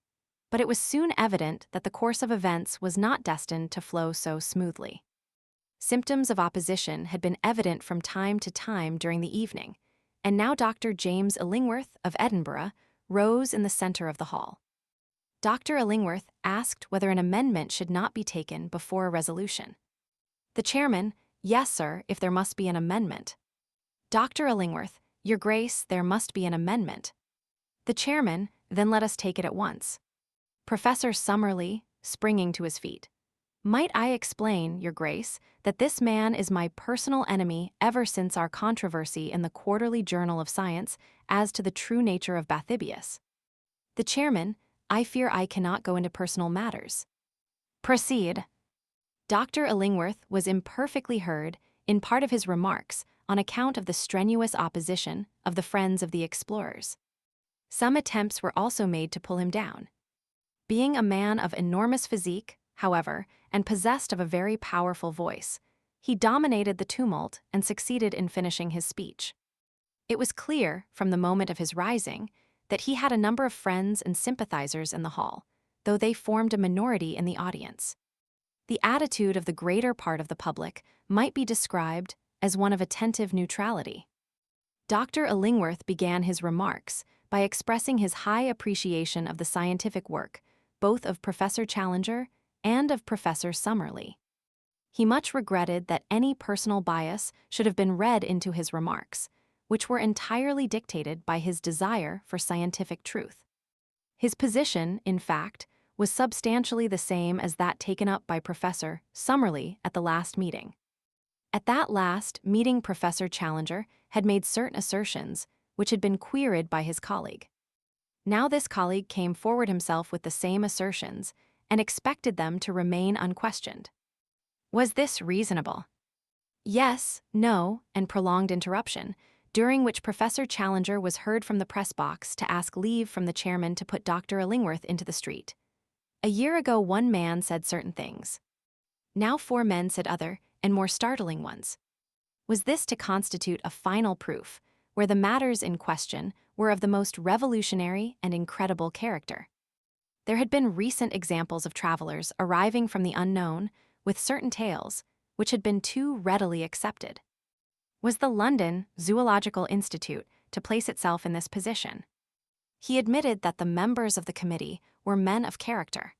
[SPEAKER 1] But it was soon evident that the course of events was not destined to flow so smoothly. Symptoms of opposition had been evident from time to time during the evening, and now Dr. James Illingworth of Edinburgh rose in the center of the hall. Dr. Illingworth asked whether an amendment should not be taken before a resolution. The chairman, "Yes, sir, if there must be an amendment." Dr. Illingworth, "Your Grace, there must be an amendment." The chairman, "Then let us take it at once." Professor Summerlee, springing to his feet, "Might I explain, Your Grace, that this man is my personal enemy ever since our controversy in the Quarterly Journal of Science as to the true nature of Bathybius." The chairman, "I fear I cannot go into personal matters." "Proceed." Dr. Illingworth was imperfectly heard in part of his remarks on account of the strenuous opposition of the friends of the explorers. Some attempts were also made to pull him down. Being a man of enormous physique, however, and possessed of a very powerful voice, he dominated the tumult and succeeded in finishing his speech. It was clear, from the moment of his rising, that he had a number of friends and sympathizers in the hall, though they formed a minority in the audience. The attitude of the greater part of the public might be described as one of attentive neutrality. Dr. Illingworth began his remarks by expressing his high appreciation of the scientific work, both of Professor Challenger and of Professor Summerlee. He much regretted that any personal bias should have been read into his remarks, which were entirely dictated by his desire for scientific truth. His position, in fact, was substantially the same as that taken up by Professor Summerlee at the last meeting. At that last meeting, Professor Challenger had made certain assertions which had been queried by his colleague. Now this colleague came forward himself with the same assertions and expected them to remain unquestioned. Was this reasonable? Yes, no, and prolonged interruption, during which Professor Challenger was heard from the press box to ask leave from the chairman to put Dr. Illingworth into the street. A year ago one man said certain things. Now 4 men said other, and more startling ones. Was this to constitute a final proof, where the matters in question were of the most revolutionary and incredible character? There had been recent examples of travelers arriving from the unknown with certain tales which had been too readily accepted. Was the London Zoological Institute to place itself in this position? He admitted that the members of the committee were men of character.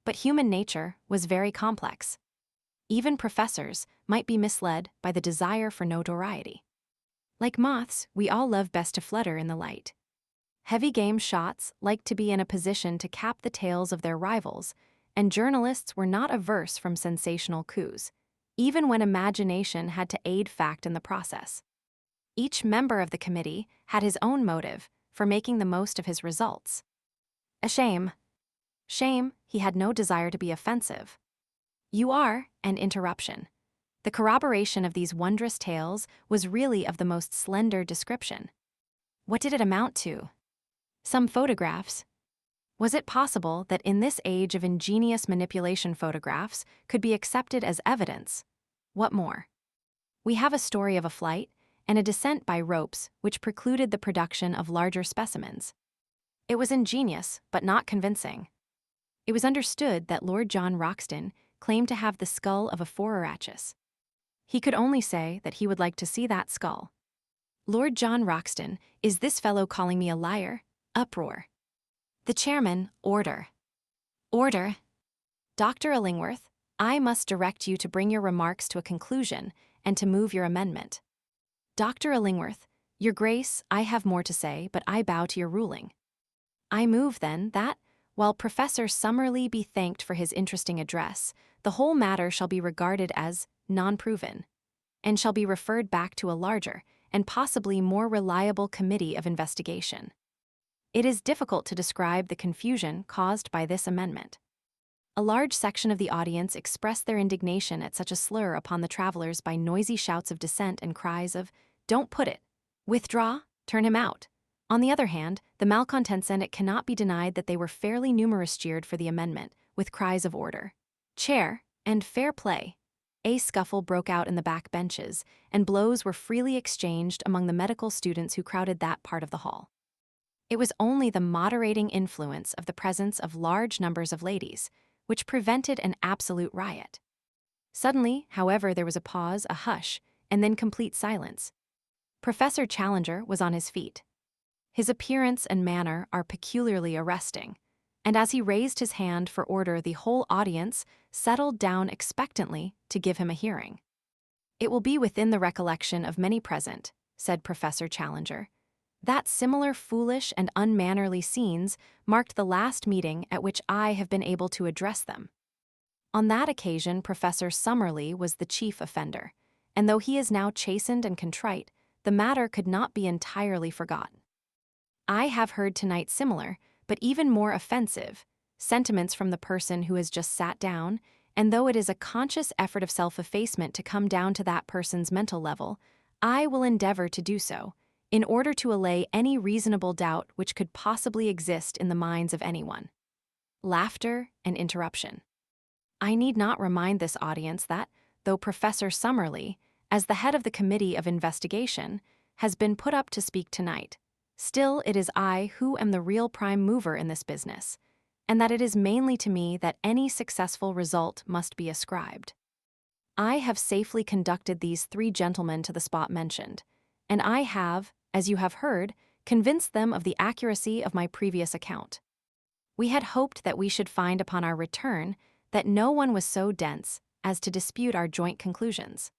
[SPEAKER 1] But human nature was very complex. Even professors might be misled by the desire for notoriety. Like moths, we all love best to flutter in the light. Heavy game shots liked to be in a position to cap the tails of their rivals, and journalists were not averse from sensational coups, even when imagination had to aid fact in the process. Each member of the committee had his own motive for making the most of his results. A shame. Shame, he had no desire to be offensive. You are an interruption. The corroboration of these wondrous tales was really of the most slender description. What did it amount to? Some photographs. Was it possible that in this age of ingenious manipulation photographs could be accepted as evidence? What more? We have a story of a flight and a descent by ropes which precluded the production of larger specimens. It was ingenious, but not convincing. It was understood that Lord John Roxton claimed to have the skull of a Forerachus. He could only say that he would like to see that skull. Lord John Roxton, is this fellow calling me a liar? Uproar. The chairman, order. Order. Dr. Illingworth, I must direct you to bring your remarks to a conclusion and to move your amendment. Dr. Illingworth, Your Grace, I have more to say, but I bow to your ruling. I move, then, that, while Professor Summerlee be thanked for his interesting address, the whole matter shall be regarded as non-proven, and shall be referred back to a larger and possibly more reliable committee of investigation. It is difficult to describe the confusion caused by this amendment. A large section of the audience expressed their indignation at such a slur upon the travelers by noisy shouts of dissent and cries of, "Don't put it! Withdraw! Turn him out!" On the other hand, the malcontents, and it cannot be denied that they were fairly numerous, cheered for the amendment, with cries of order, chair, and fair play. A scuffle broke out in the back benches, and blows were freely exchanged among the medical students who crowded that part of the hall. It was only the moderating influence of the presence of large numbers of ladies which prevented an absolute riot. Suddenly, however, there was a pause, a hush, and then complete silence. Professor Challenger was on his feet. His appearance and manner are peculiarly arresting, and as he raised his hand for order, the whole audience settled down expectantly to give him a hearing. "It will be within the recollection of many present," said Professor Challenger, "that similar foolish and unmannerly scenes marked the last meeting at which I have been able to address them. On that occasion Professor Summerlee was the chief offender, and though he is now chastened and contrite, the matter could not be entirely forgotten. I have heard tonight similar, but even more offensive, sentiments from the person who has just sat down, and though it is a conscious effort of self-effacement to come down to that person's mental level, I will endeavor to do so, in order to allay any reasonable doubt which could possibly exist in the minds of anyone." Laughter and interruption. I need not remind this audience that, though Professor Summerlee, as the head of the Committee of Investigation, has been put up to speak tonight, still it is I who am the real prime mover in this business, and that it is mainly to me that any successful result must be ascribed. I have safely conducted these 3 gentlemen to the spot mentioned, and I have, as you have heard, convinced them of the accuracy of my previous account. We had hoped that we should find upon our return that no one was so dense as to dispute our joint conclusions.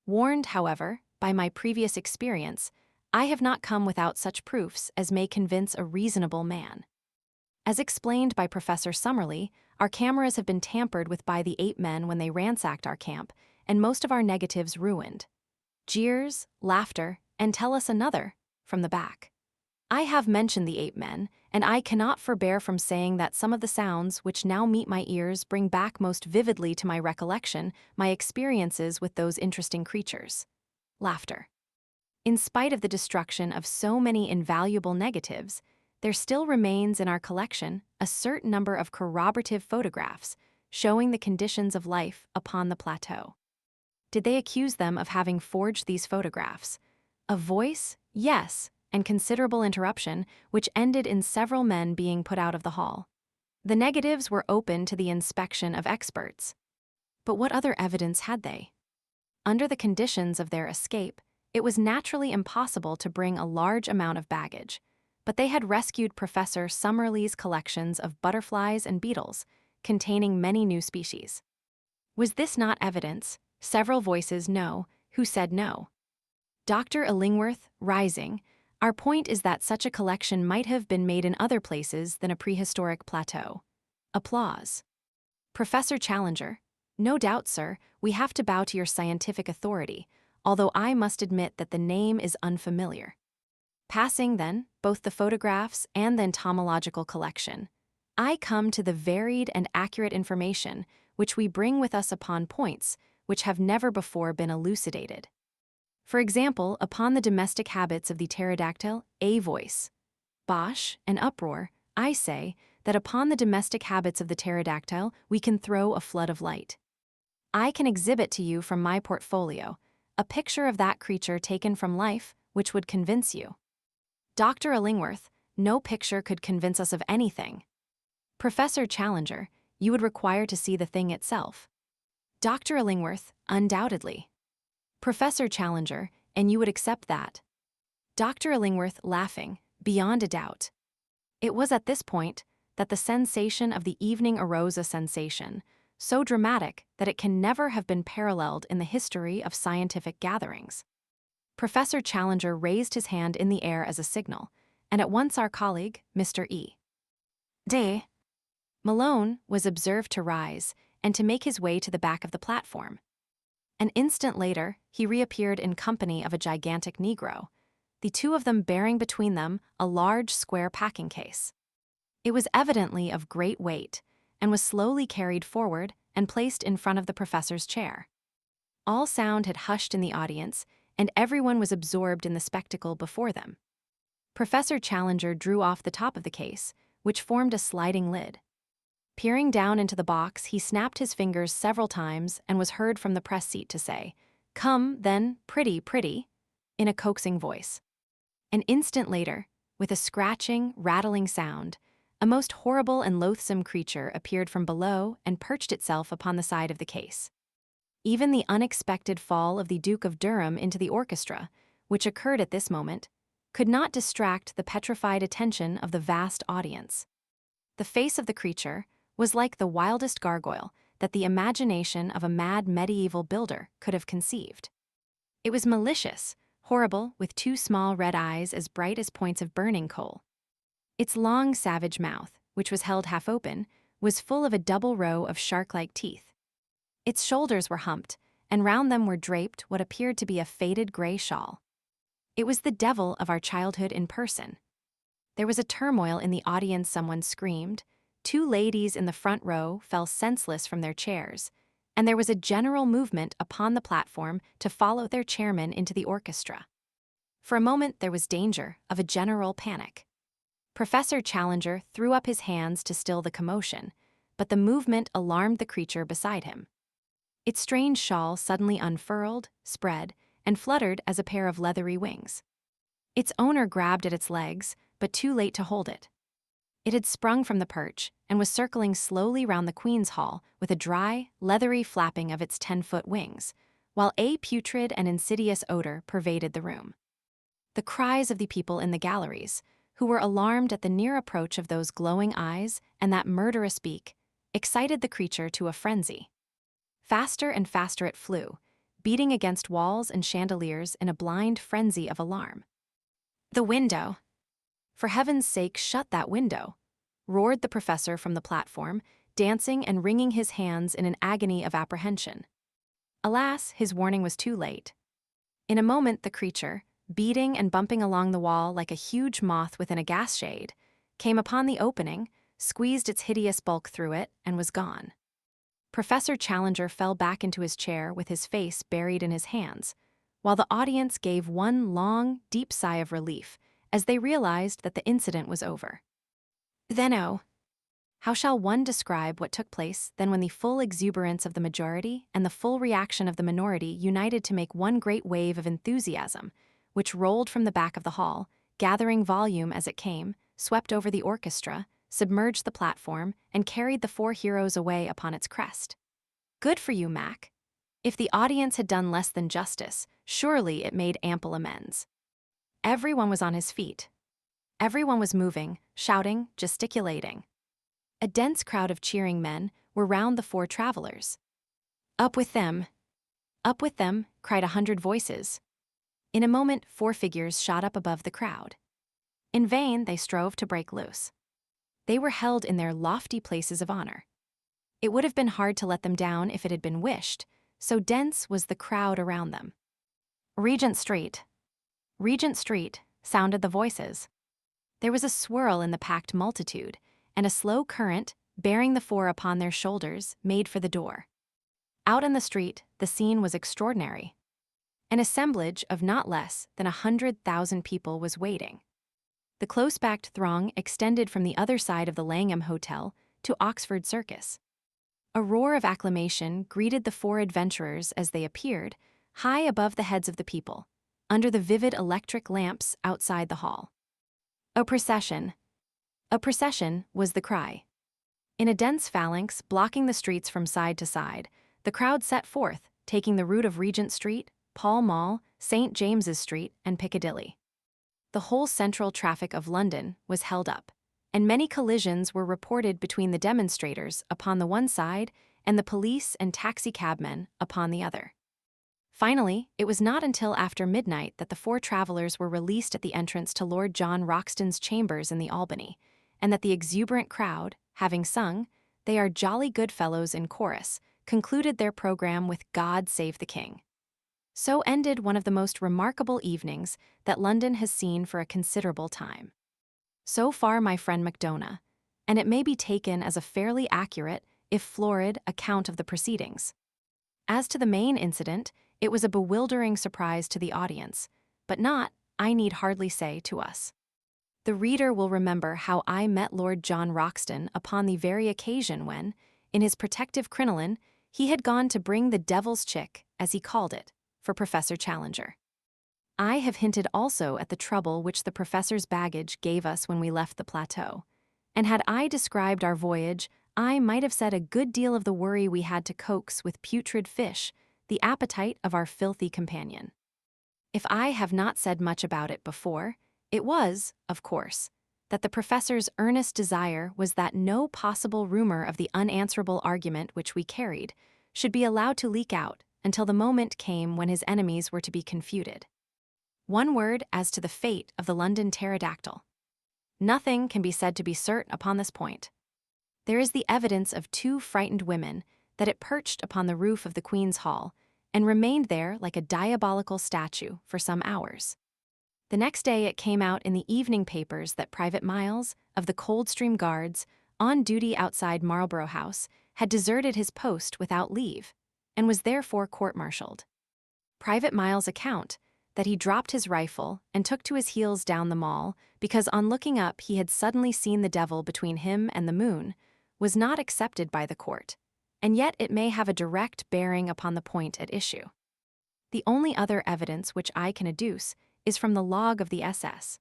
[SPEAKER 1] Warned, however, by my previous experience, I have not come without such proofs as may convince a reasonable man. As explained by Professor Summerlee, our cameras have been tampered with by the 8 men when they ransacked our camp, and most of our negatives ruined. Jeers, laughter, and "tell us another," from the back. I have mentioned the 8 men, and I cannot forbear from saying that some of the sounds which now meet my ears bring back most vividly to my recollection my experiences with those interesting creatures. Laughter. In spite of the destruction of so many invaluable negatives, there still remains in our collection a certain number of corroborative photographs, showing the conditions of life upon the plateau. Did they accuse them of having forged these photographs? A voice? Yes, and considerable interruption, which ended in several men being put out of the hall. The negatives were open to the inspection of experts. But what other evidence had they? Under the conditions of their escape, it was naturally impossible to bring a large amount of baggage, but they had rescued Professor Summerlee's collections of butterflies and beetles, containing many new species. Was this not evidence? Several voices no, who said no. Dr. Illingworth, rising, our point is that such a collection might have been made in other places than a prehistoric plateau. Applause. Professor Challenger, no doubt, sir, we have to bow to your scientific authority, although I must admit that the name is unfamiliar. Passing, then, both the photographs and the entomological collection, I come to the varied and accurate information which we bring with us upon points which have never before been elucidated. For example, upon the domestic habits of the pterodactyl, a voice. Bosh, an uproar, I say that upon the domestic habits of the pterodactyl we can throw a flood of light. I can exhibit to you from my portfolio a picture of that creature taken from life which would convince you. Dr. Illingworth, no picture could convince us of anything. Professor Challenger, you would require to see the thing itself. Dr. Illingworth, undoubtedly. Professor Challenger, and you would accept that. Dr. Illingworth, laughing, beyond a doubt. It was at this point that the sensation of the evening arose, a sensation so dramatic that it can never have been paralleled in the history of scientific gatherings. Professor Challenger raised his hand in the air as a signal, and at once our colleague, Mr. E. D. Malone, was observed to rise and to make his way to the back of the platform. An instant later, he reappeared in company of a gigantic Negro, the two of them bearing between them a large square packing case. It was evidently of great weight, and was slowly carried forward and placed in front of the professor's chair. All sound had hushed in the audience, and everyone was absorbed in the spectacle before them. Professor Challenger drew off the top of the case, which formed a sliding lid. Peering down into the box, he snapped his fingers several times and was heard from the press seat to say, "Come, then, pretty, pretty," in a coaxing voice. An instant later, with a scratching, rattling sound, a most horrible and loathsome creature appeared from below and perched itself upon the side of the case. Even the unexpected fall of the Duke of Durham into the orchestra, which occurred at this moment, could not distract the petrified attention of the vast audience. The face of the creature was like the wildest gargoyle that the imagination of a mad medieval builder could have conceived. It was malicious, horrible, with two small red eyes as bright as points of burning coal. Its long, savage mouth, which was held half open, was full of a double row of shark-like teeth. Its shoulders were humped, and round them were draped what appeared to be a faded gray shawl. It was the devil of our childhood in person. There was a turmoil in the audience. Someone screamed. Two ladies in the front row fell senseless from their chairs, and there was a general movement upon the platform to follow their chairman into the orchestra. For a moment there was danger of a general panic. Professor Challenger threw up his hands to still the commotion, but the movement alarmed the creature beside him. Its strange shawl suddenly unfurled, spread, and fluttered as a pair of leathery wings. Its owner grabbed at its legs, but too late to hold it. It had sprung from the perch and was circling slowly round the Queen's Hall with a dry, leathery flapping of its 10-foot wings, while a putrid and insidious odor pervaded the room. The cries of the people in the galleries, who were alarmed at the near approach of those glowing eyes and that murderous beak, excited the creature to a frenzy. Faster and faster it flew, beating against walls and chandeliers in a blind frenzy of alarm. "The window! For heaven's sake, shut that window!" roared the professor from the platform, dancing and wringing his hands in an agony of apprehension. Alas, his warning was too late. In a moment the creature, beating and bumping along the wall like a huge moth within a gas shade, came upon the opening, squeezed its hideous bulk through it, and was gone. Professor Challenger fell back into his chair with his face buried in his hands, while the audience gave one long, deep sigh of relief as they realized that the incident was over. Then oh, How shall one describe what took place then when the full exuberance of the majority and the full reaction of the minority united to make one great wave of enthusiasm, which rolled from the back of the hall, gathering volume as it came, swept over the orchestra, submerged the platform, and carried the four heroes away upon its crest? Good for you, Mac. If the audience had done less than justice, surely it made ample amends. Everyone was on his feet. Everyone was moving, shouting, gesticulating. A dense crowd of cheering men were round the four travelers. Up with them! Up with them! Cried 100 voices. In a moment, 4 figures shot up above the crowd. In vain they strove to break loose. They were held in their lofty places of honor. It would have been hard to let them down if it had been wished, so dense was the crowd around them. Regent Street! Regent Street! Sounded the voices. There was a swirl in the packed multitude, and a slow current, bearing the four upon their shoulders, made for the door. Out in the street, the scene was extraordinary. An assemblage of not less than 100,000 people was waiting. The close-packed throng extended from the other side of the Langham Hotel to Oxford Circus. A roar of acclamation greeted the four adventurers as they appeared, high above the heads of the people, under the vivid electric lamps outside the hall. A procession! A procession was the cry. In a dense phalanx blocking the streets from side to side, the crowd set forth, taking the route of Regent Street, Pall Mall, St. James's Street, and Piccadilly. The whole central traffic of London was held up, and many collisions were reported between the demonstrators upon the one side and the police and taxi-cabmen upon the other. Finally, it was not until after midnight that the four travelers were released at the entrance to Lord John Roxton's chambers in the Albany, and that the exuberant crowd, having sung, "They are jolly good fellows" in chorus, concluded their program with "God Save the King." So ended one of the most remarkable evenings that London has seen for a considerable time. So far, my friend Macdona, and it may be taken as a fairly accurate, if florid, account of the proceedings. As to the main incident, it was a bewildering surprise to the audience, but not, I need hardly say, to us. The reader will remember how I met Lord John Roxton upon the very occasion when, in his protective crinoline, he had gone to bring the devil's chick, as he called it, for Professor Challenger. I have hinted also at the trouble which the professor's baggage gave us when we left the plateau, and had I described our voyage, I might have said a good deal of the worry we had to coax with putrid fish the appetite of our filthy companion. If I have not said much about it before, it was, of course, that the professor's earnest desire was that no possible rumor of the unanswerable argument which we carried should be allowed to leak out until the moment came when his enemies were to be confuted. One word as to the fate of the London pterodactyl. Nothing can be said to be certain upon this point. There is the evidence of 2 frightened women that it perched upon the roof of the Queen's Hall and remained there like a diabolical statue for some hours. The next day it came out in the evening papers that Private Miles, of the Coldstream Guards, on duty outside Marlborough House, had deserted his post without leave, and was therefore court-martialed. Private Miles' account, that he dropped his rifle and took to his heels down the Mall because on looking up he had suddenly seen the devil between him and the moon, was not accepted by the court, and yet it may have a direct bearing upon the point at issue. The only other evidence which I can adduce is from the log of the SS.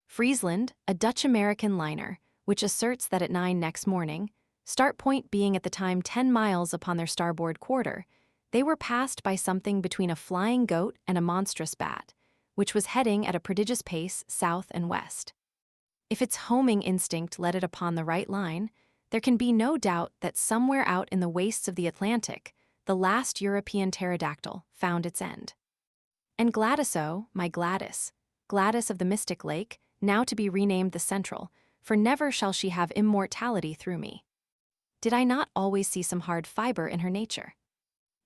[SPEAKER 1] Friesland, a Dutch-American liner, which asserts that at 9 next morning, start point being at the time 10 miles upon their starboard quarter, they were passed by something between a flying goat and a monstrous bat, which was heading at a prodigious pace south and west. If its homing instinct led it upon the right line, there can be no doubt that somewhere out in the wastes of the Atlantic, the last European pterodactyl found its end. And Gladys, oh, my Gladys, Gladys of the Mystic Lake, now to be renamed the Central, for never shall she have immortality through me. Did I not always see some hard fiber in her nature?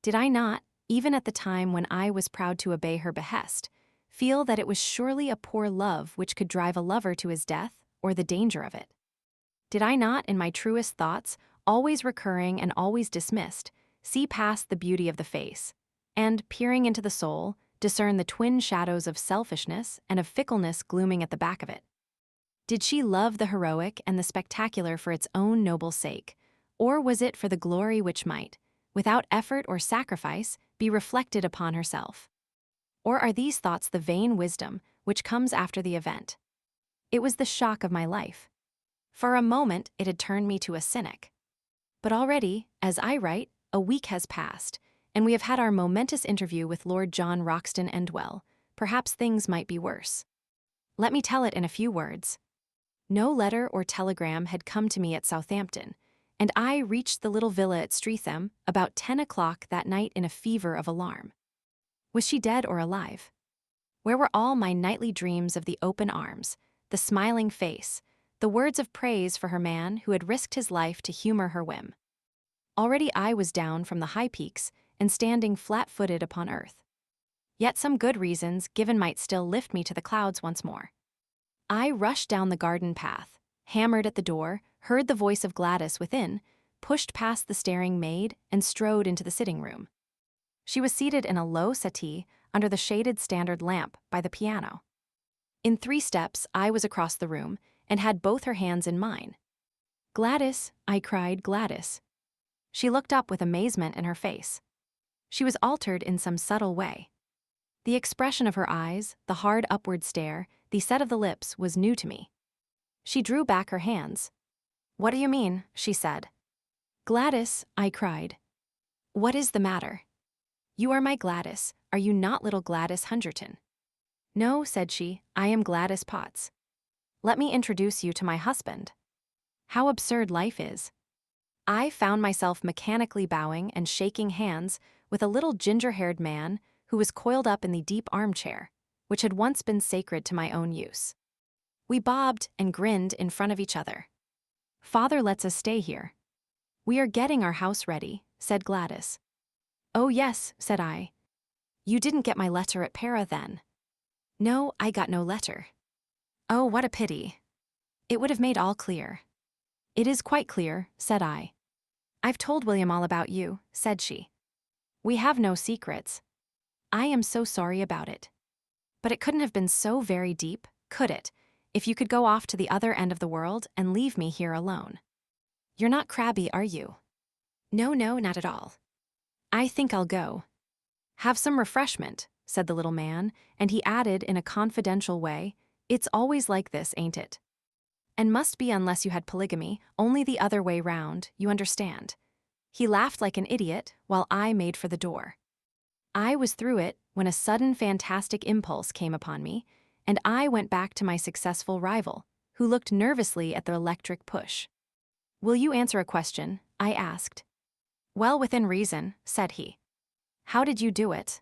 [SPEAKER 1] Did I not, even at the time when I was proud to obey her behest, feel that it was surely a poor love which could drive a lover to his death or the danger of it? Did I not, in my truest thoughts, always recurring and always dismissed, see past the beauty of the face, and, peering into the soul, discern the twin shadows of selfishness and of fickleness glooming at the back of it? Did she love the heroic and the spectacular for its own noble sake, or was it for the glory which might, without effort or sacrifice, be reflected upon herself? Or are these thoughts the vain wisdom which comes after the event? It was the shock of my life. For a moment, it had turned me to a cynic. But already, as I write, a week has passed, and we have had our momentous interview with Lord John Roxton Endwell. Perhaps things might be worse. Let me tell it in a few words. No letter or telegram had come to me at Southampton, and I reached the little villa at Streatham about 10 o'clock that night in a fever of alarm. Was she dead or alive? Where were all my nightly dreams of the open arms, the smiling face, the words of praise for her man who had risked his life to humor her whim? Already I was down from the high peaks and standing flat-footed upon earth. Yet some good reasons given might still lift me to the clouds once more. I rushed down the garden path, hammered at the door, heard the voice of Gladys within, pushed past the staring maid, and strode into the sitting room. She was seated in a low settee under the shaded standard lamp by the piano. In 3 steps, I was across the room and had both her hands in mine. "Gladys," I cried, "Gladys." She looked up with amazement in her face. She was altered in some subtle way. The expression of her eyes, the hard upward stare, the set of the lips was new to me. She drew back her hands. "What do you mean?" she said. "Gladys," I cried. "What is the matter? You are my Gladys, are you not little Gladys Hungerton?" "No," said she, "I am Gladys Potts. Let me introduce you to my husband." How absurd life is. I found myself mechanically bowing and shaking hands with a little ginger-haired man who was coiled up in the deep armchair, which had once been sacred to my own use. We bobbed and grinned in front of each other. "Father lets us stay here." "We are getting our house ready," said Gladys. "Oh yes," said I. "You didn't get my letter at Para then?" "No, I got no letter." "Oh, what a pity. It would have made all clear." "It is quite clear," said I. "I've told William all about you," said she. "We have no secrets." "I am so sorry about it. But it couldn't have been so very deep, could it, if you could go off to the other end of the world and leave me here alone? You're not crabby, are you?" "No, no, not at all." "I think I'll go." "Have some refreshment," said the little man, and he added in a confidential way, "It's always like this, ain't it? And must be unless you had polygamy, only the other way round, you understand." He laughed like an idiot while I made for the door. I was through it when a sudden fantastic impulse came upon me, and I went back to my successful rival, who looked nervously at the electric push. "Will you answer a question?" I asked. "Well, within reason," said he. "How did you do it?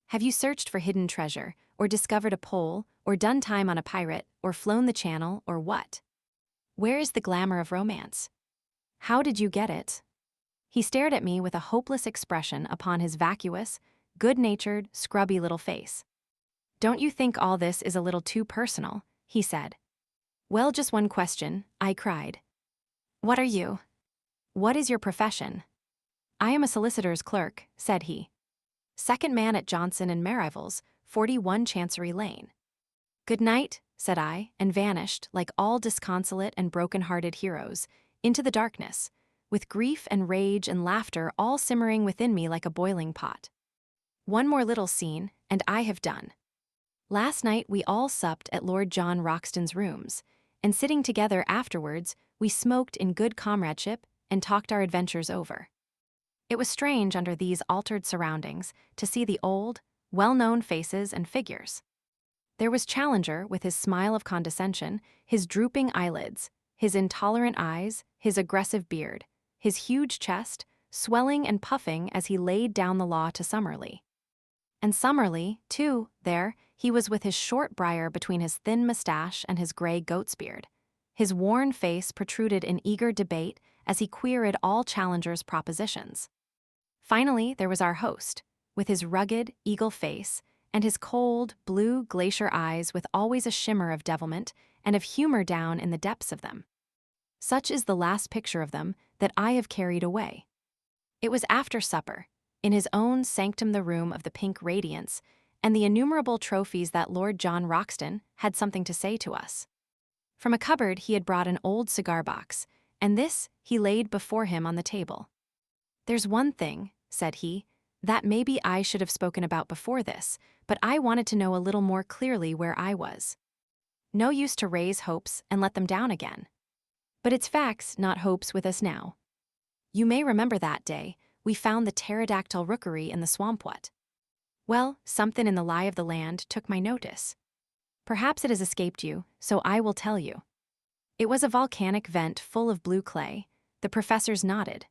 [SPEAKER 1] Have you searched for hidden treasure, or discovered a pole, or done time on a pirate, or flown the channel, or what? Where is the glamour of romance? How did you get it?" He stared at me with a hopeless expression upon his vacuous, good-natured, scrubby little face. "Don't you think all this is a little too personal?" he said. "Well, just one question," I cried. "What are you? What is your profession?" "I am a solicitor's clerk," said he. "Second man at Johnson and Merivale's, 41 Chancery Lane." "Good night," said I, and vanished, like all disconsolate and broken-hearted heroes, into the darkness, with grief and rage and laughter all simmering within me like a boiling pot. One more little scene, and I have done. Last night we all supped at Lord John Roxton's rooms, and sitting together afterwards, we smoked in good comradeship and talked our adventures over. It was strange under these altered surroundings to see the old, well-known faces and figures. There was Challenger with his smile of condescension, his drooping eyelids, his intolerant eyes, his aggressive beard, his huge chest, swelling and puffing as he laid down the law to Summerlee. And Summerlee, too, there, he was with his short briar between his thin mustache and his gray goat's beard. His worn face protruded in eager debate as he queried all Challenger's propositions. Finally, there was our host, with his rugged, eagle face and his cold, blue glacier eyes with always a shimmer of devilment and of humor down in the depths of them. Such is the last picture of them that I have carried away. It was after supper, in his own sanctum the room of the pink radiance, and the innumerable trophies that Lord John Roxton had something to say to us. From a cupboard he had brought an old cigar box, and this he laid before him on the table. "There's one thing," said he, "that maybe I should have spoken about before this, but I wanted to know a little more clearly where I was. No use to raise hopes and let them down again. But it's facts, not hopes, with us now. You may remember that day we found the pterodactyl rookery in the swamp. What? Well, something in the lie of the land took my notice. Perhaps it has escaped you, so I will tell you. It was a volcanic vent full of blue clay." The professors nodded.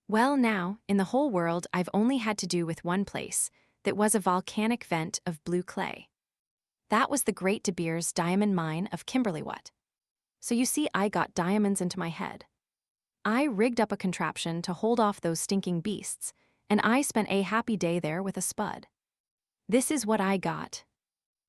[SPEAKER 1] "Well, now, in the whole world I've only had to do with one place that was a volcanic vent of blue clay. That was the Great De Beers diamond mine of Kimberley. What? So you see, I got diamonds into my head. I rigged up a contraption to hold off those stinking beasts, and I spent a happy day there with a spud. This is what I got."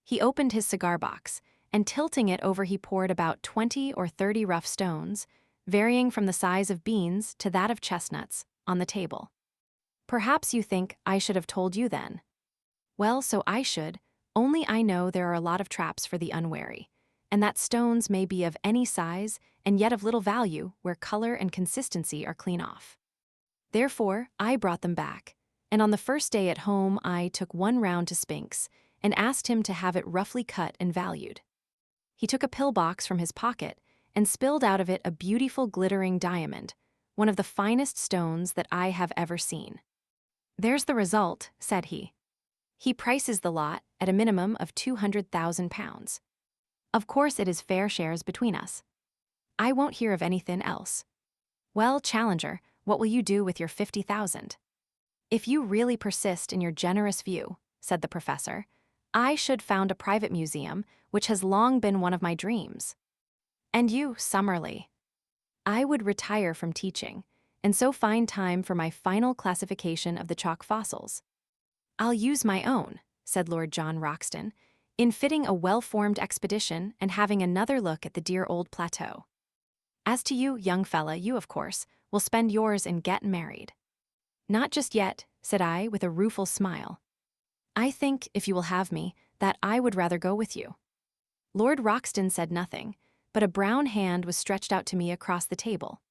[SPEAKER 1] He opened his cigar box, and tilting it over he poured about 20 or 30 rough stones, varying from the size of beans to that of chestnuts, on the table. "Perhaps you think I should have told you then. Well, so I should, only I know there are a lot of traps for the unwary, and that stones may be of any size and yet of little value where color and consistency are clean off. Therefore, I brought them back, and on the first day at home I took one round to Spinks and asked him to have it roughly cut and valued. He took a pillbox from his pocket and spilled out of it a beautiful glittering diamond, one of the finest stones that I have ever seen. 'There's the result,' said he. He prices the lot at a minimum of £200,000. Of course it is fair shares between us. I won't hear of anything else. Well, Challenger, what will you do with your 50,000? If you really persist in your generous view," said the professor, "I should found a private museum, which has long been one of my dreams. And you, Summerlee?" "I would retire from teaching, and so find time for my final classification of the chalk fossils." "I'll use my own," said Lord John Roxton, "in fitting a well-formed expedition and having another look at the dear old plateau. As to you, young fella, you, of course, will spend yours in getting married." "Not just yet," said I with a rueful smile. "I think, if you will have me, that I would rather go with you." Lord Roxton said nothing, but a brown hand was stretched out to me across the table,